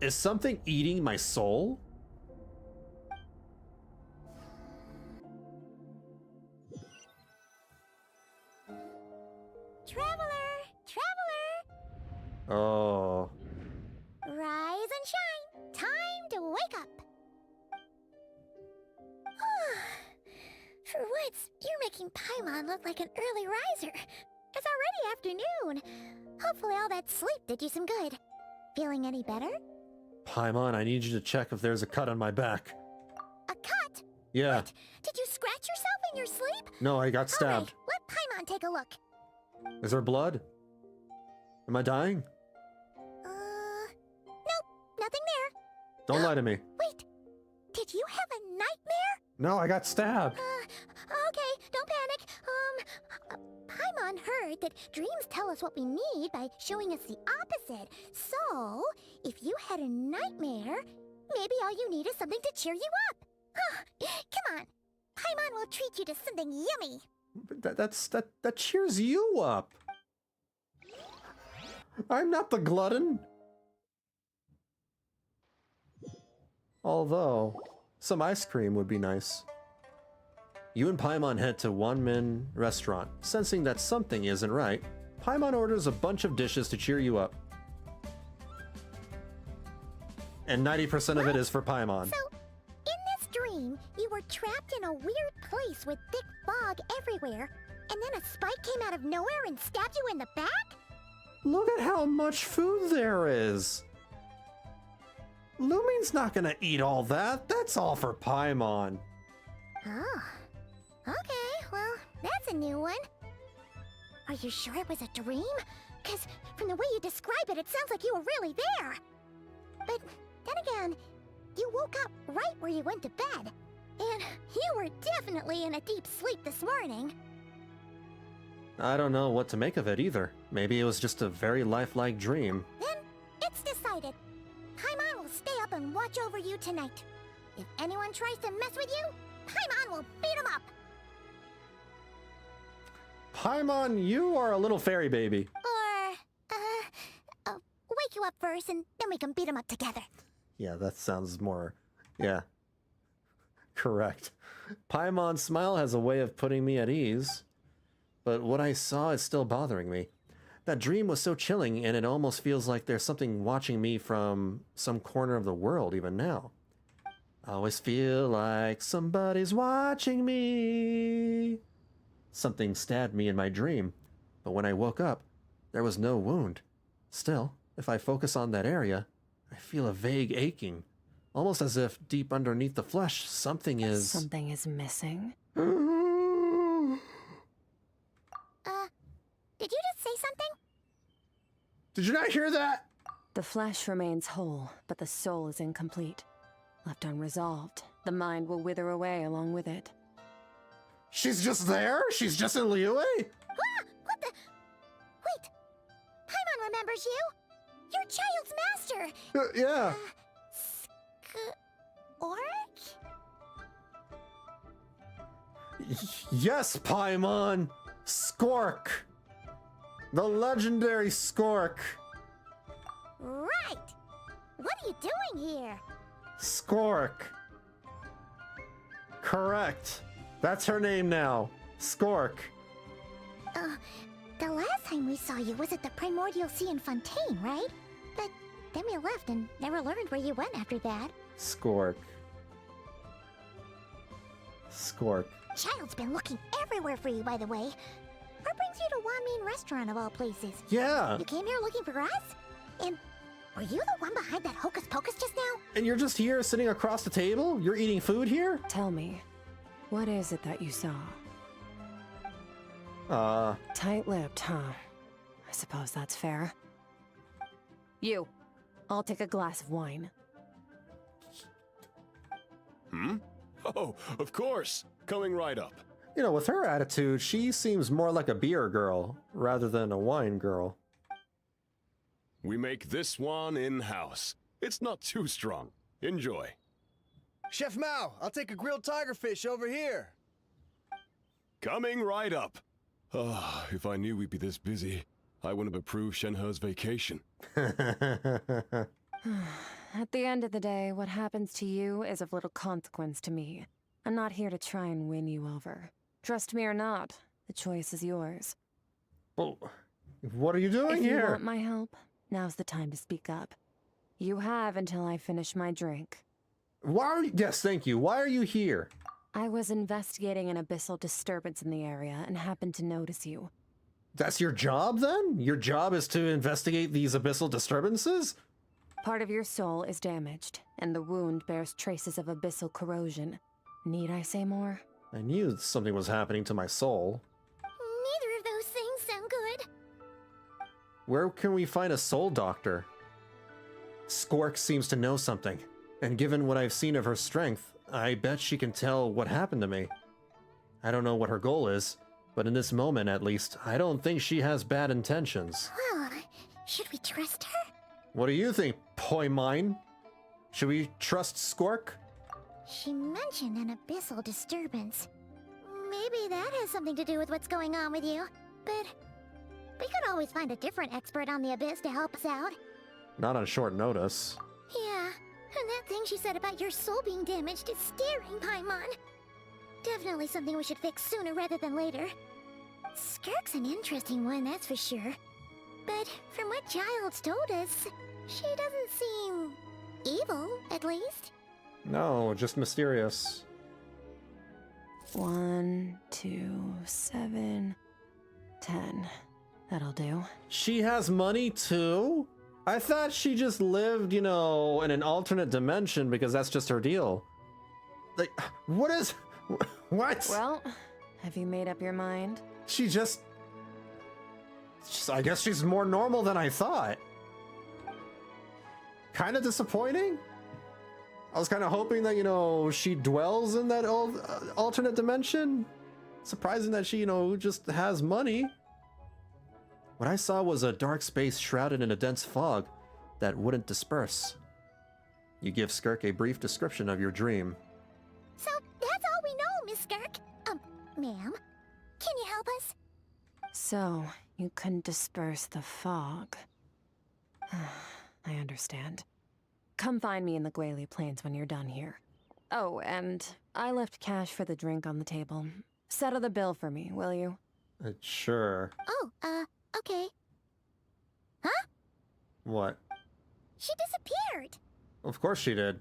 Is something eating my soul? Traveler! Traveler! Oh. Rise and shine! Time to wake up! For once, you're making Paimon look like an early riser. It's already afternoon. Hopefully all that sleep did you some good. Feeling any better? Paimon, I need you to check if there's a cut on my back. A cut? Yeah. What? Did you scratch yourself in your sleep? No, I got stabbed. Alright, let Paimon take a look. Is there blood? Am I dying? Nope, nothing there. Don't lie to me. Wait, did you have a nightmare? No, I got stabbed. Okay, don't panic. Paimon heard that dreams tell us what we need by showing us the opposite. So, if you had a nightmare, maybe all you need is something to cheer you up. Come on. Paimon will treat you to something yummy. That cheers you up. I'm not the glutton. Although, some ice cream would be nice. You and Paimon head to Wanmin restaurant. Sensing that something isn't right, Paimon orders a bunch of dishes to cheer you up. And 90% of it is for Paimon. So, in this dream, you were trapped in a weird place with thick fog everywhere, and then a spike came out of nowhere and stabbed you in the back? Look at how much food there is. Lumine's not gonna eat all that. That's all for Paimon. Oh. Okay, well, that's a new one. Are you sure it was a dream? Because from the way you describe it, it sounds like you were really there. But then again, you woke up right where you went to bed. And you were definitely in a deep sleep this morning. I don't know what to make of it either. Maybe it was just a very lifelike dream. Then, it's decided. Paimon will stay up and watch over you tonight. If anyone tries to mess with you, Paimon will beat him up. Paimon, you are a little fairy baby. Or, wake you up first and then we can beat him up together. Yeah, that sounds more... yeah. Correct. Paimon's smile has a way of putting me at ease. But what I saw is still bothering me. That dream was so chilling, and it almost feels like there's something watching me from some corner of the world even now. I always feel like somebody's watching me. Something stabbed me in my dream, but when I woke up, there was no wound. Still, if I focus on that area, I feel a vague aching, almost as if deep underneath the flesh, something is... Something is missing? Did you just say something? Did you not hear that? The flesh remains whole, but the soul is incomplete. Left unresolved, the mind will wither away along with it. She's just there? She's just in Liyue? Ah! What the? Wait! Paimon remembers you! Your child's master! Yeah. Skirk? Yes, Paimon! Skirk! The legendary Skirk! Right! What are you doing here? Skirk. Correct. That's her name now. Skirk. The last time we saw you was at the Primordial Sea in Fontaine, right? But then we left and never learned where you went after that. Skirk. Skirk. Child's been looking everywhere for you, by the way. What brings you to Wanmin Restaurant of all places? Yeah. You came here looking for us? And were you the one behind that hocus pocus just now? And you're just here sitting across the table? You're eating food here? Tell me, what is it that you saw? Tight-lipped, huh? I suppose that's fair. You. I'll take a glass of wine. Oh, of course. Coming right up. You know, with her attitude, she seems more like a beer girl rather than a wine girl. We make this one in-house. It's not too strong. Enjoy. Chef Mao, I'll take a grilled tigerfish over here. Coming right up. Ah, if I knew we'd be this busy, I wouldn't have approved Shenhe's vacation. At the end of the day, what happens to you is of little consequence to me. I'm not here to try and win you over. Trust me or not, the choice is yours. Well, what are you doing here? If you want my help, now's the time to speak up. You have until I finish my drink. Why are you... Yes, thank you. Why are you here? I was investigating an abyssal disturbance in the area and happened to notice you. That's your job, then? Your job is to investigate these abyssal disturbances? Part of your soul is damaged, and the wound bears traces of abyssal corrosion. Need I say more? I knew something was happening to my soul. Neither of those things sound good. Where can we find a soul doctor? Skirk seems to know something, and given what I've seen of her strength, I bet she can tell what happened to me. I don't know what her goal is, but in this moment at least, I don't think she has bad intentions. Well, should we trust her? What do you think, Paimon? Should we trust Skirk? She mentioned an abyssal disturbance. Maybe that has something to do with what's going on with you. But we could always find a different expert on the abyss to help us out. Not on short notice. Yeah, and that thing she said about your soul being damaged is staring, Paimon. Definitely something we should fix sooner rather than later. Skirk's an interesting one, that's for sure. But from what Child's told us, she doesn't seem evil, at least. No, just mysterious. 1, 2, 7, 10. That'll do. She has money too? I thought she just lived, you know, in an alternate dimension because that's just her deal. Like, what is... What? Well, have you made up your mind? She just... I guess she's more normal than I thought. Kind of disappointing? I was kind of hoping that, you know, she dwells in that alternate dimension. Surprising that she, you know, just has money. What I saw was a dark space shrouded in a dense fog that wouldn't disperse. You give Skirk a brief description of your dream. So that's all we know, Miss Skirk. Ma'am, can you help us? So, you couldn't disperse the fog. I understand. Come find me in the Gwali Plains when you're done here. Oh, and I left cash for the drink on the table. Settle the bill for me, will you? Sure. Oh, okay. Huh? What? She disappeared. Of course she did.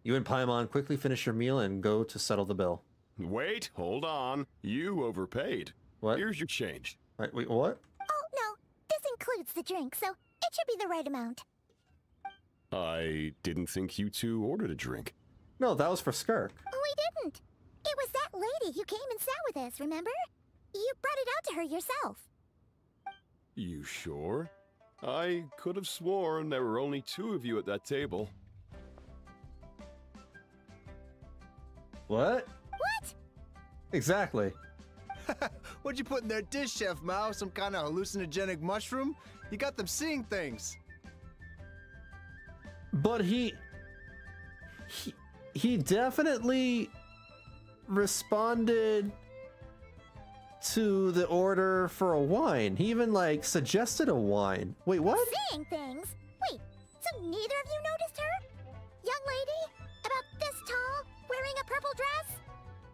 You and Paimon quickly finish your meal and go to settle the bill. Wait, hold on. You overpaid. What? Here's your change. Wait, what? Oh, no. This includes the drink, so it should be the right amount. I didn't think you two ordered a drink. No, that was for Skirk. We didn't. It was that lady who came and sat with us, remember? You brought it out to her yourself. You sure? I could have sworn there were only 2 of you at that table. What? What? Exactly. What'd you put in their dish, Chef Mao? Some kind of hallucinogenic mushroom? You got them seeing things. But he definitely responded to the order for a wine. He even like suggested a wine. Wait, what? Seeing things? Wait, so neither of you noticed her? Young lady? About this tall? Wearing a purple dress?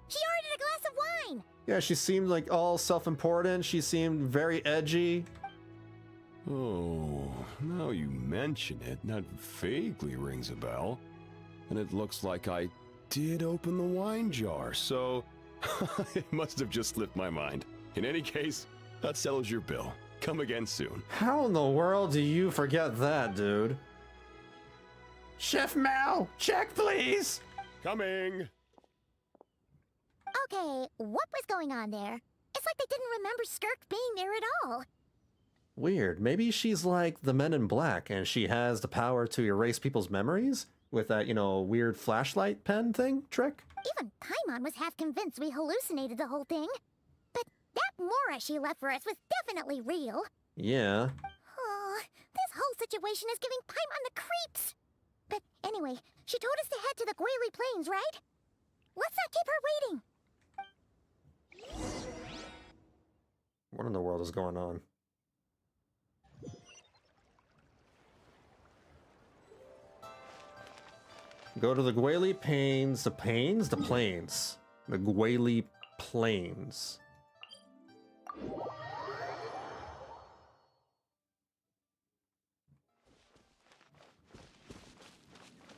She ordered a glass of wine! Yeah, she seemed like all self-important. She seemed very edgy. Oh, now you mention it, that vaguely rings a bell. And it looks like I did open the wine jar, so it must have just slipped my mind. In any case, that settles your bill. Come again soon. How in the world do you forget that, dude? Chef Mao, check please! Coming! Okay, what was going on there? It's like they didn't remember Skirk being there at all. Weird. Maybe she's like the Men in Black and she has the power to erase people's memories with that, you know, weird flashlight pen thing trick? Even Paimon was half convinced we hallucinated the whole thing. But that Mora she left for us was definitely real. Yeah. Oh, this whole situation is giving Paimon the creeps. But anyway, she told us to head to the Gwali Plains, right? Let's not keep her waiting. What in the world is going on? Go to the Gwali Plains. The Plains? The Plains. The Gwali Plains.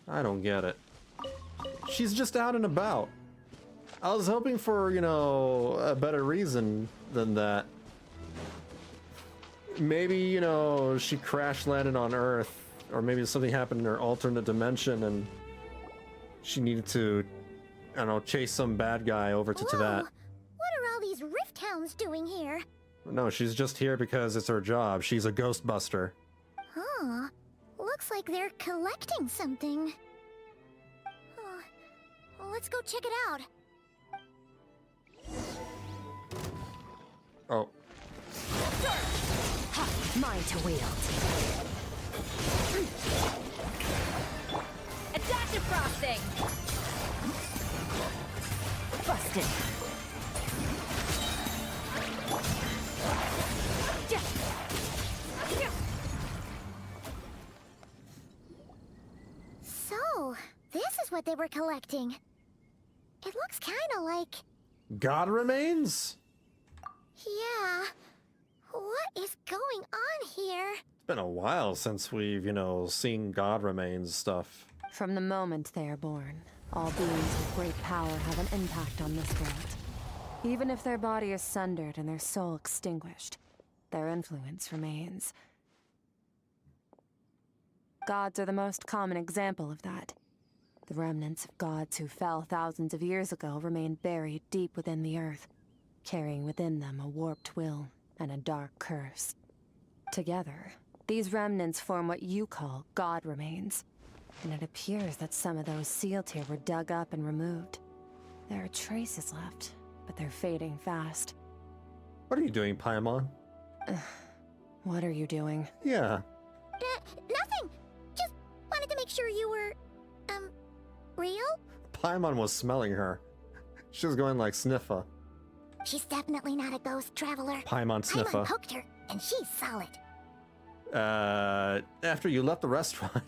I don't get it. She's just out and about. I was hoping for, you know, a better reason than that. Maybe, you know, she crash landed on Earth, or maybe something happened in her alternate dimension and she needed to, I don't know, chase some bad guy over to Teyvat. What are all these Rift Hounds doing here? No, she's just here because it's her job. She's a Ghostbuster. Huh. Looks like they're collecting something. Oh, Let's go check it out. Oh. Mine to wield. Adaptive frosting! Busted. So, this is what they were collecting. It looks kinda like... God remains? Yeah. What is going on here? It's been a while since we've, seen God remains stuff. From the moment they are born, all beings with great power have an impact on this world. Even if their body is sundered and their soul extinguished, their influence remains. Gods are the most common example of that. The remnants of gods who fell thousands of years ago remain buried deep within the earth, carrying within them a warped will and a dark curse. Together, these remnants form what you call God remains, and it appears that some of those sealed here were dug up and removed. There are traces left, but they're fading fast. What are you doing, Paimon? What are you doing? Yeah. Nothing! Just wanted to make sure you were, real? Paimon was smelling her. She was going like sniffer. She's definitely not a ghost traveler. Paimon sniffer. Paimon poked her, and she's solid. After you left the restaurant,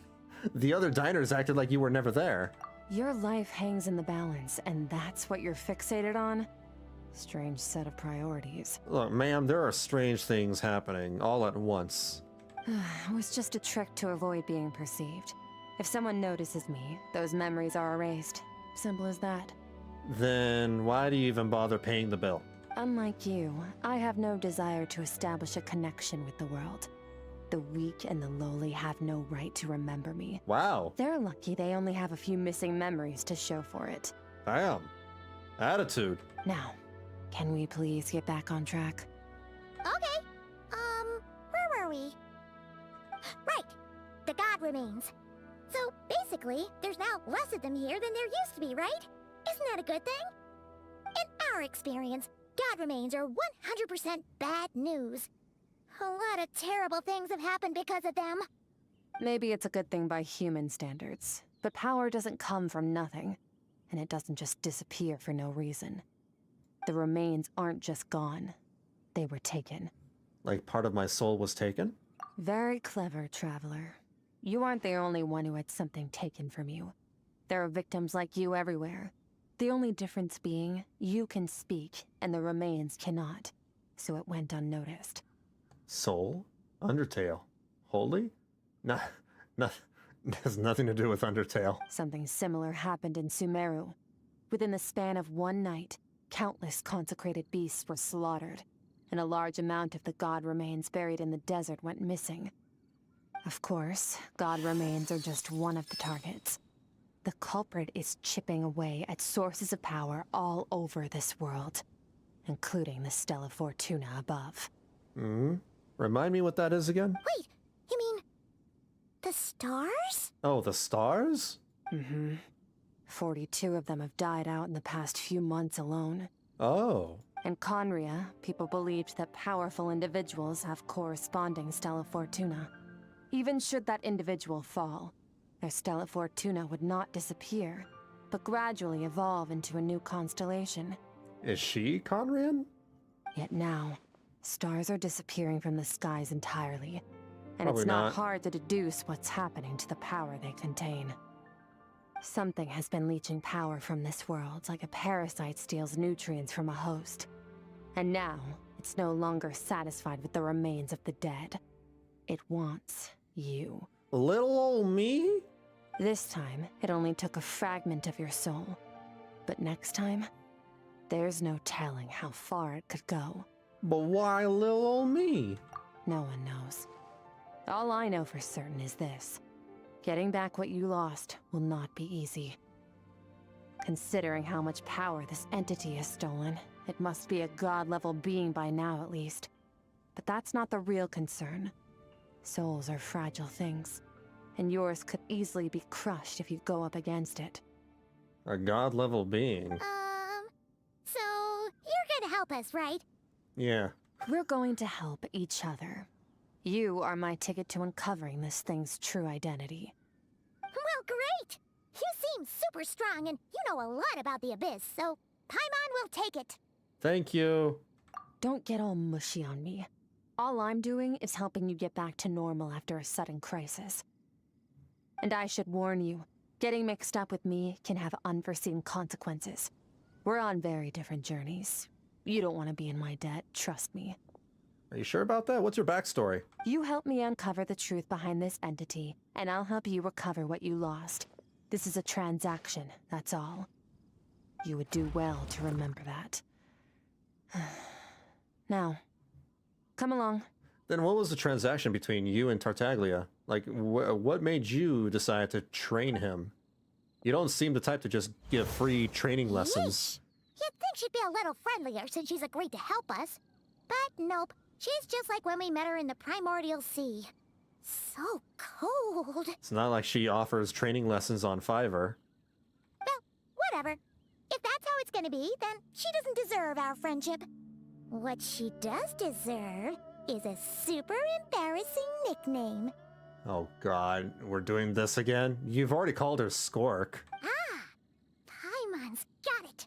the other diners acted like you were never there. Your life hangs in the balance, and that's what you're fixated on? Strange set of priorities. Look, ma'am, there are strange things happening all at once. It was just a trick to avoid being perceived. If someone notices me, those memories are erased. Simple as that. Then why do you even bother paying the bill? Unlike you, I have no desire to establish a connection with the world. The weak and the lowly have no right to remember me. Wow. They're lucky they only have a few missing memories to show for it. Damn. Attitude. Now, can we please get back on track? Okay. Where were we? Right. The God remains. So, basically, there's now less of them here than there used to be, right? Isn't that a good thing? In our experience, God remains are 100% bad news. A lot of terrible things have happened because of them. Maybe it's a good thing by human standards, but power doesn't come from nothing, and it doesn't just disappear for no reason. The remains aren't just gone. They were taken. Like part of my soul was taken? Very clever, traveler. You aren't the only one who had something taken from you. There are victims like you everywhere. The only difference being, you can speak, and the remains cannot. So it went unnoticed. Soul? Undertale? Holy? Nah, has nothing to do with Undertale. Something similar happened in Sumeru. Within the span of one night, countless consecrated beasts were slaughtered, and a large amount of the god remains buried in the desert went missing. Of course, god remains are just one of the targets. The culprit is chipping away at sources of power all over this world, including the Stella Fortuna above. Remind me what that is again? Wait, you mean... the stars? Oh, the stars? 42 of them have died out in the past few months alone. Oh. In Khaenri'ah, people believed that powerful individuals have corresponding Stella Fortuna. Even should that individual fall, their Stella Fortuna would not disappear, but gradually evolve into a new constellation. Is she Khaenri'ah? Yet now, stars are disappearing from the skies entirely, and Probably it's not not. hard to deduce what's happening to the power they contain. Something has been leeching power from this world like a parasite steals nutrients from a host. And now, it's no longer satisfied with the remains of the dead. It wants you. Little old me? This time, it only took a fragment of your soul. But next time, there's no telling how far it could go. But why little old me? No one knows. All I know for certain is this. Getting back what you lost will not be easy. Considering how much power this entity has stolen, it must be a god-level being by now at least. But that's not the real concern. Souls are fragile things, and yours could easily be crushed if you go up against it. A god-level being. So you're gonna help us, right? Yeah. We're going to help each other. You are my ticket to uncovering this thing's true identity. Well, great! You seem super strong and you know a lot about the Abyss, so Paimon will take it. Thank you. Don't get all mushy on me. All I'm doing is helping you get back to normal after a sudden crisis. And I should warn you, getting mixed up with me can have unforeseen consequences. We're on very different journeys. You don't want to be in my debt, trust me. Are you sure about that? What's your backstory? You help me uncover the truth behind this entity, and I'll help you recover what you lost. This is a transaction, that's all. You would do well to remember that. Now, come along. Then what was the transaction between you and Tartaglia? Like, what made you decide to train him? You don't seem the type to just give free training lessons. You'd think she'd be a little friendlier since she's agreed to help us. But nope, she's just like when we met her in the Primordial Sea. So cold. It's not like she offers training lessons on Fiverr. Well, whatever. If that's how it's gonna be, then she doesn't deserve our friendship. What she does deserve is a super embarrassing nickname. Oh god, we're doing this again? You've already called her Skirk. Ah, Paimon's got it.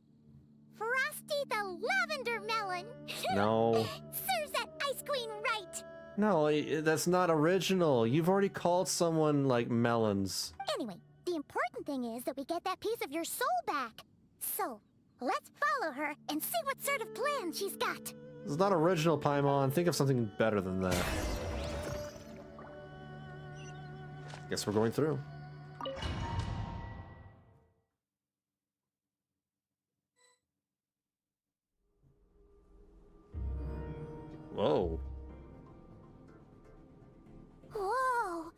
Frosty the Lavender Melon. No. Serves that Ice Queen right. No, that's not original. You've already called someone like Melons. Anyway, the important thing is that we get that piece of your soul back. So, let's follow her and see what sort of plan she's got. It's not original, Paimon. Think of something better than that. Guess we're going through. Whoa. Whoa!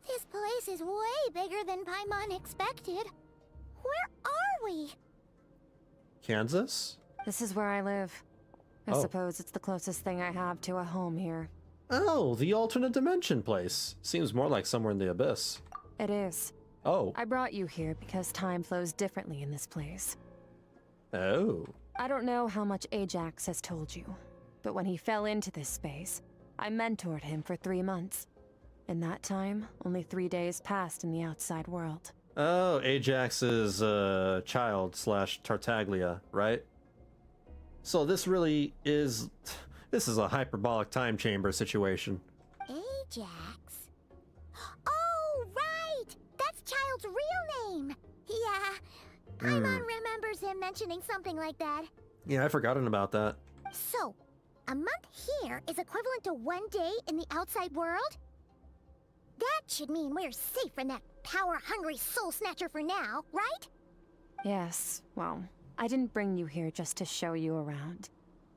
This place is way bigger than Paimon expected. Where are we? Kansas? This is where I live. I suppose it's the closest thing I have to a home here. Oh, the alternate dimension place. Seems more like somewhere in the Abyss. It is. Oh. I brought you here because time flows differently in this place. Oh. I don't know how much Ajax has told you, but when he fell into this space, I mentored him for 3 months. In that time, only 3 days passed in the outside world. Oh, Ajax's child / Tartaglia, right? So this really is... This is a hyperbolic time chamber situation. Ajax? Oh, right! That's Child's real name! Yeah, Paimon remembers him mentioning something like that. Yeah, I've forgotten about that. So, a month here is equivalent to 1 day in the outside world? That should mean we're safe from that power-hungry soul snatcher for now, right? Yes, well, I didn't bring you here just to show you around.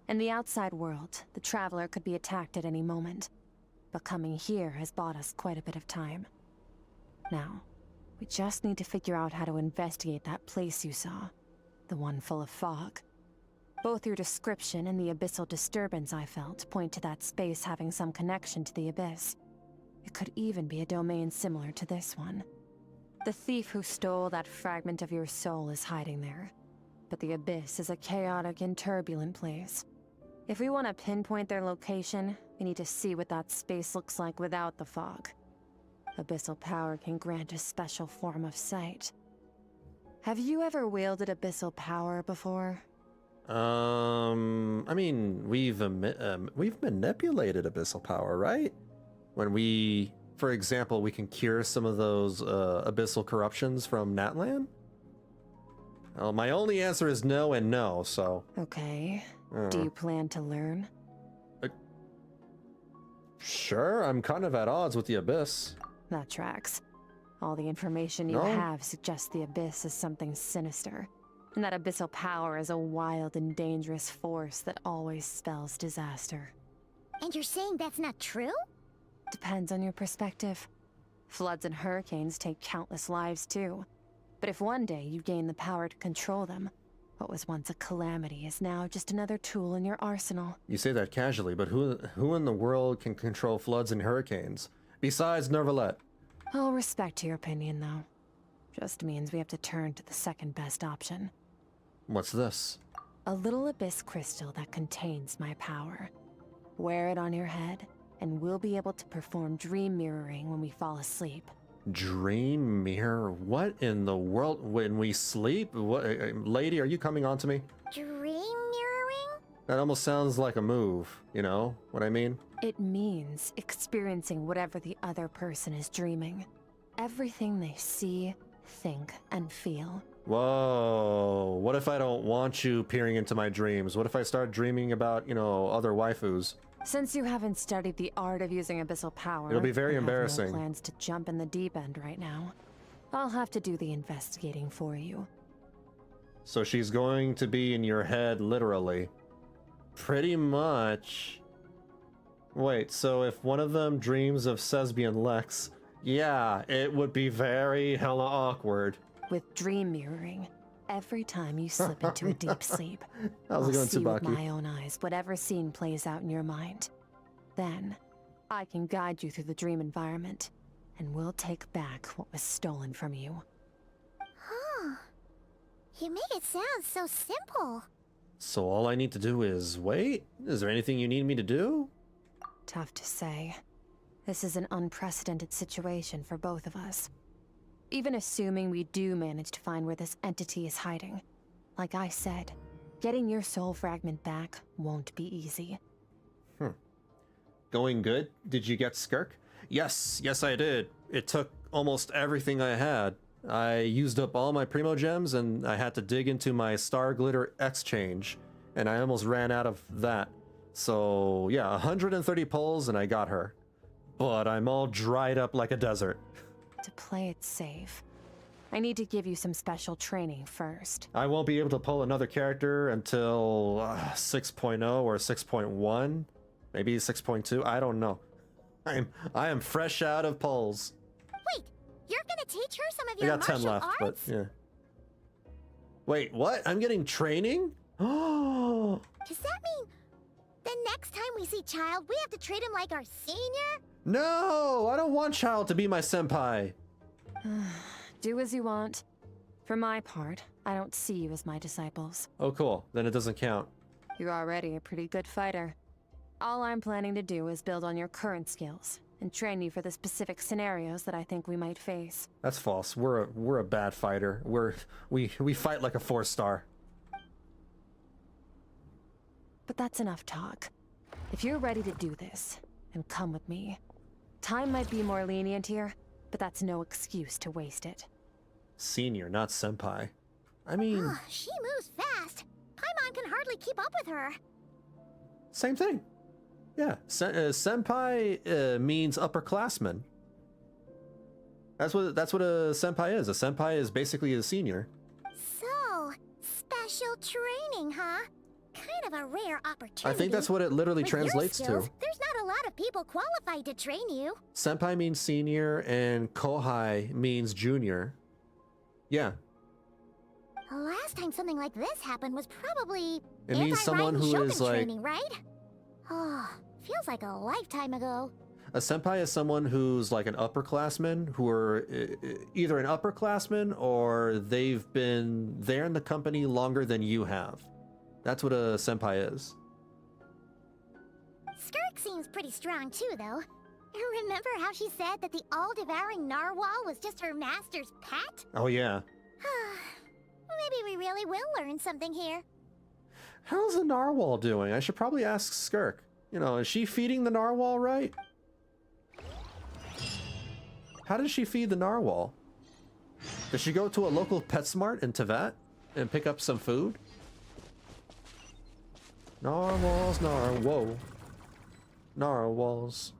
In the outside world, the Traveler could be attacked at any moment. But coming here has bought us quite a bit of time. Now, we just need to figure out how to investigate that place you saw. The one full of fog. Both your description and the abyssal disturbance I felt point to that space having some connection to the Abyss. It could even be a domain similar to this one. The thief who stole that fragment of your soul is hiding there. But the Abyss is a chaotic and turbulent place. If we want to pinpoint their location, we need to see what that space looks like without the fog. Abyssal power can grant a special form of sight. Have you ever wielded abyssal power before? I mean, we've manipulated abyssal power, right? When we, for example, we can cure some of those abyssal corruptions from Natlan? Well, my only answer is no and no, so... Okay. Do you plan to learn? Sure, I'm kind of at odds with the Abyss. That tracks. All the information you have suggests the Abyss is something sinister, and that abyssal power is a wild and dangerous force that always spells disaster. And you're saying that's not true? Depends on your perspective. Floods and hurricanes take countless lives too. But if one day you gain the power to control them, what was once a calamity is now just another tool in your arsenal. You say that casually, but who in the world can control floods and hurricanes? Besides Nervalette. I'll respect your opinion, though. Just means we have to turn to the second best option. What's this? A little abyss crystal that contains my power. Wear it on your head, and we'll be able to perform dream mirroring when we fall asleep. Dream mirror? What in the world? When we sleep? What, lady, are you coming on to me? Dream mirroring? That almost sounds like a move, you know what I mean? It means experiencing whatever the other person is dreaming. Everything they see, think, and feel. Whoa, what if I don't want you peering into my dreams? What if I start dreaming about, other waifus? Since you haven't studied the art of using abyssal power, It'll be very I have embarrassing. no plans to jump in the deep end right now. I'll have to do the investigating for you. So she's going to be in your head, literally. Pretty much. Wait, so if one of them dreams of Sesbian Lex, yeah, it would be very hella awkward. With dream mirroring, every time you slip into a deep sleep, How's it going, I'll see with Tsubaki? my own eyes whatever scene plays out in your mind. Then, I can guide you through the dream environment, and we'll take back what was stolen from you. Huh. You make it sound so simple. So all I need to do is wait? Is there anything you need me to do? Tough to say. This is an unprecedented situation for both of us. Even assuming we do manage to find where this entity is hiding. Like I said, getting your soul fragment back won't be easy. Going good? Did you get Skirk? Yes, I did. It took almost everything I had. I used up all my Primo Gems and I had to dig into my Star Glitter exchange, and I almost ran out of that. So yeah, 130 pulls and I got her. But I'm all dried up like a desert. To play it safe, I need to give you some special training first. I won't be able to pull another character until 6.0 or 6.1, maybe 6.2. I don't know. I am fresh out of pulls. Wait, you're gonna teach her some of I your got 10 martial left, arts? but yeah. Wait, what? I'm getting training? Oh. Does that mean the next time we see Child, we have to treat him like our senior? No, I don't want Child to be my senpai. Do as you want. For my part, I don't see you as my disciples. Oh, cool. Then it doesn't count. You're already a pretty good fighter. All I'm planning to do is build on your current skills and train you for the specific scenarios that I think we might face. That's false. We're a bad fighter. We fight like a 4-star. But that's enough talk. If you're ready to do this, then come with me. Time might be more lenient here, but that's no excuse to waste it. Senior, not senpai. I mean, She moves fast. Paimon can hardly keep up with her. same thing. Yeah, senpai means upperclassman. That's what a senpai is. A senpai is basically a senior. So, special training, huh? Kind of a rare opportunity. I think that's what it literally With your translates skills, to. There's not a lot of people qualified to train you. Senpai means senior and kohai means junior. Yeah, The last time something like this happened was probably it means someone who Shogun is like training, right? Oh, feels like a lifetime ago. a senpai is someone who's like an upperclassman, who are either an upperclassman or they've been there in the company longer than you have. That's what a senpai is. Skirk seems pretty strong too, though. Remember how she said that the all-devouring narwhal was just her master's pet? Oh yeah. Maybe we really will learn something here. How's the narwhal doing? I should probably ask Skirk. Is she feeding the narwhal right? How does she feed the narwhal? Does she go to a local PetSmart in Teyvat and pick up some food? Narwhals, whoa. Narwhals.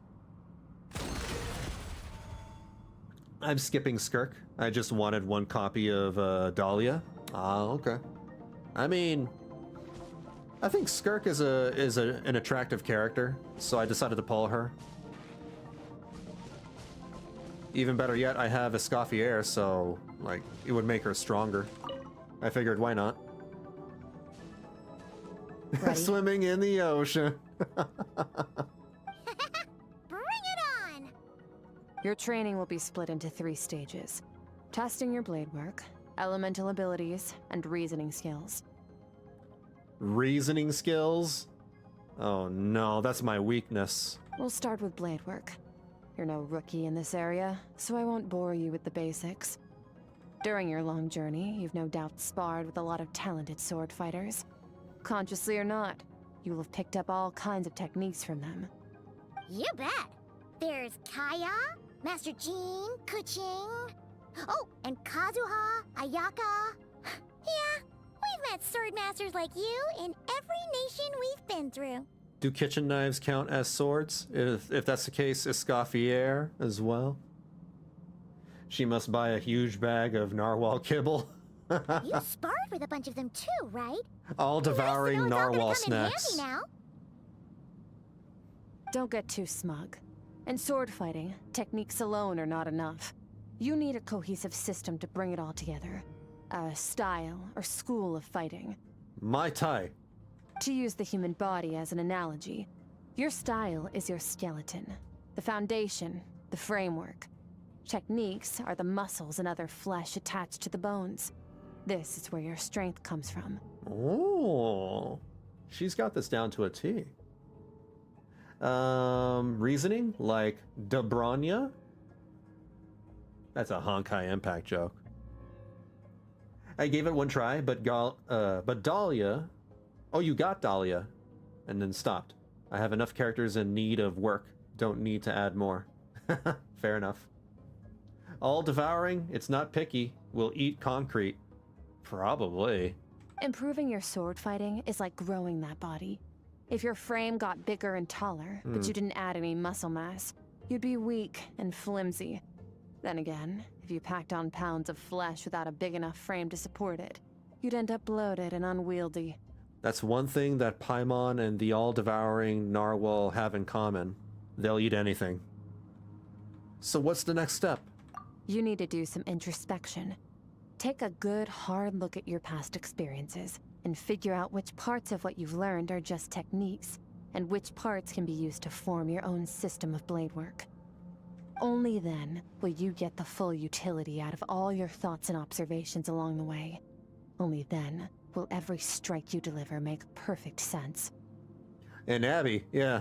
I'm skipping Skirk. I just wanted one copy of Dahlia. Ah, okay. I mean, I think Skirk is an attractive character, so I decided to pull her. Even better yet, I have Escoffier, so like it would make her stronger. I figured, why not? Swimming in the ocean. Bring it on! Your training will be split into 3 stages. Testing your blade work, elemental abilities, and reasoning skills. Reasoning skills? Oh no, that's my weakness. We'll start with blade work. You're no rookie in this area, so I won't bore you with the basics. During your long journey, you've no doubt sparred with a lot of talented sword fighters. Consciously or not, you will have picked up all kinds of techniques from them. You bet. There's Kaya, Master Jean, Kuching. Oh, and Kazuha, Ayaka. Yeah, we've met sword masters like you in every nation we've been through. Do kitchen knives count as swords? If that's the case, Escoffier as well? She must buy a huge bag of narwhal kibble. You sparred with a bunch of them too, right? All devouring narwhal snacks. Now. Don't get too smug. In sword fighting, techniques alone are not enough. You need a cohesive system to bring it all together. A style or school of fighting. Mai Tai. To use the human body as an analogy, your style is your skeleton, the foundation, the framework. Techniques are the muscles and other flesh attached to the bones. This is where your strength comes from. Oh, she's got this down to a T. Reasoning like Dabranya. That's a Honkai Impact joke. I gave it one try, but Dahlia. Oh, you got Dahlia, and then stopped. I have enough characters in need of work. Don't need to add more. Fair enough. All devouring. It's not picky. Will eat concrete. Probably. Improving your sword fighting is like growing that body. If your frame got bigger and taller, but you didn't add any muscle mass, you'd be weak and flimsy. Then again, if you packed on pounds of flesh without a big enough frame to support it, you'd end up bloated and unwieldy. That's one thing that Paimon and the all-devouring narwhal have in common. They'll eat anything. So what's the next step? You need to do some introspection. Take a good, hard look at your past experiences and figure out which parts of what you've learned are just techniques, and which parts can be used to form your own system of blade work. Only then will you get the full utility out of all your thoughts and observations along the way. Only then will every strike you deliver make perfect sense. And Abby, yeah.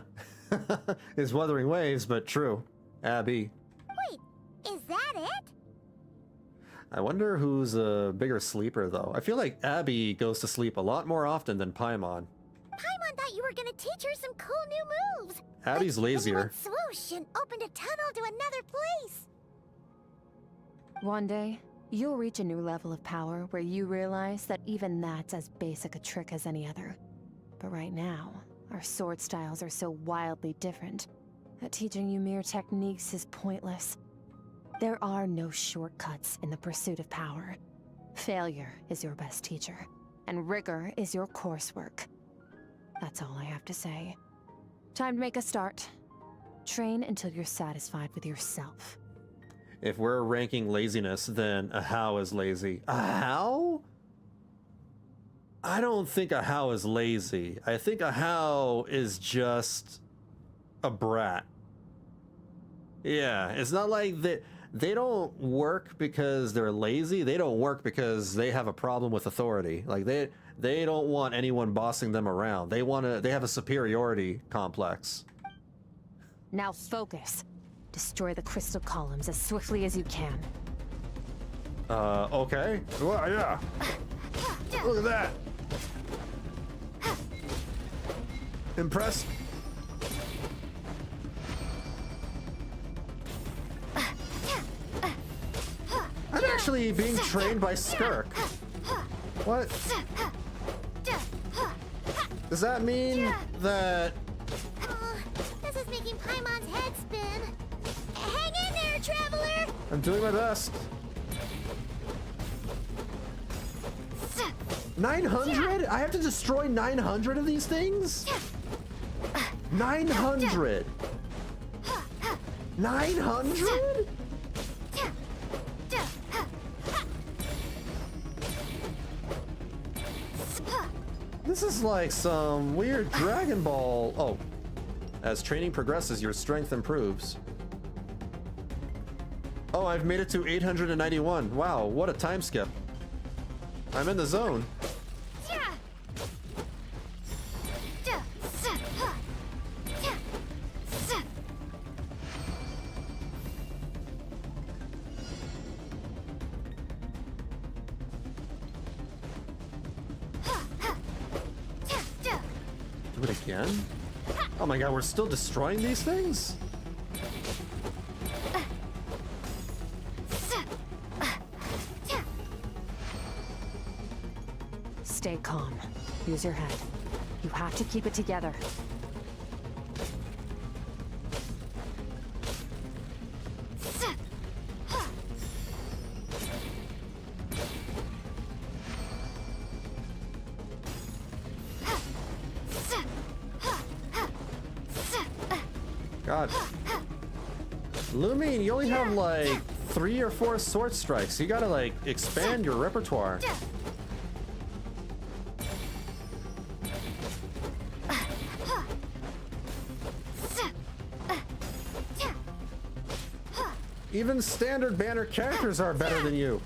is Wuthering Waves, but true. Abby. Wait, is that it? I wonder who's a bigger sleeper, though. I feel like Abby goes to sleep a lot more often than Paimon. Paimon thought you were gonna teach her some cool new moves. Abby's lazier. Went swoosh and opened a tunnel to another place. One day, you'll reach a new level of power where you realize that even that's as basic a trick as any other. But right now, our sword styles are so wildly different that teaching you mere techniques is pointless. There are no shortcuts in the pursuit of power. Failure is your best teacher, and rigor is your coursework. That's all I have to say. Time to make a start. Train until you're satisfied with yourself. If we're ranking laziness, then a How is lazy. A How? I don't think a How is lazy. I think a How is just a brat. Yeah, it's not like they don't work because they're lazy. They don't work because they have a problem with authority. Like they don't want anyone bossing them around. They have a superiority complex. Now focus. Destroy the crystal columns as swiftly as you can. Okay. Well, yeah. Look at that. Impressed? I'm actually being trained by Skirk. What? Does that mean that... This is making Paimon's head spin. Hang in there, traveler! I'm doing my best. 900? I have to destroy 900 of these things? 900? 900? This is like some weird Dragon Ball. Oh. As training progresses, your strength improves. Oh, I've made it to 891. Wow, what a time skip. I'm in the zone. Do it again? Oh my god, we're still destroying these things? Stay calm. Use your head. You have to keep it together. God. Lumine, you only have like 3 or 4 sword strikes. You gotta like expand your repertoire. Even standard banner characters are better than you.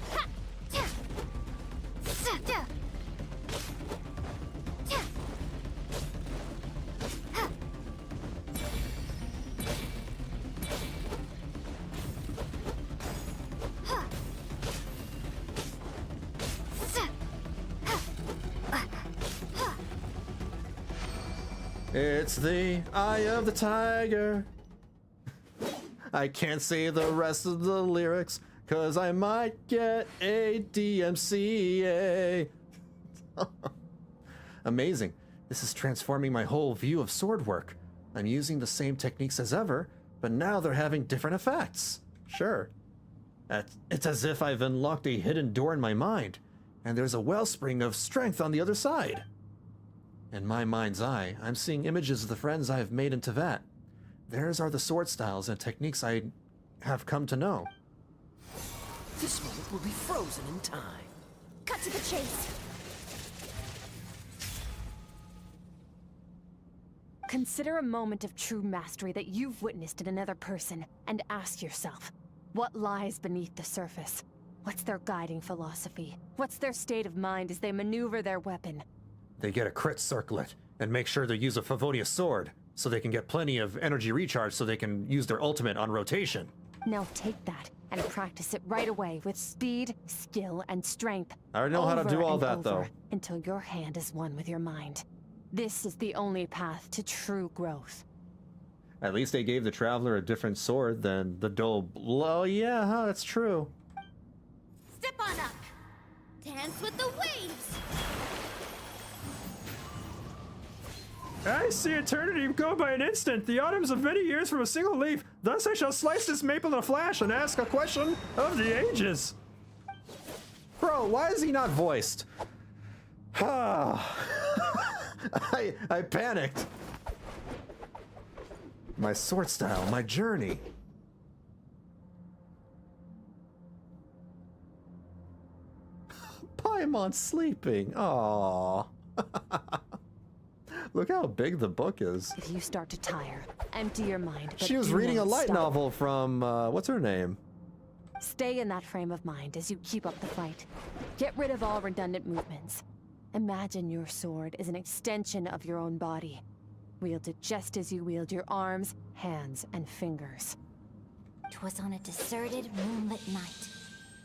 It's the eye of the tiger. I can't say the rest of the lyrics, cause I might get a DMCA. Amazing. This is transforming my whole view of sword work. I'm using the same techniques as ever, but now they're having different effects. Sure. It's as if I've unlocked a hidden door in my mind, and there's a wellspring of strength on the other side. In my mind's eye, I'm seeing images of the friends I've made in Teyvat. Theirs are the sword styles and techniques I have come to know. This moment will be frozen in time. Cut to the chase. Consider a moment of true mastery that you've witnessed in another person, and ask yourself, what lies beneath the surface? What's their guiding philosophy? What's their state of mind as they maneuver their weapon? They get a crit circlet, and make sure they use a Favonius sword, so they can get plenty of energy recharge so they can use their ultimate on rotation. Now take that and practice it right away with speed, skill, and strength. I already know how to do all that, though. Until your hand is one with your mind. This is the only path to true growth. At least they gave the Traveler a different sword than the dull... Oh yeah, huh, that's true. Step on up. Dance with the waves. I see eternity go by an instant, the autumns of many years from a single leaf. Thus I shall slice this maple in a flash and ask a question of the ages. Bro, why is he not voiced? I panicked. My sword style, my journey. Paimon sleeping. Aww. Look how big the book is. If you start to tire, empty your mind. She was reading a light novel from, what's her name? Stay in that frame of mind as you keep up the fight. Get rid of all redundant movements. Imagine your sword is an extension of your own body. Wield it just as you wield your arms, hands, and fingers. 'Twas on a deserted, moonlit night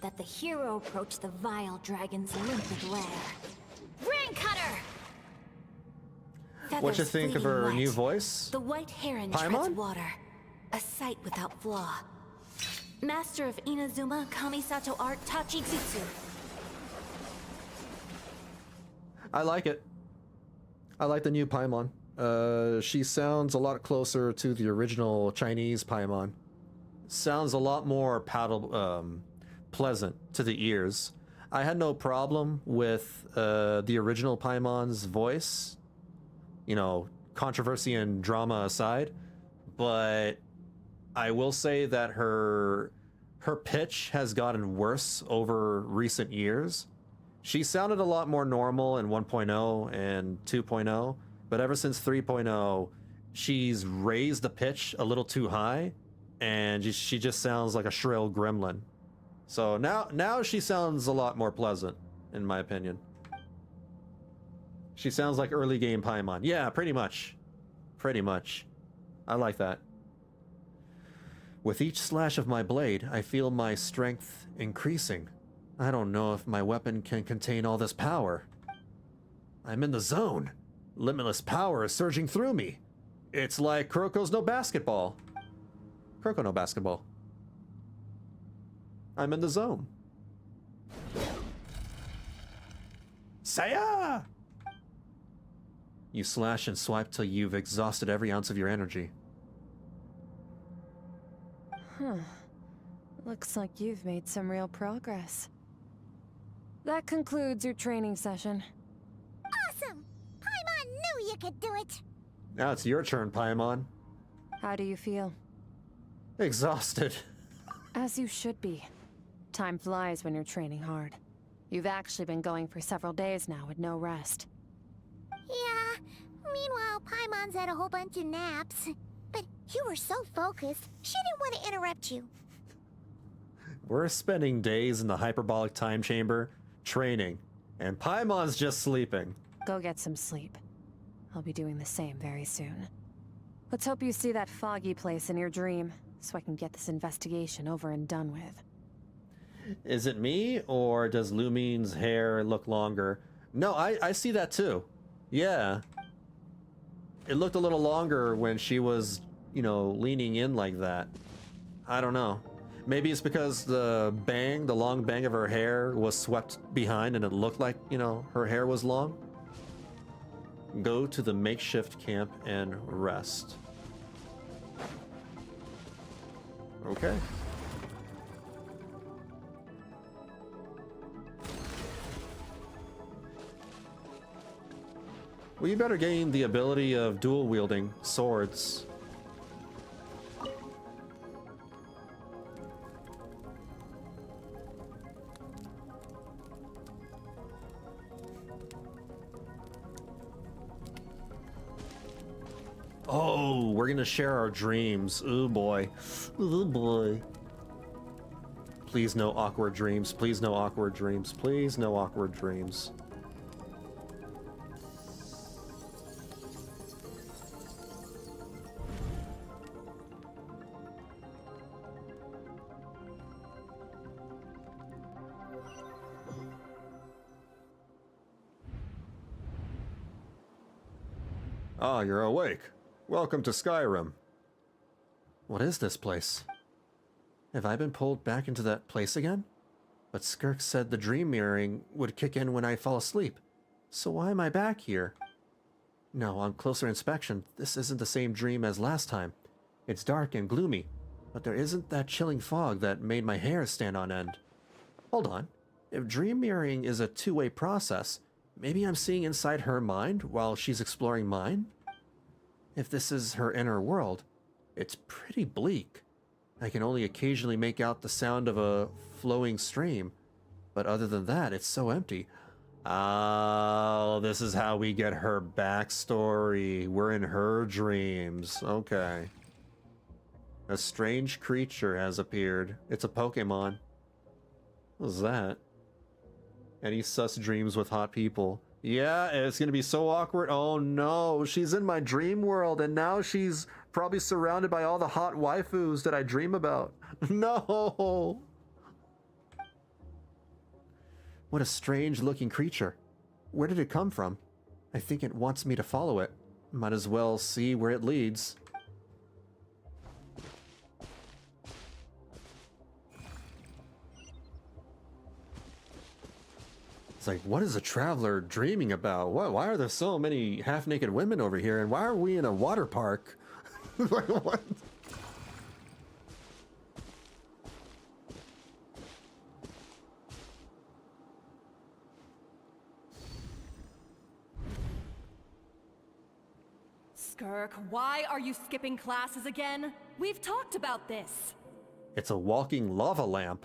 that the hero approached the vile dragon's limpid lair. Ring cutter! What you think of her fleeting new wet. voice? The white heron Paimon? treads water, a sight without flaw. Master of Inazuma Kamisato art Tachijutsu. I like it. I like the new Paimon. She sounds a lot closer to the original Chinese Paimon. Sounds a lot more pleasant to the ears. I had no problem with the original Paimon's voice. You know, controversy and drama aside, but I will say that her pitch has gotten worse over recent years. She sounded a lot more normal in 1.0 and 2.0, but ever since 3.0, she's raised the pitch a little too high, and she just sounds like a shrill gremlin. So now she sounds a lot more pleasant, in my opinion. She sounds like early game Paimon. Yeah, pretty much. Pretty much. I like that. With each slash of my blade, I feel my strength increasing. I don't know if my weapon can contain all this power. I'm in the zone. Limitless power is surging through me. It's like Kuroko's no basketball. Kuroko no basketball. I'm in the zone. Saya! You slash and swipe till you've exhausted every ounce of your energy. Huh. Looks like you've made some real progress. That concludes your training session. Awesome! Paimon knew you could do it! Now it's your turn, Paimon. How do you feel? Exhausted. As you should be. Time flies when you're training hard. You've actually been going for several days now with no rest. Yeah, meanwhile Paimon's had a whole bunch of naps. But you were so focused, she didn't want to interrupt you. We're spending days in the hyperbolic time chamber, training, and Paimon's just sleeping. Go get some sleep. I'll be doing the same very soon. Let's hope you see that foggy place in your dream, so I can get this investigation over and done with. Is it me, or does Lumine's hair look longer? No, I see that too. Yeah. It looked a little longer when she was, you know, leaning in like that. I don't know. Maybe it's because the long bang of her hair was swept behind and it looked like, you know, her hair was long. Go to the makeshift camp and rest. Okay. Well, you better gain the ability of dual wielding swords. Oh, we're gonna share our dreams. Ooh boy. Ooh boy. Please no awkward dreams. Please no awkward dreams. Please no awkward dreams. Ah, you're awake. Welcome to Skyrim. What is this place? Have I been pulled back into that place again? But Skirk said the dream mirroring would kick in when I fall asleep. So why am I back here? No, on closer inspection, this isn't the same dream as last time. It's dark and gloomy, but there isn't that chilling fog that made my hair stand on end. Hold on. If dream mirroring is a two-way process, maybe I'm seeing inside her mind while she's exploring mine? If this is her inner world, it's pretty bleak. I can only occasionally make out the sound of a flowing stream, but other than that, it's so empty. Oh, this is how we get her backstory. We're in her dreams. Okay. A strange creature has appeared. It's a Pokemon. What's that? Any sus dreams with hot people? Yeah, it's gonna be so awkward. Oh no, she's in my dream world and now she's probably surrounded by all the hot waifus that I dream about. No! What a strange looking creature. Where did it come from? I think it wants me to follow it. Might as well see where it leads. It's like, what is a traveler dreaming about? Why are there so many half-naked women over here? And why are we in a water park? Like, what? Skirk, why are you skipping classes again? We've talked about this. It's a walking lava lamp.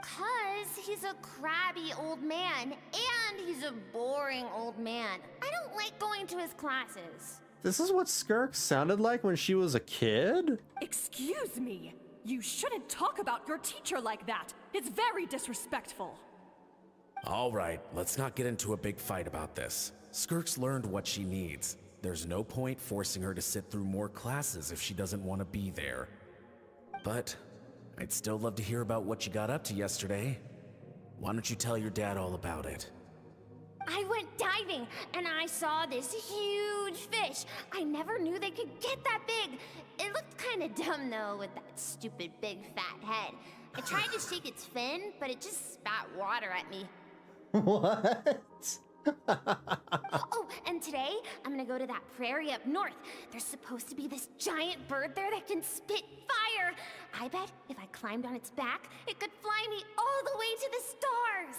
'Cause he's a crabby old man, and he's a boring old man. I don't like going to his classes. This is what Skirk sounded like when she was a kid? Excuse me. You shouldn't talk about your teacher like that. It's very disrespectful. All right, let's not get into a big fight about this. Skirk's learned what she needs. There's no point forcing her to sit through more classes if she doesn't want to be there. But I'd still love to hear about what you got up to yesterday. Why don't you tell your dad all about it? I went diving, and I saw this huge fish. I never knew they could get that big. It looked kind of dumb, though, with that stupid big fat head. I tried to shake its fin, but it just spat water at me. What? Oh, and today, I'm gonna go to that prairie up north. There's supposed to be this giant bird there that can spit fire. I bet if I climbed on its back, it could fly me all the way to the stars.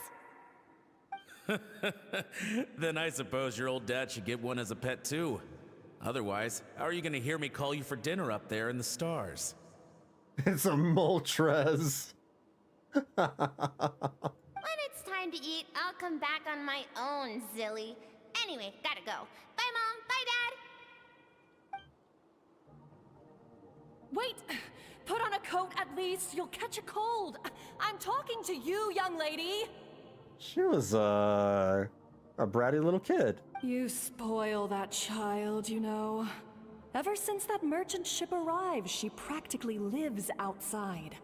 Then I suppose your old dad should get one as a pet too. Otherwise, how are you gonna hear me call you for dinner up there in the stars? It's a Moltres. When it's time to eat, I'll come back on my own, Zilly. Anyway, gotta go. Bye, Mom. Bye, Dad. Wait! Put on a coat at least. You'll catch a cold. I'm talking to you, young lady. She was a bratty little kid. You spoil that child, you know. Ever since that merchant ship arrived, she practically lives outside.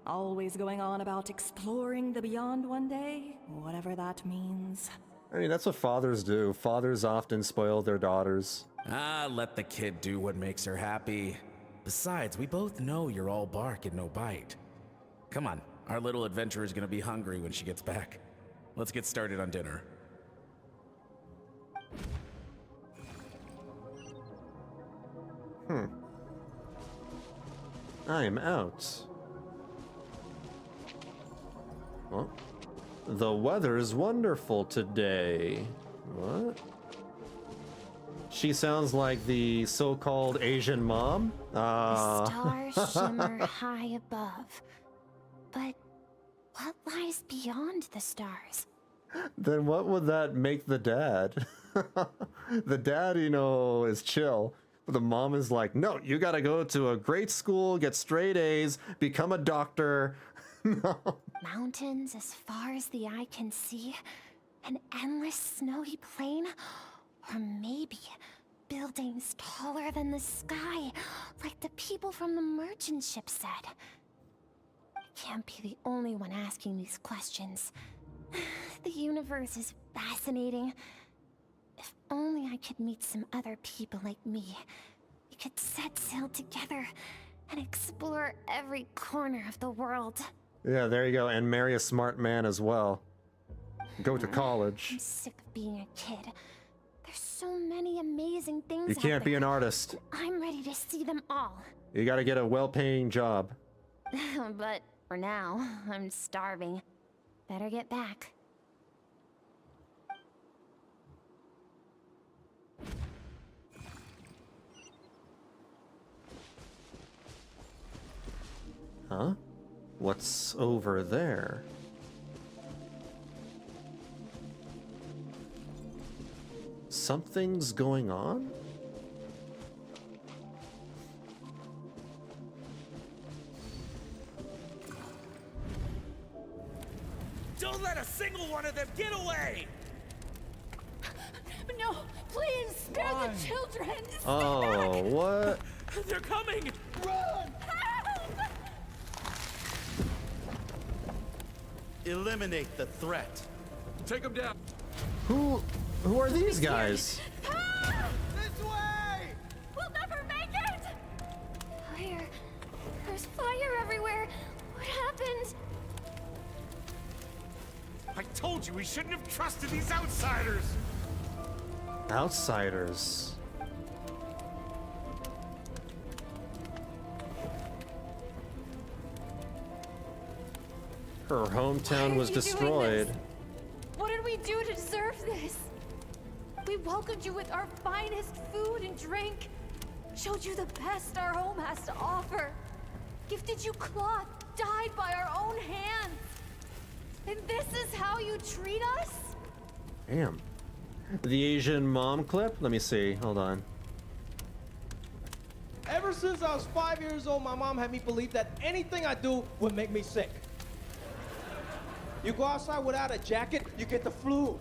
Always going on about exploring the beyond one day, whatever that means. I mean, that's what fathers do. Fathers often spoil their daughters. Ah, let the kid do what makes her happy. Besides, we both know you're all bark and no bite. Come on, our little adventurer's gonna be hungry when she gets back. Let's get started on dinner. I'm out. Well, the weather's wonderful today. What? She sounds like the so-called Asian mom. The stars shimmer high above. But what lies beyond the stars? Then what would that make the dad? The dad, you know, is chill. The mom is like, no, you gotta go to a great school, get straight A's, become a doctor. No. Mountains as far as the eye can see, an endless snowy plain, or maybe buildings taller than the sky, like the people from the merchant ship said. I can't be the only one asking these questions. The universe is fascinating. If only I could meet some other people like me. We could set sail together and explore every corner of the world. Yeah, there you go. And marry a smart man as well. Go to college. I'm sick of being a kid. There's so many amazing things You can't be an artist. I'm ready to see them all. You gotta get a well-paying job. But for now, I'm starving. Better get back. Huh? What's over there? Something's going on? Don't let a single one of them get away! No, please spare the children. Oh, what? They're coming! Run! Eliminate the threat. Take them down. Who are these guys? This way! We'll never make it! Fire. There's fire everywhere. What happened? I told you we shouldn't have trusted these outsiders! Outsiders. Her hometown was destroyed. What did we do to deserve this? We welcomed you with our finest food and drink, showed you the best our home has to offer, gifted you cloth dyed by our own hands. And this is how you treat us? Damn. The Asian mom clip? Let me see. Hold on. Ever since I was 5 years old, my mom had me believe that anything I do would make me sick. You go outside without a jacket, you get the flu.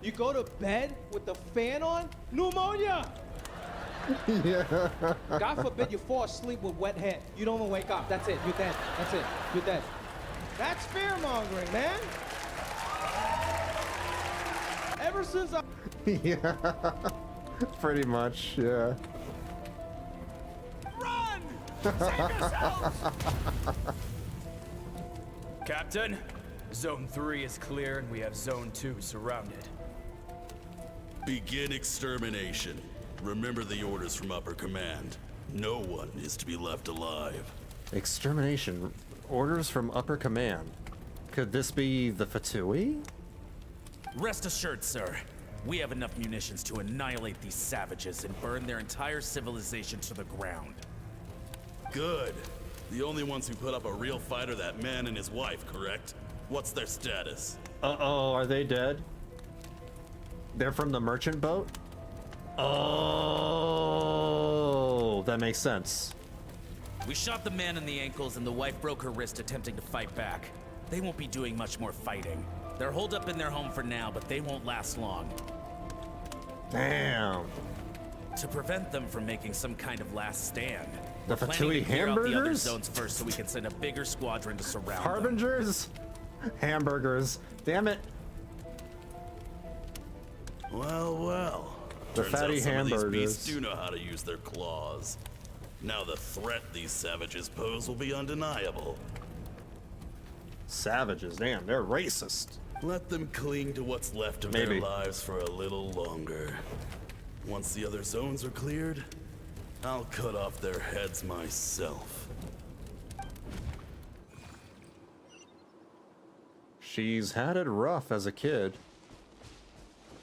You go to bed with the fan on, pneumonia. Yeah. God forbid you fall asleep with wet head. You don't even wake up. That's it. You're dead. That's it. You're dead. That's fear mongering, man. Ever since I. Yeah. Pretty much, yeah. Run! Save yourselves! Captain, Zone 3 is clear and we have Zone 2 surrounded. Begin extermination. Remember the orders from upper command. No one is to be left alive. Extermination. Orders from upper command. Could this be the Fatui? Rest assured, sir. We have enough munitions to annihilate these savages and burn their entire civilization to the ground. Good. The only ones who put up a real fight are that man and his wife, correct? What's their status? Uh-oh, are they dead? They're from the merchant boat? Oh, that makes sense. We shot the man in the ankles and the wife broke her wrist attempting to fight back. They won't be doing much more fighting. They're holed up in their home for now, but they won't last long. Damn. To prevent them from making some kind of last stand, The we're planning Fatui to clear out the other hamburgers? zones first so we can send a bigger squadron to surround them. Harbingers? Hamburgers. Damn it. Well, well. The Turns fatty out some of these hamburgers. beasts do know how to use their claws. Now the threat these savages pose will be undeniable. Savages, damn, they're racist. Let them cling to what's left of Maybe. their lives for a little longer. Once the other zones are cleared, I'll cut off their heads myself. She's had it rough as a kid.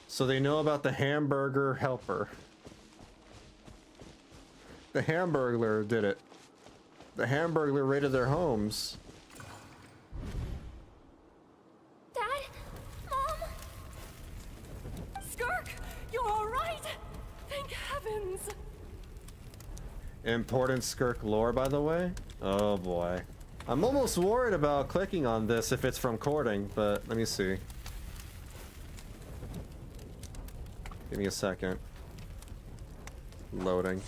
So they know about the hamburger helper. The Hamburglar did it. The Hamburglar raided their homes. Dad? Mom? Skirk, you're all right? Thank heavens. Important Skirk lore, by the way. Oh boy. I'm almost worried about clicking on this if it's from courting, but let me see. Give me a second. Loading.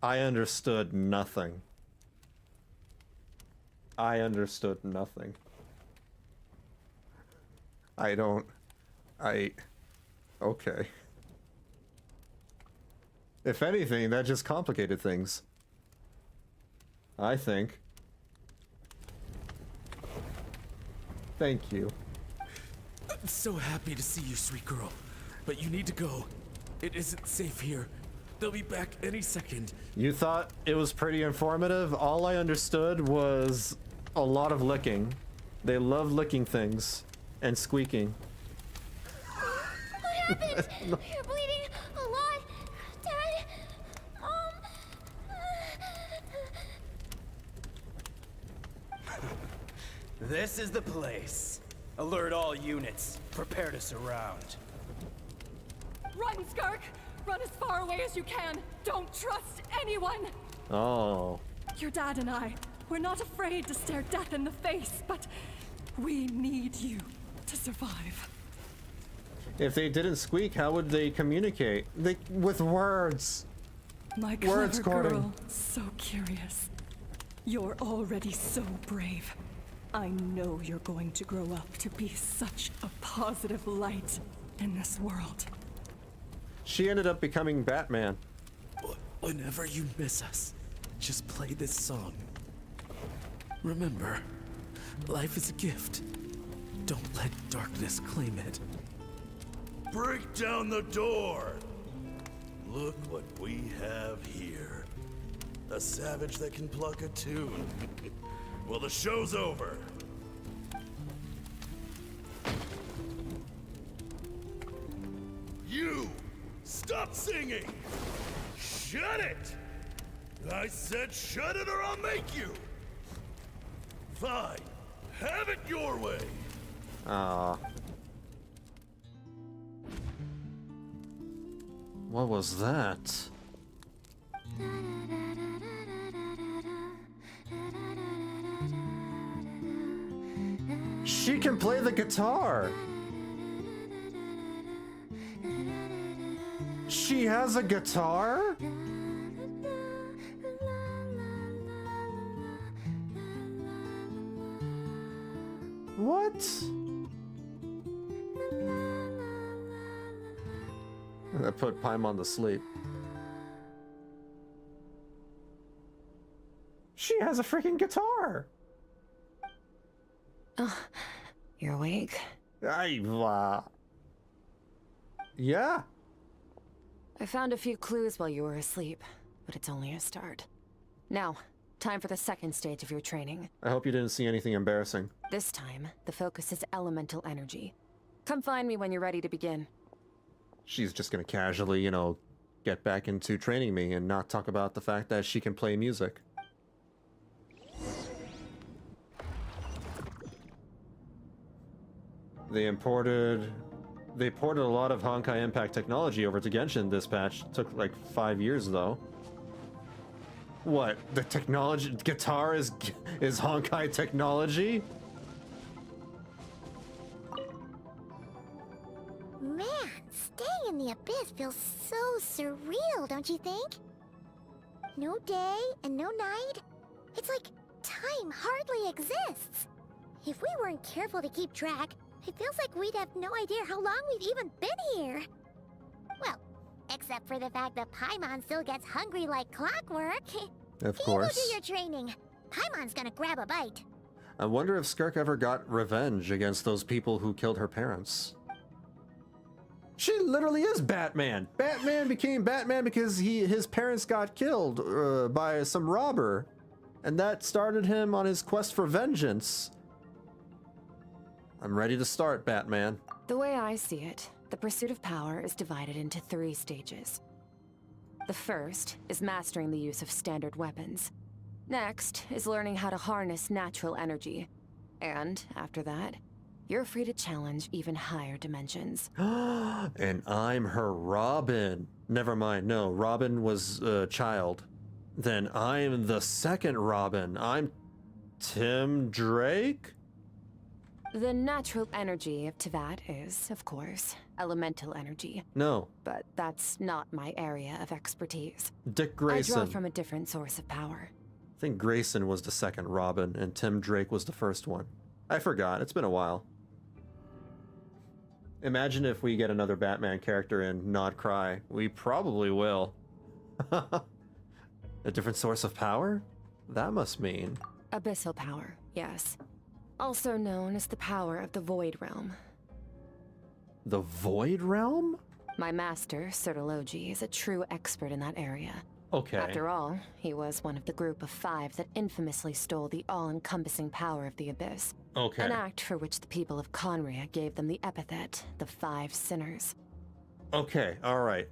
I understood nothing. I understood nothing. Okay. If anything, that just complicated things. I think. Thank you. I'm so happy to see you, sweet girl. But you need to go. It isn't safe here. They'll be back any second. You thought it was pretty informative? All I understood was a lot of licking. They love licking things and squeaking. What happened? You're bleeding a lot. Dad? This is the place. Alert all units. Prepare to surround. Run, Skirk! Run as far away as you can! Don't trust anyone! Oh. Your dad and I, we're not afraid to stare death in the face, but we need you to survive. If they didn't squeak, how would they communicate? With words. My Words clever courting. girl, so curious. You're already so brave. I know you're going to grow up to be such a positive light in this world. She ended up becoming Batman. Whenever you miss us, just play this song. Remember, life is a gift. Don't let darkness claim it. Break down the door! Look what we have here. A savage that can pluck a tune. Well, the show's over. You! Stop singing! Shut it! I said shut it or I'll make you! Fine. Have it your way! Ah. What was that? She can play the guitar! She has a guitar? What? That put Paimon to sleep. She has a freaking guitar! Oh, you're awake? Yeah. I found a few clues while you were asleep, but it's only a start. Now, time for the second stage of your training. I hope you didn't see anything embarrassing. This time, the focus is elemental energy. Come find me when you're ready to begin. She's just gonna casually, you know, get back into training me and not talk about the fact that she can play music. They ported a lot of Honkai Impact technology over to Genshin this patch. Took like 5 years though. What? The technology guitar is Honkai technology? Man, staying in the abyss feels so surreal, don't you think? No day and no night. It's like time hardly exists. If we weren't careful to keep track, it feels like we'd have no idea how long we've even been here. Well, except for the fact that Paimon still gets hungry like clockwork. Of You course. go do your training. Paimon's gonna grab a bite. I wonder if Skirk ever got revenge against those people who killed her parents. She literally is Batman. Batman became Batman because his parents got killed by some robber. And that started him on his quest for vengeance. I'm ready to start, Batman. The way I see it, the pursuit of power is divided into 3 stages. The first is mastering the use of standard weapons. Next is learning how to harness natural energy. And after that, you're free to challenge even higher dimensions. And I'm her Robin. Never mind, no, Robin was a child. Then I'm the second Robin. I'm Tim Drake? The natural energy of Teyvat is, of course, elemental energy. No. But that's not my area of expertise. Dick Grayson. I draw from a different source of power. I think Grayson was the second Robin, and Tim Drake was the first one. I forgot, it's been a while. Imagine if we get another Batman character in Not Cry. We probably will. A different source of power? That must mean... Abyssal power, yes. Also known as the power of the Void Realm. The Void Realm? My master, Sertologi, is a true expert in that area. Okay. After all, he was one of the group of 5 that infamously stole the all-encompassing power of the Abyss. Okay. An act for which the people of Khaenri'ah gave them the epithet, the 5 Sinners. Okay, alright.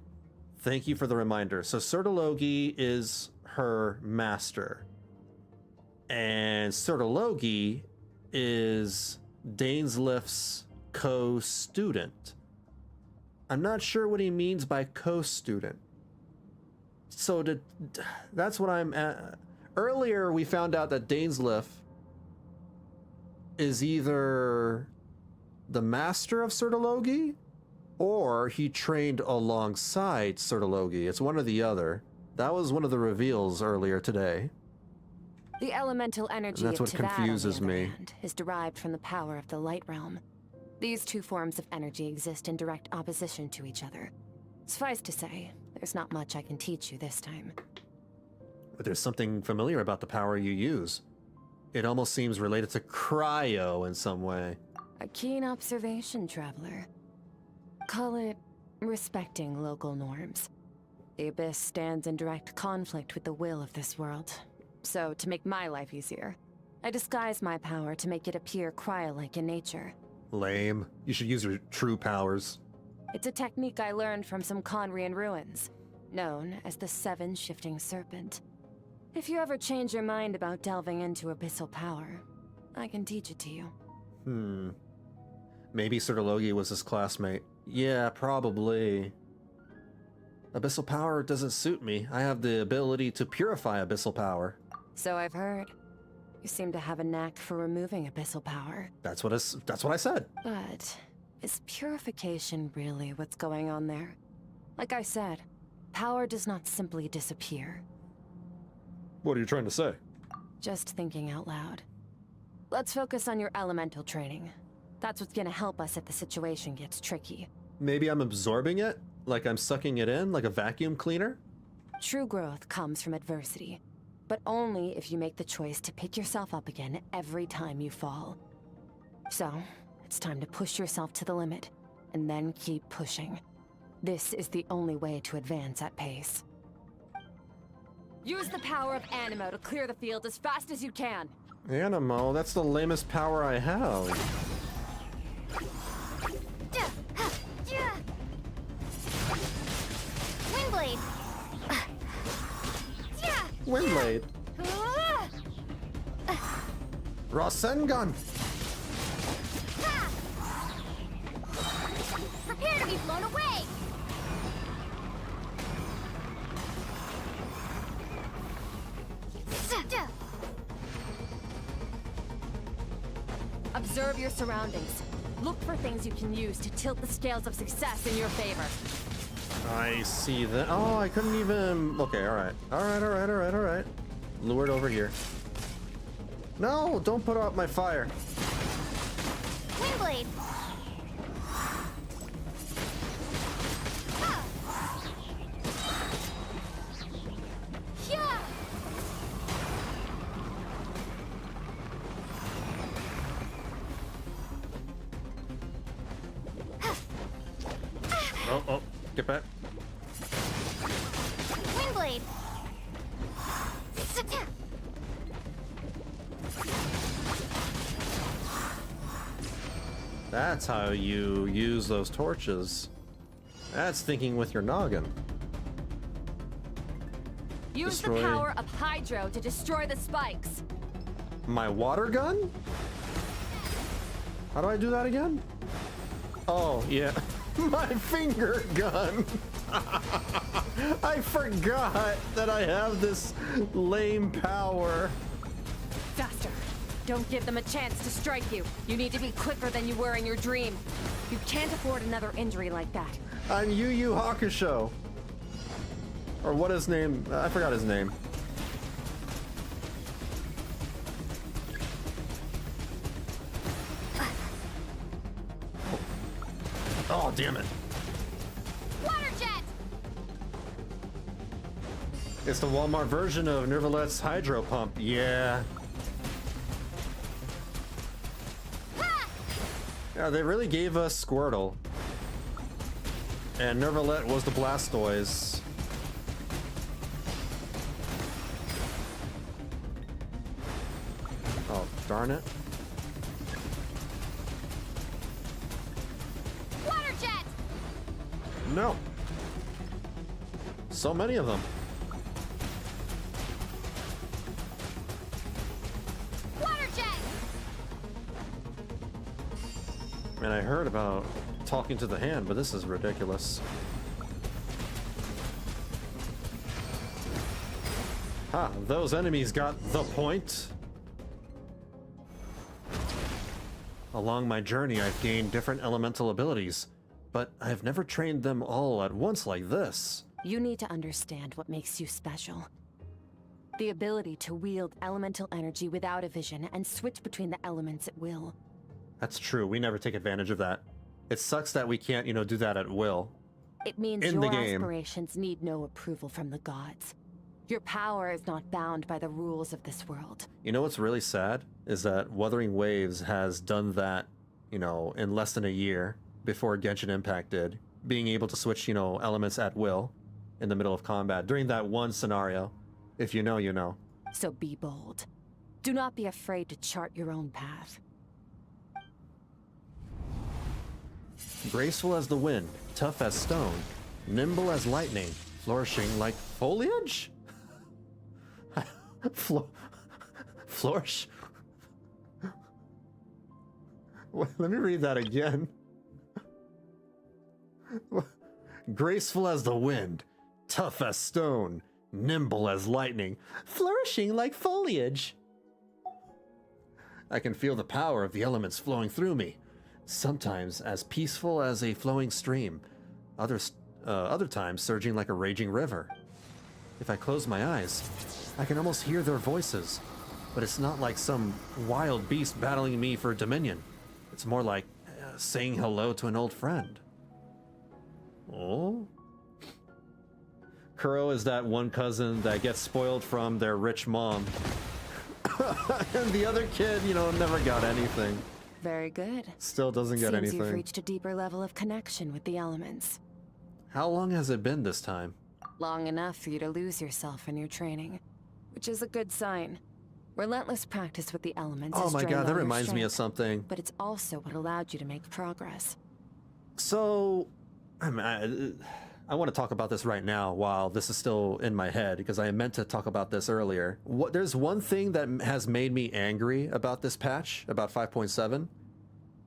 Thank you for the reminder. So Sertologi is her master. And Sertologi is Dainslift's co-student. I'm not sure what he means by co-student. So that's what I'm at. Earlier we found out that Dainslift is either the master of Sertologi or he trained alongside Sertologi. It's one or the other. That was one of the reveals earlier today. The elemental energy And that's of what Teyvat, confuses on the other me. hand, is derived from the power of the light realm. These two forms of energy exist in direct opposition to each other. Suffice to say, there's not much I can teach you this time. But there's something familiar about the power you use. It almost seems related to cryo in some way. A keen observation, traveler. Call it respecting local norms. The Abyss stands in direct conflict with the will of this world. So, to make my life easier, I disguise my power to make it appear cryo-like in nature. Lame. You should use your true powers. It's a technique I learned from some Khaenri'ah ruins, known as the Seven Shifting Serpent. If you ever change your mind about delving into abyssal power, I can teach it to you. Maybe Sertologi was his classmate. Yeah, probably. Abyssal power doesn't suit me. I have the ability to purify abyssal power. So I've heard. You seem to have a knack for removing abyssal power. That's what I said. But is purification really what's going on there? Like I said, power does not simply disappear. What are you trying to say? Just thinking out loud. Let's focus on your elemental training. That's what's gonna help us if the situation gets tricky. Maybe I'm absorbing it? Like I'm sucking it in, like a vacuum cleaner? True growth comes from adversity, but only if you make the choice to pick yourself up again every time you fall. So, it's time to push yourself to the limit, and then keep pushing. This is the only way to advance at pace. Use the power of Animo to clear the field as fast as you can. Animo? That's the lamest power I have. Windblade. Windblade. Rasengan. Prepare to be blown away. Observe your surroundings. Look for things you can use to tilt the scales of success in your favor. I see that. Oh, I couldn't even. Okay, alright. Alright. Lured over here. No, don't put out my fire. Windblade. Oh, get back. Windblade. That's how you use those torches. That's thinking with your noggin. Use Destroy. the power of Hydro to destroy the spikes. My water gun? How do I do that again? Oh, yeah. My finger gun! I forgot that I have this lame power. Faster. Don't give them a chance to strike you. You need to be quicker than you were in your dream. You can't afford another injury like that. I'm Yu Yu Hakusho. Or what his name? I forgot his name. Oh, damn it. Water jet. It's the Walmart version of Nervalet's hydro pump. Yeah. Yeah, they really gave us Squirtle. And Nervalet was the Blastoise. Oh, darn it. Water jet. No. So many of them. Water jet. Man, I heard about talking to the hand, but this is ridiculous. Ha, those enemies got the point. Along my journey, I've gained different elemental abilities, but I've never trained them all at once like this. You need to understand what makes you special. The ability to wield elemental energy without a vision and switch between the elements at will. That's true. We never take advantage of that. It sucks that we can't, do that at will. It means in the your game. aspirations need no approval from the gods. Your power is not bound by the rules of this world. You know what's really sad? Is that Wuthering Waves has done that, in less than a year before Genshin Impact did. Being able to switch, elements at will in the middle of combat during that one scenario. If you know, you know. So be bold. Do not be afraid to chart your own path. Graceful as the wind, tough as stone, nimble as lightning, flourishing like foliage? Flourish? Let me read that again. Graceful as the wind, tough as stone, nimble as lightning, flourishing like foliage. I can feel the power of the elements flowing through me, sometimes as peaceful as a flowing stream, other times surging like a raging river. If I close my eyes, I can almost hear their voices, but it's not like some wild beast battling me for dominion. It's more like saying hello to an old friend. Oh? Kuro is that one cousin that gets spoiled from their rich mom. And the other kid, never got anything. Very good. Still doesn't get anything. Seems you've reached a deeper level of connection with the elements. How long has it been this time? Long enough for you to lose yourself in your training, which is a good sign. Relentless practice with the elements. Oh has my drained god, that all your reminds me of strength, something. But it's also what allowed you to make progress. So, I want to talk about this right now while this is still in my head, because I meant to talk about this earlier. There's one thing that has made me angry about this patch, about 5.7.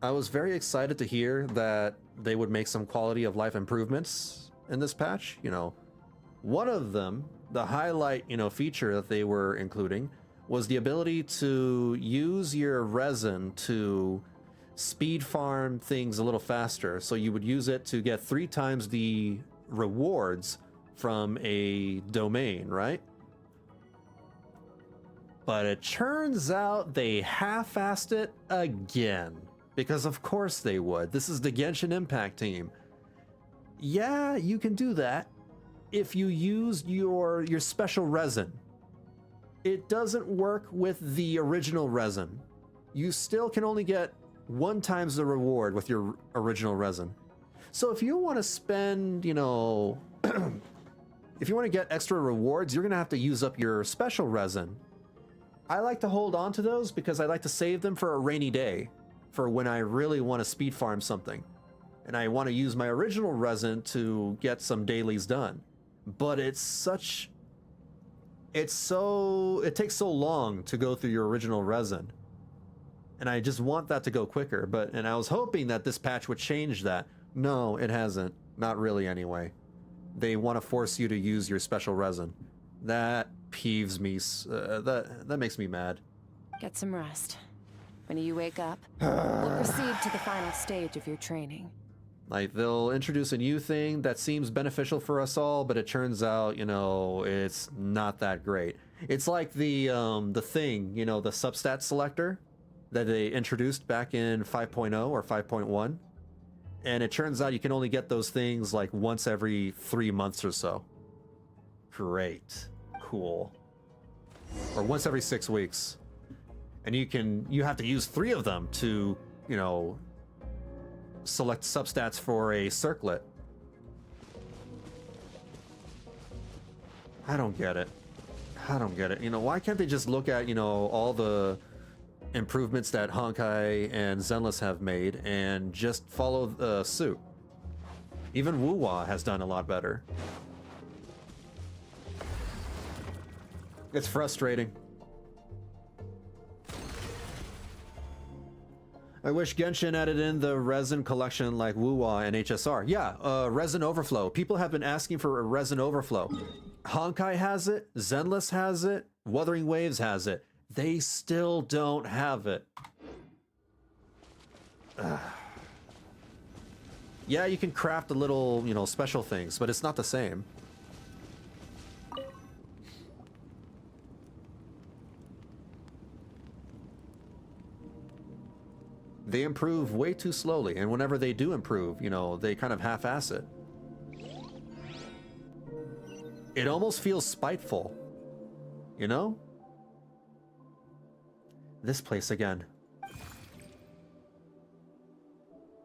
I was very excited to hear that they would make some quality of life improvements in this patch. One of them, the highlight, feature that they were including, was the ability to use your resin to speed farm things a little faster. So you would use it to get 3 times the rewards from a domain, right? But it turns out they half-assed it again. Because of course they would. This is the Genshin Impact team. Yeah, you can do that if you use your special resin. It doesn't work with the original resin. You still can only get 1 times the reward with your original resin. So if you want to spend, if you want to get extra rewards, you're going to have to use up your special resin. I like to hold on to those because I like to save them for a rainy day, for when I really want to speed farm something. And I want to use my original resin to get some dailies done. But it takes so long to go through your original resin. And I just want that to go quicker. And I was hoping that this patch would change that. No, it hasn't. Not really anyway. They want to force you to use your special resin. That peeves me. That makes me mad. Get some rest. When you wake up, we'll proceed to the final stage of your training. Like, they'll introduce a new thing that seems beneficial for us all, but it turns out, it's not that great. It's like the thing, the substat selector that they introduced back in 5.0 or 5.1. And it turns out you can only get those things like once every 3 months or so. Great. Cool. Or once every 6 weeks. And you have to use 3 of them to, select substats for a circlet. I don't get it. Why can't they just look at, all the improvements that Honkai and Zenless have made and just follow suit? Even Wuwa has done a lot better. It's frustrating. I wish Genshin added in the resin collection like Wuwa and HSR. Yeah, resin overflow. People have been asking for a resin overflow. Honkai has it, Zenless has it, Wuthering Waves has it. They still don't have it. Yeah, you can craft a little, special things, but it's not the same. They improve way too slowly, and whenever they do improve, you know, they kind of half-ass it. It almost feels spiteful, you know? This place again.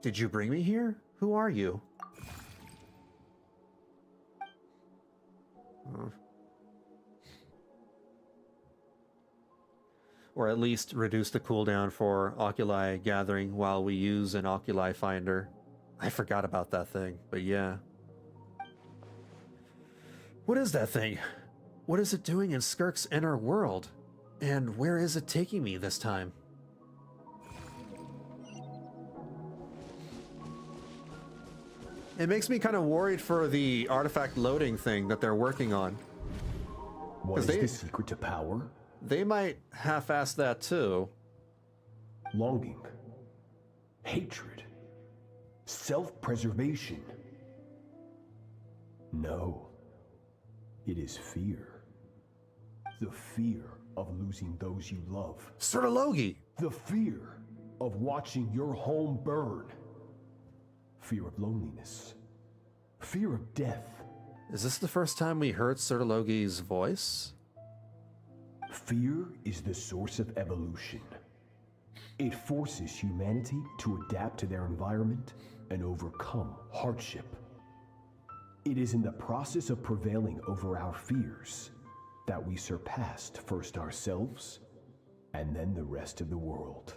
Did you bring me here? Who are you? Or at least reduce the cooldown for Oculi gathering while we use an Oculi finder. I forgot about that thing, but yeah. What is that thing? What is it doing in Skirk's inner world? And where is it taking me this time? It makes me kind of worried for the artifact loading thing that they're working on. What is the secret to power? They might half-ass that too. Longing, hatred, self-preservation. No, it is fear. The fear of losing those you love. Sertologi! The fear of watching your home burn. Fear of loneliness. Fear of death. Is this the first time we heard Sertologi's voice? Fear is the source of evolution. It forces humanity to adapt to their environment and overcome hardship. It is in the process of prevailing over our fears that we surpassed first ourselves and then the rest of the world.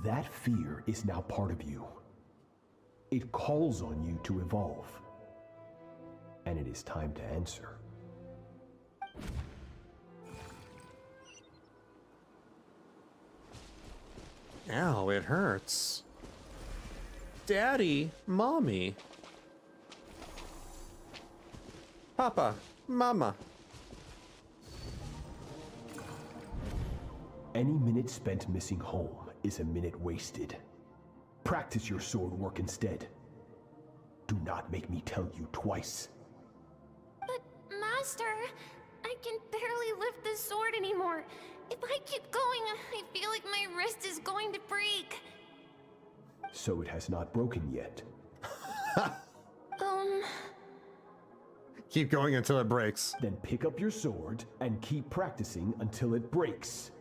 That fear is now part of you. It calls on you to evolve. And it is time to answer. Ow, it hurts. Daddy, Mommy. Papa, Mama. Any minute spent missing home is a minute wasted. Practice your sword work instead. Do not make me tell you twice. But, Master, I can barely lift the sword anymore. If I keep going, I feel like my wrist is going to break. So it has not broken yet. Keep going until it breaks. Then pick up your sword and keep practicing until it breaks.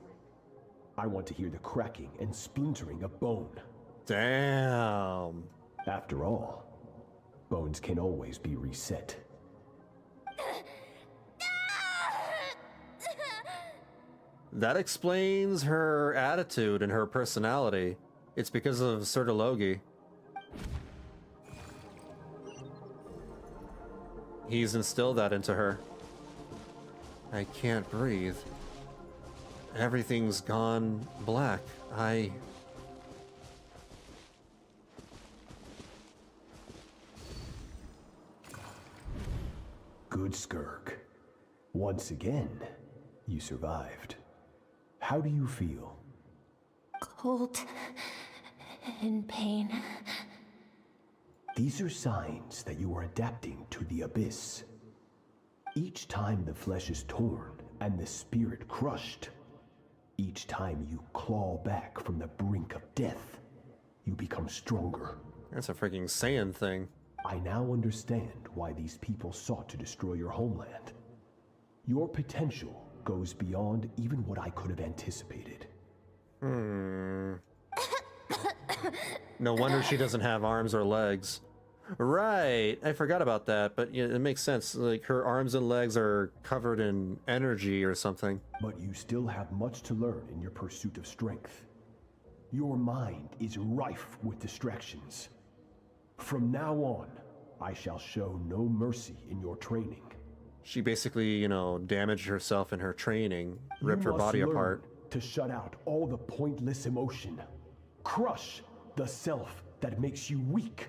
I want to hear the cracking and splintering of bone. Damn. After all, bones can always be reset. That explains her attitude and her personality. It's because of Sertologi. He's instilled that into her. I can't breathe. Everything's gone black. Good Skirk. Once again, you survived. How do you feel? Cold and pain. These are signs that you are adapting to the abyss. Each time the flesh is torn and the spirit crushed, each time you claw back from the brink of death, you become stronger. That's a freaking Saiyan thing. I now understand why these people sought to destroy your homeland. Your potential goes beyond even what I could have anticipated. No wonder she doesn't have arms or legs. Right, I forgot about that, but yeah, it makes sense. Like, her arms and legs are covered in energy or something. But you still have much to learn in your pursuit of strength. Your mind is rife with distractions. From now on, I shall show no mercy in your training. She basically, you know, damaged herself in her training, ripped her body apart. To shut out all the pointless emotion. Crush the self that makes you weak.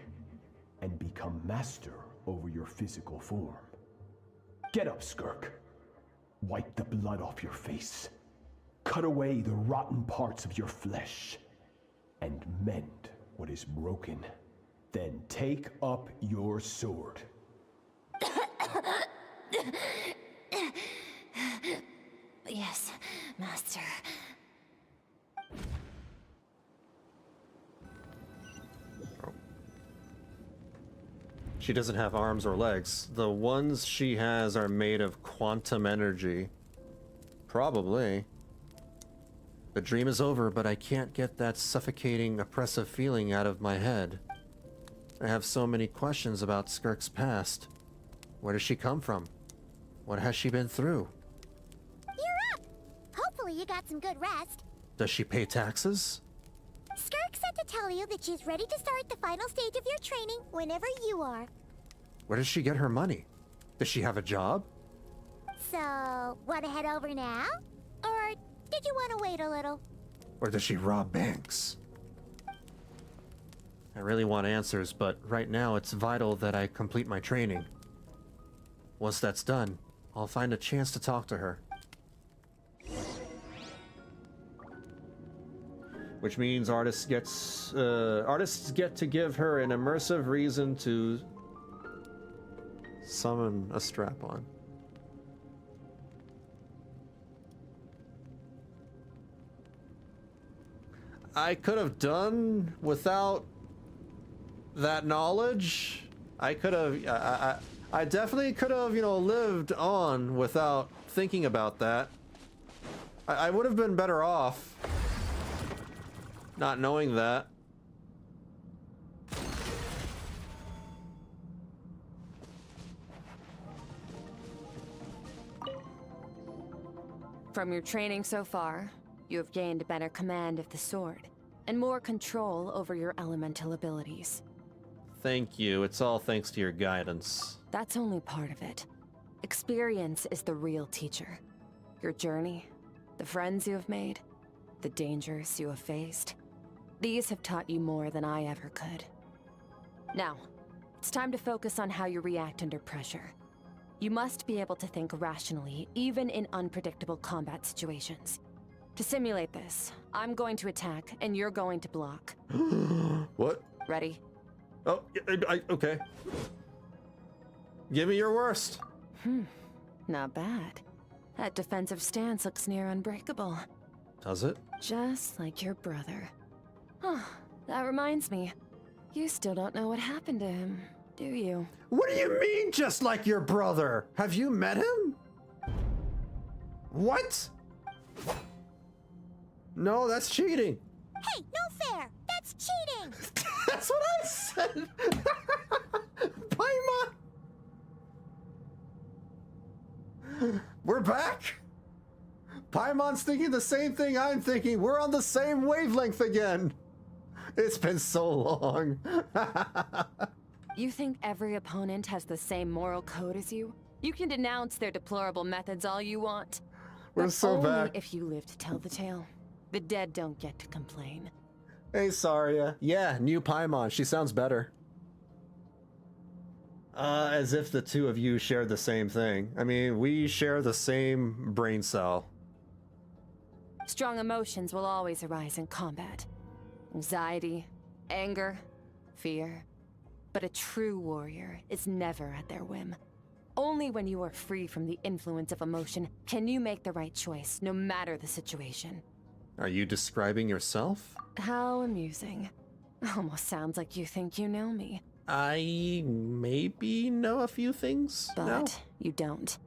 And become master over your physical form. Get up, Skirk. Wipe the blood off your face. Cut away the rotten parts of your flesh. And mend what is broken. Then take up your sword. Yes, Master. She doesn't have arms or legs. The ones she has are made of quantum energy. Probably. The dream is over, but I can't get that suffocating, oppressive feeling out of my head. I have so many questions about Skirk's past. Where does she come from? What has she been through? You're up! Hopefully you got some good rest. Does she pay taxes? Skirk said to tell you that she's ready to start the final stage of your training whenever you are. Where does she get her money? Does she have a job? So, wanna head over now? Or did you wanna wait a little? Or does she rob banks? I really want answers, but right now it's vital that I complete my training. Once that's done, I'll find a chance to talk to her. Which means artists get to give her an immersive reason to summon a strap-on. I could have done without that knowledge. I could have, I definitely could have, you know, lived on without thinking about that. I would have been better off not knowing that. From your training so far, you have gained better command of the sword, and more control over your elemental abilities. Thank you. It's all thanks to your guidance. That's only part of it. Experience is the real teacher. Your journey, the friends you have made, the dangers you have faced. These have taught you more than I ever could. Now, it's time to focus on how you react under pressure. You must be able to think rationally, even in unpredictable combat situations. To simulate this, I'm going to attack, and you're going to block. What? Ready? Oh, okay. Give me your worst. Not bad. That defensive stance looks near unbreakable. Does it? Just like your brother. Oh, that reminds me. You still don't know what happened to him, do you? What do you mean, just like your brother? Have you met him? What? No, that's cheating. Hey, no fair! That's cheating! That's what I said! Paimon! We're back! Paimon's thinking the same thing I'm thinking. We're on the same wavelength again. It's been so long. You think every opponent has the same moral code as you? You can denounce their deplorable methods all you want. We're but so only back. if you live to tell the tale. The dead don't get to complain. Hey, Saria. Yeah, new Paimon. She sounds better. As if the two of you shared the same thing. I mean, we share the same brain cell. Strong emotions will always arise in combat. Anxiety, anger, fear. But a true warrior is never at their whim. Only when you are free from the influence of emotion can you make the right choice, no matter the situation. Are you describing yourself? How amusing. Almost sounds like you think you know me. I maybe know a few things But now? you don't.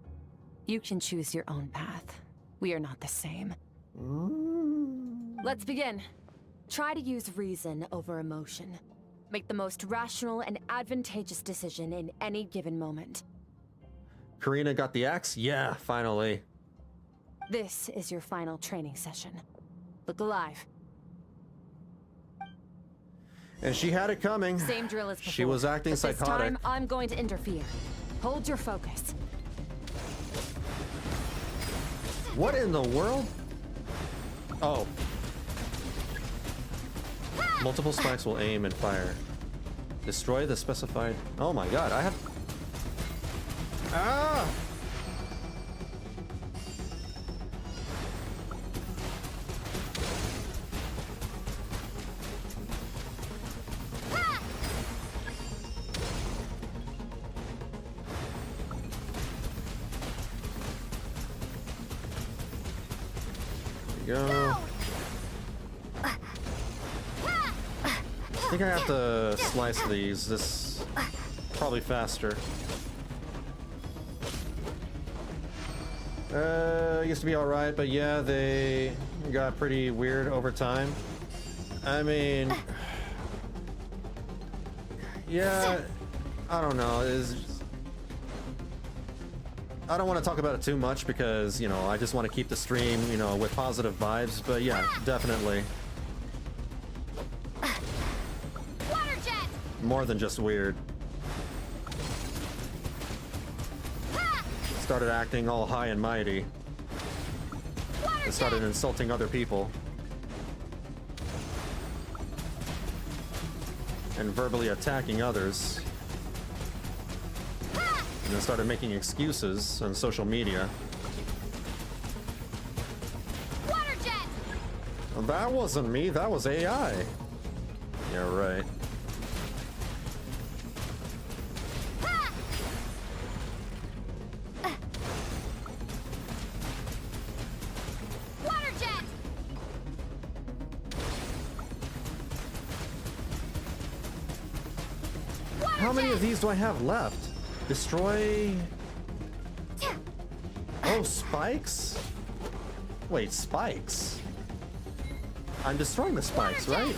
You can choose your own path. We are not the same. Let's begin. Try to use reason over emotion. Make the most rational and advantageous decision in any given moment. Khaenri'ah got the axe? Yeah, finally. This is your final training session. Look alive. And she had it coming. Same drill as before. She was acting but psychotic. This time, I'm going to interfere. Hold your focus. What in the world? Oh. Multiple spikes will aim and fire. Destroy the specified... Oh my god, I have... Ah! There we go. I think I have to slice these. This Probably faster. Used to be alright, but yeah, they got pretty weird over time. I mean... Yeah, I don't know. I don't want to talk about it too much because, you know, I just want to keep the stream, you know, with positive vibes, but yeah, definitely. Water jet! More than just weird. Started acting all high and mighty. It started insulting other people. And verbally attacking others. And then started making excuses on social media. Water jet! That wasn't me, that was AI. Yeah, right. Water jet! How many of these do I have left? Destroy... Oh, spikes? Wait, spikes? I'm destroying the spikes, right?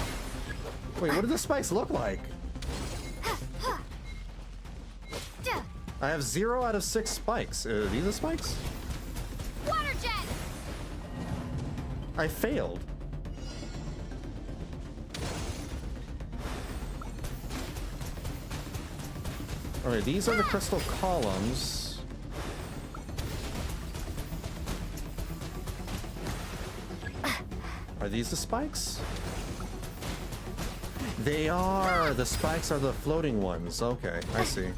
Wait, what do the spikes look like? I have 0 out of 6 spikes. Are these the spikes? Water jet! I failed. Alright, these are the crystal columns. Are these the spikes? They are! The spikes are the floating ones. Okay, I see.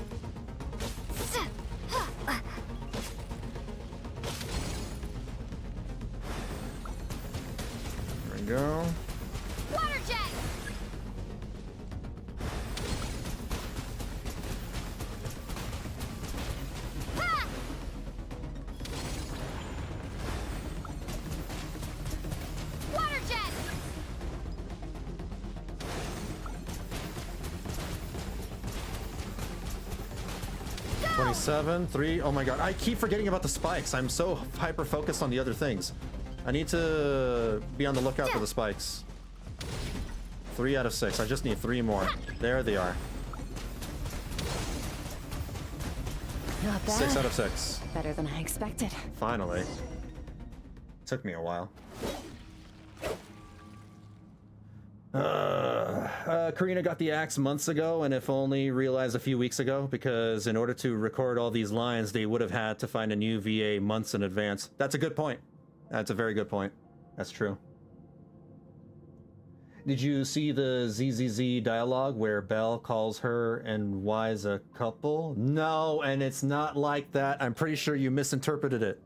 There we go. Water jet! 27, 3. Oh my god, I keep forgetting about the spikes. I'm so hyper focused on the other things. I need to be on the lookout for the spikes. 3 out of 6. I just need 3 more. There they are. Not bad. 6 out of 6. Better than I expected. Finally. Took me a while. Khaenri'ah got the axe months ago, and if only realized a few weeks ago, because in order to record all these lines, they would have had to find a new VA months in advance. That's a good point. That's a very good point. That's true. Did you see the ZZZ dialogue where Belle calls her and Y's a couple? No, and it's not like that. I'm pretty sure you misinterpreted it.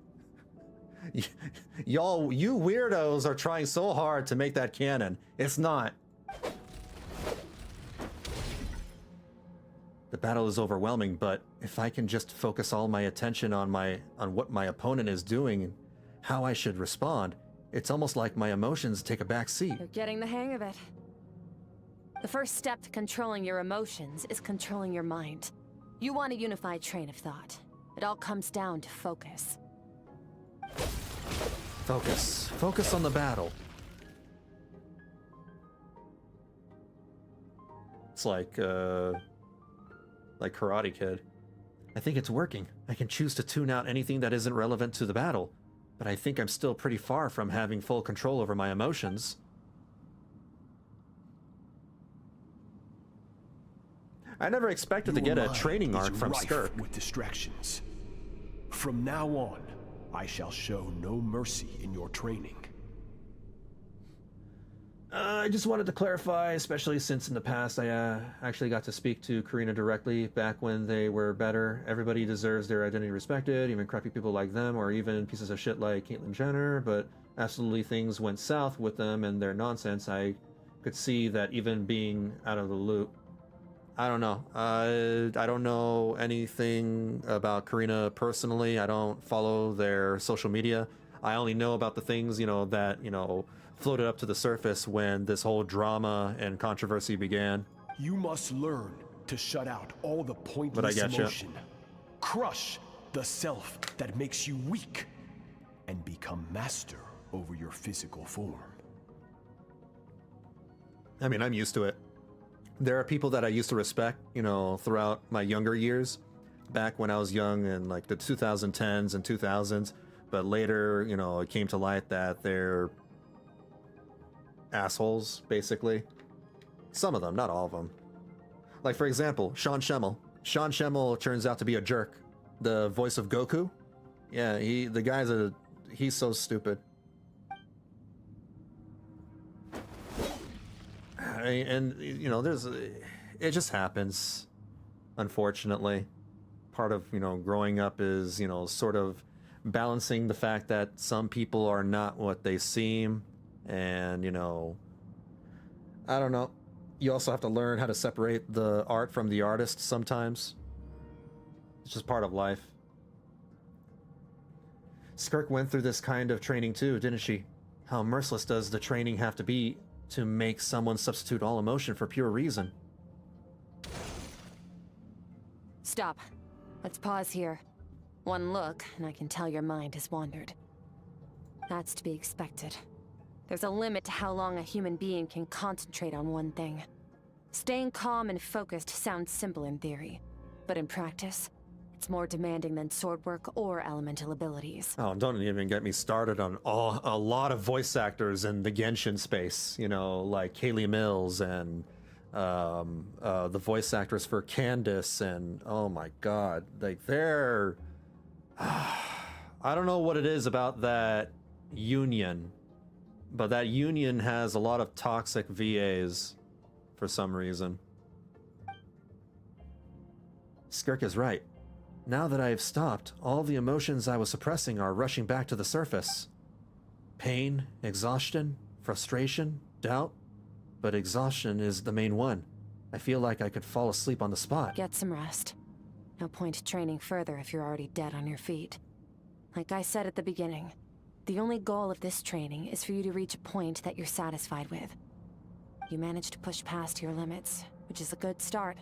Y'all, you weirdos are trying so hard to make that canon. It's not. The battle is overwhelming, but if I can just focus all my attention on what my opponent is doing and how I should respond, it's almost like my emotions take a back seat. You're getting the hang of it. The first step to controlling your emotions is controlling your mind. You want a unified train of thought. It all comes down to focus. Focus. Focus on the battle. It's like Karate Kid. I think it's working. I can choose to tune out anything that isn't relevant to the battle, but I think I'm still pretty far from having full control over my emotions. I never expected to get a training arc from Skirk. With distractions. From now on, I shall show no mercy in your training. I just wanted to clarify, especially since in the past I actually got to speak to Khaenri'ah directly back when they were better. Everybody deserves their identity respected, even crappy people like them, or even pieces of shit like Caitlyn Jenner, but absolutely things went south with them and their nonsense. I could see that even being out of the loop. I don't know. I don't know anything about Khaenri'ah personally. I don't follow their social media. I only know about the things, that, floated up to the surface when this whole drama and controversy began. You must learn to shut out all the But I pointless getcha. emotion. Crush the self that makes you weak and become master over your physical form. I mean, I'm used to it. There are people that I used to respect, you know, throughout my younger years, back when I was young in like the 2010s and 2000s. But later, you know, it came to light that they're assholes, basically. Some of them, not all of them. Like, for example, Sean Schemmel. Sean Schemmel turns out to be a jerk. The voice of Goku. Yeah, he's so stupid. And you know, it just happens, unfortunately. Part of, you know, growing up is, you know, sort of balancing the fact that some people are not what they seem, and, you know, I don't know. You also have to learn how to separate the art from the artist sometimes. It's just part of life. Skirk went through this kind of training too, didn't she? How merciless does the training have to be to make someone substitute all emotion for pure reason? Stop. Let's pause here. One look, and I can tell your mind has wandered. That's to be expected. There's a limit to how long a human being can concentrate on one thing. Staying calm and focused sounds simple in theory, but in practice, it's more demanding than sword work or elemental abilities. Oh, don't even get me started on a lot of voice actors in the Genshin space. You know, like Kaylee Mills and the voice actress for Candace, and oh my god, like they're... I don't know what it is about that union, but that union has a lot of toxic VAs for some reason. Skirk is right. Now that I have stopped, all the emotions I was suppressing are rushing back to the surface. Pain, exhaustion, frustration, doubt. But exhaustion is the main one. I feel like I could fall asleep on the spot. Get some rest. No point training further if you're already dead on your feet. Like I said at the beginning, the only goal of this training is for you to reach a point that you're satisfied with. You managed to push past your limits, which is a good start.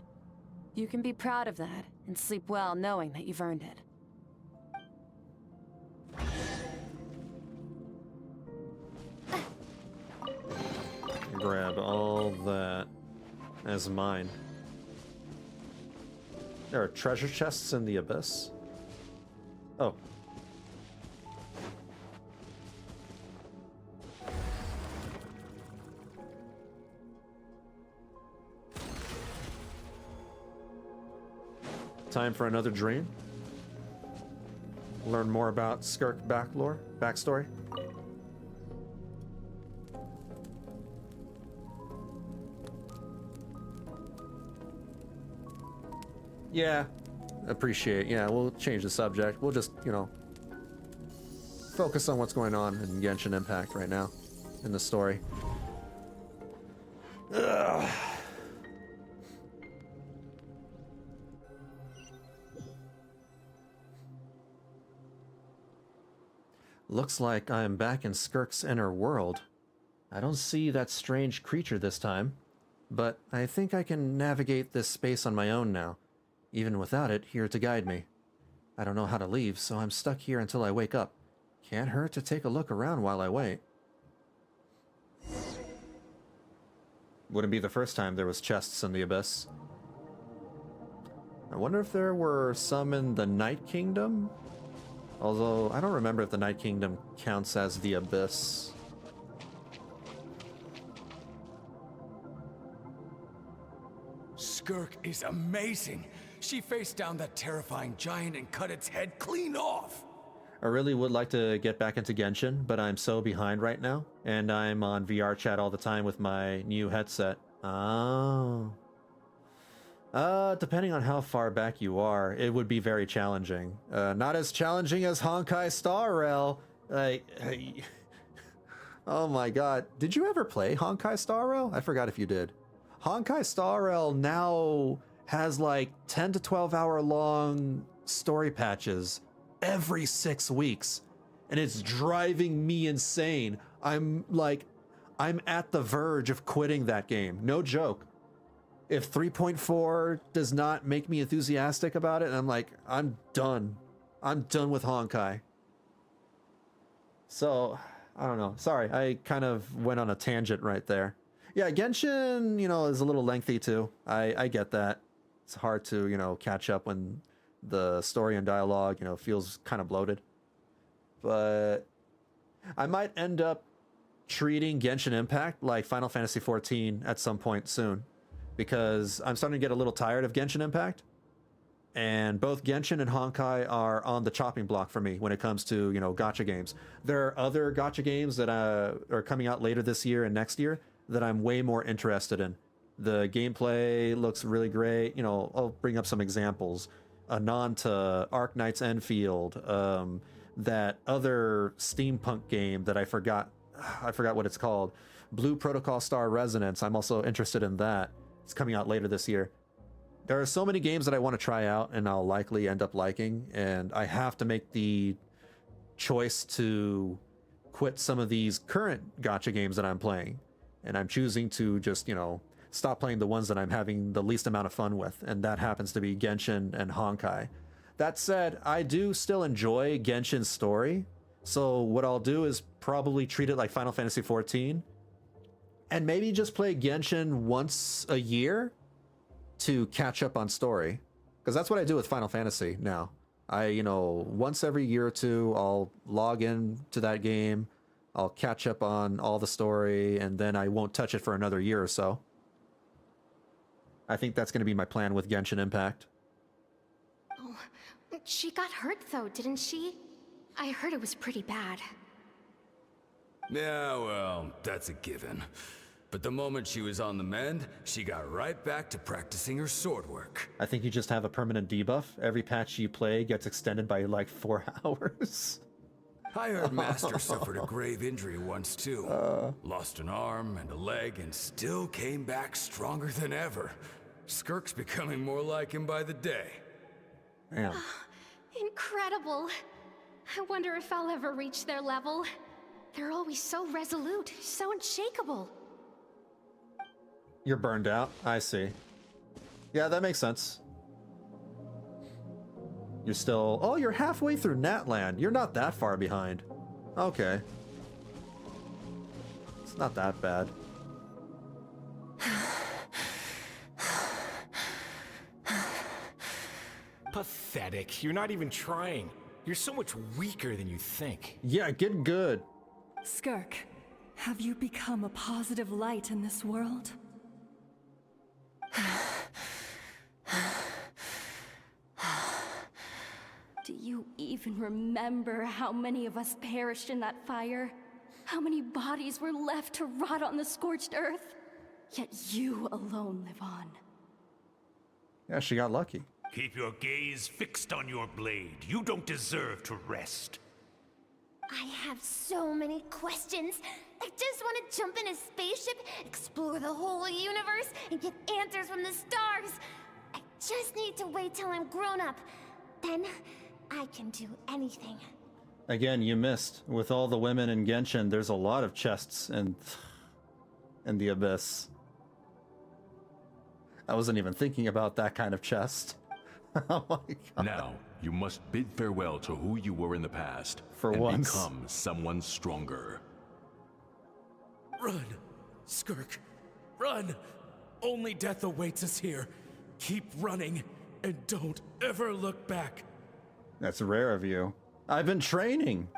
You can be proud of that and sleep well knowing that you've earned it. Grab all that as mine. There are treasure chests in the abyss. Oh. Time for another dream. Learn more about Skirk backstory. Yeah, appreciate. Yeah, we'll change the subject. We'll just, you know, focus on what's going on in Genshin Impact right now in the story. Ugh. Looks like I'm back in Skirk's inner world. I don't see that strange creature this time, but I think I can navigate this space on my own now, even without it here to guide me. I don't know how to leave, so I'm stuck here until I wake up. Can't hurt to take a look around while I wait. Wouldn't be the first time there was chests in the Abyss. I wonder if there were some in the Night Kingdom? Although, I don't remember if the Night Kingdom counts as the Abyss. Skirk is amazing. She faced down that terrifying giant and cut its head clean off. I really would like to get back into Genshin, but I'm so behind right now, and I'm on VR chat all the time with my new headset. Oh. Depending on how far back you are, it would be very challenging. Not as challenging as Honkai Star Rail. Oh my god. Did you ever play Honkai Star Rail? I forgot if you did. Honkai Star Rail now has like 10 to 12 hour long story patches every 6 weeks. And it's driving me insane. I'm at the verge of quitting that game. No joke. if 3.4 does not make me enthusiastic about it, I'm like, I'm done. I'm done with Honkai. So, I don't know. Sorry, I kind of went on a tangent right there. Yeah, Genshin, you know, is a little lengthy too. I get that. It's hard to, you know, catch up when the story and dialogue, you know, feels kind of bloated. But I might end up treating Genshin Impact like Final Fantasy XIV at some point soon, because I'm starting to get a little tired of Genshin Impact, and both Genshin and Honkai are on the chopping block for me when it comes to, you know, gacha games. There are other gacha games that are coming out later this year and next year that I'm way more interested in. The gameplay looks really great. You know, I'll bring up some examples. Ananta, Arc Knight's Enfield, that other steampunk game that I forgot what it's called. Blue Protocol Star Resonance. I'm also interested in that. It's coming out later this year. There are so many games that I want to try out and I'll likely end up liking, and I have to make the choice to quit some of these current gacha games that I'm playing. And I'm choosing to just, you know, stop playing the ones that I'm having the least amount of fun with, and that happens to be Genshin and Honkai. That said, I do still enjoy Genshin's story, so what I'll do is probably treat it like Final Fantasy XIV, and maybe just play Genshin once a year to catch up on story, because that's what I do with Final Fantasy now. I, you know, once every year or two, I'll log in to that game, I'll catch up on all the story, and then I won't touch it for another year or so. I think that's going to be my plan with Genshin Impact. Oh, she got hurt though, didn't she? I heard it was pretty bad. Yeah, well, that's a given. But the moment she was on the mend, she got right back to practicing her sword work. I think you just have a permanent debuff. Every patch you play gets extended by like 4 hours. I heard Master suffered a grave injury once too. Lost an arm and a leg and still came back stronger than ever. Skirk's becoming more like him by the day. Damn. Incredible. I wonder if I'll ever reach their level. They're always so resolute, so unshakable. You're burned out. I see. Yeah, that makes sense. You're still... Oh, you're halfway through Natland. You're not that far behind. Okay. It's not that bad. Pathetic. You're not even trying. You're so much weaker than you think. Yeah, get good. Skirk, have you become a positive light in this world? Do you even remember how many of us perished in that fire? How many bodies were left to rot on the scorched earth? Yet you alone live on. Yeah, she got lucky. Keep your gaze fixed on your blade. You don't deserve to rest. I have so many questions. I just want to jump in a spaceship, explore the whole universe, and get answers from the stars. I just need to wait till I'm grown up. Then I can do anything. Again, you missed. With all the women in Genshin, there's a lot of chests in the Abyss. I wasn't even thinking about that kind of chest. Oh my god. Now, you must bid farewell to who you were in the past and once. Become someone stronger. Run, Skirk, run! Only death awaits us here. Keep running, and don't ever look back. That's rare of you. I've been training.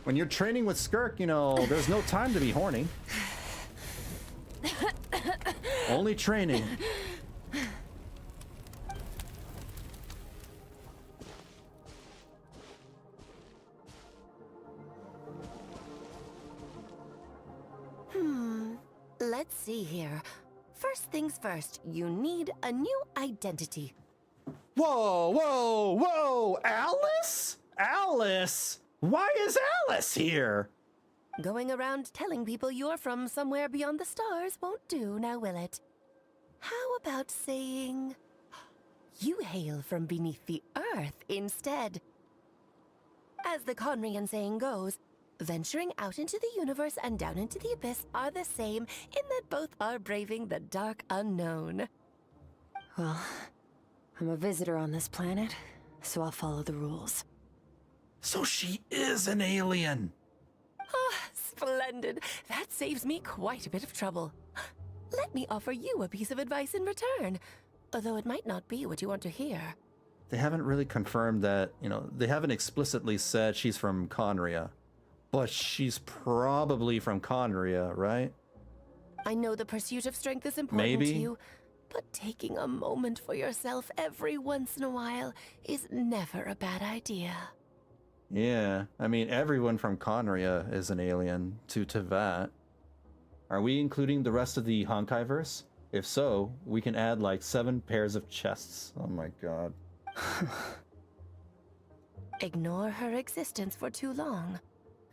When you're training with Skirk, you know, there's no time to be horny. Only training. Let's see here. First things first, you need a new identity. Whoa, whoa, whoa! Alice? Alice? Why is Alice here? Going around telling people you're from somewhere beyond the stars won't do, now will it? How about saying you hail from beneath the earth instead? As the Khaenri'ah saying goes, Venturing out into the universe and down into the abyss are the same in that both are braving the dark unknown. Well, I'm a visitor on this planet, so I'll follow the rules. So she is an alien! Ah, splendid. That saves me quite a bit of trouble. Let me offer you a piece of advice in return, although it might not be what you want to hear. They haven't really confirmed that, they haven't explicitly said she's from Khaenri'ah. But she's probably from Khaenri'ah, right? I know the pursuit of strength is important to you, but taking a moment for yourself every once in a while is never a bad idea. Yeah, I mean, everyone from Khaenri'ah is an alien to Teyvat. Are we including the rest of the Honkaiverse? If so, we can add like 7 pairs of chests. Oh my god. Ignore her existence for too long,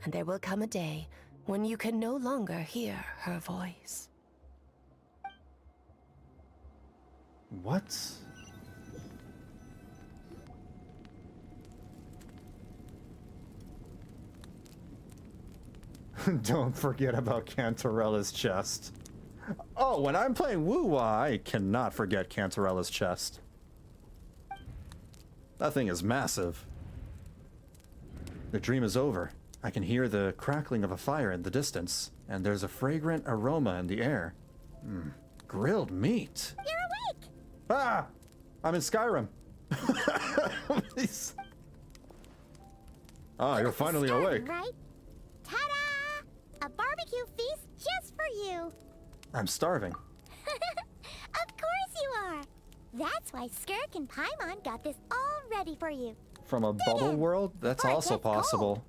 and there will come a day when you can no longer hear her voice. What? Don't forget about Cantarella's chest. Oh, when I'm playing Woo-Wah, I cannot forget Cantarella's chest. That thing is massive. The dream is over. I can hear the crackling of a fire in the distance, and there's a fragrant aroma in the air. Grilled meat. You're awake! Ah! I'm in Skyrim. Ah, you're finally awake. Right? Ta-da! A barbecue feast just for you. I'm starving. Of course you are. That's why Skirk and Paimon got this all ready for you. From a bubble world? That's also possible.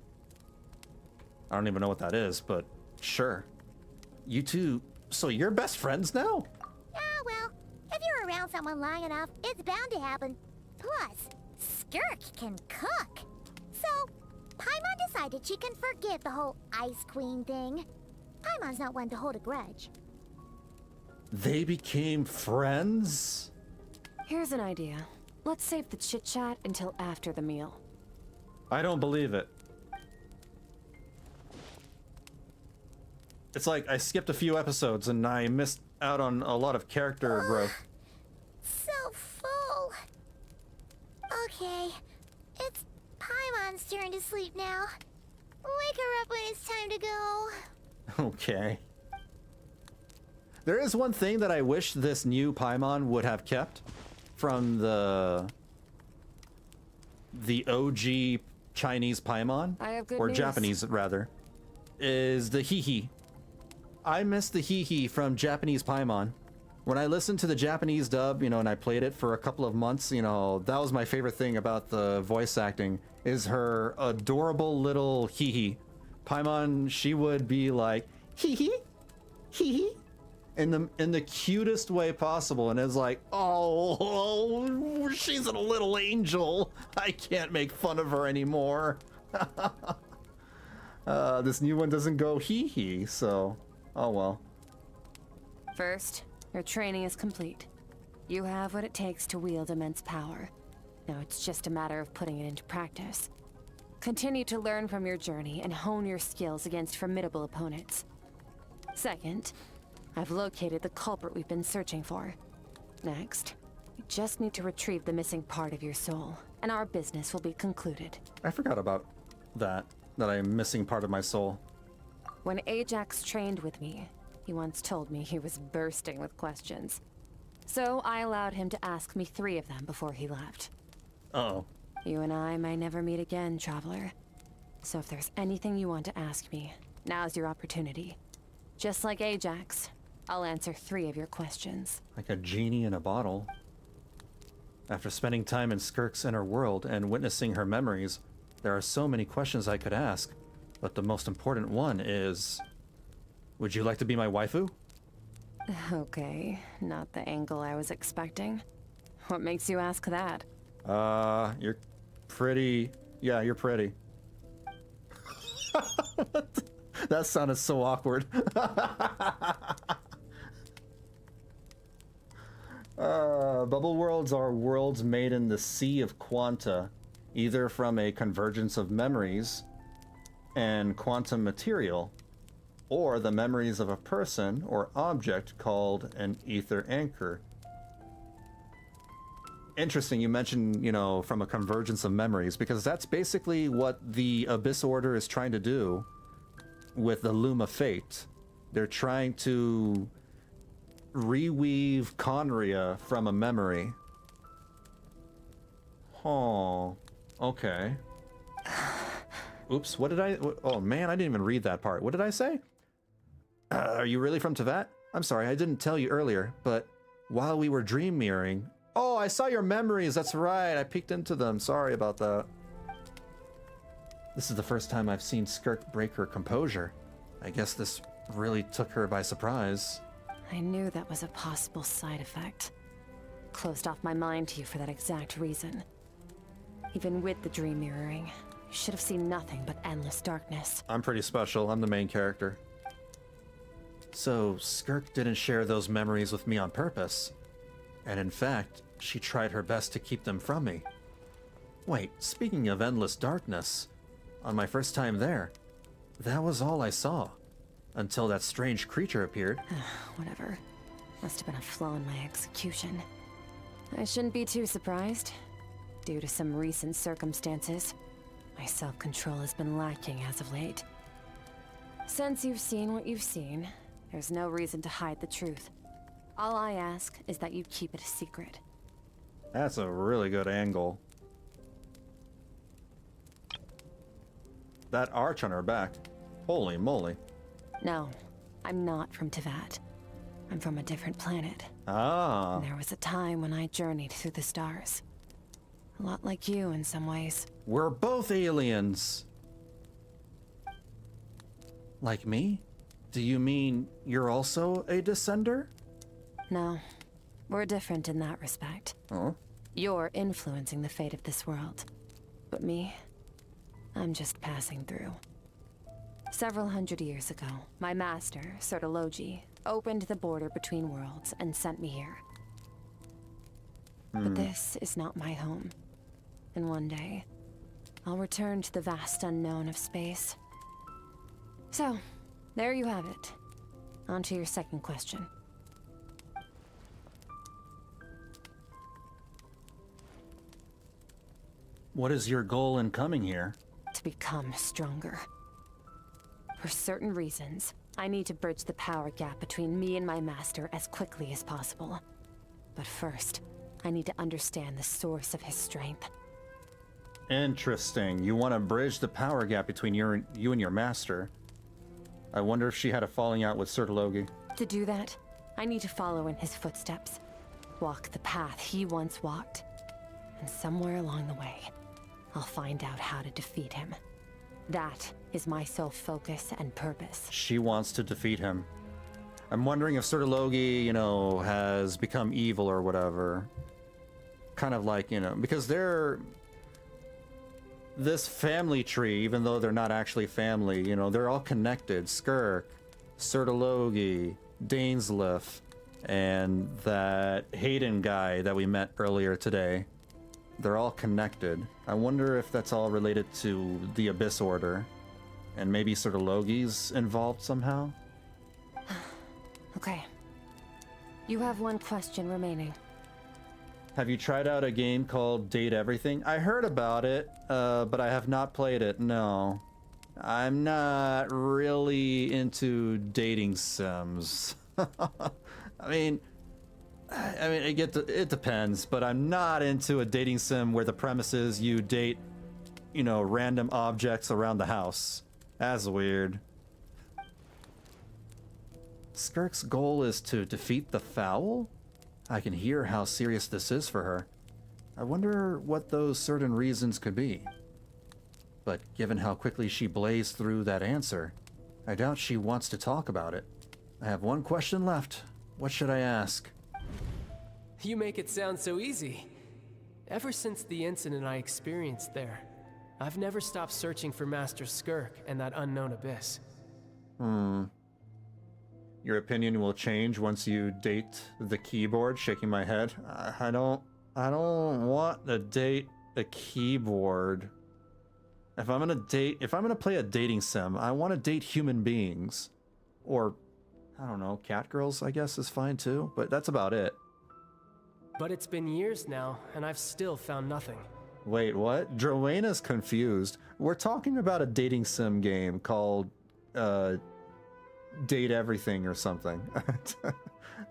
I don't even know what that is, but sure. You two, so you're best friends now? Ah, well, if you're around someone long enough, it's bound to happen. Plus, Skirk can cook. So, Paimon decided she can forget the whole Ice Queen thing. Paimon's not one to hold a grudge. They became friends? Here's an idea. Let's save the chit-chat until after the meal. I don't believe it. It's like I skipped a few episodes and I missed out on a lot of character growth. So full. Okay, it's Paimon's turn to sleep now. Wake her up when it's time to go. Okay. There is one thing that I wish this new Paimon would have kept from the OG Chinese Paimon, I have good or news. Japanese rather, is the hee-hee. I miss the hee-hee from Japanese Paimon. When I listened to the Japanese dub, and I played it for a couple of months, that was my favorite thing about the voice acting, is her adorable little hee-hee. Paimon, she would be like, hee-hee, hee-hee, in the cutest way possible, and it's like, oh, she's a little angel. I can't make fun of her anymore. This new one doesn't go hee-hee, so, oh well. First, your training is complete. You have what it takes to wield immense power. Now it's just a matter of putting it into practice. Continue to learn from your journey and hone your skills against formidable opponents. Second, I've located the culprit we've been searching for. Next, you just need to retrieve the missing part of your soul, and our business will be concluded. I forgot about that I'm missing part of my soul. When Ajax trained with me, he once told me he was bursting with questions. So I allowed him to ask me 3 of them before he left. Uh-oh. You and I may never meet again, Traveler. So if there's anything you want to ask me, now's your opportunity. Just like Ajax, I'll answer 3 of your questions. Like a genie in a bottle. After spending time in Skirk's inner world and witnessing her memories, there are so many questions I could ask, but the most important one is... Would you like to be my waifu? Okay, not the angle I was expecting. What makes you ask that? You're pretty... Yeah, you're pretty. That sounded so awkward. Bubble worlds are worlds made in the sea of quanta, either from a convergence of memories and quantum material, or the memories of a person or object called an ether anchor. Interesting, you mentioned, you know, from a convergence of memories, because that's basically what the Abyss Order is trying to do with the Loom of Fate. They're trying to reweave Khaenri'ah from a memory. Oh, okay. Oops, what did I... Oh man, I didn't even read that part. What did I say? Are you really from Teyvat? I'm sorry, I didn't tell you earlier, but while we were dream mirroring... Oh, I saw your memories, that's right, I peeked into them. Sorry about that. This is the first time I've seen Skirk break her composure. I guess this really took her by surprise. I knew that was a possible side effect. Closed off my mind to you for that exact reason. Even with the dream mirroring, you should have seen nothing but endless darkness. I'm pretty special, I'm the main character. So, Skirk didn't share those memories with me on purpose. And in fact, she tried her best to keep them from me. Wait, speaking of endless darkness, on my first time there, that was all I saw. Until that strange creature appeared. Whatever. Must have been a flaw in my execution. I shouldn't be too surprised. Due to some recent circumstances, my self-control has been lacking as of late. Since you've seen what you've seen, there's no reason to hide the truth. All I ask is that you keep it a secret. That's a really good angle. That arch on her back. Holy moly. No, I'm not from Teyvat. I'm from a different planet. Ah. There was a time when I journeyed through the stars. A lot like you in some ways. We're both aliens. Like me? Do you mean you're also a descender? No, we're different in that respect. Oh? You're influencing the fate of this world. But me, I'm just passing through. Several hundred years ago, my master, Sertologi, opened the border between worlds and sent me here. But this is not my home. And one day, I'll return to the vast unknown of space. So, there you have it. On to your second question. What is your goal in coming here? To become stronger. For certain reasons, I need to bridge the power gap between me and my master as quickly as possible. But first, I need to understand the source of his strength. Interesting. You want to bridge the power gap between you and your master. I wonder if she had a falling out with Sertologi. To do that, I need to follow in his footsteps. Walk the path he once walked. And somewhere along the way, I'll find out how to defeat him. That is my sole focus and purpose. She wants to defeat him. I'm wondering if Sertologi, you know, has become evil or whatever. Kind of like, you know, because they're... This family tree, even though they're not actually family, you know, they're all connected. Skirk, Sertologi, Dainsleif, and that Hayden guy that we met earlier today. They're all connected. I wonder if that's all related to the Abyss Order. And maybe Sertologi's involved somehow? Okay. You have one question remaining. Have you tried out a game called Date Everything? I heard about it, but I have not played it, no. I'm not really into dating sims. I mean, it depends, but I'm not into a dating sim where the premise is you date, you know, random objects around the house. That's weird. Skirk's goal is to defeat the Foul? I can hear how serious this is for her. I wonder what those certain reasons could be. But given how quickly she blazed through that answer, I doubt she wants to talk about it. I have one question left. What should I ask? You make it sound so easy. Ever since the incident I experienced there, I've never stopped searching for Master Skirk and that unknown abyss. Your opinion will change once you date the keyboard, shaking my head. I don't want to date the keyboard. If I'm gonna play a dating sim, I want to date human beings. Or, I don't know, cat girls, I guess, is fine too, but that's about it. But it's been years now, and I've still found nothing. Wait, what? Drowena's confused. We're talking about a dating sim game called, Date Everything or something.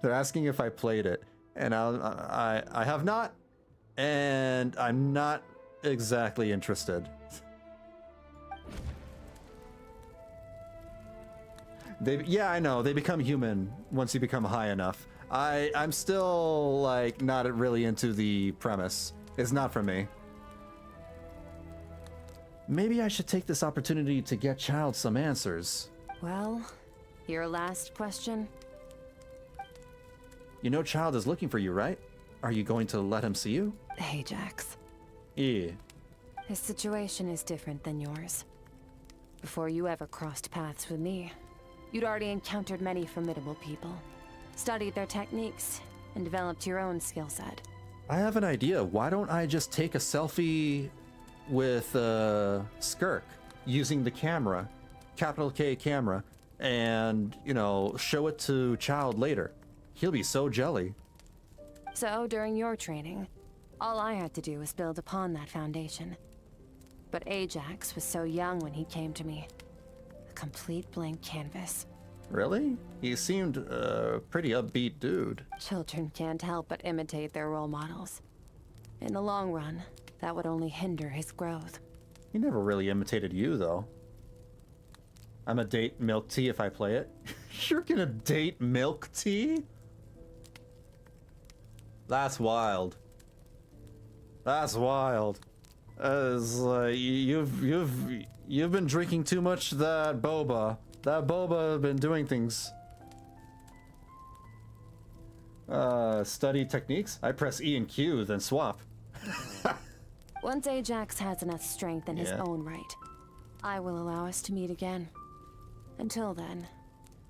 They're asking if I played it, and I have not, and I'm not exactly interested. Yeah, I know, they become human once you become high enough. I'm still, like, not really into the premise. It's not for me. Maybe I should take this opportunity to get Child some answers. Well, your last question? You know Child is looking for you, right? Are you going to let him see you? Ajax. Yeah. His situation is different than yours. Before you ever crossed paths with me, you'd already encountered many formidable people, studied their techniques, and developed your own skill set. I have an idea. Why don't I just take a selfie with Skirk using the camera, capital K camera, and, you know, show it to Child later? He'll be so jelly. So, during your training, all I had to do was build upon that foundation. But Ajax was so young when he came to me. A complete blank canvas. Really? He seemed a pretty upbeat dude. Children can't help but imitate their role models. In the long run, that would only hinder his growth. He never really imitated you, though. I'm a date milk tea if I play it. You're gonna date milk tea? That's wild. That's wild. It's like you've been drinking too much that boba. That boba been doing things. Study techniques? I press E and Q, then swap. Once Ajax has enough strength in his own right, I will allow us to meet again. Until then,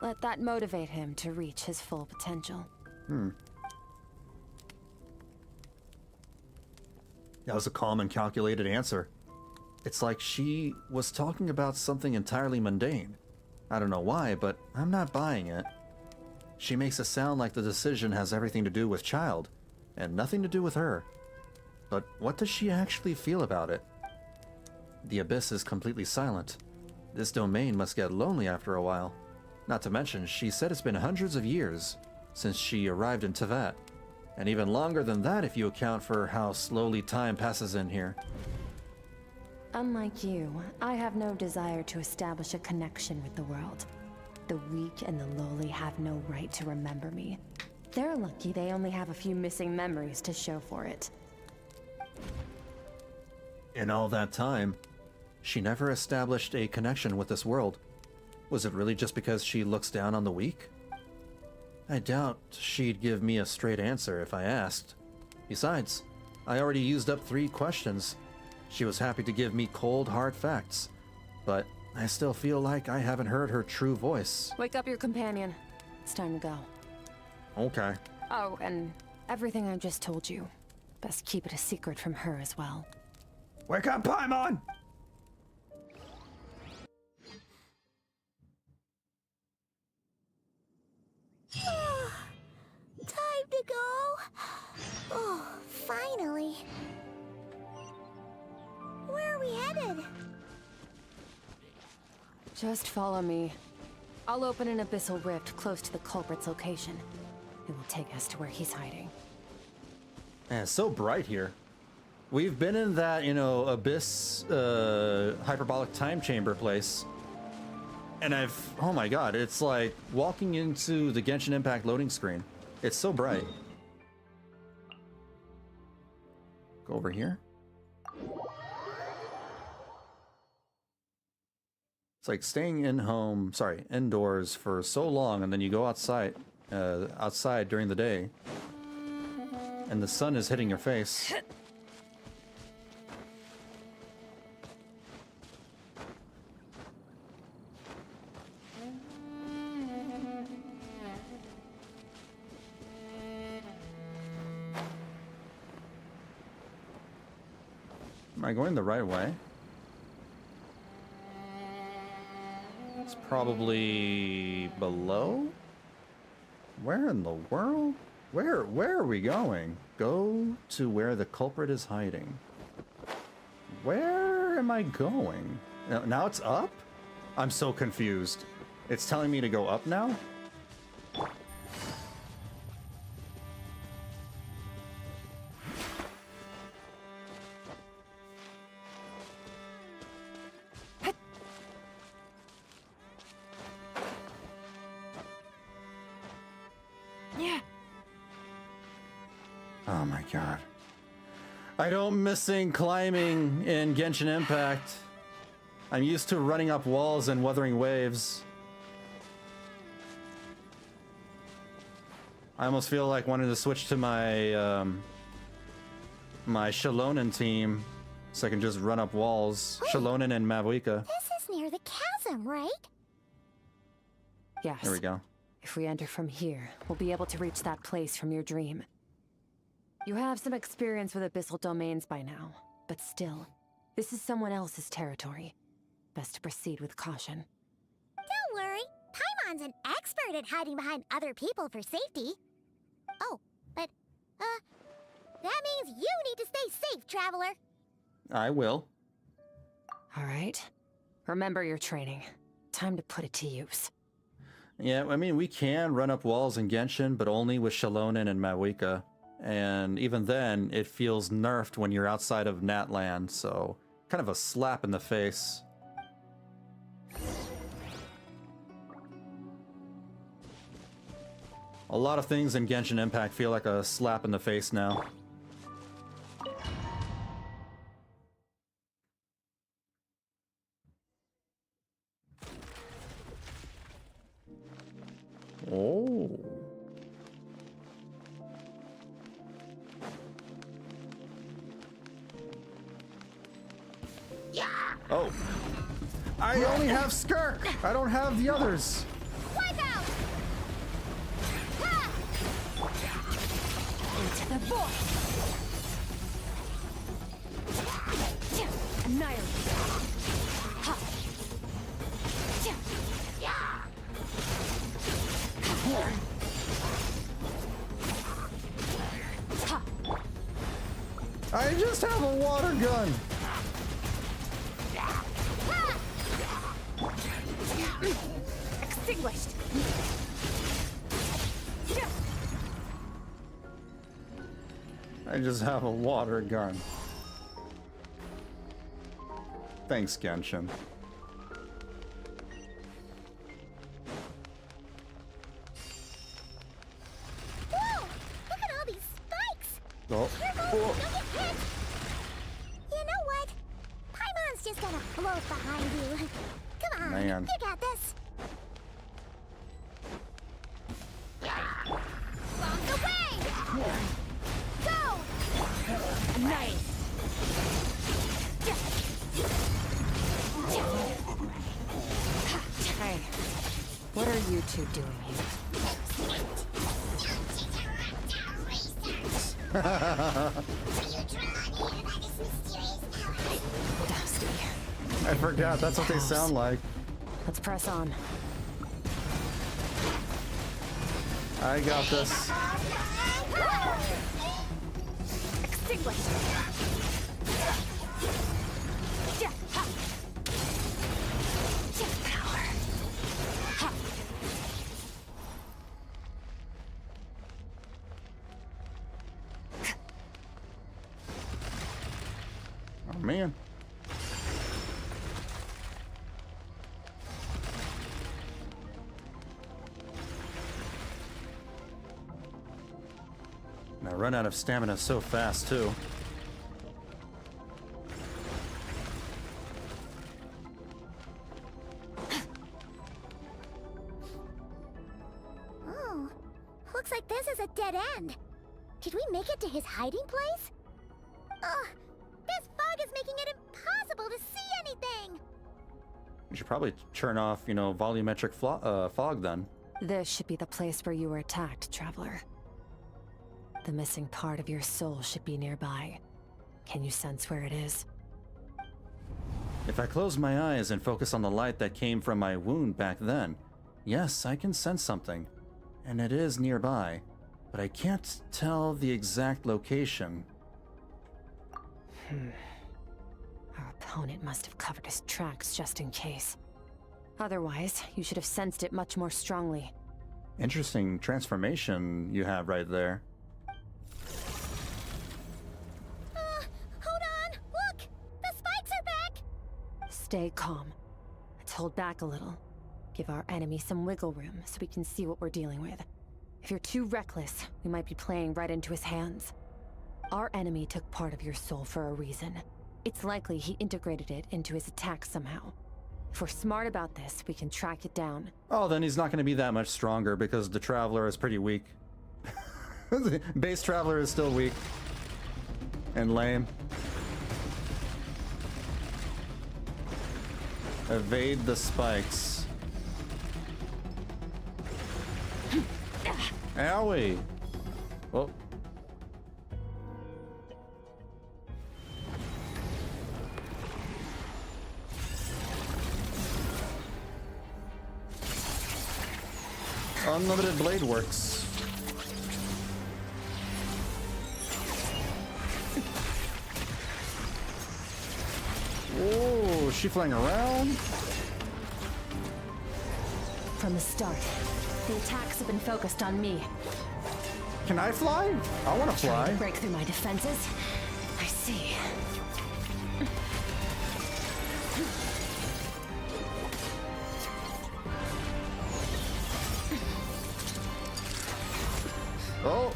let that motivate him to reach his full potential. That was a calm and calculated answer. It's like she was talking about something entirely mundane. I don't know why, but I'm not buying it. She makes it sound like the decision has everything to do with Child, and nothing to do with her. But what does she actually feel about it? The Abyss is completely silent. This domain must get lonely after a while. Not to mention, she said it's been hundreds of years since she arrived in Teyvat. And even longer than that if you account for how slowly time passes in here. Unlike you, I have no desire to establish a connection with the world. The weak and the lowly have no right to remember me. They're lucky they only have a few missing memories to show for it. In all that time, she never established a connection with this world. Was it really just because she looks down on the weak? I doubt she'd give me a straight answer if I asked. Besides, I already used up 3 questions. She was happy to give me cold, hard facts. But I still feel like I haven't heard her true voice. Wake up your companion. It's time to go. Okay. Oh, and everything I just told you. Best keep it a secret from her as well. Wake up, Paimon! Time to go. Oh, finally. Where are we headed? Just follow me. I'll open an abyssal rift close to the culprit's location. It will take us to where he's hiding. Man, it's so bright here. We've been in that, you know, abyss, hyperbolic time chamber place. And oh my god, it's like walking into the Genshin Impact loading screen. It's so bright. Go over here. It's like staying indoors for so long, and then you go outside during the day, and the sun is hitting your face. Am I going the right way? Probably below? Where in the world? Where are we going? Go to where the culprit is hiding. Where am I going? Now it's up? I'm so confused. It's telling me to go up now? Oh my god. I don't missing climbing in Genshin Impact. I'm used to running up walls and weathering waves. I almost feel like wanting to switch to my my Shalonen team so I can just run up walls. Wait, Shalonen and Mavuika. This is near the chasm, right? Yes. There we go. If we enter from here, we'll be able to reach that place from your dream. You have some experience with abyssal domains by now, but still, this is someone else's territory. Best to proceed with caution. Don't worry, Paimon's an expert at hiding behind other people for safety. Oh, but, that means you need to stay safe, traveler. I will. All right. Remember your training. Time to put it to use. Yeah, I mean, we can run up walls in Genshin, but only with Shalonen and Mavuika. And even then, it feels nerfed when you're outside of Natland, so kind of a slap in the face. A lot of things in Genshin Impact feel like a slap in the face now. Oh. Oh. I only have Skirk! I don't have the others! Wipe out! Ha! Into the void! Annihilate! Ha! I just have a water gun! Extinguished! I just have a water gun. Thanks, Genshin. Whoa! Look at all these spikes! Oh. Careful! Don't get hit! You know what? Paimon's just gonna float behind you. Come on, Man. you got this. Along the way! Go! Nice! Hey, what are you two doing here? Dusty. I forgot, that's what they sound like. Let's press on. I got this. Extinguished! Power! Oh man. And I run out of stamina so fast too. Oh, looks like this is a dead end. Did we make it to his hiding place? Ugh, this fog is making it impossible to see anything. You should probably turn off, you know, volumetric fog then. This should be the place where you were attacked, traveler. The missing part of your soul should be nearby. Can you sense where it is? If I close my eyes and focus on the light that came from my wound back then, yes, I can sense something, and it is nearby, but I can't tell the exact location. Our opponent must have covered his tracks just in case. Otherwise, you should have sensed it much more strongly. Interesting transformation you have right there. Hold on! Look! The spikes are back! Stay calm. Let's hold back a little. Give our enemy some wiggle room so we can see what we're dealing with. If you're too reckless, we might be playing right into his hands. Our enemy took part of your soul for a reason. It's likely he integrated it into his attack somehow. If we're smart about this, we can track it down. Oh, then he's not going to be that much stronger because the Traveler is pretty weak. Base Traveler is still weak. And lame. Evade the spikes. Owie! Oh. Unlimited blade works. Whoa, is she flying around? From the start, the attacks have been focused on me. Can I fly? I want to Trying fly. to break through my defenses? I see. Oh!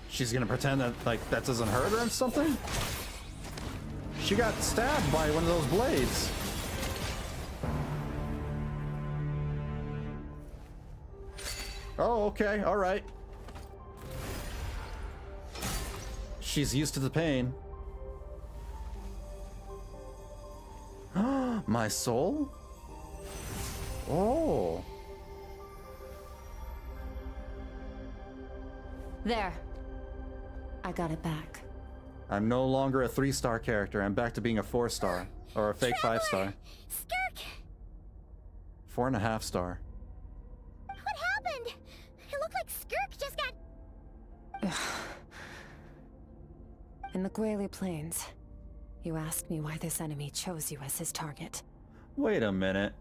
She's gonna pretend that, like, that doesn't hurt her or something? She got stabbed by one of those blades. Oh, okay, alright. She's used to the pain. My soul? Oh. There. I got it back. I'm no longer a 3-star character. I'm back to being a 4-star. Or a fake 5-star. Skirk! 4.5 star. What happened? It looked like Skirk just got... In the Guili Plains, you asked me why this enemy chose you as his target. Wait a minute.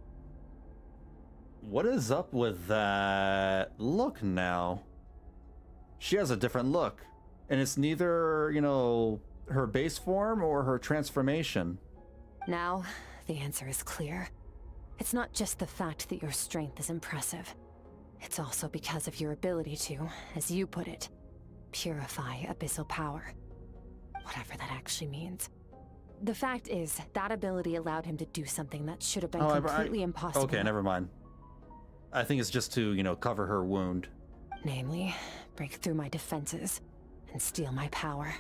What is up with that look now? She has a different look. And it's neither, you know, her base form or her transformation. Now, the answer is clear. It's not just the fact that your strength is impressive. It's also because of your ability to, as you put it, purify abyssal power. Whatever that actually means. The fact is, that ability allowed him to do something that should have been completely impossible. Okay, never mind. I think it's just to, you know, cover her wound. Namely, break through my defenses and steal my power.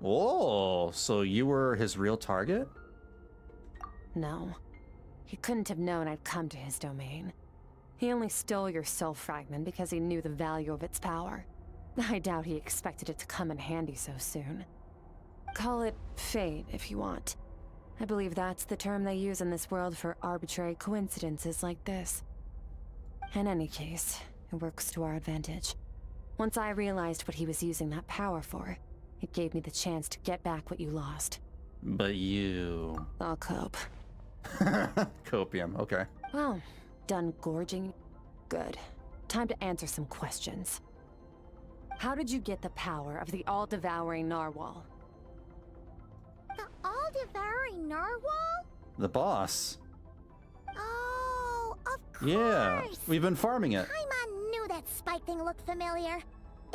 Oh, so you were his real target? No. He couldn't have known I'd come to his domain. He only stole your soul fragment because he knew the value of its power. I doubt he expected it to come in handy so soon. Call it fate if you want. I believe that's the term they use in this world for arbitrary coincidences like this. In any case, it works to our advantage. Once I realized what he was using that power for, it gave me the chance to get back what you lost. But you... I'll cope. Copium, okay. Well, done gorging? Good. Time to answer some questions. How did you get the power of the all-devouring narwhal? The all-devouring narwhal? The boss. Oh, of course! Yeah, we've been farming it. Paimon knew that spike thing looked familiar.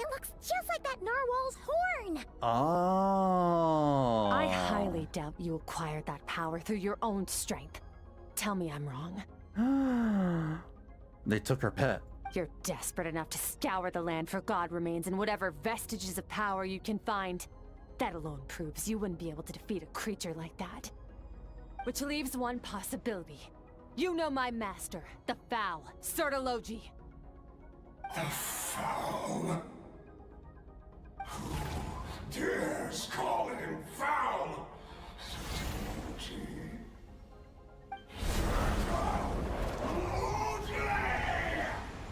It looks just like that narwhal's horn! Oh. I highly doubt you acquired that power through your own strength. Tell me I'm wrong. They took her pet. You're desperate enough to scour the land for god remains and whatever vestiges of power you can find. That alone proves you wouldn't be able to defeat a creature like that. Which leaves one possibility. You know my master, the Foul, Sertologi. The Foul? Dares call him foul?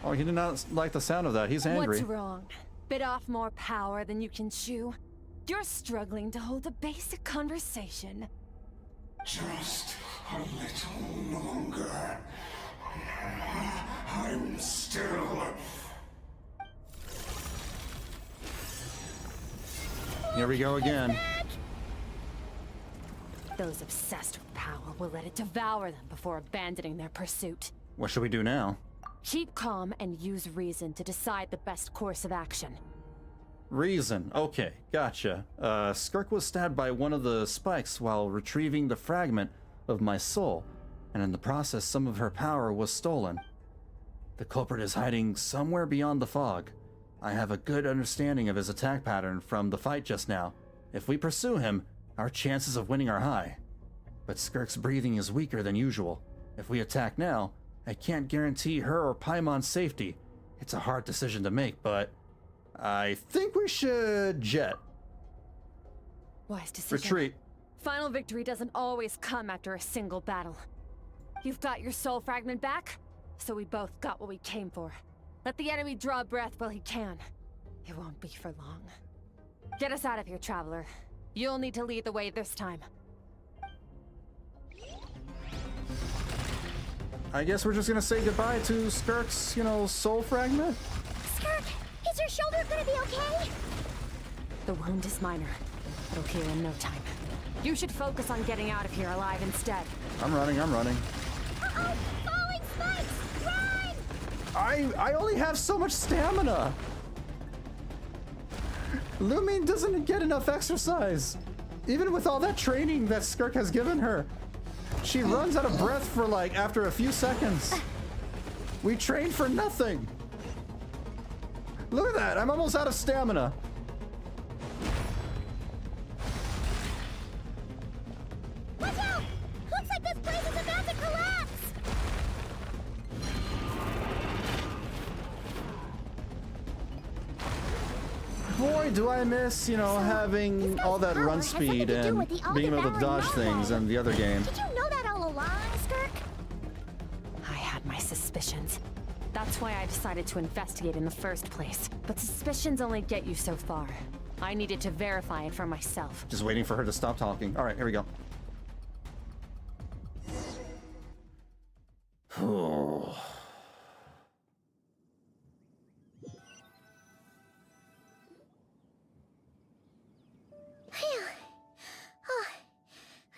Oh, he did not like the sound of that. He's angry. What's wrong? Bit off more power than you can chew? You're struggling to hold a basic conversation. Just a little longer. I'm still... Here we go again. Those obsessed with power will let it devour them before abandoning their pursuit. What should we do now? Keep calm and use reason to decide the best course of action. Reason. Okay, gotcha. Skirk was stabbed by one of the spikes while retrieving the fragment of my soul, and in the process some of her power was stolen. The culprit is hiding somewhere beyond the fog. I have a good understanding of his attack pattern from the fight just now. If we pursue him, our chances of winning are high. But Skirk's breathing is weaker than usual. If we attack now, I can't guarantee her or Paimon's safety. It's a hard decision to make, but I think we should jet. Wise decision. Retreat. Final victory doesn't always come after a single battle. You've got your soul fragment back, so we both got what we came for. Let the enemy draw breath while he can. It won't be for long. Get us out of here, traveler. You'll need to lead the way this time. I guess we're just gonna say goodbye to Skirk's, soul fragment? Skirk, is your shoulder gonna be okay? The wound is minor. It'll heal in no time. You should focus on getting out of here alive instead. I'm running. Uh-oh! Falling spikes! Run! I only have so much stamina! Lumine doesn't get enough exercise. Even with all that training that Skirk has given her. She runs out of breath for after a few seconds. We trained for nothing. Look at that, I'm almost out of stamina. Watch out! Looks like this place is about to collapse! Boy, do I miss, having all that run speed and being able to dodge things in the other game. Did you know that all along, Skirk? I had my suspicions. That's why I decided to investigate in the first place. But suspicions only get you so far. I needed to verify it for myself. Just waiting for her to stop talking. All right, here we go.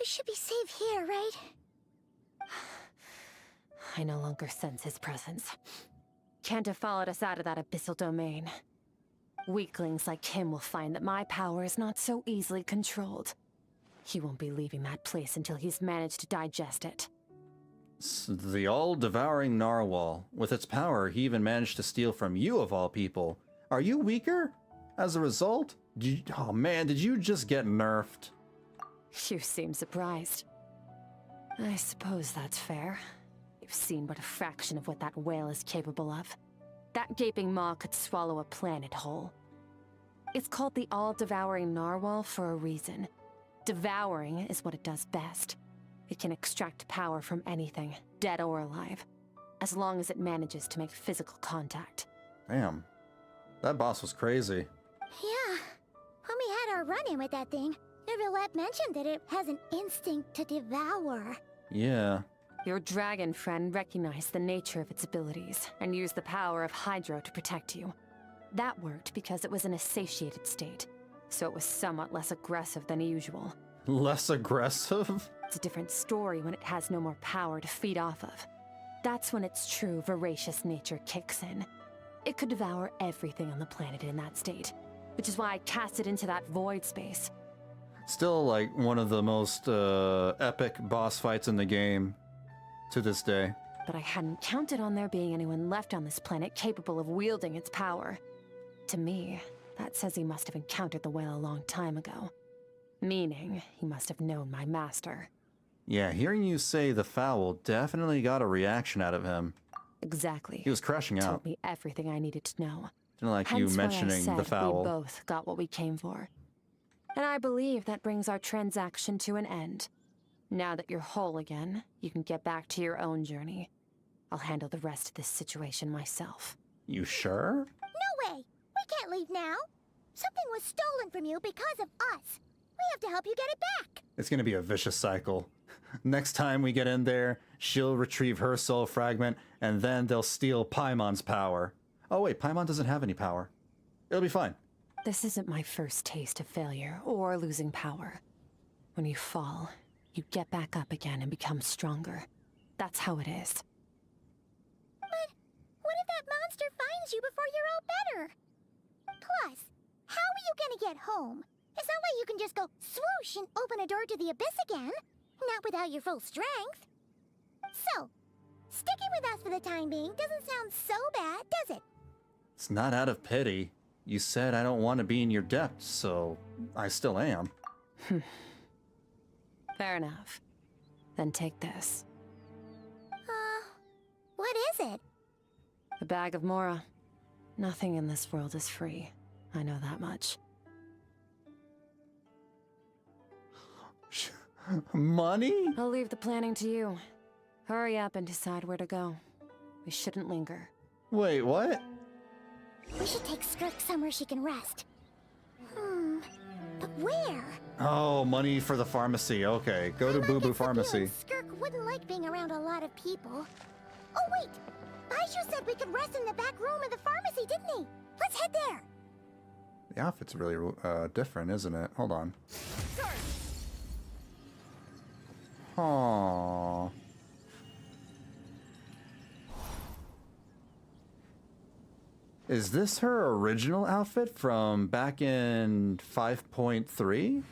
We should be safe here, right? I no longer sense his presence. Can't have followed us out of that abyssal domain. Weaklings like him will find that my power is not so easily controlled. He won't be leaving that place until he's managed to digest it. The all-devouring narwhal. With its power, he even managed to steal from you of all people. Are you weaker? As a result? Oh man, did you just get nerfed? You seem surprised. I suppose that's fair. You've seen but a fraction of what that whale is capable of. That gaping maw could swallow a planet whole. It's called the all-devouring narwhal for a reason. Devouring is what it does best. It can extract power from anything, dead or alive, as long as it manages to make physical contact. Damn. That boss was crazy. Yeah. When we had our run-in with that thing, Neuvillette mentioned that it has an instinct to devour. Yeah. Your dragon friend recognized the nature of its abilities and used the power of Hydro to protect you. That worked because it was in a satiated state, so it was somewhat less aggressive than usual. Less aggressive? It's a different story when it has no more power to feed off of. That's when its true voracious nature kicks in. It could devour everything on the planet in that state, which is why I cast it into that void space. Still, one of the most epic boss fights in the game to this day. But I hadn't counted on there being anyone left on this planet capable of wielding its power. To me, that says he must have encountered the whale a long time ago. Meaning, he must have known my master. Yeah, hearing you say the foul definitely got a reaction out of him. Exactly. He was crashing out. Told me everything I needed to know. Didn't like Hence you why I mentioning said the foul. We both got what we came for. And I believe that brings our transaction to an end. Now that you're whole again, you can get back to your own journey. I'll handle the rest of this situation myself. You sure? No way! We can't leave now! Something was stolen from you because of us! We have to help you get it back! It's gonna be a vicious cycle. Next time we get in there, she'll retrieve her soul fragment, and then they'll steal Paimon's power. Oh wait, Paimon doesn't have any power. It'll be fine. This isn't my first taste of failure or losing power. When you fall, you get back up again and become stronger. That's how it is. But what if that monster finds you before you're all better? Plus, how are you gonna get home? It's not like you can just go swoosh and open a door to the abyss again. Not without your full strength. So, sticking with us for the time being doesn't sound so bad, does it? It's not out of pity. You said I don't want to be in your debt, so I still am. Fair enough. Then take this. What is it? A bag of Mora. Nothing in this world is free. I know that much. Money? I'll leave the planning to you. Hurry up and decide where to go. We shouldn't linger. Wait, what? We should take Skirk somewhere she can rest. But where? Oh, money for the pharmacy. Okay, go to Boo Boo Pharmacy. Skirk wouldn't like being around a lot of people. Oh wait! Baiju said we could rest in the back room of the pharmacy, didn't he? Let's head there! The outfit's really different, isn't it? Hold on. Aww. Is this her original outfit from back in 5.3?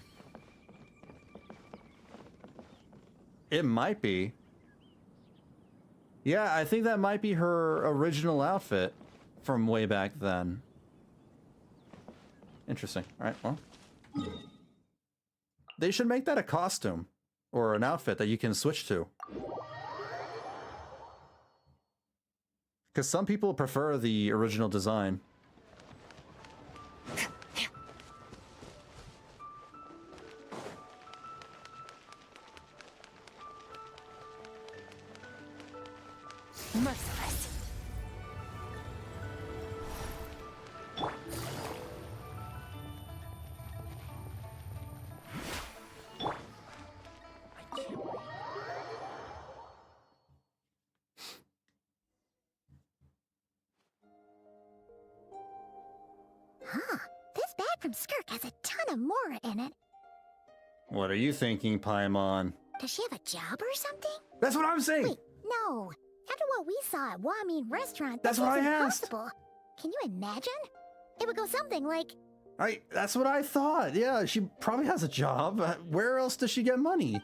It might be. Yeah, I think that might be her original outfit from way back then. Interesting. All right, well. They should make that a costume or an outfit that you can switch to. Because some people prefer the original design. Merciless. This bag from Skirk has a ton of Mora in it. What are you thinking, Paimon? Does she have a job or something? That's what I'm saying! Wait, no. After what we saw at Wamin Restaurant, That's what I asked. Impossible. Can you imagine? It would go something like... That's what I thought. Yeah, she probably has a job. Where else does she get money?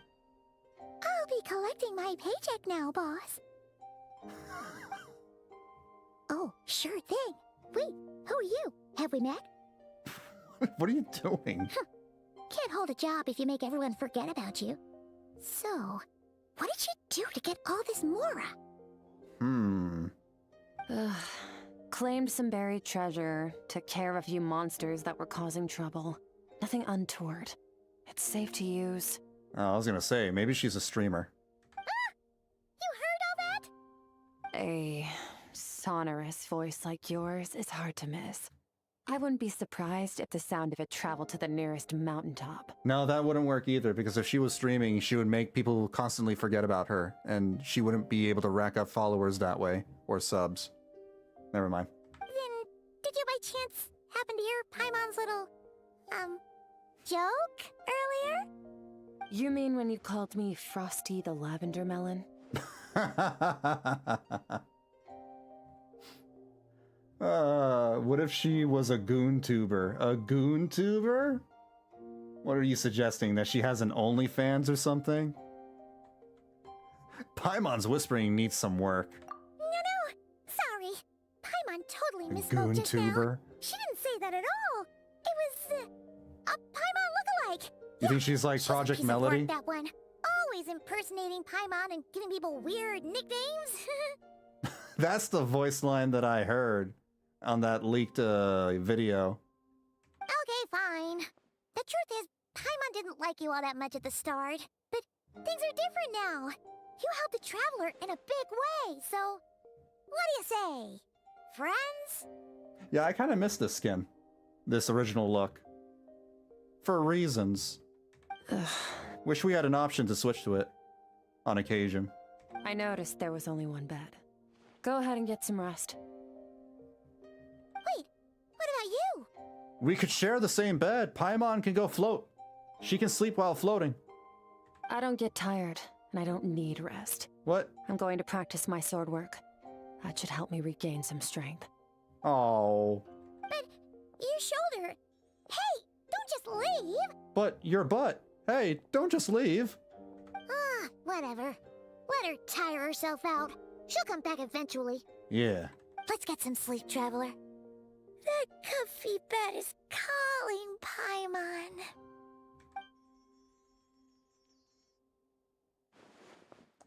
I'll be collecting my paycheck now, boss. Oh, sure thing. Wait, who are you? Have we met? What are you doing? Can't hold a job if you make everyone forget about you. So, what did she do to get all this Mora? Claimed some buried treasure, took care of a few monsters that were causing trouble. Nothing untoward. It's safe to use. Oh, I was gonna say, maybe she's a streamer. You heard all that? A sonorous voice like yours is hard to miss. I wouldn't be surprised if the sound of it traveled to the nearest mountaintop. No, that wouldn't work either, because if she was streaming, she would make people constantly forget about her, and she wouldn't be able to rack up followers that way, or subs. Never mind. Then, did you by chance happen to hear Paimon's little, joke earlier? You mean when you called me Frosty the Lavender Melon? What if she was a goon tuber? A goon tuber? What are you suggesting? That she has an OnlyFans or something? Paimon's whispering needs some work. No, sorry. Paimon totally misspoke Goon just tuber? now. She didn't say that at all. It was, a Paimon lookalike. You think she's like She's Project a piece of Melody? work, that one. Always impersonating Paimon and giving people weird nicknames. That's the voice line that I heard. on that leaked video. Okay, fine. The truth is, Paimon didn't like you all that much at the start. But things are different now. You helped the Traveler in a big way, so... What do you say? Friends? Yeah, I kind of miss this skin. This original look. For reasons. Wish we had an option to switch to it. On occasion. I noticed there was only one bed. Go ahead and get some rest. Wait, what about you? We could share the same bed. Paimon can go float. She can sleep while floating. I don't get tired, and I don't need rest. What? I'm going to practice my sword work. That should help me regain some strength. Oh. But your shoulder... Hey, don't just leave! But your butt. Hey, don't just leave. Ah, whatever. Let her tire herself out. She'll come back eventually. Yeah. Let's get some sleep, Traveler. That comfy bed is calling, Paimon.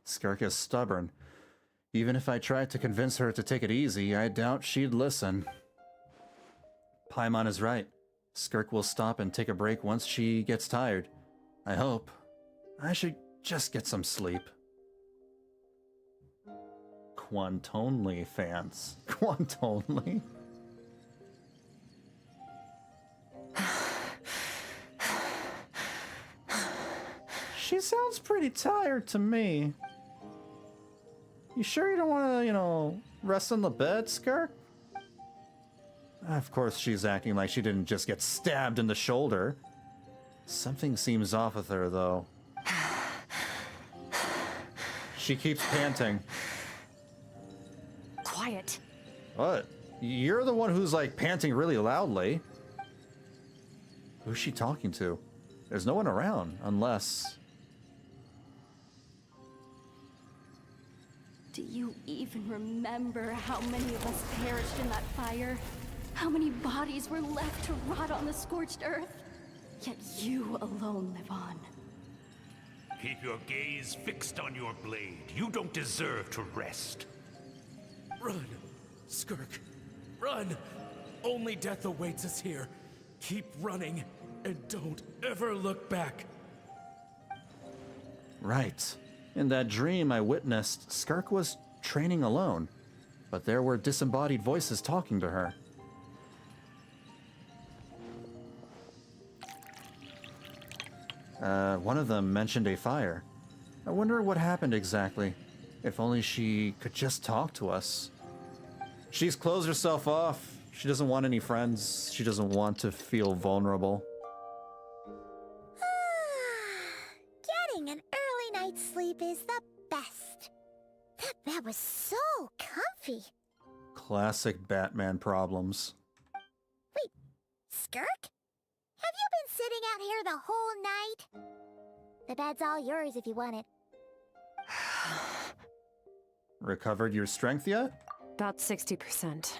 Skirk is stubborn. Even if I tried to convince her to take it easy, I doubt she'd listen. Paimon is right. Skirk will stop and take a break once she gets tired. I hope. I should just get some sleep. Quantonly fans. Quantonly. She sounds pretty tired to me. You sure you don't want to, rest on the bed, Skirk? Of course she's acting like she didn't just get stabbed in the shoulder. Something seems off with her, though. She keeps panting. Quiet. What? You're the one who's, panting really loudly. Who's she talking to? There's no one around, unless... Do you even remember how many of us perished in that fire? How many bodies were left to rot on the scorched earth? Yet you alone live on. Keep your gaze fixed on your blade. You don't deserve to rest. Run, Skirk. Run! Only death awaits us here. Keep running, and don't ever look back. Right. In that dream I witnessed, Skirk was training alone, but there were disembodied voices talking to her. One of them mentioned a fire. I wonder what happened exactly. If only she could just talk to us. She's closed herself off. She doesn't want any friends. She doesn't want to feel vulnerable. Getting an early night's sleep is the best. That bed was so comfy. Classic Batman problems. Wait, Skirk? Have you been sitting out here the whole night? The bed's all yours if you want it. Recovered your strength yet? About 60%.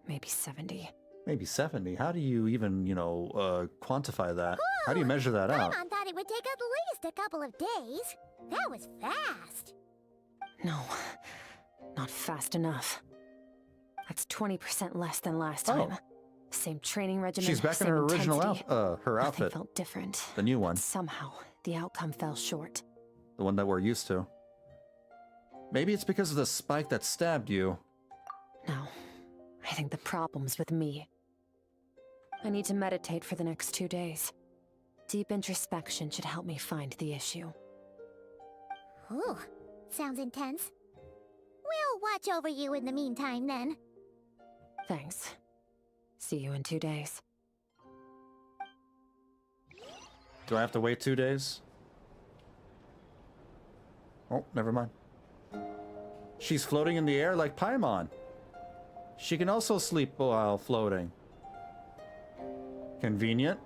Maybe 70. Maybe 70. How do you even, quantify that? How do you measure that out? Paimon thought it would take at least a couple of days. That was fast. No, not fast enough. That's 20% less than last time. Oh. Same training regimen. She's back in her original her outfit. Nothing felt different. The new one. But somehow, the outcome fell short. The one that we're used to. Maybe it's because of the spike that stabbed you. No, I think the problem's with me. I need to meditate for the next 2 days. Deep introspection should help me find the issue. Ooh, sounds intense. We'll watch over you in the meantime, then. Thanks. See you in 2 days. Do I have to wait 2 days? Oh, never mind. She's floating in the air like Paimon. She can also sleep while floating. Convenient.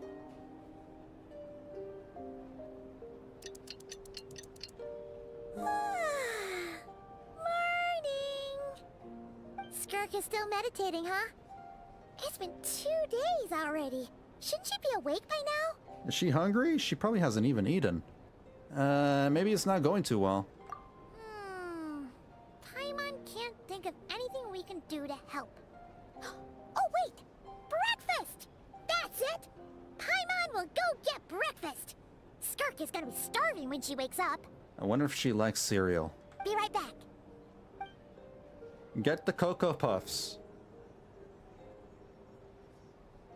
Morning! Skirk is still meditating, huh? It's been 2 days already. Shouldn't she be awake by now? Is she hungry? She probably hasn't even eaten. Maybe it's not going too well. Paimon can't think of anything we can do to help. Wait! Breakfast! That's it! Paimon will go get breakfast! Skirk is gonna be starving when she wakes up. I wonder if she likes cereal. Be right back. Get the Cocoa Puffs.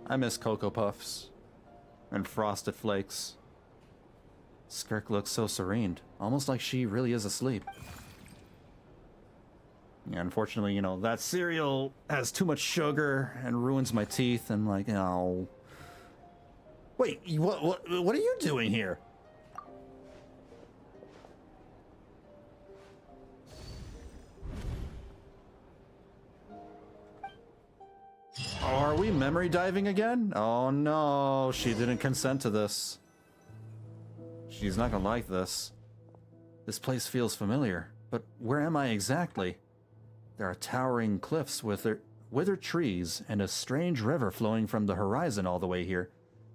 I miss Cocoa Puffs. And Frosted Flakes. Skirk looks so serene, almost like she really is asleep. Yeah, unfortunately, you know, that cereal has too much sugar and ruins my teeth, and like, oh. Wait, what are you doing here? Are we memory diving again? Oh no, she didn't consent to this. She's not gonna like this. This place feels familiar, but where am I exactly? There are towering cliffs with withered trees and a strange river flowing from the horizon all the way here,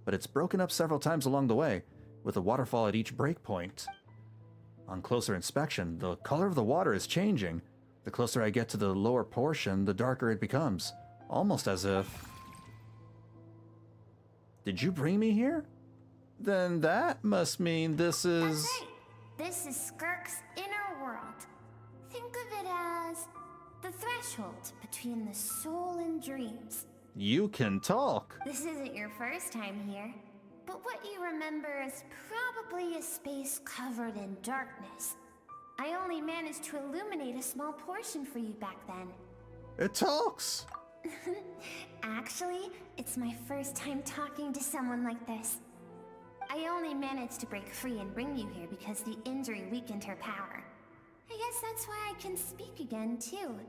but it's broken up several times along the way, with a waterfall at each breakpoint. On closer inspection, the color of the water is changing. The closer I get to the lower portion, the darker it becomes. Almost as if... Did you bring me here? Then that must mean this is... That's right. This is Skirk's inner world. Think of it as the threshold between the soul and dreams. You can talk. This isn't your first time here, but what you remember is probably a space covered in darkness. I only managed to illuminate a small portion for you back then. It talks. Actually, it's my first time talking to someone like this. I only managed to break free and bring you here because the injury weakened her power. I guess that's why I can speak again, too.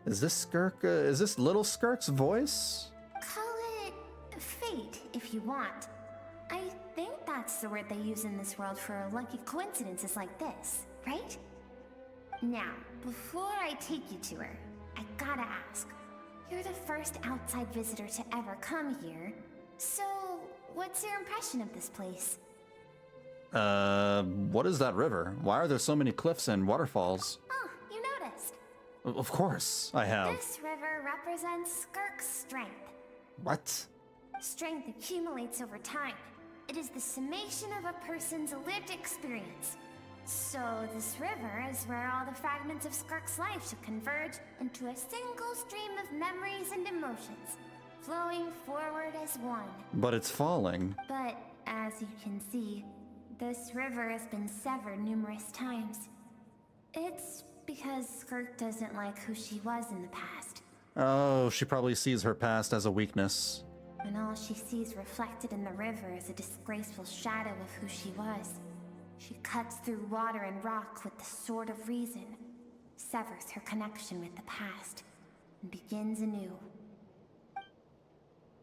Is this Skirk, is this little Skirk's voice? Call it fate, if you want. I think that's the word they use in this world for lucky coincidences like this, right? Now, before I take you to her, I gotta ask. You're the first outside visitor to ever come here, so what's your impression of this place? What is that river? Why are there so many cliffs and waterfalls? Oh, you noticed. Of course, I have. This river represents Skirk's strength. What? Strength accumulates over time. It is the summation of a person's lived experience. So this river is where all the fragments of Skirk's life should converge into a single stream of memories and emotions, flowing forward as one. But it's falling. But as you can see, this river has been severed numerous times. It's because Skirk doesn't like who she was in the past. Oh, she probably sees her past as a weakness. And all she sees reflected in the river is a disgraceful shadow of who she was. She cuts through water and rock with the sword of reason, severs her connection with the past, and begins anew.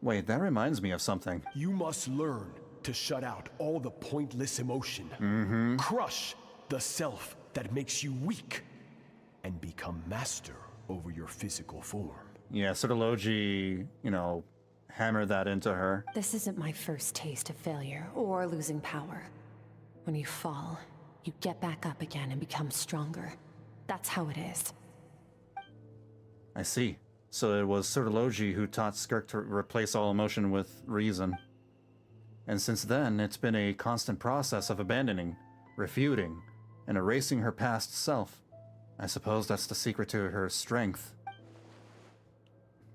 Wait, that reminds me of something. You must learn to shut out all the pointless emotion. Crush the self that makes you weak, and become master over your physical form. Yeah, Sotology, you know, hammered that into her. This isn't my first taste of failure or losing power. When you fall, you get back up again and become stronger. That's how it is. I see. So it was Sotology who taught Skirk to replace all emotion with reason. And since then, it's been a constant process of abandoning, refuting, and erasing her past self. I suppose that's the secret to her strength.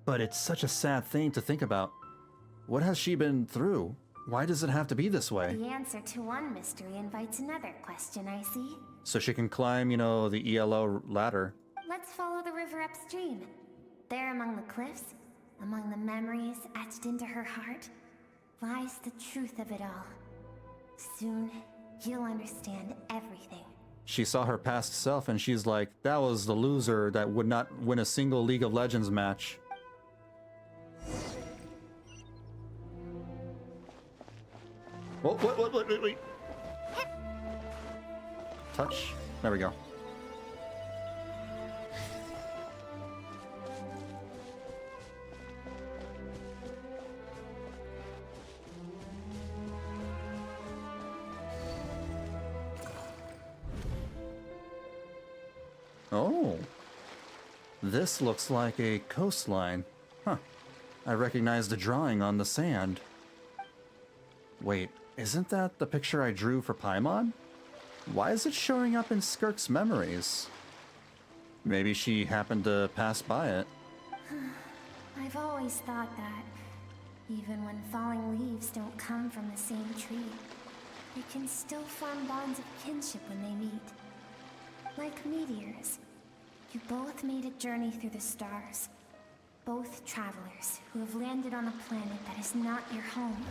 But it's such a sad thing to think about. What has she been through? Why does it have to be this way? The answer to one mystery invites another question, I see. So she can climb, you know, the ELO ladder. Let's follow the river upstream. There among the cliffs, among the memories etched into her heart, lies the truth of it all. Soon, you'll understand everything. She saw her past self and she's like, that was the loser that would not win a single League of Legends match. Wait. Touch. There we go. Oh. This looks like a coastline. Huh. I recognized a drawing on the sand. Wait, isn't that the picture I drew for Paimon? Why is it showing up in Skirk's memories? Maybe she happened to pass by it. I've always thought that, even when falling leaves don't come from the same tree, they can still form bonds of kinship when they meet. Like meteors, you both made a journey through the stars. Both travelers who have landed on a planet that is not your home.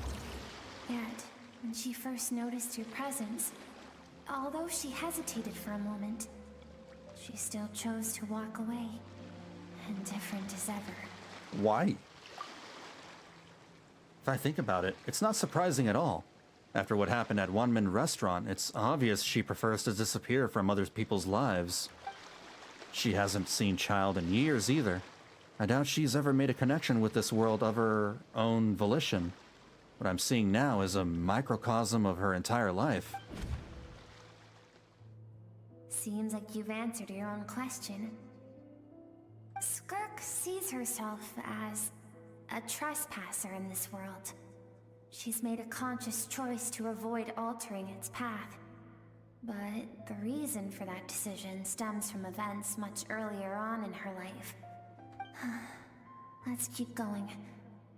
Yet, when she first noticed your presence, although she hesitated for a moment, she still chose to walk away, indifferent as ever. Why? If I think about it, it's not surprising at all. After what happened at Wanmin Restaurant, it's obvious she prefers to disappear from other people's lives. She hasn't seen Child in years either. I doubt she's ever made a connection with this world of her own volition. What I'm seeing now is a microcosm of her entire life. Seems like you've answered your own question. Skirk sees herself as a trespasser in this world. She's made a conscious choice to avoid altering its path. But the reason for that decision stems from events much earlier on in her life. Let's keep going.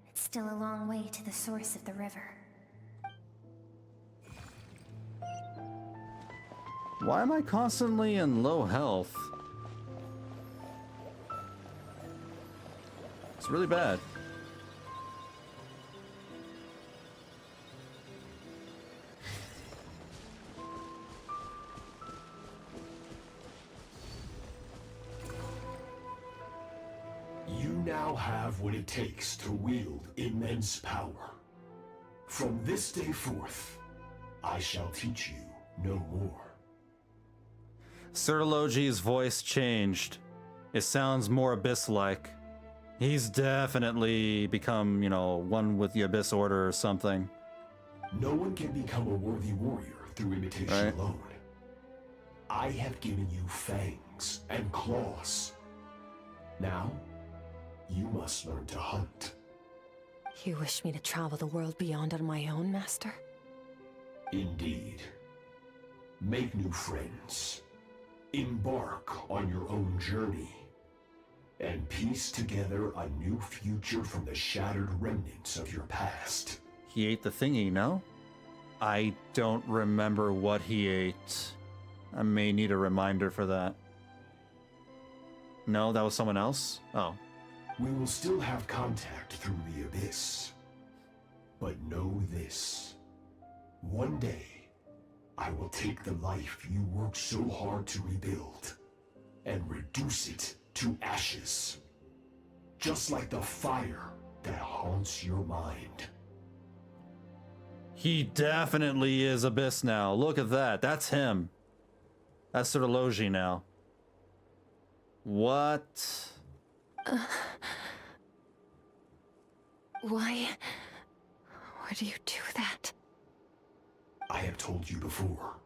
It's still a long way to the source of the river. Why am I constantly in low health? It's really bad. You now have what it takes to wield immense power. From this day forth, I shall teach you no more. Sertologi's voice changed. It sounds more Abyss-like. He's definitely become, you know, one with the Abyss Order or something. No one can become a worthy warrior through imitation alone. I have given you fangs and claws. Now, you must learn to hunt. You wish me to travel the world beyond on my own, Master? Indeed. Make new friends. Embark on your own journey. And piece together a new future from the shattered remnants of your past. He ate the thingy, no? I don't remember what he ate. I may need a reminder for that. No, that was someone else? Oh. We will still have contact through the Abyss. But know this. One day, I will take the life you worked so hard to rebuild and reduce it to ashes. Just like the fire that haunts your mind. He definitely is Abyss now. Look at that. That's him. That's Sertologi now. What? Why do you do that? I have told you before.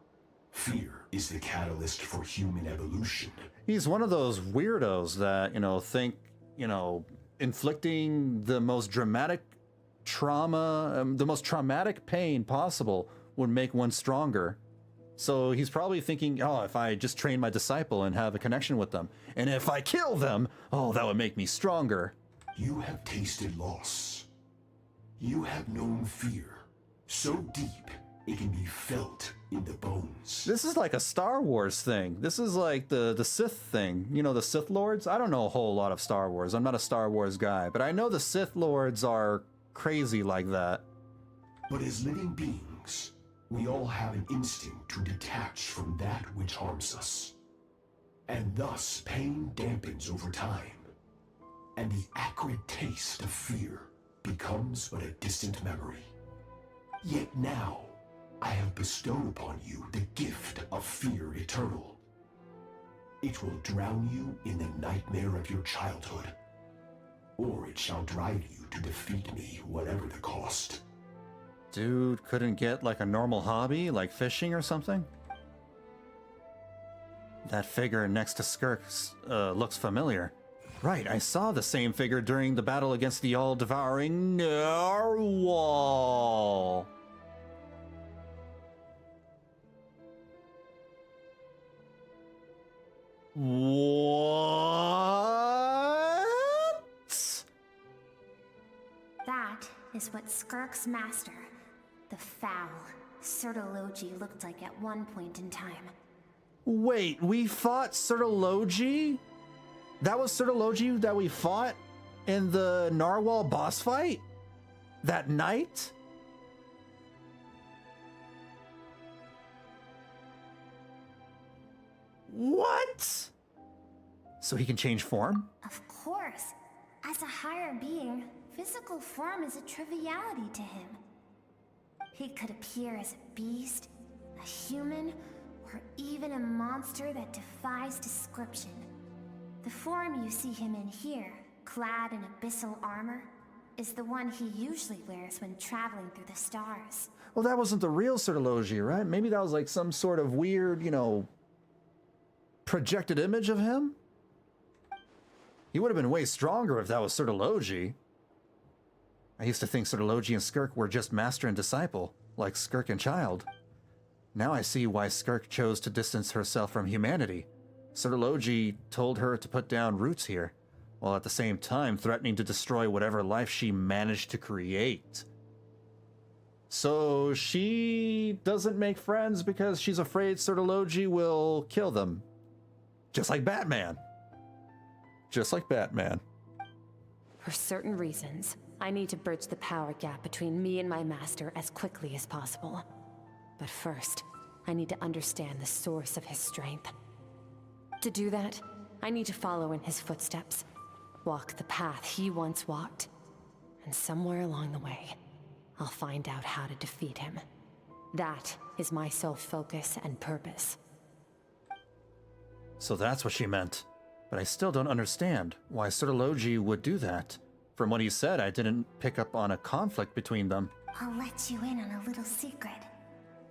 Fear is the catalyst for human evolution. He's one of those weirdos that, you know, think, you know, inflicting the most dramatic trauma, the most traumatic pain possible would make one stronger. So he's probably thinking, oh, if I just train my disciple and have a connection with them, and if I kill them, oh, that would make me stronger. You have tasted loss. You have known fear so deep it can be felt in the bones. This is like a Star Wars thing. This is like the Sith thing. You know, the Sith Lords? I don't know a whole lot of Star Wars. I'm not a Star Wars guy, but I know the Sith Lords are crazy like that. But as living beings, we all have an instinct to detach from that which harms us. And thus, pain dampens over time. And the acrid taste of fear becomes but a distant memory. Yet now, I have bestowed upon you the gift of fear eternal. It will drown you in the nightmare of your childhood, or it shall drive you to defeat me, whatever the cost. Dude couldn't get like a normal hobby, like fishing or something? That figure next to Skirk looks familiar. Right, I saw the same figure during the battle against the all-devouring Narwhal. What? That is what Skirk's master, the foul Sertologi, looked like at one point in time. Wait, we fought Sertologi? That was Sertologi that we fought in the Narwhal boss fight? That night? What? So he can change form? Of course. As a higher being, physical form is a triviality to him. He could appear as a beast, a human, or even a monster that defies description. The form you see him in here, clad in abyssal armor, is the one he usually wears when traveling through the stars. Well, that wasn't the real Sertologi, right? Maybe that was like some sort of weird, projected image of him? He would have been way stronger if that was Sertologi. I used to think Sertologi and Skirk were just master and disciple, like Skirk and Child. Now I see why Skirk chose to distance herself from humanity. Sertologi told her to put down roots here, while at the same time threatening to destroy whatever life she managed to create. So she doesn't make friends because she's afraid Sertologi will kill them. Just like Batman. Just like Batman. For certain reasons, I need to bridge the power gap between me and my master as quickly as possible. But first, I need to understand the source of his strength. To do that, I need to follow in his footsteps, walk the path he once walked, and somewhere along the way, I'll find out how to defeat him. That is my sole focus and purpose. So that's what she meant. But I still don't understand why Sertologi would do that. From what he said, I didn't pick up on a conflict between them. I'll let you in on a little secret.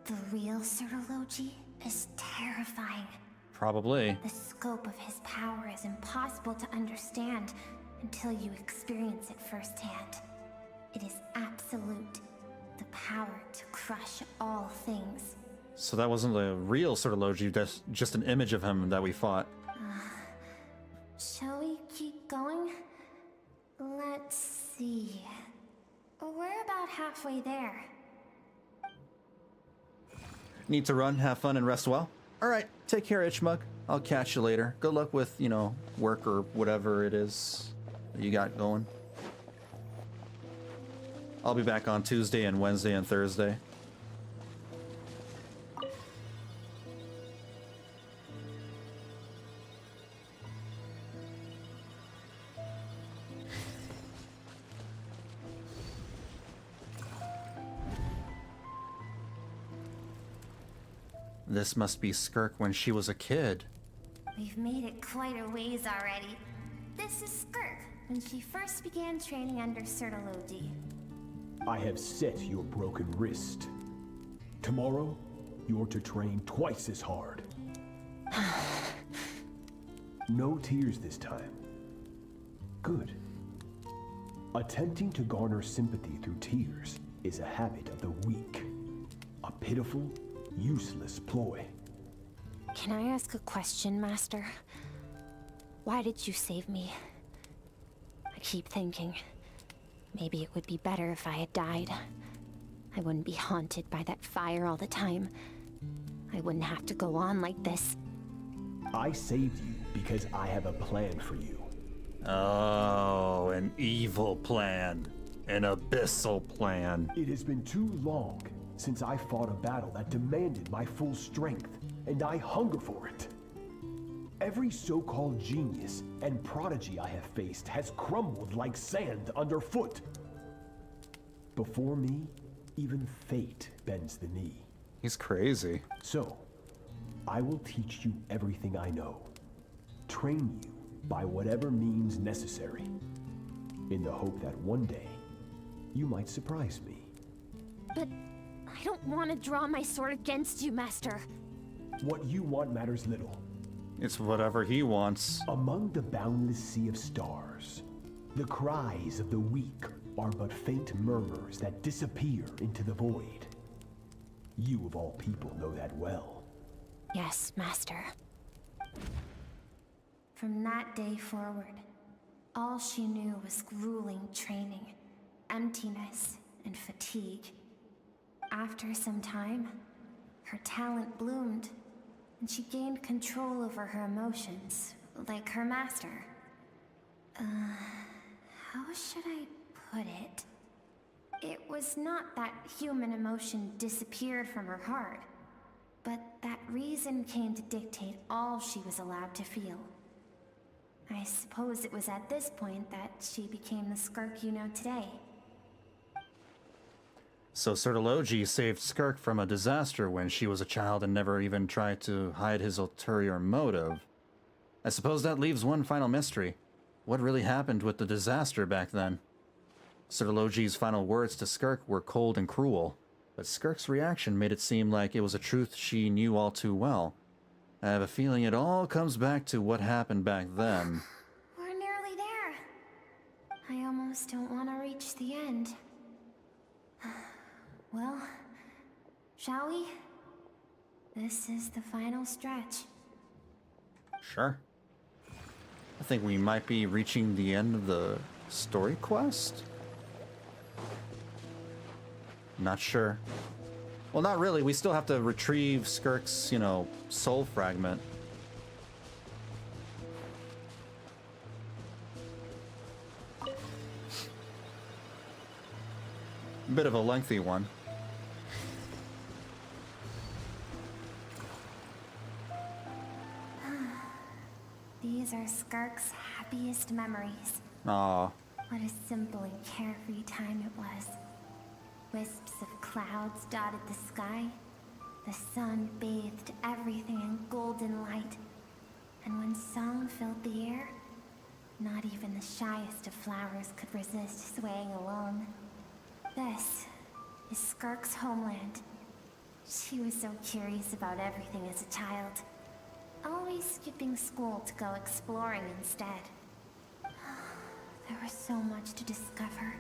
The real Sertologi is terrifying. Probably. The scope of his power is impossible to understand until you experience it firsthand. It is absolute. The power to crush all things. So that wasn't the real Sertologi, that's just an image of him that we fought. Shall we keep going? Let's see. We're about halfway there. Need to run, have fun, and rest well? Alright, take care, Itchmug. I'll catch you later. Good luck with, work or whatever it is that you got going. I'll be back on Tuesday and Wednesday and Thursday. This must be Skirk when she was a kid. We've made it quite a ways already. This is Skirk, when she first began training under Sertologi. I have set your broken wrist. Tomorrow, you're to train twice as hard. No tears this time. Good. Attempting to garner sympathy through tears is a habit of the weak. A pitiful, useless ploy. Can I ask a question, Master? Why did you save me? I keep thinking, maybe it would be better if I had died. I wouldn't be haunted by that fire all the time. I wouldn't have to go on like this. I saved you because I have a plan for you. Oh, an evil plan. An abyssal plan. It has been too long since I fought a battle that demanded my full strength, and I hunger for it. Every so-called genius and prodigy I have faced has crumbled like sand underfoot. Before me, even fate bends the knee. He's crazy. So, I will teach you everything I know. Train you by whatever means necessary, in the hope that one day, you might surprise me. But I don't want to draw my sword against you, Master. What you want matters little. It's whatever he wants. Among the boundless sea of stars, the cries of the weak are but faint murmurs that disappear into the void. You of all people know that well. Yes, Master. From that day forward, all she knew was grueling training, emptiness, and fatigue. After some time, her talent bloomed, and she gained control over her emotions, like her master. How should I put it? It was not that human emotion disappeared from her heart, but that reason came to dictate all she was allowed to feel. I suppose it was at this point that she became the Skirk you know today. So Sertology saved Skirk from a disaster when she was a child and never even tried to hide his ulterior motive. I suppose that leaves one final mystery. What really happened with the disaster back then? Sertology's final words to Skirk were cold and cruel, but Skirk's reaction made it seem like it was a truth she knew all too well. I have a feeling it all comes back to what happened back then. We're nearly there. I almost don't want to reach the end. Well, shall we? This is the final stretch. Sure. I think we might be reaching the end of the story quest? Not sure. Well, not really. We still have to retrieve Skirk's, you know, soul fragment. Bit of a lengthy one. These are Skirk's happiest memories. Aw. What a simple and carefree time it was. Wisps of clouds dotted the sky. The sun bathed everything in golden light. And when song filled the air, not even the shyest of flowers could resist swaying along. This is Skirk's homeland. She was so curious about everything as a child. Always skipping school to go exploring instead. There was so much to discover.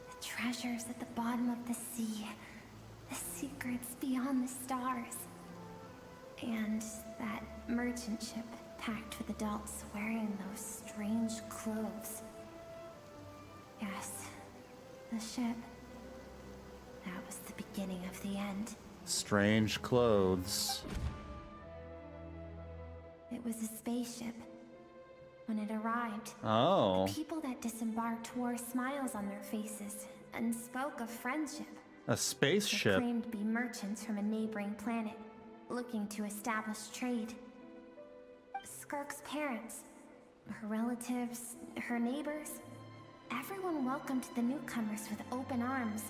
The treasures at the bottom of the sea. The secrets beyond the stars. And that merchant ship packed with adults wearing those strange clothes. Yes, the ship. That was the beginning of the end. Strange clothes. It was a spaceship. When it arrived, Oh. the people that disembarked wore smiles on their faces and spoke of friendship. A They spaceship. claimed to be merchants from a neighboring planet, looking to establish trade. Skirk's parents, her relatives, her neighbors, everyone welcomed the newcomers with open arms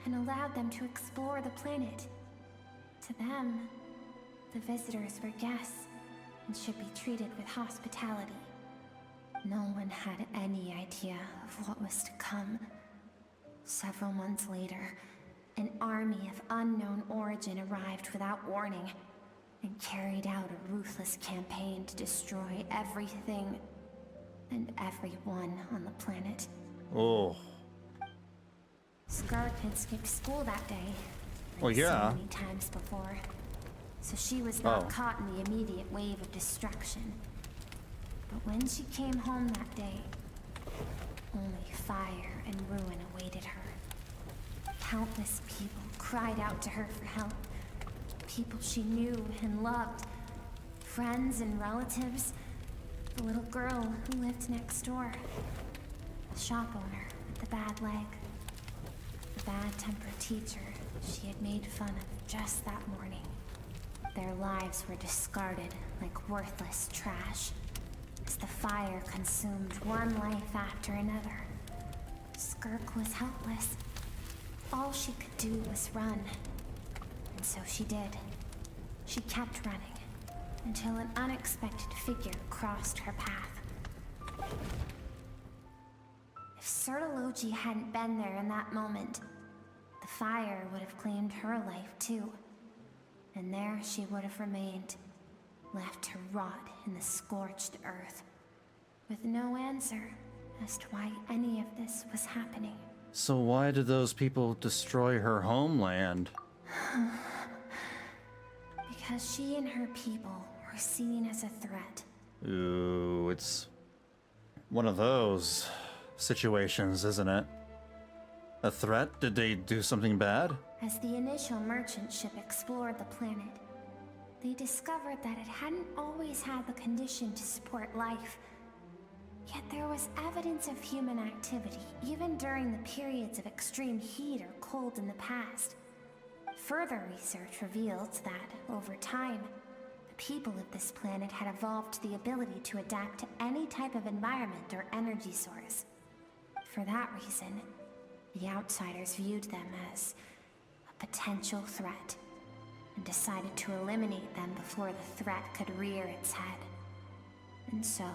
and allowed them to explore the planet. To them, the visitors were guests and should be treated with hospitality. No one had any idea of what was to come. Several months later, an army of unknown origin arrived without warning and carried out a ruthless campaign to destroy everything and everyone on the planet. Oh. Skirk had skipped school that day, Well, like yeah. so many times before, so she was not Oh. caught in the immediate wave of destruction. But when she came home that day, only fire and ruin awaited her. Countless people cried out to her for help. People she knew and loved. Friends and relatives. The little girl who lived next door. The shop owner with the bad leg. The bad-tempered teacher she had made fun of just that morning. Their lives were discarded like worthless trash as the fire consumed one life after another. Skirk was helpless. All she could do was run. And so she did. She kept running until an unexpected figure crossed her path. If Sertology hadn't been there in that moment, the fire would have claimed her life too. And there she would have remained, left to rot in the scorched earth, with no answer as to why any of this was happening. So why did those people destroy her homeland? Because she and her people were seen as a threat. Ooh, it's one of those situations, isn't it? A threat? Did they do something bad? As the initial merchant ship explored the planet, they discovered that it hadn't always had the condition to support life. Yet there was evidence of human activity, even during the periods of extreme heat or cold in the past. Further research revealed that, over time, the people of this planet had evolved the ability to adapt to any type of environment or energy source. For that reason, the outsiders viewed them as a potential threat, and decided to eliminate them before the threat could rear its head. And so,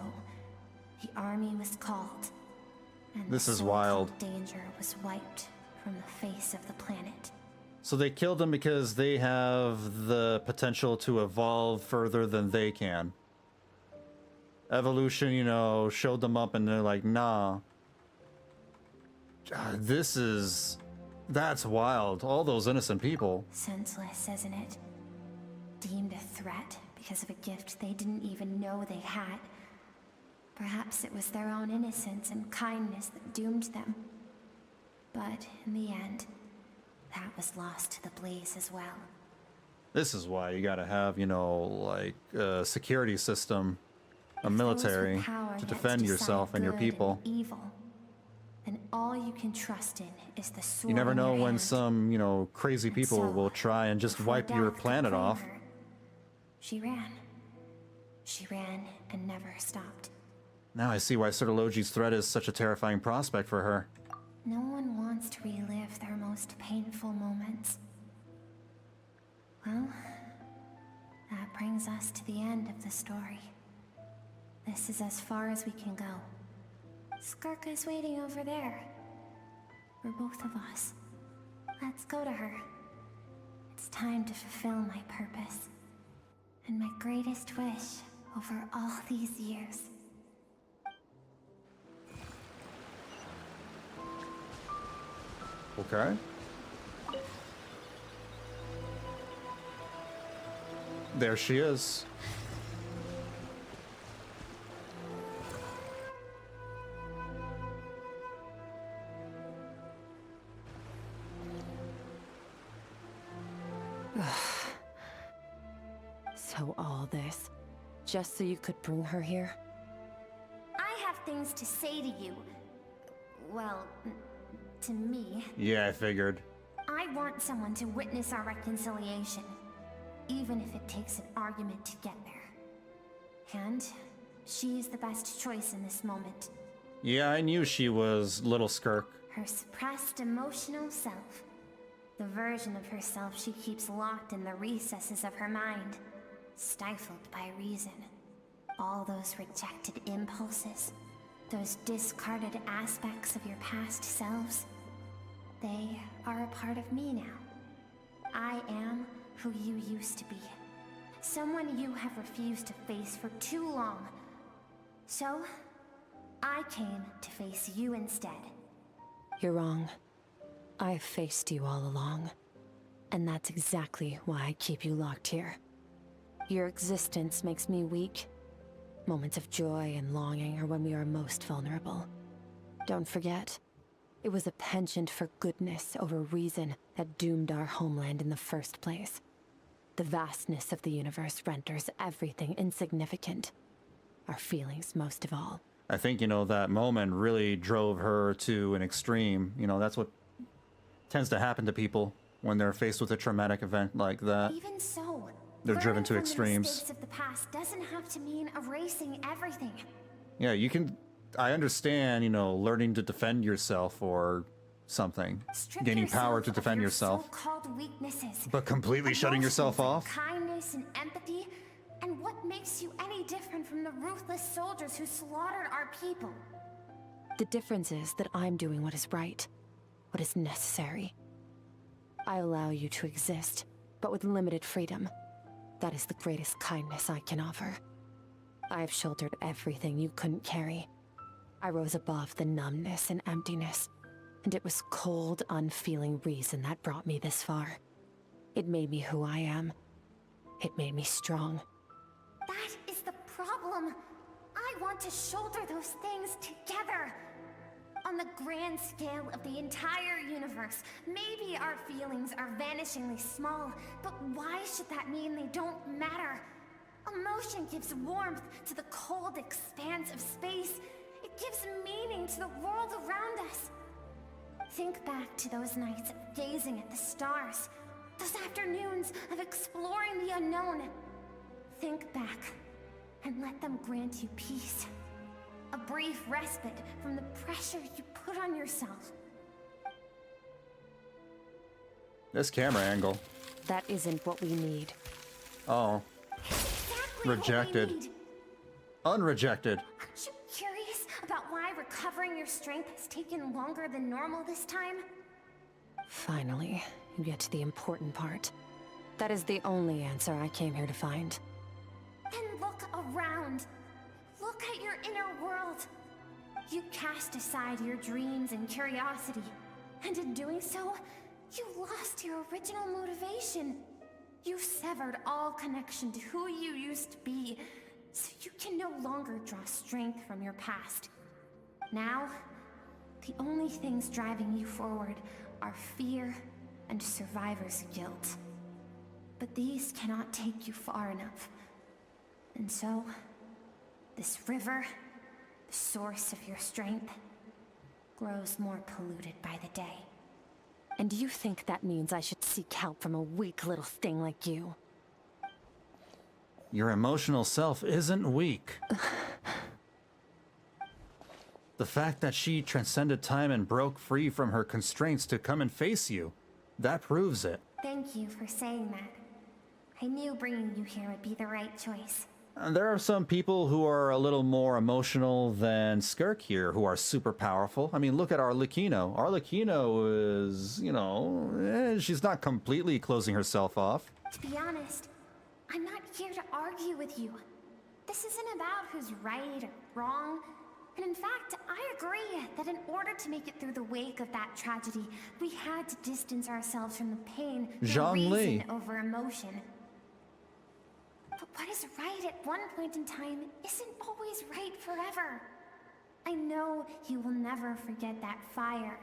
the army was called, and this the is so-called wild. danger was wiped from the face of the planet. So they killed them because they have the potential to evolve further than they can. Evolution, you know, showed them up and they're like, nah. That's wild. All those innocent people. Senseless, isn't it? Deemed a threat because of a gift they didn't even know they had. Perhaps it was their own innocence and kindness that doomed them. But in the end, that was lost to the blaze as well. This is why you gotta have, you know, like a security system, a military to defend yourself and your people. Evil, then all you can trust in is the sword. You never in know your when hand. some, you know, crazy people so, will try and just before wipe your death could planet claim off. her, she ran. She ran and never stopped. Now I see why Sirologi's threat is such a terrifying prospect for her. No one wants to relive their most painful moments. Well, that brings us to the end of the story. This is as far as we can go. Skirk is waiting over there. For both of us. Let's go to her. It's time to fulfill my purpose. And my greatest wish over all these years. Okay. There she is. So all this, just so you could bring her here? I have things to say to you. Well, to me. Yeah, I figured. I want someone to witness our reconciliation, even if it takes an argument to get there. And she is the best choice in this moment. Yeah, I knew she was little Skirk. Her suppressed emotional self. The version of herself she keeps locked in the recesses of her mind, stifled by reason. All those rejected impulses, those discarded aspects of your past selves, they are a part of me now. I am who you used to be. Someone you have refused to face for too long. So, I came to face you instead. You're wrong. I've faced you all along. And that's exactly why I keep you locked here. Your existence makes me weak. Moments of joy and longing are when we are most vulnerable. Don't forget, it was a penchant for goodness over reason that doomed our homeland in the first place. The vastness of the universe renders everything insignificant. Our feelings most of all. I think, you know, that moment really drove her to an extreme. You know, that's what tends to happen to people when they're faced with a traumatic event like that. Even so, They're driven to learning from the extremes. mistakes of the past doesn't have to mean erasing everything. Yeah, you can... I understand, you know, learning to defend yourself or something. Strip Gaining power yourself to of defend your yourself. So-called weaknesses. But completely shutting yourself Emotions off? and kindness and empathy. And what makes you any different from the ruthless soldiers who slaughtered our people? The difference is that I'm doing what is right, what is necessary. I allow you to exist, but with limited freedom. That is the greatest kindness I can offer. I have shouldered everything you couldn't carry. I rose above the numbness and emptiness, and it was cold, unfeeling reason that brought me this far. It made me who I am. It made me strong. That is the problem. I want to shoulder those things together. On the grand scale of the entire universe, maybe our feelings are vanishingly small, but why should that mean they don't matter? Emotion gives warmth to the cold expanse of space. It gives meaning to the world around us. Think back to those nights of gazing at the stars, those afternoons of exploring the unknown. Think back and let them grant you peace. A brief respite from the pressure you put on yourself. This camera angle. That isn't what we need. Oh. Exactly Rejected. what we need. Unrejected. Aren't you curious about why recovering your strength has taken longer than normal this time? Finally, you get to the important part. That is the only answer I came here to find. Then look around. Look at your inner world. You cast aside your dreams and curiosity, and in doing so, you lost your original motivation. You severed all connection to who you used to be, so you can no longer draw strength from your past. Now, the only things driving you forward are fear and survivor's guilt. But these cannot take you far enough. And so, this river, the source of your strength, grows more polluted by the day. And do you think that means I should seek help from a weak little thing like you? Your emotional self isn't weak. The fact that she transcended time and broke free from her constraints to come and face you, that proves it. Thank you for saying that. I knew bringing you here would be the right choice. There are some people who are a little more emotional than Skirk here, who are super powerful. I mean, look at Arlecchino. Arlecchino is, you know, she's not completely closing herself off. To be honest, I'm not here to argue with you. This isn't about who's right or wrong. And in fact, I agree that in order to make it through the wake of that tragedy, we had to distance ourselves from the pain through reason over emotion. But what is right at one point in time isn't always right forever. I know you will never forget that fire.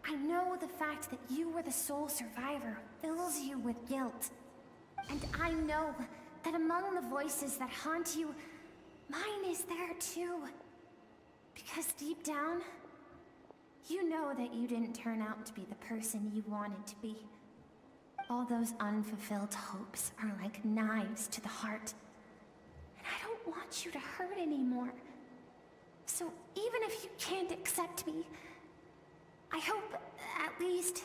I know the fact that you were the sole survivor fills you with guilt. And I know that among the voices that haunt you, mine is there too. Because deep down, you know that you didn't turn out to be the person you wanted to be. All those unfulfilled hopes are like knives to the heart. And I don't want you to hurt anymore. So even if you can't accept me, I hope, at least,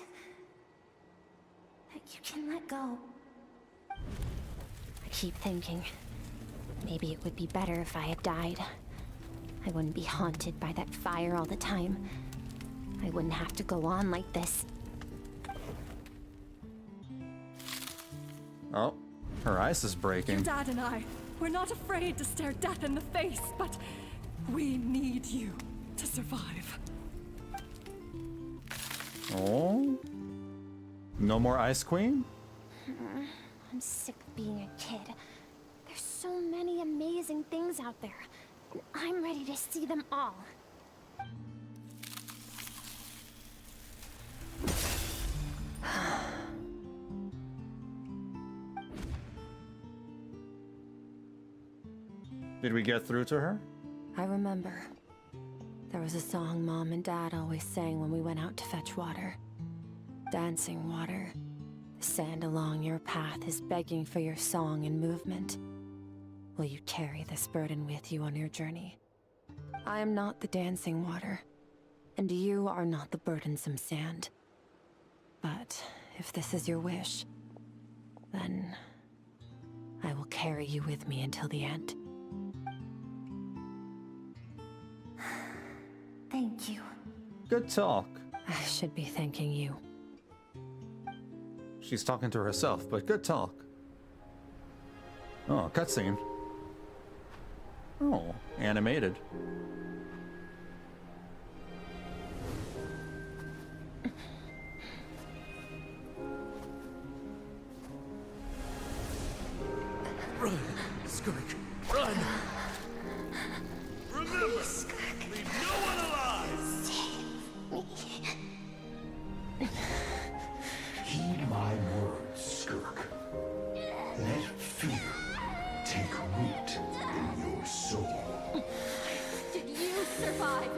that you can let go. I keep thinking, maybe it would be better if I had died. I wouldn't be haunted by that fire all the time. I wouldn't have to go on like this. Oh, her ice is breaking. Your dad and I, we're not afraid to stare death in the face, but we need you to survive. Oh? No more Ice Queen? I'm sick of being a kid. There's so many amazing things out there, and I'm ready to see them all. Did we get through to her? I remember. There was a song Mom and Dad always sang when we went out to fetch water. Dancing water. The sand along your path is begging for your song and movement. Will you carry this burden with you on your journey? I am not the dancing water, and you are not the burdensome sand. But if this is your wish, then I will carry you with me until the end. Thank you. Good talk. I should be thanking you. She's talking to herself, but good talk. Oh, cutscene. Oh, animated. Run, Skirk, run! Remember, leave no one alive! Heed my words, Skirk. Let fear take root in your soul. Did you survive?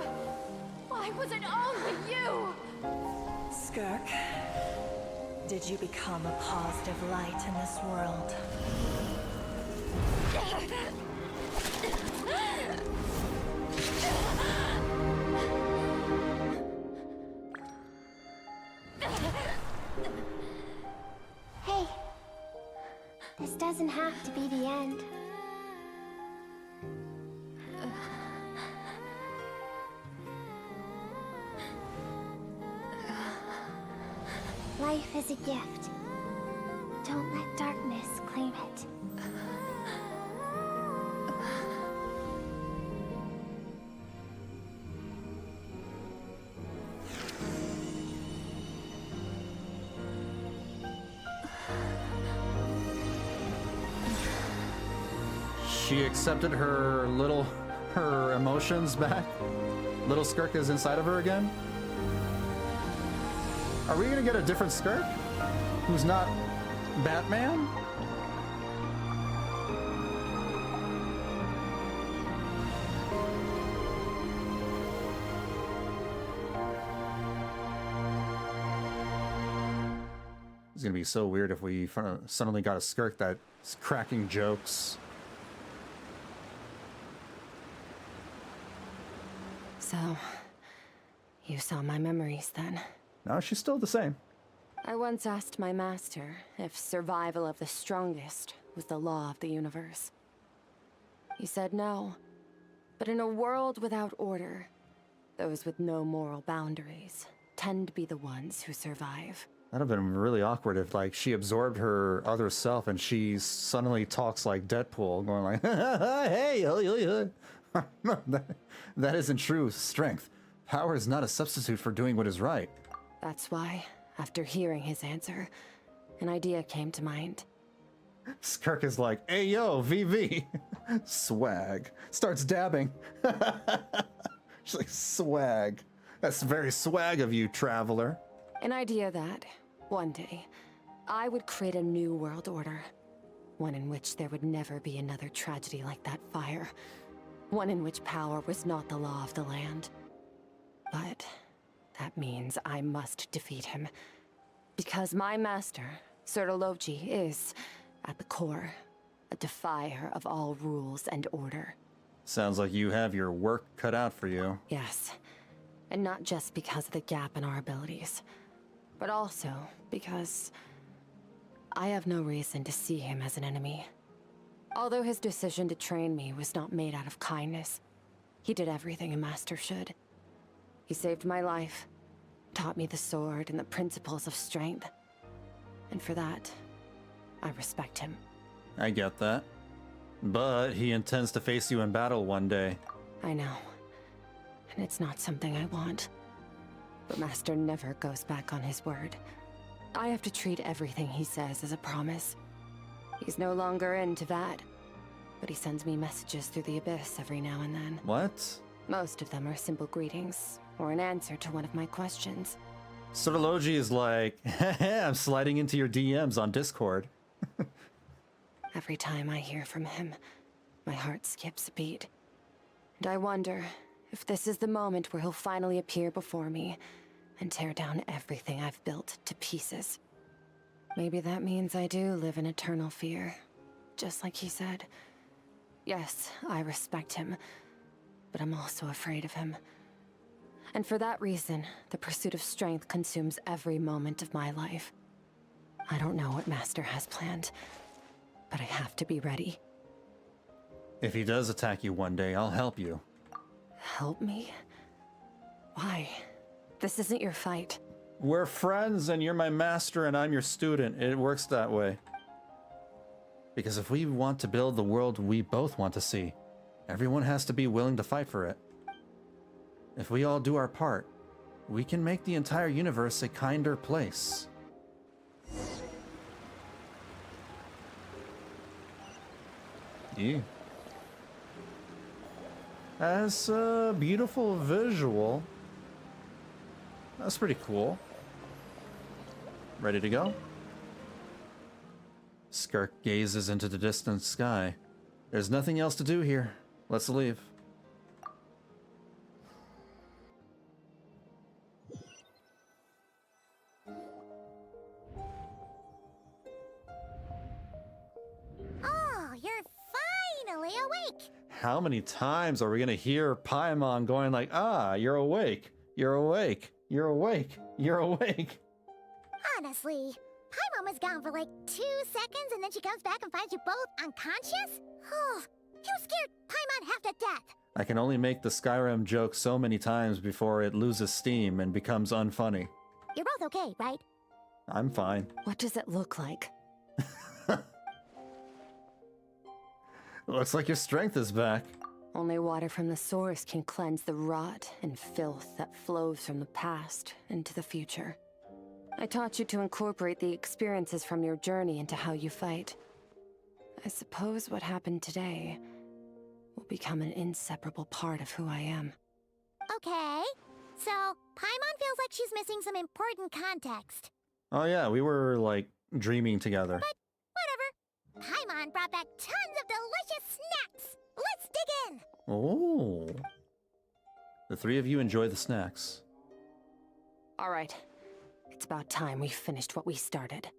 Why was it only you? Skirk, did you become a positive light in this world? Hey, this doesn't have to be the end. Life is a gift. Don't let darkness claim it. She accepted her emotions back. Little Skirk is inside of her again. Are we gonna get a different Skirk? Who's not Batman? It's gonna be so weird if we suddenly got a Skirk that's cracking jokes. So, you saw my memories then? No, she's still the same. I once asked my master if survival of the strongest was the law of the universe. He said no. But in a world without order, those with no moral boundaries tend to be the ones who survive. That'd have been really awkward if, like, she absorbed her other self and she suddenly talks like Deadpool, going like, hey, that isn't true strength. Power is not a substitute for doing what is right. That's why, after hearing his answer, an idea came to mind. Skirk is like, hey yo, VV. Swag. Starts dabbing. She's like, swag. That's very swag of you, traveler. An idea that, one day, I would create a new world order. One in which there would never be another tragedy like that fire. One in which power was not the law of the land. But that means I must defeat him. Because my master, Sertologi, is, at the core, a defier of all rules and order. Sounds like you have your work cut out for you. Yes. And not just because of the gap in our abilities, but also because I have no reason to see him as an enemy. Although his decision to train me was not made out of kindness, he did everything a master should. He saved my life, taught me the sword and the principles of strength. And for that, I respect him. I get that. But he intends to face you in battle one day. I know. And it's not something I want. But Master never goes back on his word. I have to treat everything he says as a promise. He's no longer in Teyvat, but he sends me messages through the Abyss every now and then. What? Most of them are simple greetings, or an answer to one of my questions. Sertologi is like, I'm sliding into your DMs on Discord. Every time I hear from him, my heart skips a beat. And I wonder if this is the moment where he'll finally appear before me and tear down everything I've built to pieces. Maybe that means I do live in eternal fear, just like he said. Yes, I respect him, but I'm also afraid of him. And for that reason, the pursuit of strength consumes every moment of my life. I don't know what Master has planned, but I have to be ready. If he does attack you one day, I'll help you. Help me? Why? This isn't your fight. We're friends and you're my master and I'm your student. It works that way. Because if we want to build the world we both want to see, everyone has to be willing to fight for it. If we all do our part, we can make the entire universe a kinder place. Yeah. That's a beautiful visual. That's pretty cool. Ready to go? Skirk gazes into the distant sky. There's nothing else to do here. Let's leave. Oh, you're finally awake! How many times are we gonna hear Paimon going like, ah, you're awake, you're awake, you're awake, you're awake? Honestly, Paimon was gone for like 2 seconds and then she comes back and finds you both unconscious? Oh, you scared Paimon half to death! I can only make the Skyrim joke so many times before it loses steam and becomes unfunny. You're both okay, right? I'm fine. What does it look like? Looks like your strength is back. Only water from the source can cleanse the rot and filth that flows from the past into the future. I taught you to incorporate the experiences from your journey into how you fight. I suppose what happened today will become an inseparable part of who I am. Okay, so Paimon feels like she's missing some important context. Oh yeah, we were like dreaming together. But whatever. Paimon brought back tons of delicious snacks. Let's dig in. Oh. The three of you enjoy the snacks. All right. It's about time we finished what we started.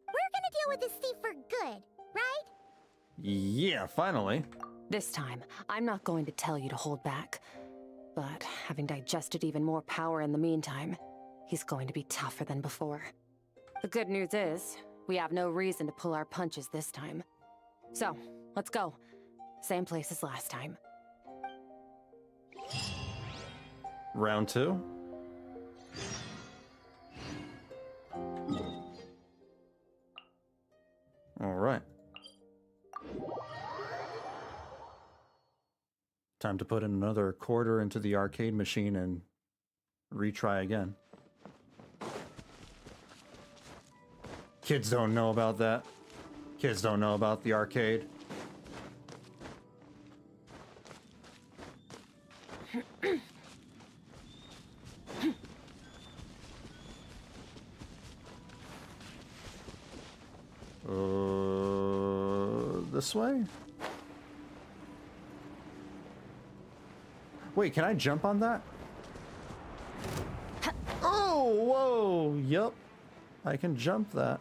We're gonna deal with this thief for good, right? Yeah, finally. This time, I'm not going to tell you to hold back. But having digested even more power in the meantime, he's going to be tougher than before. The good news is, we have no reason to pull our punches this time. So, let's go. Same place as last time. Round 2. All right. Time to put in another quarter into the arcade machine and retry again. Kids don't know about that. Kids don't know about the arcade. This way? Wait, can I jump on that? Oh, whoa, yup. I can jump that.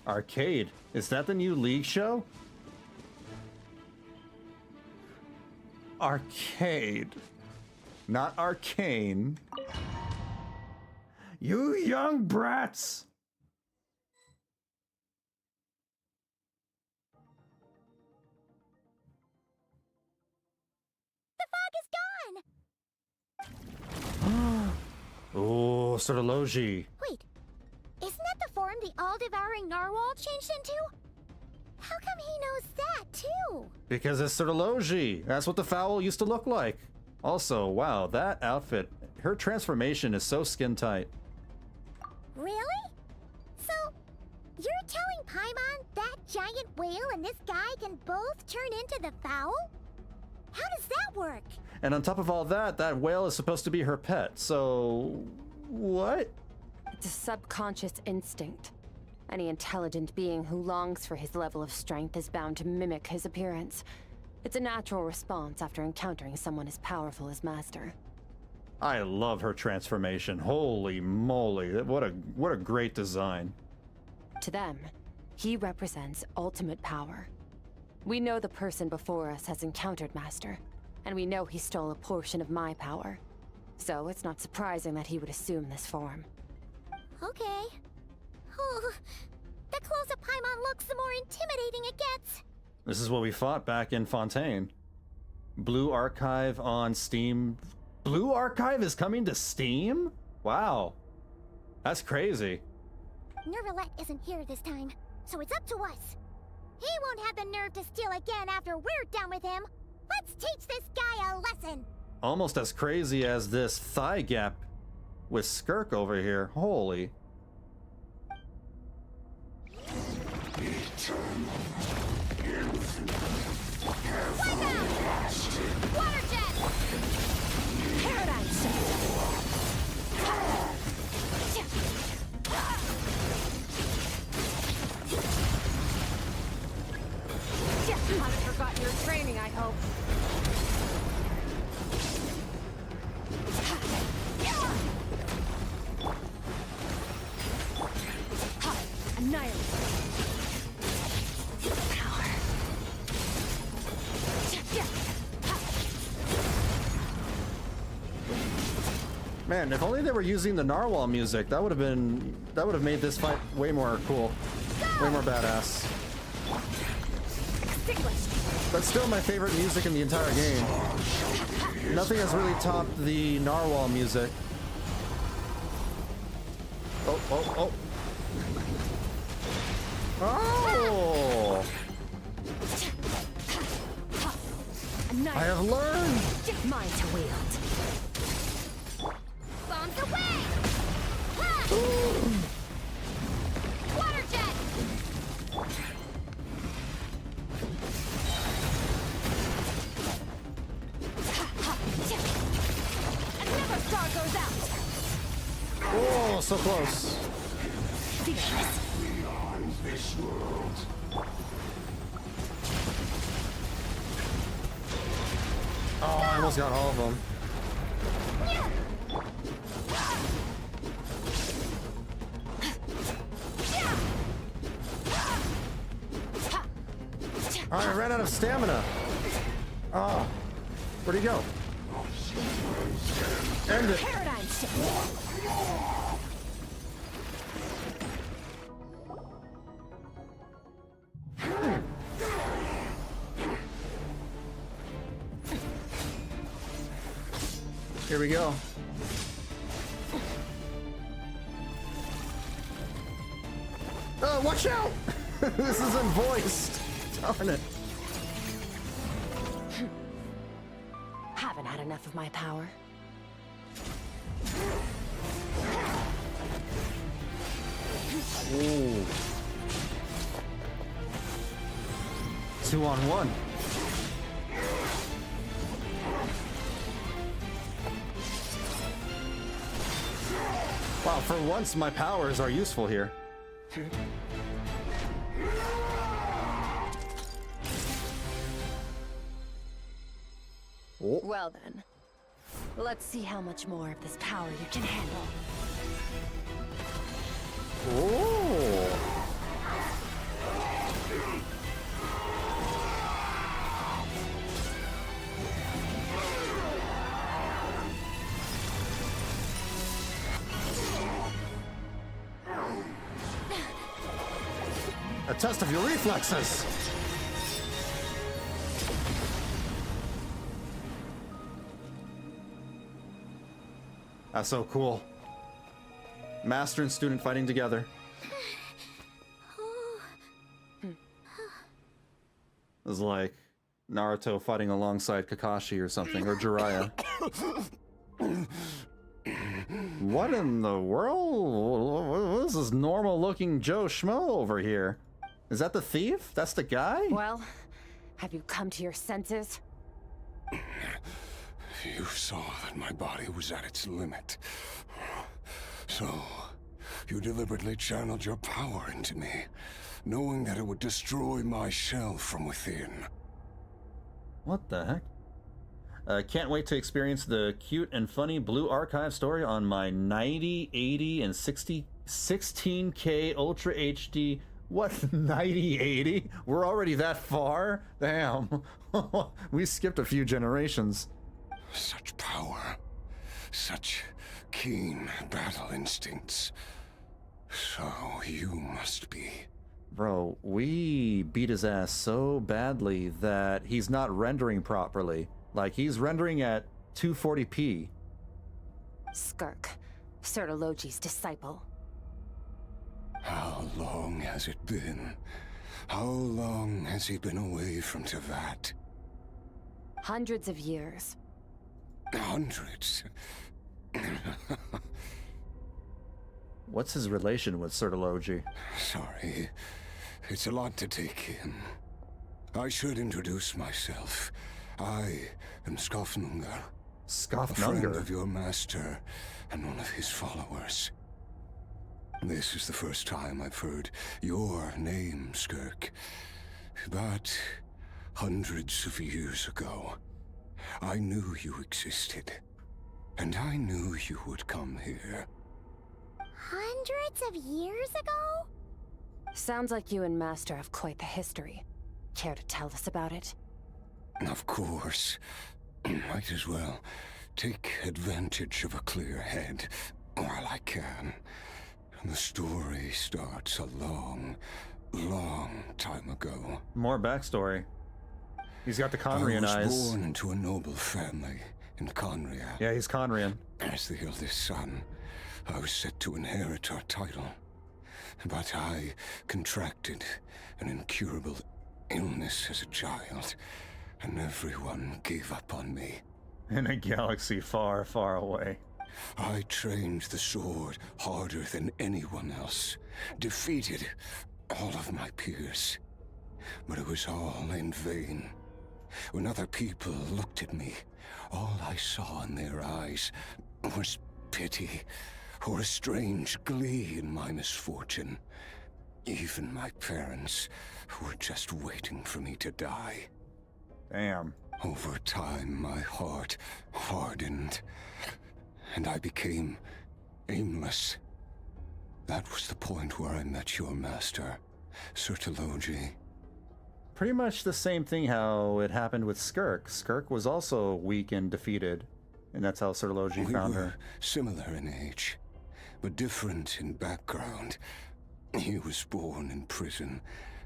Arcade. Is that the new League show? Arcade. Not arcane. You young brats! Oh, Sorology. Wait, isn't that the form the all-devouring narwhal changed into? How come he knows that, too? Because it's Sorology. That's what the fowl used to look like. Also, wow, that outfit, her transformation is so skin tight. Really? So, you're telling Paimon that giant whale and this guy can both turn into the fowl? How does that work? And on top of all that, that whale is supposed to be her pet, so... what? It's a subconscious instinct. Any intelligent being who longs for his level of strength is bound to mimic his appearance. It's a natural response after encountering someone as powerful as Master. I love her transformation. Holy moly, what a great design. To them, he represents ultimate power. We know the person before us has encountered Master, and we know he stole a portion of my power. So it's not surprising that he would assume this form. Okay. Oh, the closer Paimon looks, the more intimidating it gets. This is what we fought back in Fontaine. Blue Archive on Steam. Blue Archive is coming to Steam? Wow. That's crazy. Nervalette isn't here this time, so it's up to us. He won't have the nerve to steal again after we're done with him. Let's teach this guy a lesson. Almost as crazy as this thigh gap with Skirk over here. Holy. Water jet! Paradigm You haven't forgotten your training, I hope. Annihilate. Power. Man, if only they were using the narwhal music, that would have made this fight way more cool. Way more badass. That's still my favorite music in the entire game. Nothing has really topped the narwhal music. Oh, oh, oh. Oh! I have learned! Mine to wield. Bombs away! Water jet! Another star goes out! Oh, so close. Beyond this world. Oh, I almost got all of them. Oh, I ran out of stamina. Oh, where'd he go? End it. Paradigm shift. Here we go. Oh, watch out! This isn't voiced. Darn it. Haven't had enough of my power. Ooh. 2-on-1. Wow, for once my powers are useful here. Oh. Well then, let's see how much more of this power you can handle. Oh. A test of your reflexes. That's so cool. Master and student fighting together. It was like Naruto fighting alongside Kakashi or something, or Jiraiya. What in the world? What is this normal looking Joe Schmo over here? Is that the thief? That's the guy? Well, have you come to your senses? You saw that my body was at its limit. So, you deliberately channeled your power into me, knowing that it would destroy my shell from within. What the heck? Can't wait to experience the cute and funny Blue Archive story on my 90, 80, and 16K Ultra HD. What, 90, 80? We're already that far? Damn. We skipped a few generations. Such power. Such keen battle instincts. So you must be. Bro, we beat his ass so badly that he's not rendering properly. Like, he's rendering at 240p. Skirk, Sertologi's disciple. How long has it been? How long has he been away from Teyvat? Hundreds of years. Hundreds? What's his relation with Sertology? Sorry. It's a lot to take in. I should introduce myself. I am Skofnungar. A friend Skofnungar? of your master and one of his followers. This is the first time I've heard your name, Skirk. But hundreds of years ago, I knew you existed. And I knew you would come here. Hundreds of years ago? Sounds like you and Master have quite the history. Care to tell us about it? Of course. Might as well take advantage of a clear head while I can. The story starts a long, long time ago. More backstory. He's got the Khaenri'ah eyes. I was born into a noble family in Khaenri'ah. Yeah, he's Khaenri'ah. As the eldest son, I was set to inherit our title. But I contracted an incurable illness as a child, and everyone gave up on me. In a galaxy far, far away. I trained the sword harder than anyone else, defeated all of my peers. But it was all in vain. When other people looked at me, all I saw in their eyes was pity, or a strange glee in my misfortune. Even my parents were just waiting for me to die. Damn. Over time, my heart hardened, and I became aimless. That was the point where I met your master, Sertology. Pretty much the same thing how it happened with Skirk. Skirk was also weak and defeated, and that's how Sertology found her. Similar in age, but different in background. He was born in prison,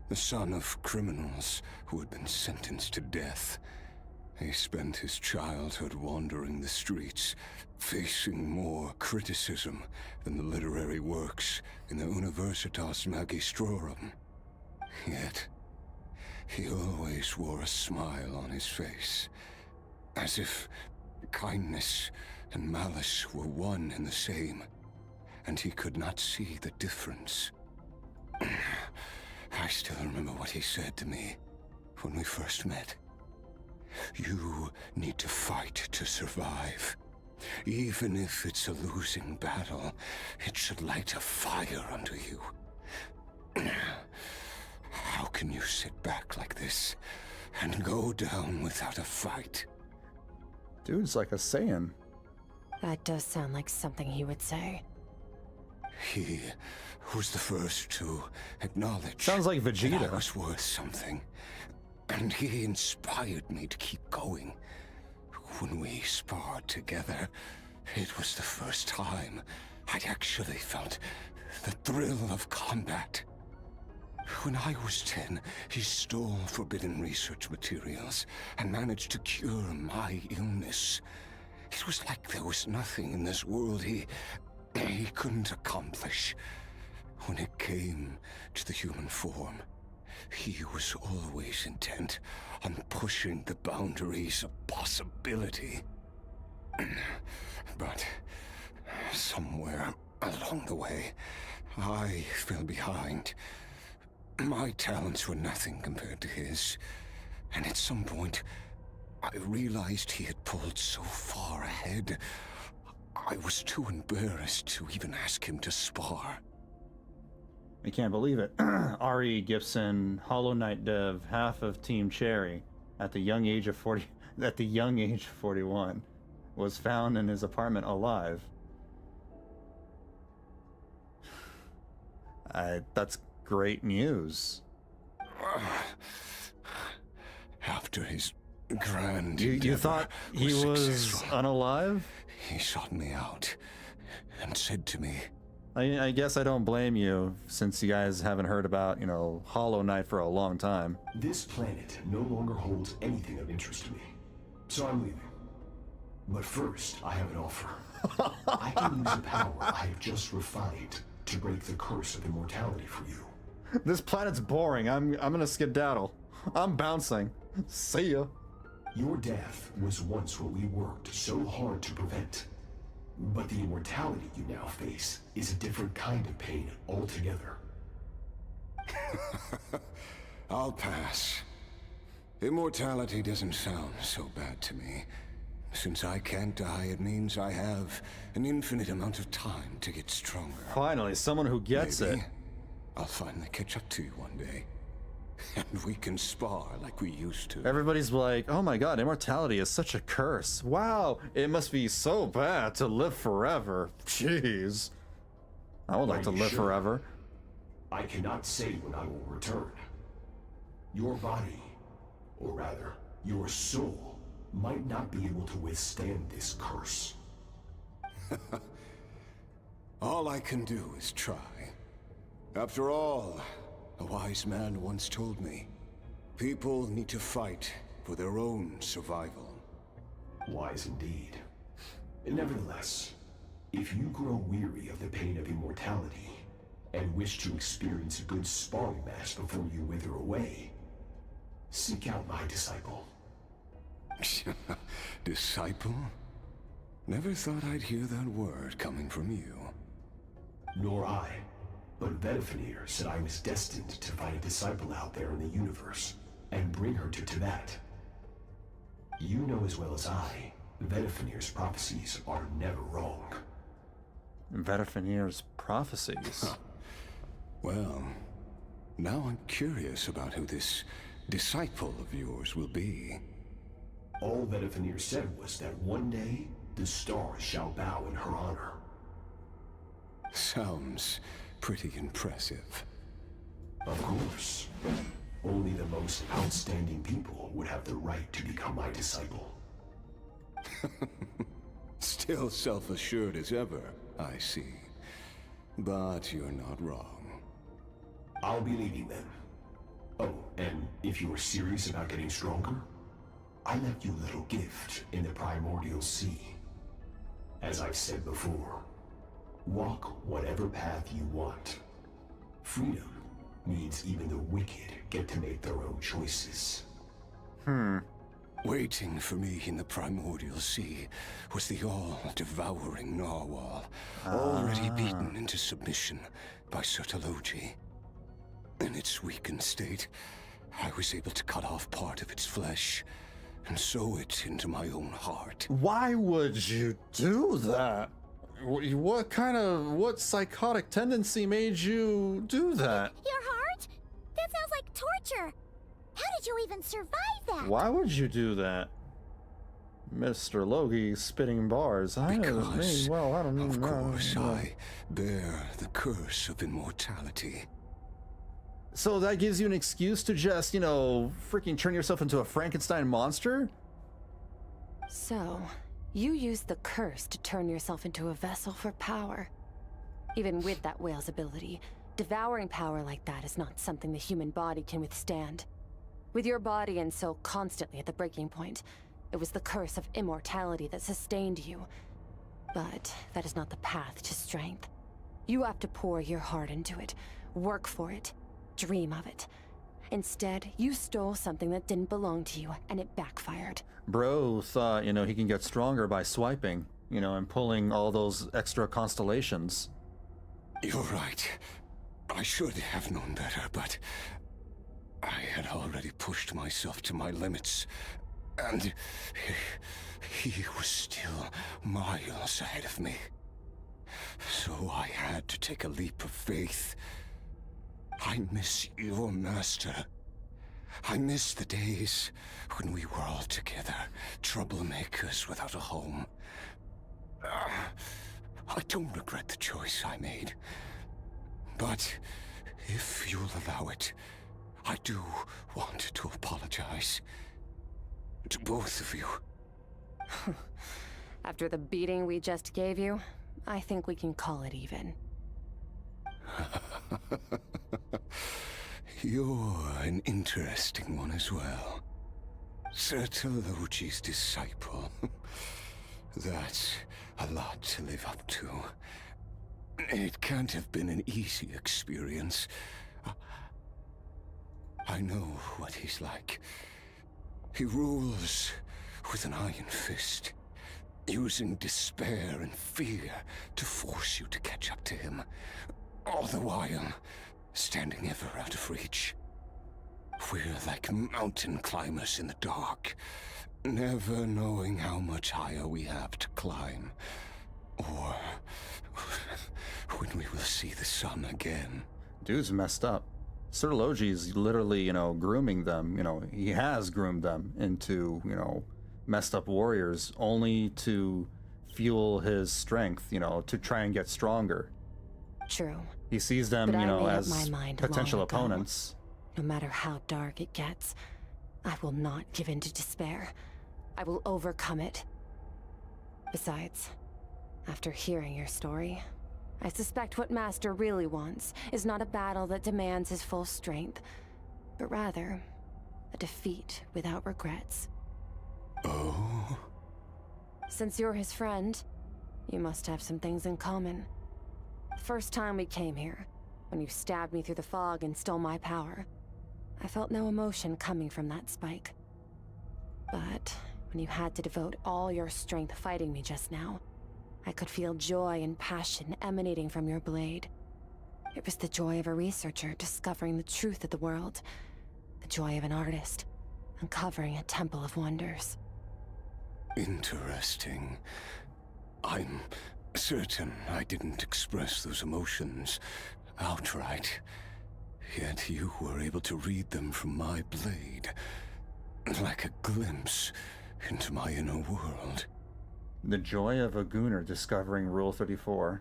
the son of criminals who had been sentenced to death. He spent his childhood wandering the streets, facing more criticism than the literary works in the Universitas Magistrorum. Yet, he always wore a smile on his face, as if kindness and malice were one and the same, and he could not see the difference. I still remember what he said to me when we first met. You need to fight to survive. Even if it's a losing battle, it should light a fire under you. How can you sit back like this and go down without a fight? Dude's like a Saiyan. That does sound like something he would say. He was the first to acknowledge Sounds like Vegeta. that I was worth something. And he inspired me to keep going. When we sparred together, it was the first time I'd actually felt the thrill of combat. When I was 10, he stole forbidden research materials and managed to cure my illness. It was like there was nothing in this world he couldn't accomplish. When it came to the human form, he was always intent on pushing the boundaries of possibility. But somewhere along the way, I fell behind. My talents were nothing compared to his, and at some point, I realized he had pulled so far ahead, I was too embarrassed to even ask him to spar. I can't believe it. R.E. Gibson, Hollow Knight dev, half of Team Cherry, at the young age of 41, was found in his apartment alive. That's great news. After his grand You thought he was unalive? He sought me out and said to me, I guess I don't blame you, since you guys haven't heard about, Hollow Knight for a long time. This planet no longer holds anything of interest to me, so I'm leaving. But first, I have an offer. I can use a power I have just refined to break the curse of immortality for you. This planet's boring. I'm gonna skedaddle. I'm bouncing. See ya. Your death was once what we worked so hard to prevent. But the immortality you now face is a different kind of pain altogether. I'll pass. Immortality doesn't sound so bad to me. Since I can't die, it means I have an infinite amount of time to get stronger. Finally, someone who gets Maybe it. I'll finally catch up to you one day. And we can spar like we used to. Everybody's like, oh my god, immortality is such a curse. Wow, it must be so bad to live forever. Jeez. I would like to live forever. I cannot say when I will return. Your body, or rather, your soul, might not be able to withstand this curse. All I can do is try. After all, a wise man once told me, people need to fight for their own survival. Wise indeed. Nevertheless, if you grow weary of the pain of immortality, and wish to experience a good sparring match before you wither away, seek out my disciple. Disciple? Never thought I'd hear that word coming from you. Nor I. But Vanillabean said I was destined to find a disciple out there in the universe, and bring her to Teyvat. You know as well as I, Vanillabean's prophecies are never wrong. Vanillabean's prophecies? Well, now I'm curious about who this disciple of yours will be. All Vanillabean said was that one day, the stars shall bow in her honor. Sounds pretty impressive. Of course. Only the most outstanding people would have the right to become my disciple. Still self-assured as ever, I see. But you're not wrong. I'll be leaving then. Oh, and if you are serious about getting stronger, I left you a little gift in the primordial sea. As I've said before, walk whatever path you want. Freedom means even the wicked get to make their own choices. Waiting for me in the primordial sea was the all-devouring narwhal, already beaten into submission by Sertologi. In its weakened state, I was able to cut off part of its flesh and sew it into my own heart. Why would you do that? What psychotic tendency made you do that? Your heart? That sounds like torture. How did you even survive that? Why would you do that? Mr. Logi spitting bars. Because, I don't of know. course, I bear the curse of immortality. So that gives you an excuse to just, freaking turn yourself into a Frankenstein monster? So, you used the curse to turn yourself into a vessel for power. Even with that whale's ability, devouring power like that is not something the human body can withstand. With your body and soul constantly at the breaking point, it was the curse of immortality that sustained you. But that is not the path to strength. You have to pour your heart into it, work for it, dream of it. Instead, you stole something that didn't belong to you, and it backfired. Bro thought, he can get stronger by swiping, and pulling all those extra constellations. You're right. I should have known better, but I had already pushed myself to my limits, and he was still miles ahead of me. So I had to take a leap of faith. I miss your master. I miss the days when we were all together, troublemakers without a home. I don't regret the choice I made. But if you'll allow it, I do want to apologize. To both of you. After the beating we just gave you, I think we can call it even. You're an interesting one as well. Sertologi's disciple. That's a lot to live up to. It can't have been an easy experience. I know what he's like. He rules with an iron fist, using despair and fear to force you to catch up to him, all the while standing ever out of reach. We're like mountain climbers in the dark, never knowing how much higher we have to climb, or when we will see the sun again. Dude's messed up. Sir Logi's literally, grooming them. He has groomed them into, messed up warriors, only to fuel his strength, to try and get stronger. True. He sees them, But I made up as my mind potential long ago. opponents. No matter how dark it gets, I will not give in to despair. I will overcome it. Besides, after hearing your story, I suspect what Master really wants is not a battle that demands his full strength, but rather a defeat without regrets. Oh? Since you're his friend, you must have some things in common. The first time we came here, when you stabbed me through the fog and stole my power, I felt no emotion coming from that spike. But when you had to devote all your strength fighting me just now, I could feel joy and passion emanating from your blade. It was the joy of a researcher discovering the truth of the world, the joy of an artist uncovering a temple of wonders. Interesting. I'm certain I didn't express those emotions outright, yet you were able to read them from my blade, like a glimpse into my inner world. The joy of a gooner discovering Rule 34.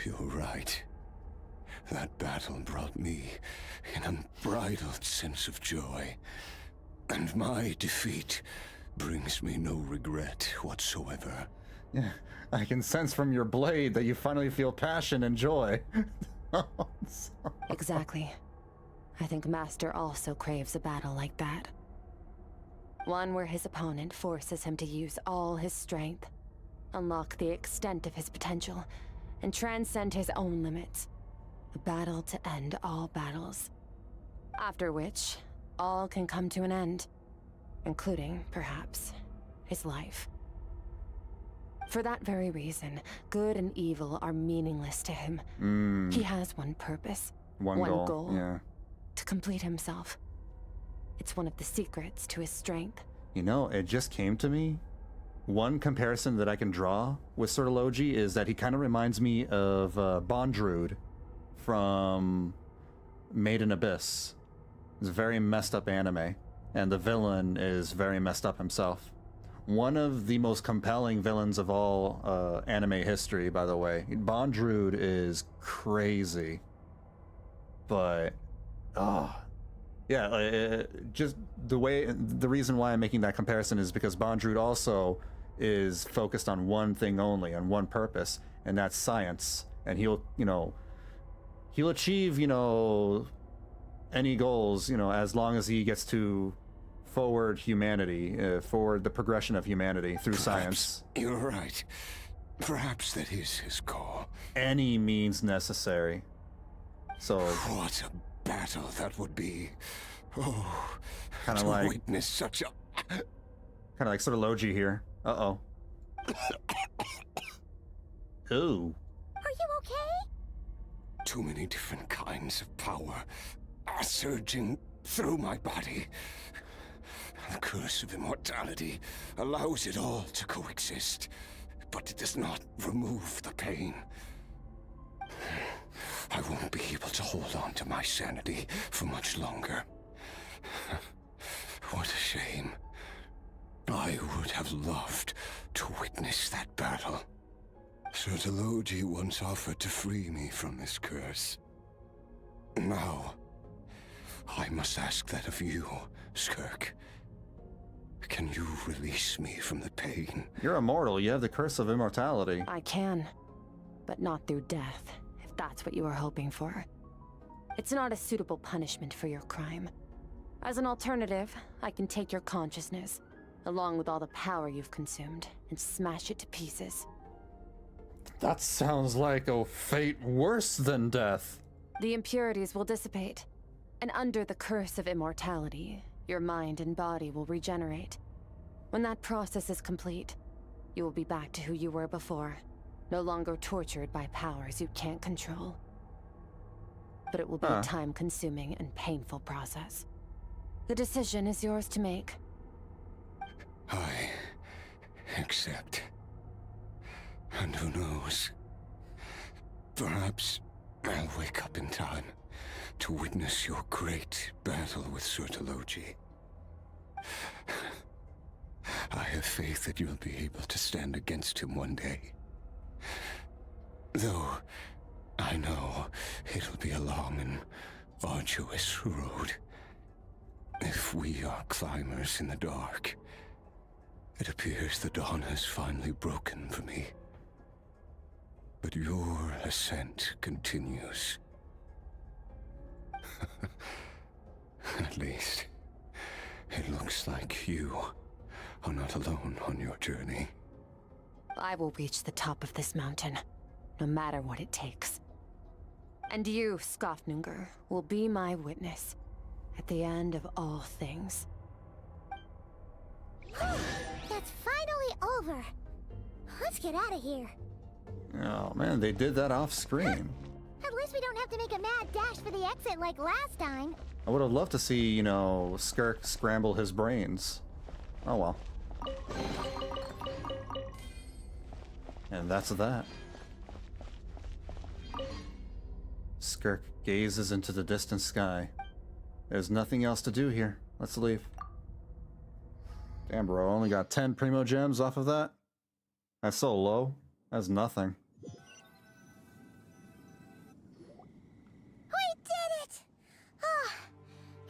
You're right. That battle brought me an unbridled sense of joy, and my defeat brings me no regret whatsoever. Yeah, I can sense from your blade that you finally feel passion and joy. Exactly. I think Master also craves a battle like that. One where his opponent forces him to use all his strength, unlock the extent of his potential, and transcend his own limits. A battle to end all battles. After which, all can come to an end, including, perhaps, his life. For that very reason, good and evil are meaningless to him. He has one purpose, one goal. Yeah. To complete himself. It's one of the secrets to his strength. It just came to me. One comparison that I can draw with Sir Logi is that he kind of reminds me of Bondrewd from Made in Abyss. It's a very messed up anime, and the villain is very messed up himself. One of the most compelling villains of all anime history, by the way. Bondrewd is crazy. But, just the reason why I'm making that comparison is because Bondrewd also is focused on one thing only, on one purpose, and that's science. And he'll achieve, any goals, as long as he gets to forward humanity, forward the progression of humanity through science. You're right. Perhaps that is his call. Any means necessary. So what a battle that would be. Oh, kind of to like witness such a kind of like Sir Logi here. Uh-oh. Ooh. Are you okay? Too many different kinds of power are surging through my body. The curse of immortality allows it all to coexist, but it does not remove the pain. I won't be able to hold on to my sanity for much longer. What a shame. I would have loved to witness that battle. Sir Logi once offered to free me from this curse. Now, I must ask that of you, Skirk. Can you release me from the pain? You're immortal. You have the curse of immortality. I can, but not through death, if that's what you are hoping for. It's not a suitable punishment for your crime. As an alternative, I can take your consciousness, along with all the power you've consumed, and smash it to pieces. That sounds like a fate worse than death. The impurities will dissipate, and under the curse of immortality, your mind and body will regenerate. When that process is complete, you will be back to who you were before, no longer tortured by powers you can't control. But it will be a time-consuming and painful process. The decision is yours to make. I accept. And who knows? Perhaps I'll wake up in time to witness your great battle with Surtology. I have faith that you'll be able to stand against him one day. Though I know it'll be a long and arduous road. If we are climbers in the dark, it appears the dawn has finally broken for me. But your ascent continues. At least, it looks like you are not alone on your journey. I will reach the top of this mountain, no matter what it takes. And you, Skofnungr, will be my witness at the end of all things. That's finally over. Let's get out of here. Oh man, they did that off screen. At least we don't have to make a mad dash for the exit like last time. I would have loved to see, you know, Skirk scramble his brains. Oh well. And that's that. Skirk gazes into the distant sky. There's nothing else to do here. Let's leave. Damn, bro, I only got 10 Primo Gems off of that? That's so low. That's nothing. We did it! Ah,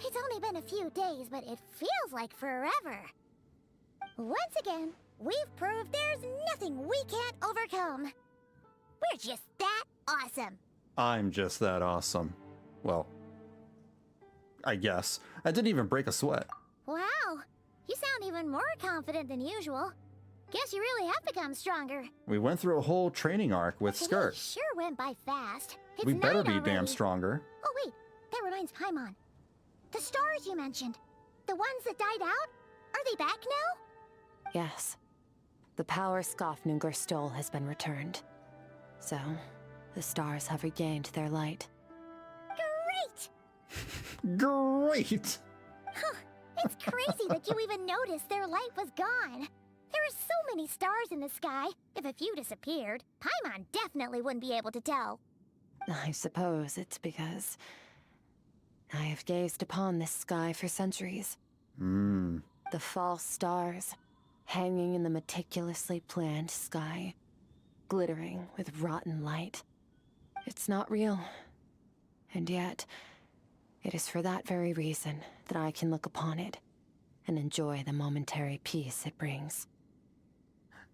it's only been a few days, but it feels like forever. Once again, we've proved there's nothing we can't overcome. We're just that awesome. I'm just that awesome. Well, I guess. I didn't even break a sweat. Wow, you sound even more confident than usual. Guess you really have become stronger. We went through a whole training arc with Skirk. Sure went by fast. It's We better night be already. damn stronger. Oh wait, that reminds Paimon. The stars you mentioned, the ones that died out, are they back now? Yes. The power Skofnungr stole has been returned. So, the stars have regained their light. Great! Great! Huh, it's crazy that you even noticed their light was gone. There are so many stars in the sky. If a few disappeared, Paimon definitely wouldn't be able to tell. I suppose it's because I have gazed upon this sky for centuries. The false stars, hanging in the meticulously planned sky, glittering with rotten light. It's not real. And yet, it is for that very reason that I can look upon it and enjoy the momentary peace it brings.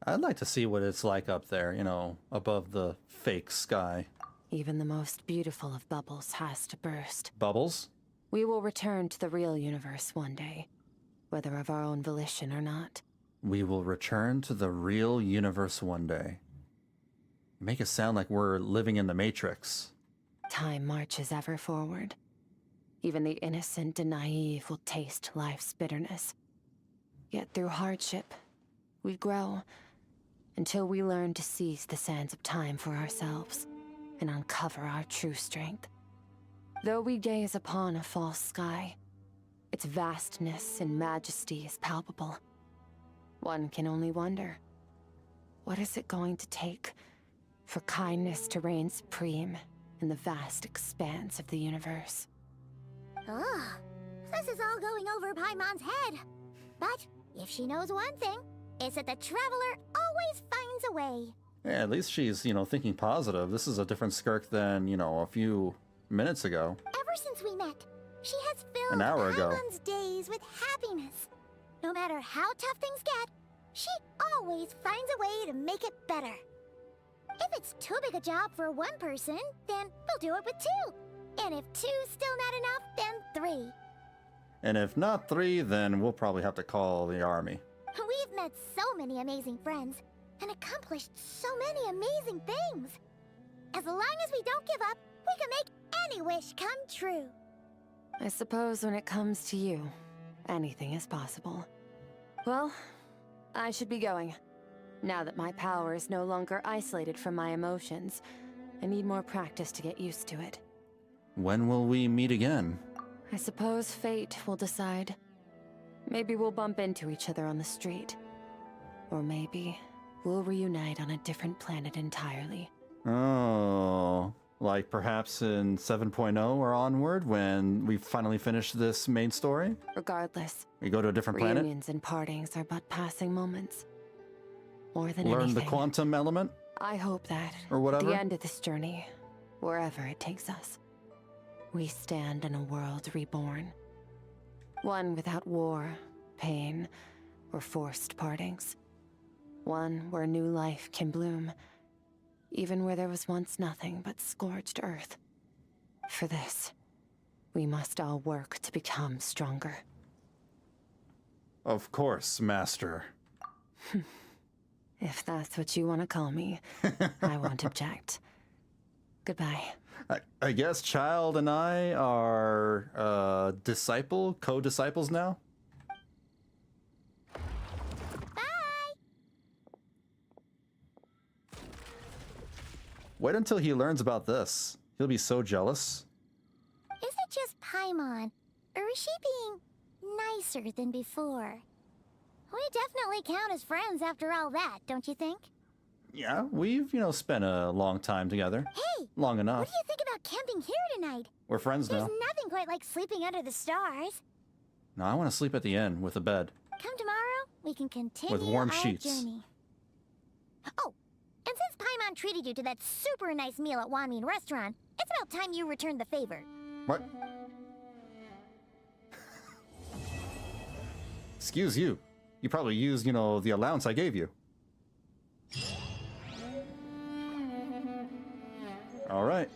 I'd like to see what it's like up there, you know, above the fake sky. Even the most beautiful of bubbles has to burst. Bubbles? We will return to the real universe one day, whether of our own volition or not. We will return to the real universe one day. Make it sound like we're living in the Matrix. Time marches ever forward. Even the innocent and naive will taste life's bitterness. Yet through hardship, we grow until we learn to seize the sands of time for ourselves and uncover our true strength. Though we gaze upon a false sky, its vastness and majesty is palpable. One can only wonder, what is it going to take for kindness to reign supreme in the vast expanse of the universe? Oh, this is all going over Paimon's head. But if she knows one thing, it's that the traveler always finds a way. Yeah, at least she's, you know, thinking positive. This is a different Skirk than, you know, a few minutes ago. Ever since we met, she has filled An hour ago. Paimon's days with happiness. No matter how tough things get, she always finds a way to make it better. If it's too big a job for one person, then we'll do it with two. And if two's still not enough, then three. And if not three, then we'll probably have to call the army. We've met so many amazing friends and accomplished so many amazing things. As long as we don't give up, we can make Any wish come true. I suppose when it comes to you, anything is possible. Well, I should be going. Now that my power is no longer isolated from my emotions, I need more practice to get used to it. When will we meet again? I suppose fate will decide. Maybe we'll bump into each other on the street. Or maybe we'll reunite on a different planet entirely. Oh, like perhaps in 7.0 or onward when we finally finish this main story? Regardless, We go to a different planet? reunions and partings are but passing moments. More than Learn anything, the quantum element? I hope that Or whatever? at the end of this journey, wherever it takes us, we stand in a world reborn. One without war, pain, or forced partings. One where new life can bloom, even where there was once nothing but scorched earth. For this, we must all work to become stronger. Of course, Master. If that's what you want to call me, I won't object. Goodbye. I guess Child and I are co-disciples now? Wait until he learns about this. He'll be so jealous. Is it just Paimon? Or is she being nicer than before? We definitely count as friends after all that, don't you think? Yeah, we've, spent a long time together. Hey! Long enough. What do you think about camping here tonight? We're friends There's now. nothing quite like sleeping under the stars. No, I want to sleep at the inn with a bed. Come tomorrow, we can continue With warm our sheets. journey. Oh, and since Paimon treated you to that super nice meal at Wanmin restaurant, it's about time you returned the favor. What? Excuse you. You probably used, the allowance I gave you. All right.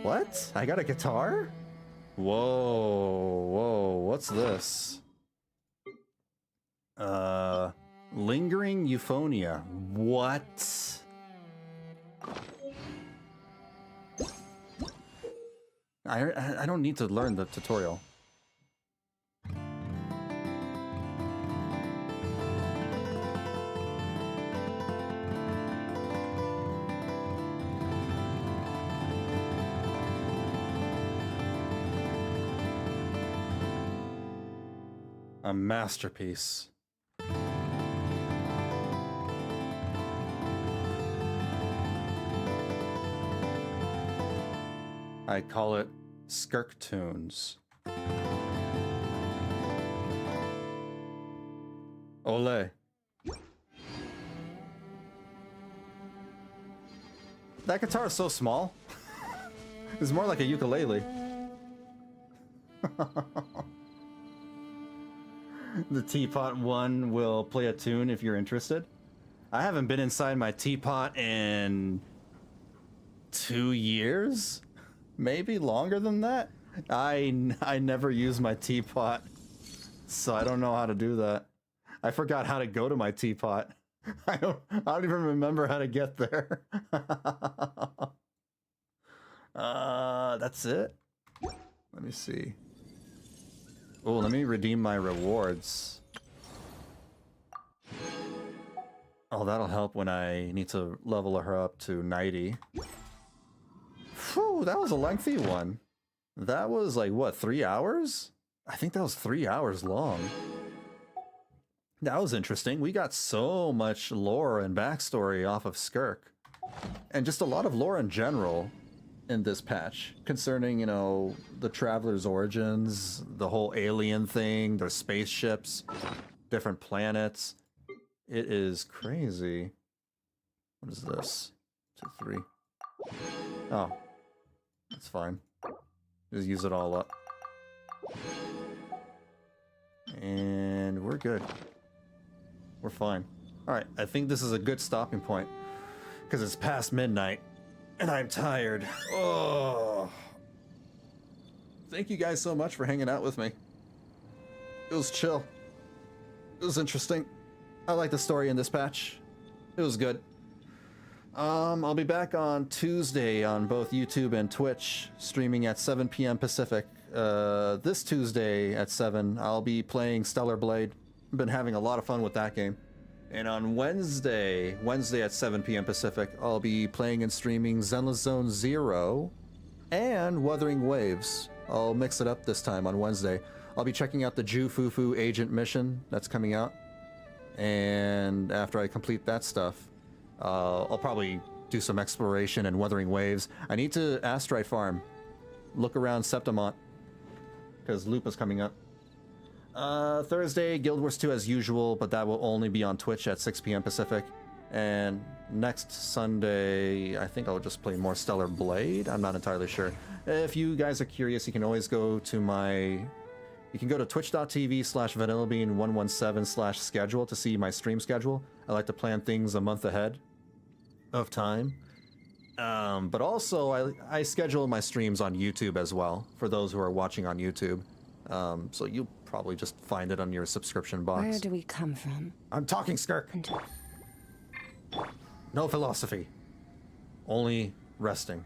What? I got a guitar? Whoa, what's this? Lingering Euphonia. What? I don't need to learn the tutorial. A masterpiece. I call it Skirk tunes. Ole. That guitar is so small. It's more like a ukulele. The teapot one will play a tune if you're interested. I haven't been inside my teapot in 2 years? Maybe longer than that? I never use my teapot, so I don't know how to do that. I forgot how to go to my teapot. I don't even remember how to get there. That's it? Let me see. Oh, let me redeem my rewards. Oh, that'll help when I need to level her up to 90. Phew, that was a lengthy one. That was like, what, 3 hours? I think that was 3 hours long. That was interesting. We got so much lore and backstory off of Skirk. And just a lot of lore in general in this patch concerning, the traveler's origins, the whole alien thing, their spaceships, different planets. It is crazy. What is this? 2, 3. Oh, that's fine. Just use it all up. And we're good. We're fine. Alright, I think this is a good stopping point. Because it's past midnight. And I'm tired. Oh. Thank you guys so much for hanging out with me. It was chill. It was interesting. I like the story in this patch. It was good. I'll be back on Tuesday on both YouTube and Twitch, streaming at 7 p.m. Pacific. This Tuesday at 7, I'll be playing Stellar Blade. I've been having a lot of fun with that game. And on Wednesday at 7 p.m. Pacific, I'll be playing and streaming Zenless Zone Zero and Wuthering Waves. I'll mix it up this time on Wednesday. I'll be checking out the Ju Fufu Agent mission that's coming out. And after I complete that stuff, I'll probably do some exploration and Wuthering Waves. I need to Astrite farm. Look around Septimont, because Loop is coming up. Thursday, Guild Wars 2 as usual, but that will only be on Twitch at 6 p.m. Pacific. And next Sunday, I think I'll just play more Stellar Blade. I'm not entirely sure. If you guys are curious, you can always go to you can go to twitch.tv/Vanillabean117/schedule to see my stream schedule. I like to plan things a month ahead of time. But also, I schedule my streams on YouTube as well, for those who are watching on YouTube. So you'll probably just find it on your subscription box. Where do we come from? I'm talking, Skirk. No philosophy. Only resting.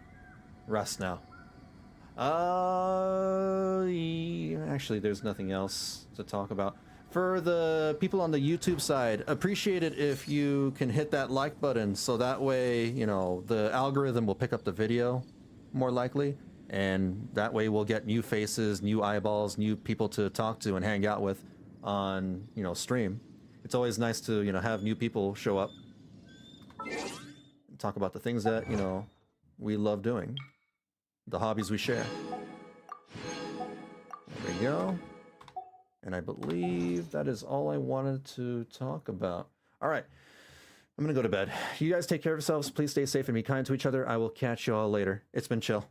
Rest now. Actually, there's nothing else to talk about. For the people on the YouTube side, appreciate it if you can hit that like button, so that way, you know, the algorithm will pick up the video more likely, and that way we'll get new faces, new eyeballs, new people to talk to and hang out with on, you know, stream. It's always nice to, you know, have new people show up and talk about the things that, you know, we love doing, the hobbies we share. There we go. And I believe that is all I wanted to talk about. All right, I'm gonna go to bed. You guys take care of yourselves. Please stay safe and be kind to each other. I will catch you all later. It's been chill.